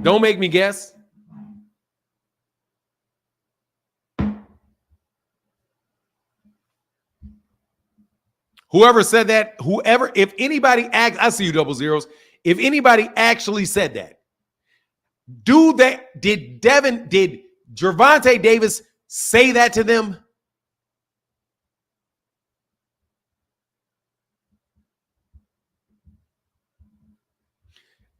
Don't make me guess. Whoever said that, if anybody I see you double zeros. If anybody actually said that, did Gervonta Davis say that to them?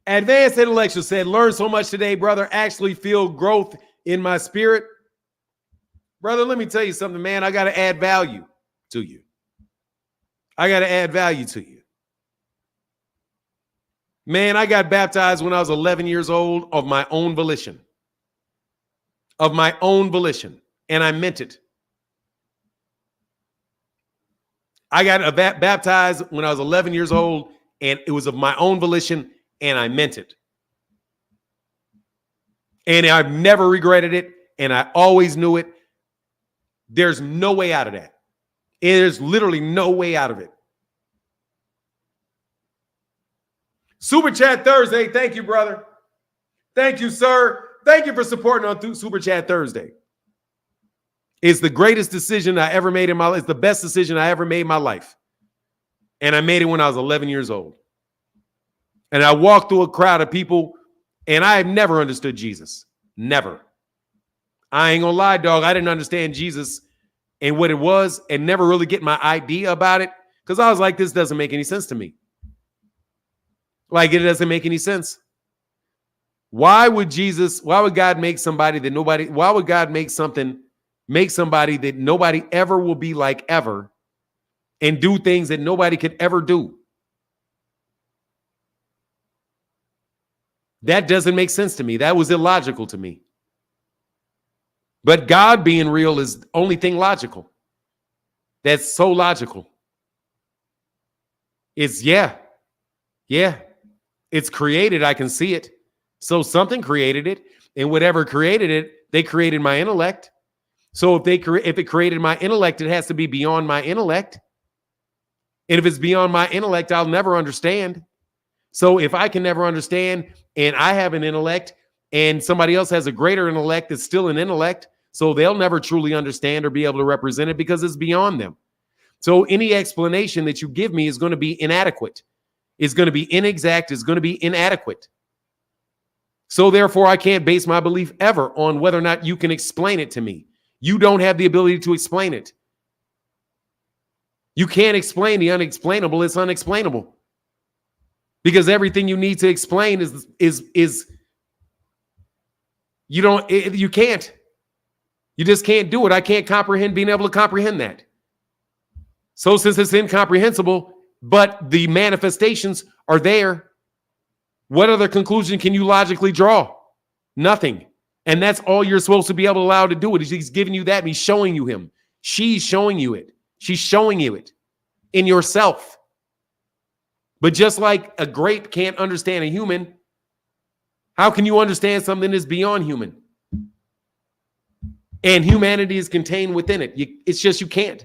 Advanced Intellectual said, learn so much today, brother. Actually feel growth in my spirit. Brother, let me tell you something, man. I got to add value to you. I got to add value to you. Man, I got baptized when I was 11 years old of my own volition. Of my own volition. And I meant it. I got baptized when I was 11 years old, and it was of my own volition, and I meant it. And I've never regretted it, and I always knew it. There's no way out of that. There's literally no way out of it. Super Chat Thursday. Thank you, brother. Thank you, sir. Thank you for supporting on Super Chat Thursday. It's the greatest decision I ever made in my life. It's the best decision I ever made in my life. And I made it when I was 11 years old. And I walked through a crowd of people, and I have never understood Jesus. Never. I ain't gonna lie, dog. I didn't understand Jesus and what it was and never really get my idea about it because I was like, this doesn't make any sense to me. Like, it doesn't make any sense. Why would God make somebody that nobody, why would God make somebody that nobody ever will be like ever and do things that nobody could ever do? That doesn't make sense to me. That was illogical to me. But God being real is the only thing logical. That's so logical. It's, yeah. It's created. I can see it. So something created it. And whatever created it, they created my intellect. So if it created my intellect, it has to be beyond my intellect. And if it's beyond my intellect, I'll never understand. So if I can never understand and I have an intellect and somebody else has a greater intellect that's still an intellect, so they'll never truly understand or be able to represent it because it's beyond them. So any explanation that you give me is going to be inadequate. It's going to be inexact. It's going to be inadequate. So therefore, I can't base my belief ever on whether or not you can explain it to me. You don't have the ability to explain it. You can't explain the unexplainable. It's unexplainable. Because everything you need to explain is you can't. You just can't do it. I can't comprehend being able to comprehend that. So since it's incomprehensible, but the manifestations are there, what other conclusion can you logically draw? Nothing. And that's all you're supposed to be able to allow to do it. He's giving you that. And he's showing you him. She's showing you it. She's showing you it in yourself. But just like a grape can't understand a human, how can you understand something that's beyond human? And humanity is contained within it. It's just you can't.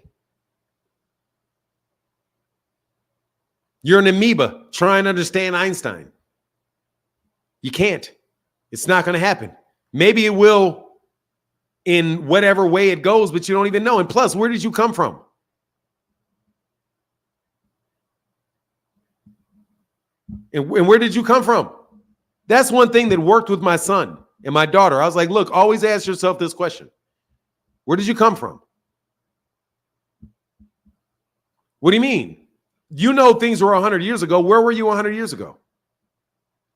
You're an amoeba trying to understand Einstein. You can't. It's not going to happen. Maybe it will in whatever way it goes, but you don't even know. And plus, where did you come from? And where did you come from? That's one thing that worked with my son and my daughter. I was like, look, always ask yourself this question. Where did you come from? What do you mean? You know things were 100 years ago. Where were you 100 years ago?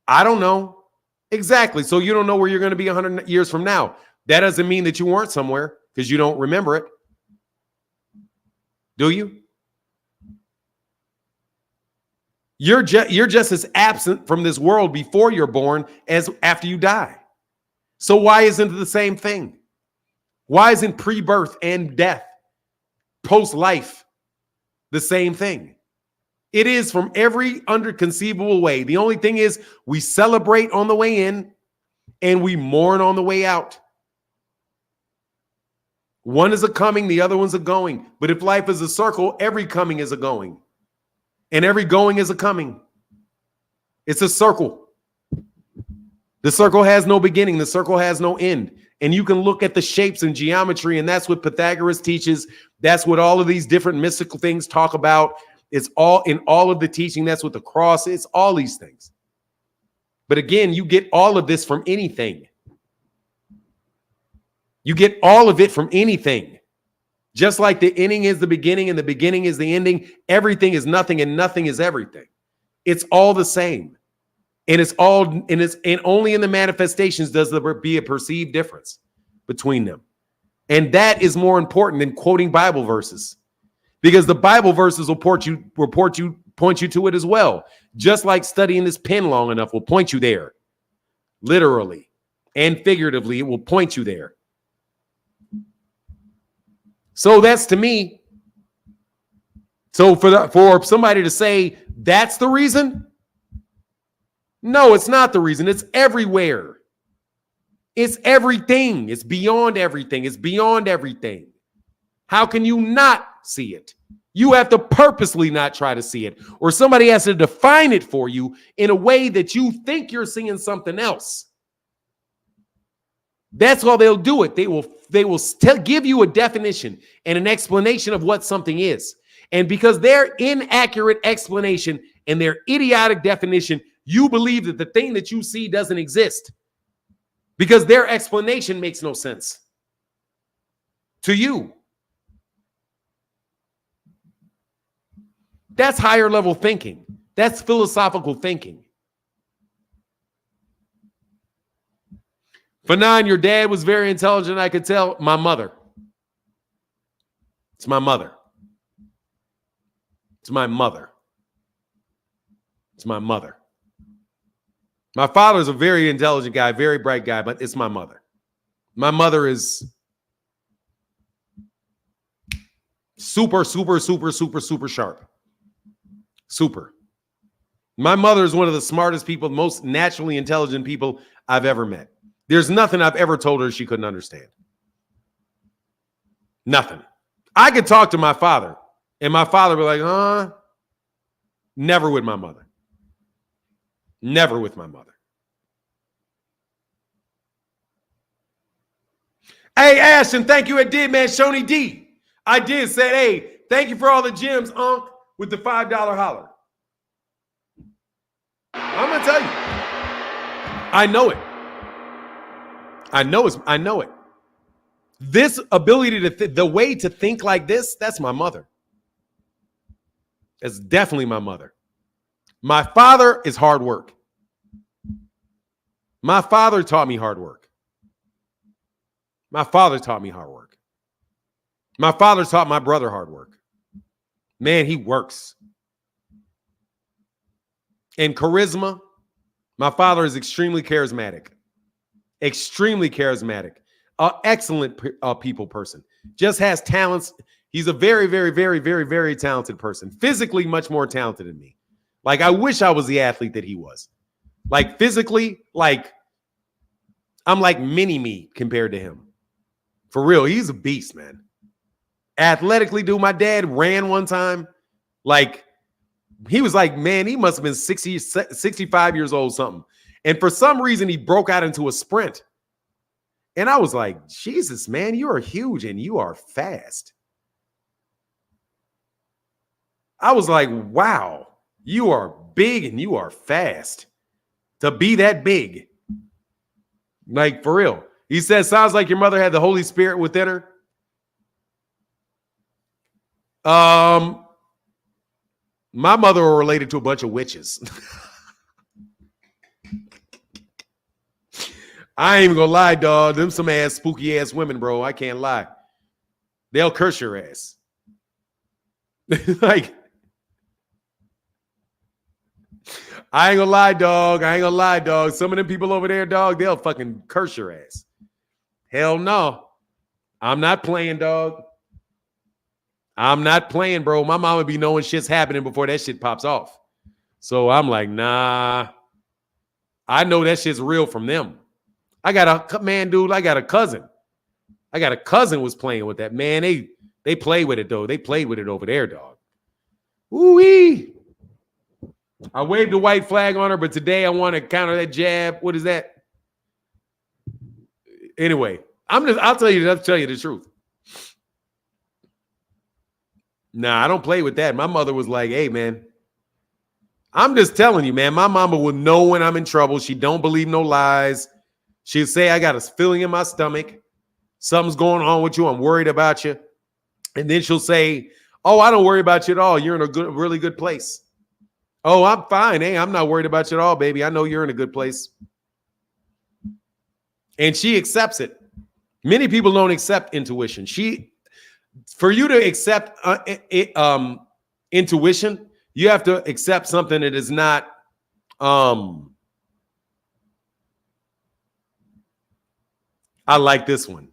I don't know. Exactly. So you don't know where you're going to be 100 years from now. That doesn't mean that you weren't somewhere because you don't remember it. Do you? You're just as absent from this world before you're born as after you die. So why isn't it the same thing? Why isn't pre-birth and death, post-life, the same thing? It is from every conceivable way. The only thing is we celebrate on the way in and we mourn on the way out. One is a coming, the other one's a going. But if life is a circle, every coming is a going. And every going is a coming. It's a circle. The circle has no beginning. The circle has no end. And you can look at the shapes and geometry, and that's what Pythagoras teaches. That's what all of these different mystical things talk about. It's all in all of the teaching. That's what the cross is, all these things. But again, you get all of this from anything. You get all of it from anything. Just like the ending is the beginning and the beginning is the ending, everything is nothing and nothing is everything. It's all the same. And only in the manifestations does there be a perceived difference between them. And that is more important than quoting Bible verses. because the Bible verses will point you to it as well. Just like studying this pen long enough will point you there. Literally and figuratively, it will point you there. So that's to me. So for somebody to say that's the reason, no, it's not the reason. It's everywhere. It's everything. It's beyond everything. It's beyond everything. How can you not see it? You have to purposely not try to see it, or somebody has to define it for you in a way that you think you're seeing something else. That's how they'll do it. They will give you a definition and an explanation of what something is. And because their inaccurate explanation and their idiotic definition, you believe that the thing that you see doesn't exist because their explanation makes no sense to you. That's higher level thinking. That's philosophical thinking. Fanon, your dad was very intelligent, I could tell. My mother. It's my mother. It's my mother. It's my mother. My father's a very intelligent guy, very bright guy, but it's my mother. My mother is super sharp. Super. My mother is one of the smartest people, most naturally intelligent people I've ever met. There's nothing I've ever told her she couldn't understand. Nothing. I could talk to my father, and my father would be like, never with my mother. Never with my mother. Hey, Ashton, thank you. I did, man. Shoney D. I did say, hey, thank you for all the gems, Unc, with the $5 holler. I'm going to tell you. I know it. I know it. This ability to the way to think like this, that's my mother. That's definitely my mother. My father is hard work. My father taught me hard work. My father taught me hard work. My father taught my brother hard work. Man, he works. And charisma, my father is extremely charismatic. Extremely charismatic. Excellent people person. Just has talents. He's a very, very, very, very, very talented person. Physically, much more talented than me. Like, I wish I was the athlete that he was. Like, physically, like, I'm like mini-me compared to him. For real, he's a beast, man. Athletically, dude, my dad ran one time. Like, he was like, man, he must have been 60, 65 years old, something. And for some reason, he broke out into a sprint. And I was like, Jesus, man, you are huge and you are fast. I was like, wow, you are big and you are fast. To be that big. Like, for real. He said, sounds like your mother had the Holy Spirit within her. My mother was related to a bunch of witches. I ain't even gonna lie, dog. Them some ass spooky ass women, bro. I can't lie. They'll curse your ass. Like, I ain't gonna lie, dog. I ain't gonna lie, dog. Some of them people over there, dog, they'll fucking curse your ass. Hell no. I'm not playing, dog. I'm not playing, bro. My mama be knowing shit's happening before that shit pops off. So I'm like, nah. I know that shit's real from them. I got a cousin. I got a cousin was playing with that. Man, they play with it, though. They played with it over there, dog. Ooh-wee. I waved the white flag on her, but today I want to counter that jab. What is that? Anyway, I'll tell you the truth. Nah, I don't play with that. My mother was like, hey, man, I'm just telling you, man, my mama will know when I'm in trouble. She don't believe no lies. She'll say, I got a feeling in my stomach. Something's going on with you. I'm worried about you. And then she'll say, oh, I don't worry about you at all. You're in a really good place. Oh, I'm fine. Hey, I'm not worried about you at all, baby. I know you're in a good place. And she accepts it. Many people don't accept intuition. For you to accept intuition, you have to accept something that is not I like this one.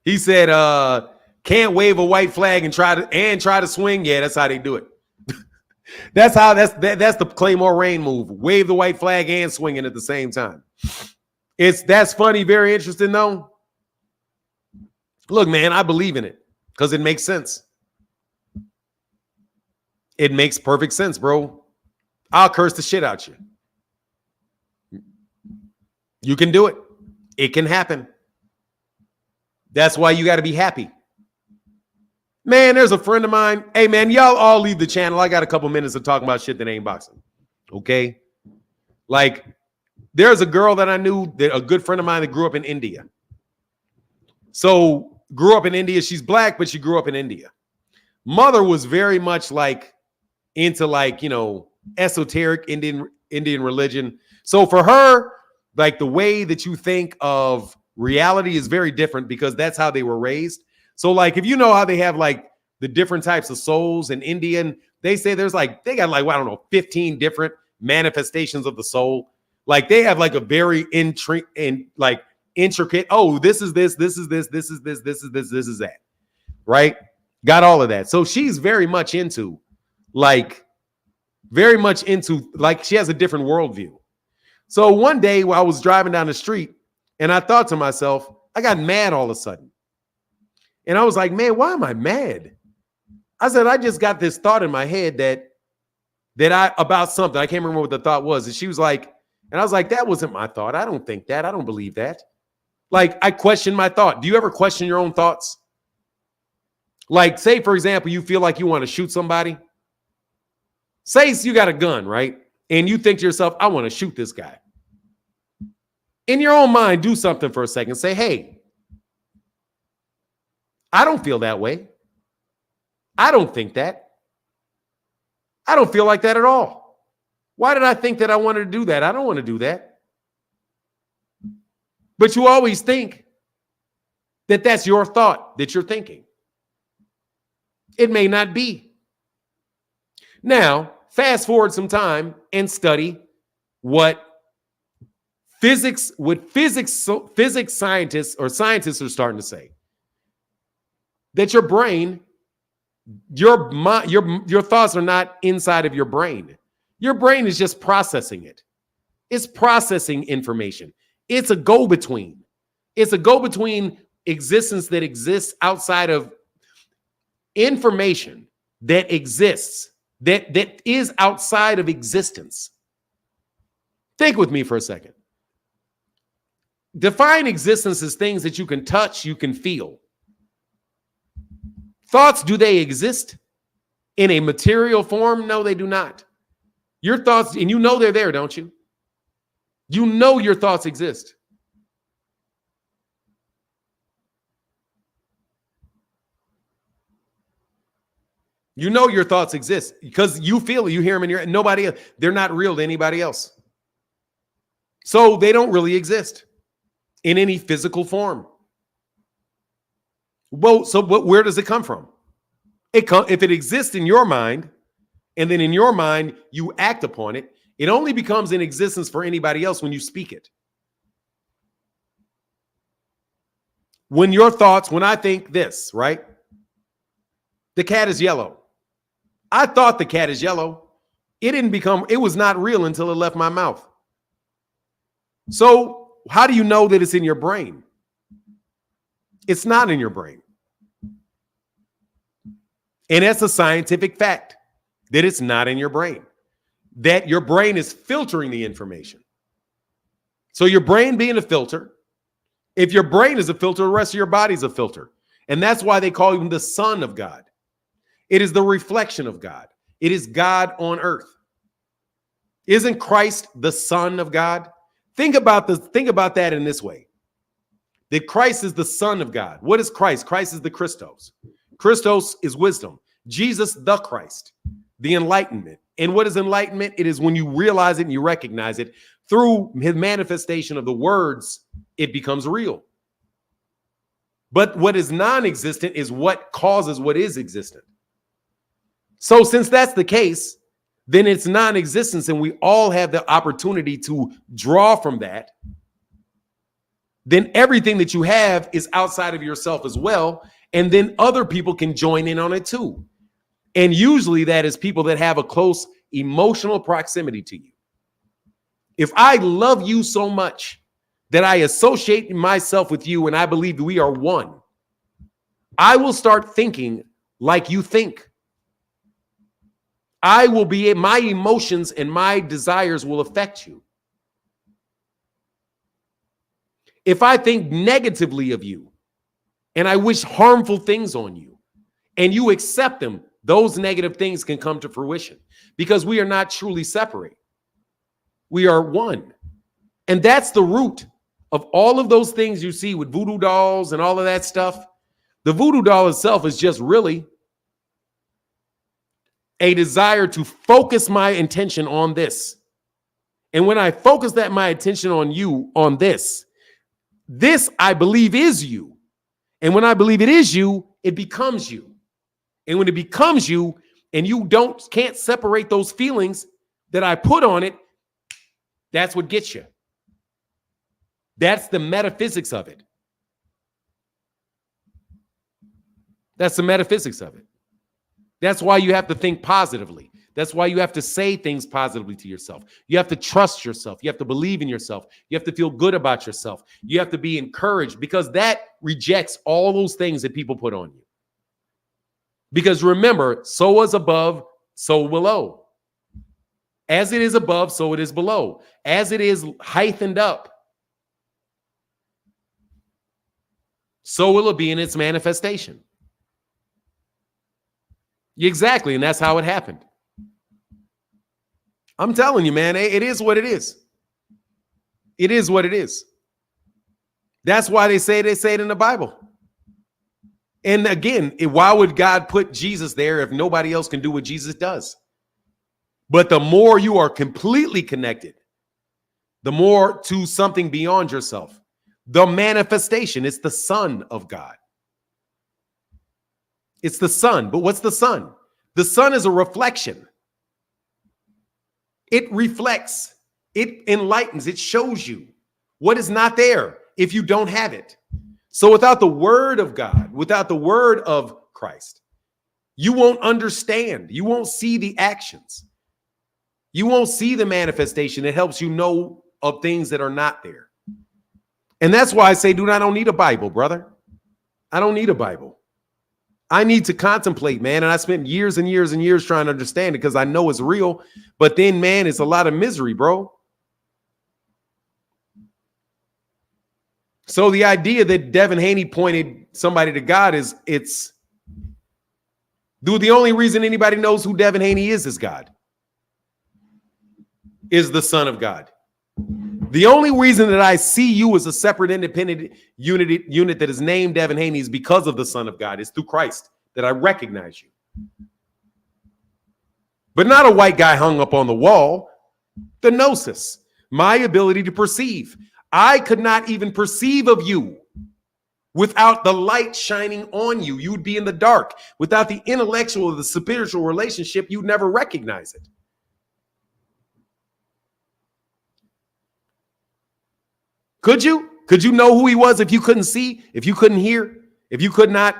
He said can't wave a white flag and try to swing. Yeah, that's how they do it. that's the Claymore Rain move. Wave the white flag and swing it at the same time. That's funny, very interesting though. Look, man, I believe in it because it makes sense. It makes perfect sense, bro. I'll curse the shit out you. You can do it. It can happen. That's why you got to be happy. Man, there's a friend of mine. Hey, man, y'all all leave the channel. I got a couple minutes of talking about shit that ain't boxing. Okay? Like, there's a girl that I knew, a good friend of mine that grew up in India. So, grew up in India. She's black, but she grew up in India. Mother was very much like into like, you know, esoteric Indian religion. So for her, like the way that you think of reality is very different because that's how they were raised. So like, if you know how they have like the different types of souls in Indian, they say they got like, well, I don't know, 15 different manifestations of the soul. Like they have like a very intricate, oh, this is this, this is this, this is this, this is this, this is that, right? Got all of that. So she's very much into like she has a different worldview. So one day while I was driving down the street and I thought to myself, I got mad all of a sudden. And I was like, man, why am I mad? I said, I just got this thought in my head that about something. I can't remember what the thought was. And she was like, and I was like, that wasn't my thought. I don't think that. I don't believe that. Like I questioned my thought. Do you ever question your own thoughts? Like say, for example, you feel like you want to shoot somebody. Say you got a gun, right? And you think to yourself, I want to shoot this guy. In your own mind, do something for a second. Say, hey, I don't feel that way. I don't think that. I don't feel like that at all. Why did I think that I wanted to do that? I don't want to do that. But you always think that that's your thought that you're thinking. It may not be. Now, fast forward some time and study what physics scientists are starting to say. That your brain, your thoughts are not inside of your brain. Your brain is just processing it. It's processing information. It's a go-between. It's a go-between existence that exists outside of information that exists, that is outside of existence. Think with me for a second. Define existence as things that you can touch, you can feel. Thoughts, do they exist in a material form? No, they do not. Your thoughts, and you know they're there, don't you? You know your thoughts exist. You know your thoughts exist because you feel it. You hear them in your nobody else. They're not real to anybody else. So they don't really exist in any physical form. Well, but where does it come from? If it exists in your mind, and then in your mind you act upon it, it only becomes in existence for anybody else when you speak it. When I think this, right? The cat is yellow. I thought the cat is yellow. It was not real until it left my mouth. So how do you know that it's in your brain? It's not in your brain. And that's a scientific fact that it's not in your brain, that your brain is filtering the information. So your brain being a filter, if your brain is a filter, the rest of your body is a filter. And that's why they call him the Son of God. It is the reflection of God. It is God on earth. Isn't Christ the Son of God? Think about that in this way. That Christ is the Son of God. What is Christ? Christ is the Christos. Christos is wisdom. Jesus, the Christ, the enlightenment. And what is enlightenment? It is when you realize it and you recognize it through his manifestation of the words, it becomes real. But what is non-existent is what causes what is existent. So since that's the case, then it's non-existence, and we all have the opportunity to draw from that. Then everything that you have is outside of yourself as well. And then other people can join in on it too. And usually that is people that have a close emotional proximity to you. If I love you so much that I associate myself with you and I believe we are one, I will start thinking like you think. My emotions and my desires will affect you. If I think negatively of you and I wish harmful things on you and you accept them, those negative things can come to fruition because we are not truly separate. We are one. And that's the root of all of those things you see with voodoo dolls and all of that stuff. The voodoo doll itself is just really a desire to focus my attention on this. And when I focus my attention on you, on this I believe is you. And when I believe it is you, it becomes you. And when it becomes you and you can't separate those feelings that I put on it, that's what gets you. That's the metaphysics of it. That's the metaphysics of it. That's why you have to think positively. That's why you have to say things positively to yourself. You have to trust yourself. You have to believe in yourself. You have to feel good about yourself. You have to be encouraged because that rejects all those things that people put on you. Because remember, so is above, so below. As it is above, so it is below. As it is heightened up, so will it be in its manifestation. Exactly, and that's how it happened. I'm telling you, man, it is what it is. It is what it is. That's why they say it in the Bible. And again, why would God put Jesus there if nobody else can do what Jesus does? But the more you are completely connected, the more to something beyond yourself. The manifestation, it's the Son of God. It's the sun. But what's the sun? The sun is a reflection. It reflects. It enlightens. It shows you what is not there if you don't have it. So without the word of God, without the word of Christ, you won't understand. You won't see the actions. You won't see the manifestation. It helps you know of things that are not there. And that's why I say, dude, I don't need a Bible, brother. I don't need a Bible. I need to contemplate, man. And I spent years and years and years trying to understand it because I know it's real. But then, man, it's a lot of misery, bro. So the idea that Devin Haney pointed somebody to God is dude, the only reason anybody knows who Devin Haney is God. Is the Son of God. The only reason that I see you as a separate independent unit that is named Devin Haney is because of the Son of God. It's through Christ that I recognize you. But not a white guy hung up on the wall. The gnosis, my ability to perceive. I could not even perceive of you without the light shining on you. You would be in the dark. Without the intellectual or the spiritual relationship, you'd never recognize it. Could you? Could you know who he was if you couldn't see, if you couldn't hear, if you could not?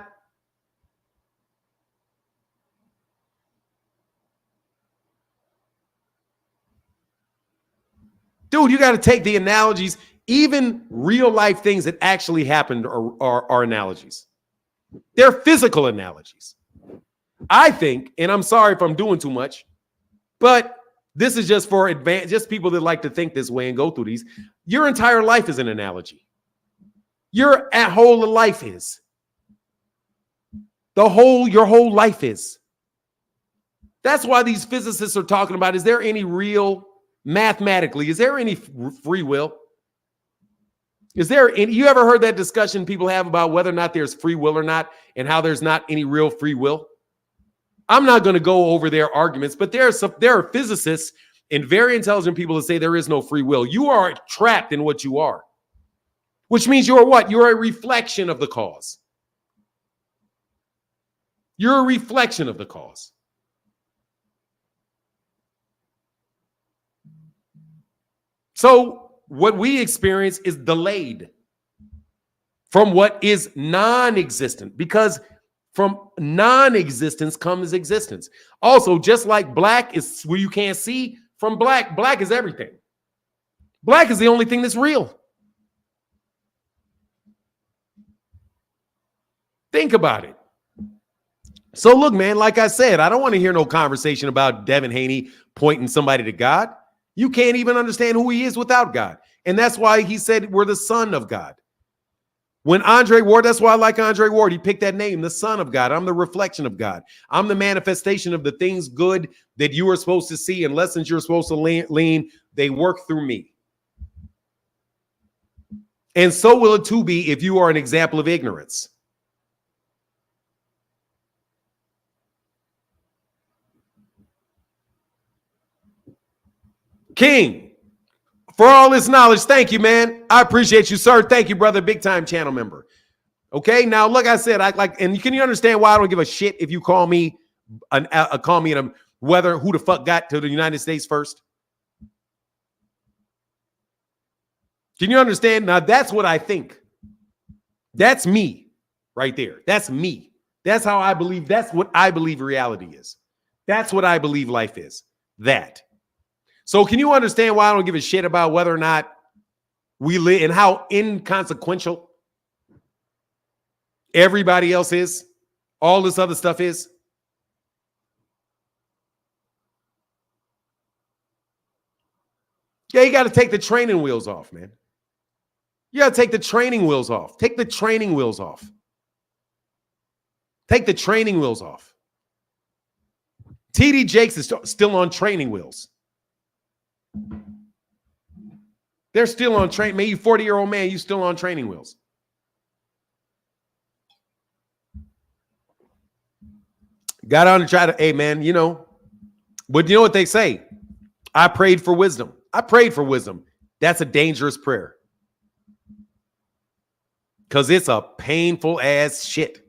Dude, you got to take the analogies. Even real life things that actually happened are analogies. They're physical analogies. I think, and I'm sorry if I'm doing too much, but this is just for just people that like to think this way and go through these. Your entire life is an analogy. Your whole life is. Your whole life is. That's why these physicists are talking about, is there any real, mathematically, is there any free will? Is there any, you ever heard that discussion people have about whether or not there's free will or not, and how there's not any real free will? I'm not going to go over their arguments, but there are physicists and very intelligent people that say there is no free will. You are trapped in what you are. which means you're what? You're a reflection of the cause. You're a reflection of the cause. So what we experience is delayed from what is non-existent, because from non-existence comes existence. Also, just like black is where you can't see, from black is everything. Black is the only thing that's real. Think about it. So look, man, like I said, I don't want to hear no conversation about Devin Haney pointing somebody to God. You can't even understand who he is without God. And that's why he said we're the son of God. When Andre Ward, that's why I like Andre Ward. He picked that name, the son of God. I'm the reflection of God. I'm the manifestation of the things good that you are supposed to see and lessons you're supposed to lean. They work through me. And so will it too be if you are an example of ignorance. King, for all this knowledge, thank you, man. I appreciate you, sir. Thank you, brother. Big time channel member. Okay, now, like I said, can you understand why I don't give a shit if you call me whether who the fuck got to the United States first? Can you understand? Now, that's what I think. That's me right there. That's me. That's how I believe. That's what I believe reality is. That's what I believe life is. That. So can you understand why I don't give a shit about whether or not we live and how inconsequential everybody else is? All this other stuff is. Yeah, you got to take the training wheels off, man. You got to take the training wheels off. Take the training wheels off. Take the training wheels off. TD Jakes is still on training wheels. They're still on train. Man, you 40-year-old man, you still on training wheels. Got on to try to, hey, man, but you know what they say? I prayed for wisdom. I prayed for wisdom. That's a dangerous prayer. Because it's a painful ass shit.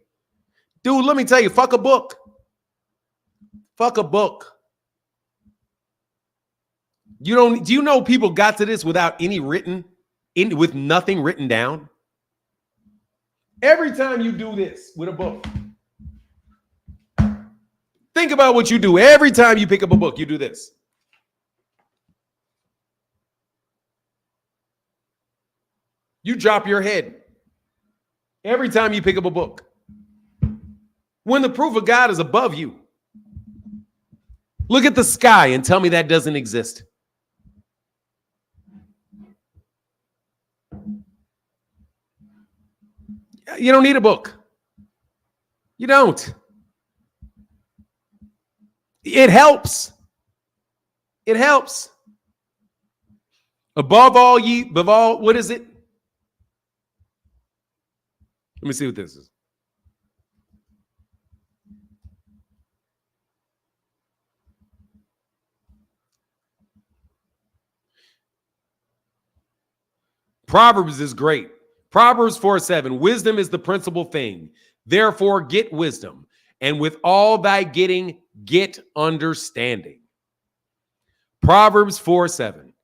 Dude, let me tell you, fuck a book. Fuck a book. Do you know people got to this without any with nothing written down? Every time you do this with a book, think about what you do. Every time you pick up a book, you do this. You drop your head every time you pick up a book. When the proof of God is above you, look at the sky and tell me that doesn't exist. You don't need a book. You don't. It helps. It helps. Above all, what is it? Let me see what this is. Proverbs is great. Proverbs 4:7, wisdom is the principal thing. Therefore, get wisdom. And with all thy getting, get understanding. Proverbs 4:7,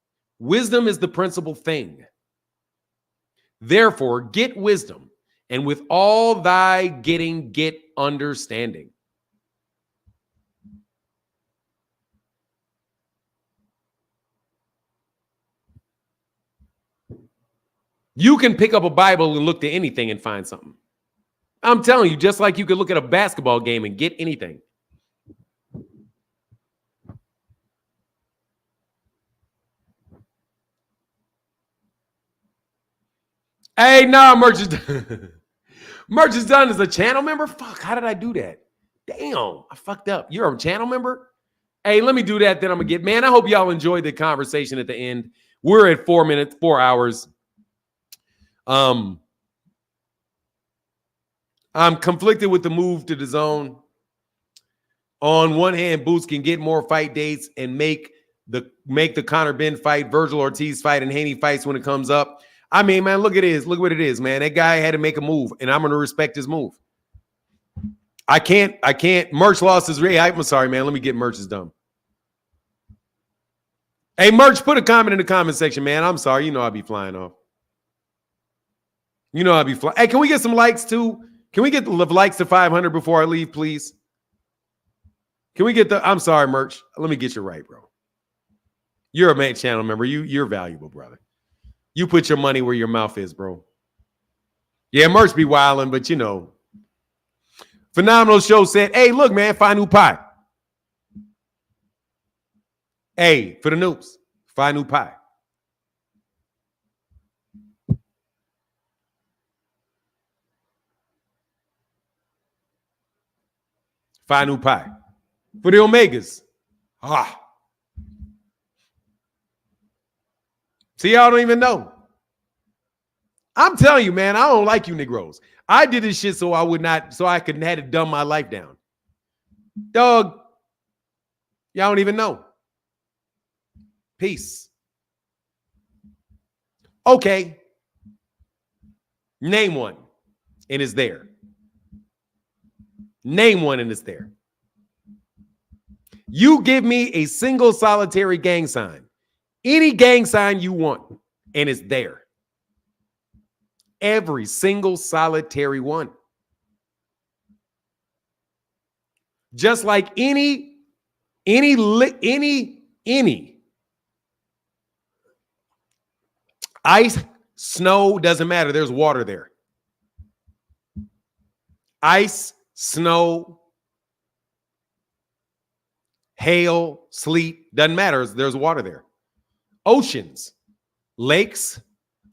wisdom is the principal thing. Therefore, get wisdom. And with all thy getting, get understanding. You can pick up a Bible and look to anything and find something. I'm telling you, just like you could look at a basketball game and get anything. Hey, nah, Merch is done. Merch is done as a channel member? Fuck, how did I do that? Damn, I fucked up. You're a channel member? Hey, let me do that, then I'm going to get... Man, I hope y'all enjoyed the conversation at the end. We're at 4 hours. I'm conflicted with the move to the zone. On one hand, Boots can get more fight dates and make the Conor Ben fight, Virgil Ortiz fight, and Haney fights when it comes up. I mean, man, look at this. Look what it is, man. That guy had to make a move, and I'm going to respect his move. I can't. Merch lost his rate. I'm sorry, man. Let me get Merch's dumb. Hey, Merch, put a comment in the comment section, man. I'm sorry. You know I'll be flying off. You know I'll be flying. Hey, can we get some likes too? Can we get the likes to 500 before I leave, please? Can we get the? I'm sorry, Merch. Let me get you right, bro. You're a man channel member. You're valuable, brother. You put your money where your mouth is, bro. Yeah, Merch be wilding, but you know. Phenomenal Show said, hey, look, man, find new pie. Hey, for the noobs, find new pie. Find new pie. For the Omegas. Ah. See, y'all don't even know. I'm telling you, man, I don't like you Negroes. I did this shit so I couldn't have to dumb my life down. Dog, y'all don't even know. Peace. Okay. Name one, and it's there. Name one, and it's there. You give me a single solitary gang sign. Any gang sign you want, and it's there. Every single solitary one. Just like any ice, snow, doesn't matter. There's water there. Ice, snow, hail, sleet, doesn't matter. There's water there. Oceans, lakes,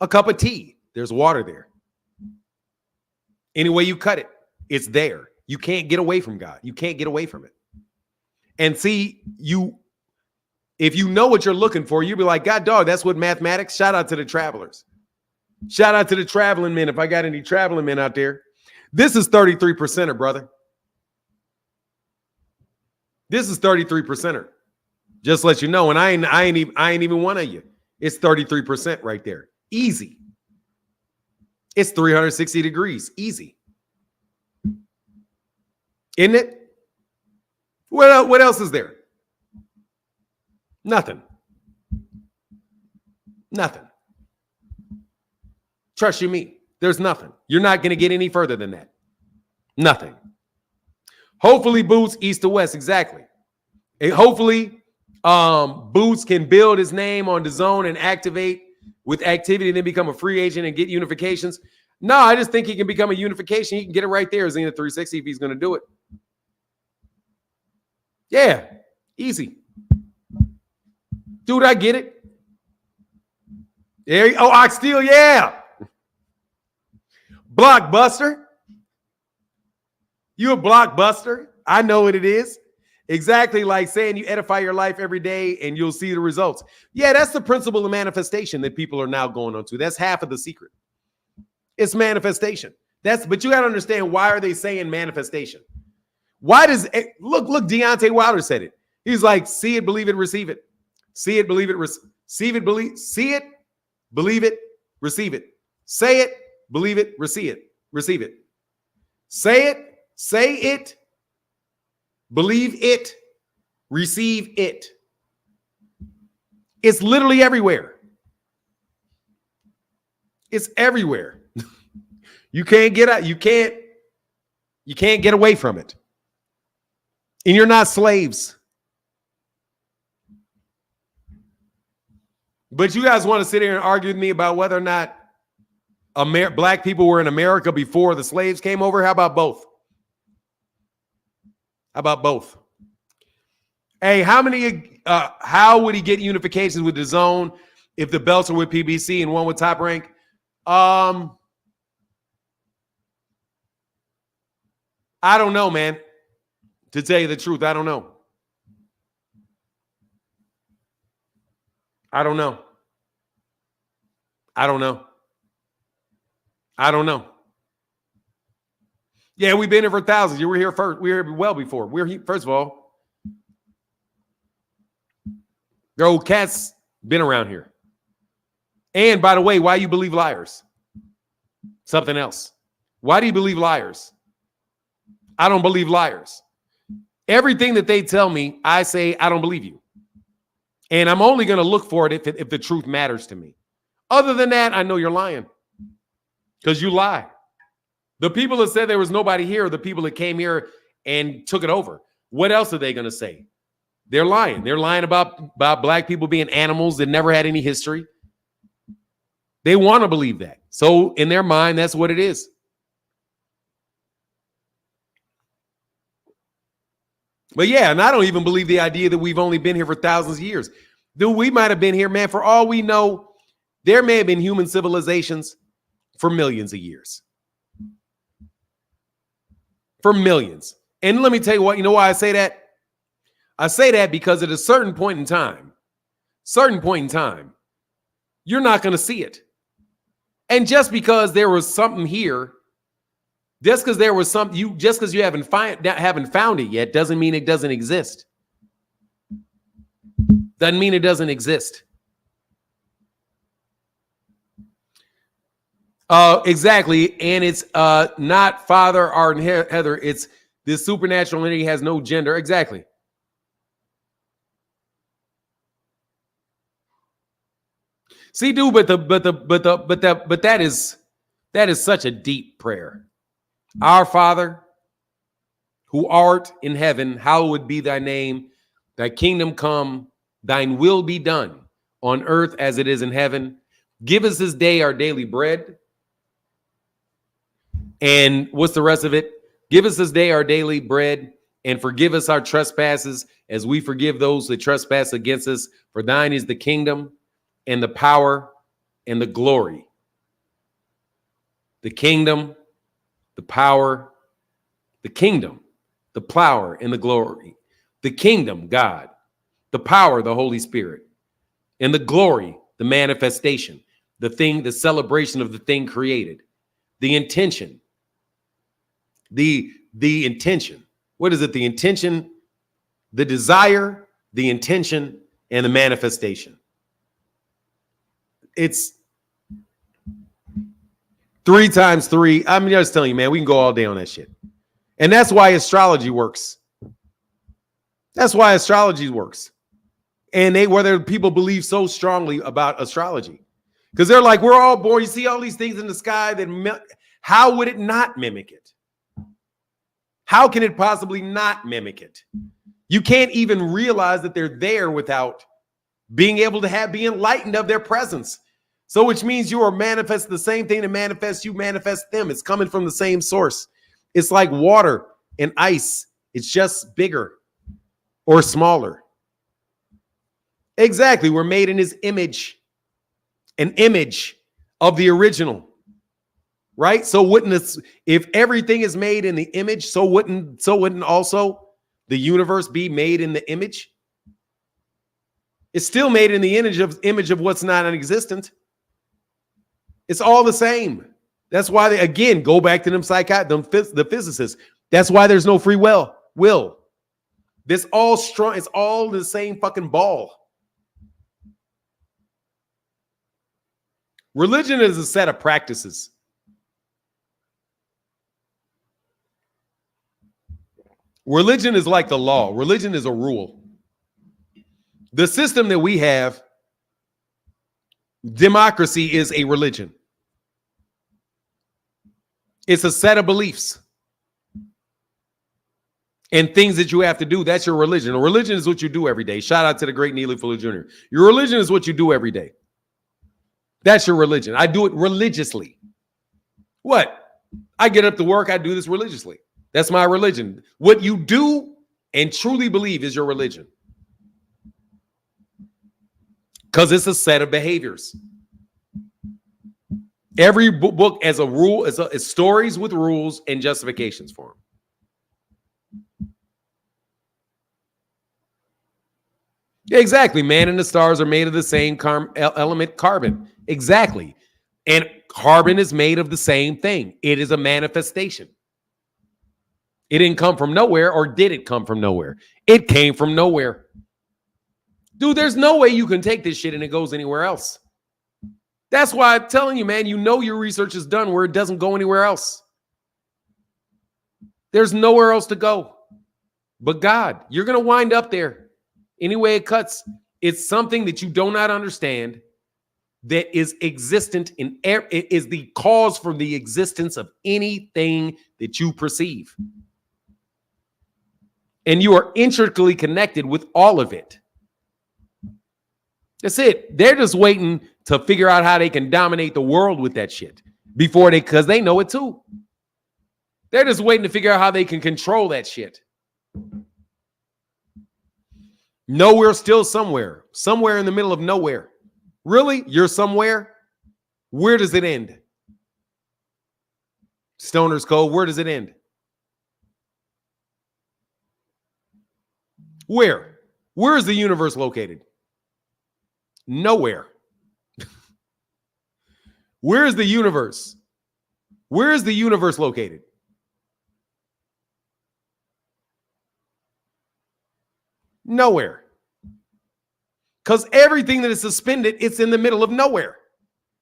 a cup of tea. There's water there. Any way you cut it, it's there. You can't get away from God. You can't get away from it. And see, if you know what you're looking for, you'll be like, God, dog, that's what mathematics. Shout out to the travelers. Shout out to the traveling men. If I got any traveling men out there, this is 33%er, brother. This is 33%er. Just let you know. And I ain't even one of you. It's 33% right there. Easy. It's 360 degrees. Easy. Isn't it? What else is there? Nothing. Nothing. Trust you me. There's nothing. You're not going to get any further than that. Nothing. Hopefully, Boots, east to west. Exactly. And hopefully, Boots can build his name on the zone and activate with activity and then become a free agent and get unifications. No, I just think he can become a unification. He can get it right there, Zenith 360, if he's going to do it. Yeah, easy. Dude, I get it. There. Oh, Oxsteel, yeah. Blockbuster. You a blockbuster? I know what it is. Exactly like saying you edify your life every day and you'll see the results. Yeah, that's the principle of manifestation that people are now going on to. That's half of the secret. It's manifestation. But you got to understand, why are they saying manifestation? Why does look, Deontay Wilder said it. He's like, see it, believe it, receive it. See it, believe it, receive it, see it, believe it, receive it. Say it, believe it, receive it, receive it. Say it, believe it, receive it. It's literally everywhere. It's everywhere. You can't get out. You can't get away from it. And you're not slaves. But you guys want to sit here and argue with me about whether or not black people were in America before the slaves came over? How about both? How about both? Hey, how would he get unifications with the zone if the belts are with PBC and one with Top Rank? I don't know, man. To tell you the truth, I don't know. I don't know. Yeah, we've been here for thousands. You were here first. We were here well before. We're here, first of all. The old cats been around here. And by the way, why you believe liars? Something else. Why do you believe liars? I don't believe liars. Everything that they tell me, I say, I don't believe you. And I'm only going to look for it if the truth matters to me. Other than that, I know you're lying because you lie. The people that said there was nobody here are the people that came here and took it over. What else are they going to say? They're lying. They're lying about black people being animals that never had any history. They want to believe that. So in their mind, that's what it is. But yeah, and I don't even believe the idea that we've only been here for thousands of years. Dude, we might have been here, man, for all we know, there may have been human civilizations for millions of years. For millions. And let me tell you what, you know why I say that? I say that because at a certain point in time, you're not going to see it. And just because there was something here, just because there was something, just because you haven't found it yet, doesn't mean it doesn't exist. Doesn't mean it doesn't exist. Exactly. And it's not Father, Art, and Heather. It's this supernatural entity has no gender. Exactly. See, dude, but that is such a deep prayer. Our Father, who art in heaven, hallowed be thy name. Thy kingdom come, thine will be done on earth as it is in heaven. Give us this day our daily bread. And what's the rest of it? Give us this day our daily bread, and forgive us our trespasses as we forgive those that trespass against us. For thine is the kingdom and the power and the glory. The kingdom, the power, the kingdom, the power and the glory. The kingdom, God, the power, the Holy Spirit, and the glory, the manifestation, the thing, the celebration of the thing created, the intention, the intention. What is it? The intention, the desire, the intention, and the manifestation. It's 3 times 3. I'm just telling you, man, we can go all day on that shit. And that's why astrology works. That's why astrology works. And whether people believe so strongly about astrology. Because they're like, we're all born. You see all these things in the sky. How would it not mimic it? How can it possibly not mimic it? You can't even realize that they're there without being able to be enlightened of their presence. So which means you are manifest the same thing that manifests you, manifest them. It's coming from the same source. It's like water and ice. It's just bigger or smaller. Exactly. We're made in his image, an image of the original, right? So if everything is made in the image, so wouldn't also the universe be made in the image? It's still made in the image of what's not existent. It's all the same. That's why they, again, go back to the physicists. That's why there's no free will. This all strong. It's all the same fucking ball. Religion is a set of practices. Religion is like the law. Religion is a rule. The system that we have, democracy, is a religion. It's a set of beliefs and things that you have to do. That's your religion. A religion is what you do every day. Shout out to the great Neely Fuller Jr. Your religion is what you do every day. That's your religion. I do it religiously. What? I get up to work. I do this religiously. That's my religion. What you do and truly believe is your religion. Because it's a set of behaviors. Every book as a rule is stories with rules and justifications for them. Yeah, exactly. Man and the stars are made of the same element, carbon. Exactly. And carbon is made of the same thing. It is a manifestation. It didn't come from nowhere, or did it come from nowhere? It came from nowhere. Dude, there's no way you can take this shit and it goes anywhere else. That's why I'm telling you, man, you know your research is done where it doesn't go anywhere else. There's nowhere else to go but God. You're going to wind up there. Any way it cuts, it's something that you do not understand that is existent in air. It is the cause for the existence of anything that you perceive. And you are intricately connected with all of it. That's it. They're just waiting to figure out how they can dominate the world with that shit because they know it too. They're just waiting to figure out how they can control that shit. Nowhere, still somewhere in the middle of nowhere. Really? You're somewhere? Where does it end? Stoner's Cove, where does it end? Where? Where is the universe located? Nowhere. Where is the universe? Where is the universe located? Nowhere. Because everything that is suspended, it's in the middle of nowhere.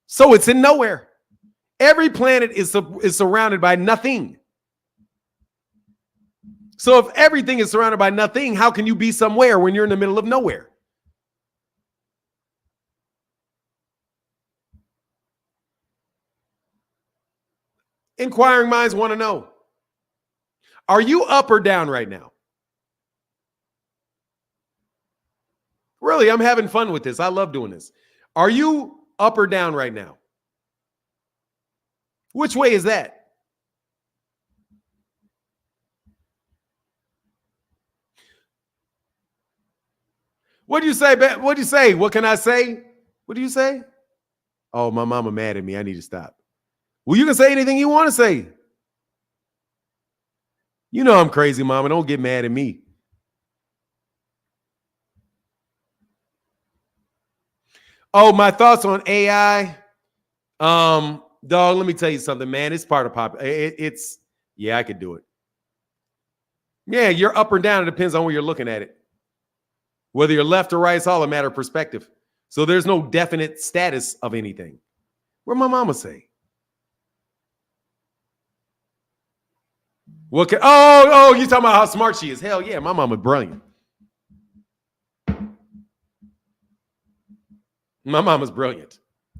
So it's in nowhere. Every planet is surrounded by nothing. So if everything is surrounded by nothing, how can you be somewhere when you're in the middle of nowhere? Inquiring minds want to know. Are you up or down right now? Really, I'm having fun with this. I love doing this. Are you up or down right now? Which way is that? What do you say? What do you say? What can I say? What do you say? Oh, my mama mad at me. I need to stop. Well, you can say anything you want to say. You know I'm crazy, mama. Don't get mad at me. Oh, my thoughts on AI. Dog, let me tell you something, man. It's part of yeah, I could do it. Yeah, you're up or down. It depends on where you're looking at it. Whether you're left or right, it's all a matter of perspective. So there's no definite status of anything. What my mama say? You talking about how smart she is. Hell yeah, my mama brilliant. My mama's brilliant.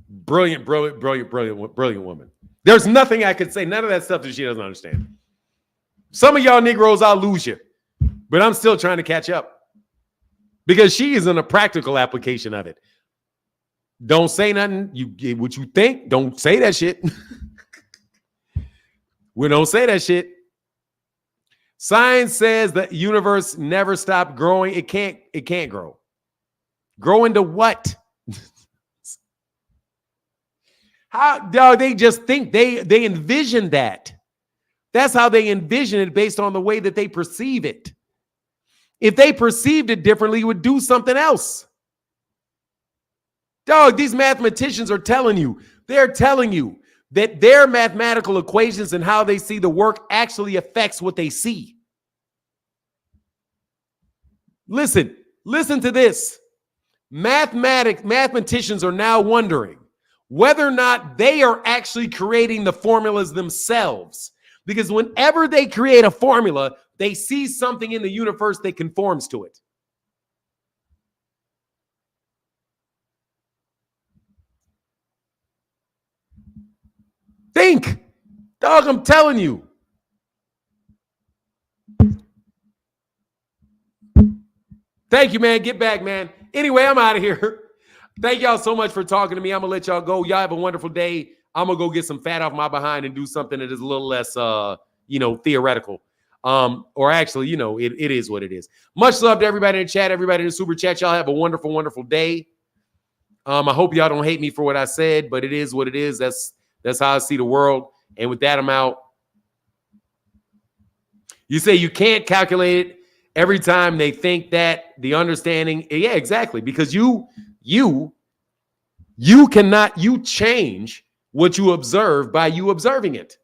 Brilliant woman. There's nothing I could say. None of that stuff that she doesn't understand. Some of y'all Negroes, I'll lose you. But I'm still trying to catch up. Because she is in a practical application of it. Don't say nothing. You get what you think. Don't say that shit. We don't say that shit. Science says the universe never stopped growing. It can't grow. Grow into what? How they just think they envision that. That's how they envision it based on the way that they perceive it. If they perceived it differently, it would do something else. Dog, these mathematicians are telling you, they're telling you that their mathematical equations and how they see the work actually affects what they see. Listen to this. Mathematicians are now wondering whether or not they are actually creating the formulas themselves. Because whenever they create a formula, they see something in the universe that conforms to it. Think. Dog, I'm telling you. Thank you, man. Get back, man. Anyway, I'm out of here. Thank y'all so much for talking to me. I'm going to let y'all go. Y'all have a wonderful day. I'm going to go get some fat off my behind and do something that is a little less, theoretical. Or actually, it is what it is. Much love to everybody in the chat, everybody in the super chat. Y'all have a wonderful, wonderful day. I hope y'all don't hate me for what I said, but it is what it is. That's how I see the world. And with that, I'm out. You say you can't calculate it every time they think that the understanding. Yeah, exactly. Because you change what you observe by you observing it.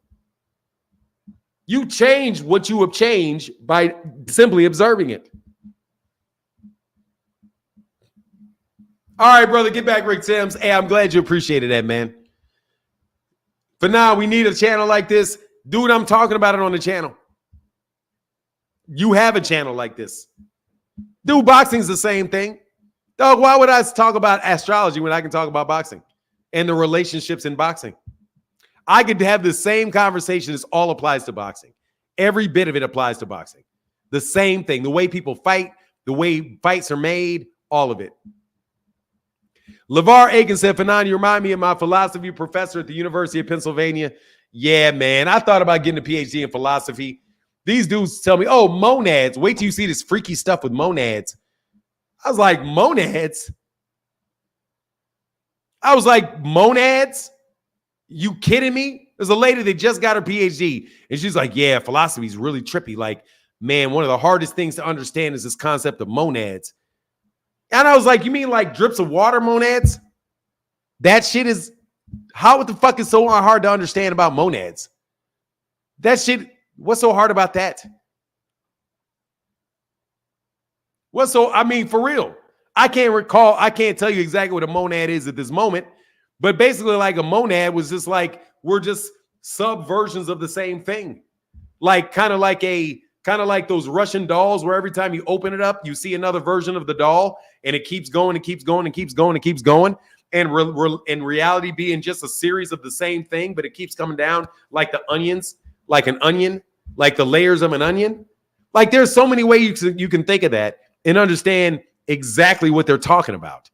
You change what you have changed by simply observing it. All right, brother, get back, Rick Sims. Hey, I'm glad you appreciated that, man. For now, we need a channel like this. Dude, I'm talking about it on the channel. You have a channel like this. Dude, boxing's the same thing. Dog, why would I talk about astrology when I can talk about boxing and the relationships in boxing? I could have the same conversation. This all applies to boxing. Every bit of it applies to boxing. The same thing. The way people fight, the way fights are made, all of it. LeVar Aiken said, Fanon, you remind me of my philosophy professor at the University of Pennsylvania. Yeah, man. I thought about getting a PhD in philosophy. These dudes tell me, oh, monads. Wait till you see this freaky stuff with monads. I was like, monads? I was like, monads? You kidding me? There's a lady that just got her PhD. And she's like, yeah, philosophy is really trippy. Like, man, one of the hardest things to understand is this concept of monads. And I was like, you mean like drips of water monads? That shit is, what the fuck is so hard to understand about monads? That shit, what's so hard about that? I mean, for real, I can't tell you exactly what a monad is at this moment, but basically like a monad was just like, we're just subversions of the same thing. Like kind of like those Russian dolls where every time you open it up, you see another version of the doll and it keeps going and keeps going and keeps going and keeps going. And in reality being just a series of the same thing, but it keeps coming down like the onions, like an onion, like the layers of an onion. Like there's so many ways you can think of that and understand exactly what they're talking about.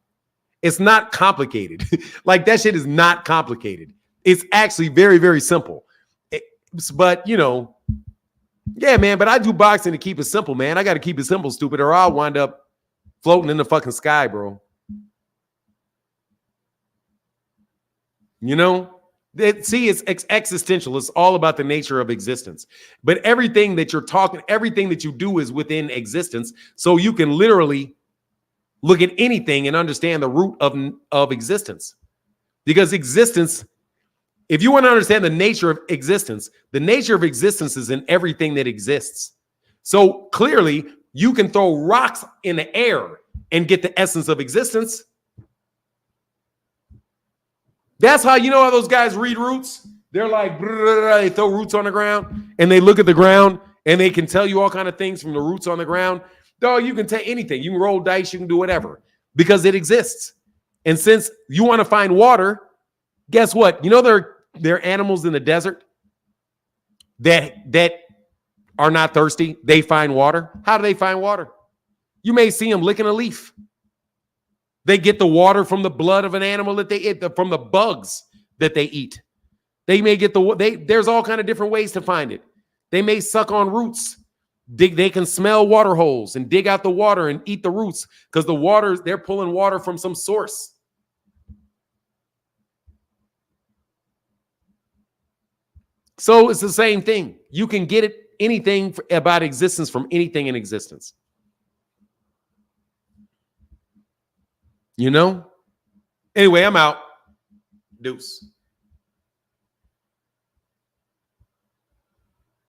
It's not complicated. Like that shit is not complicated. It's actually very, very simple. But, you know, yeah, man, but I do boxing to keep it simple, man. I got to keep it simple, stupid, or I'll wind up floating in the fucking sky, bro. You know? It's existential. It's all about the nature of existence. But everything that everything that you do is within existence. So you can literally look at anything and understand the root of existence. Because existence, if you want to understand the nature of existence is in everything that exists. So clearly, you can throw rocks in the air and get the essence of existence. That's how you know how those guys read roots. They're like, they throw roots on the ground and they look at the ground and they can tell you all kind of things from the roots on the ground. Dog, you can take anything. You can roll dice. You can do whatever because it exists. And since you want to find water, guess what? You know there are animals in the desert that are not thirsty. They find water. How do they find water? You may see them licking a leaf. They get the water from the blood of an animal that they eat, from the bugs that they eat. They may get there's all kind of different ways to find it. They may suck on roots. They can smell water holes and dig out the water and eat the roots because they're pulling water from some source. So it's the same thing. You can get anything about existence from anything in existence. You know? Anyway, I'm out. Deuce.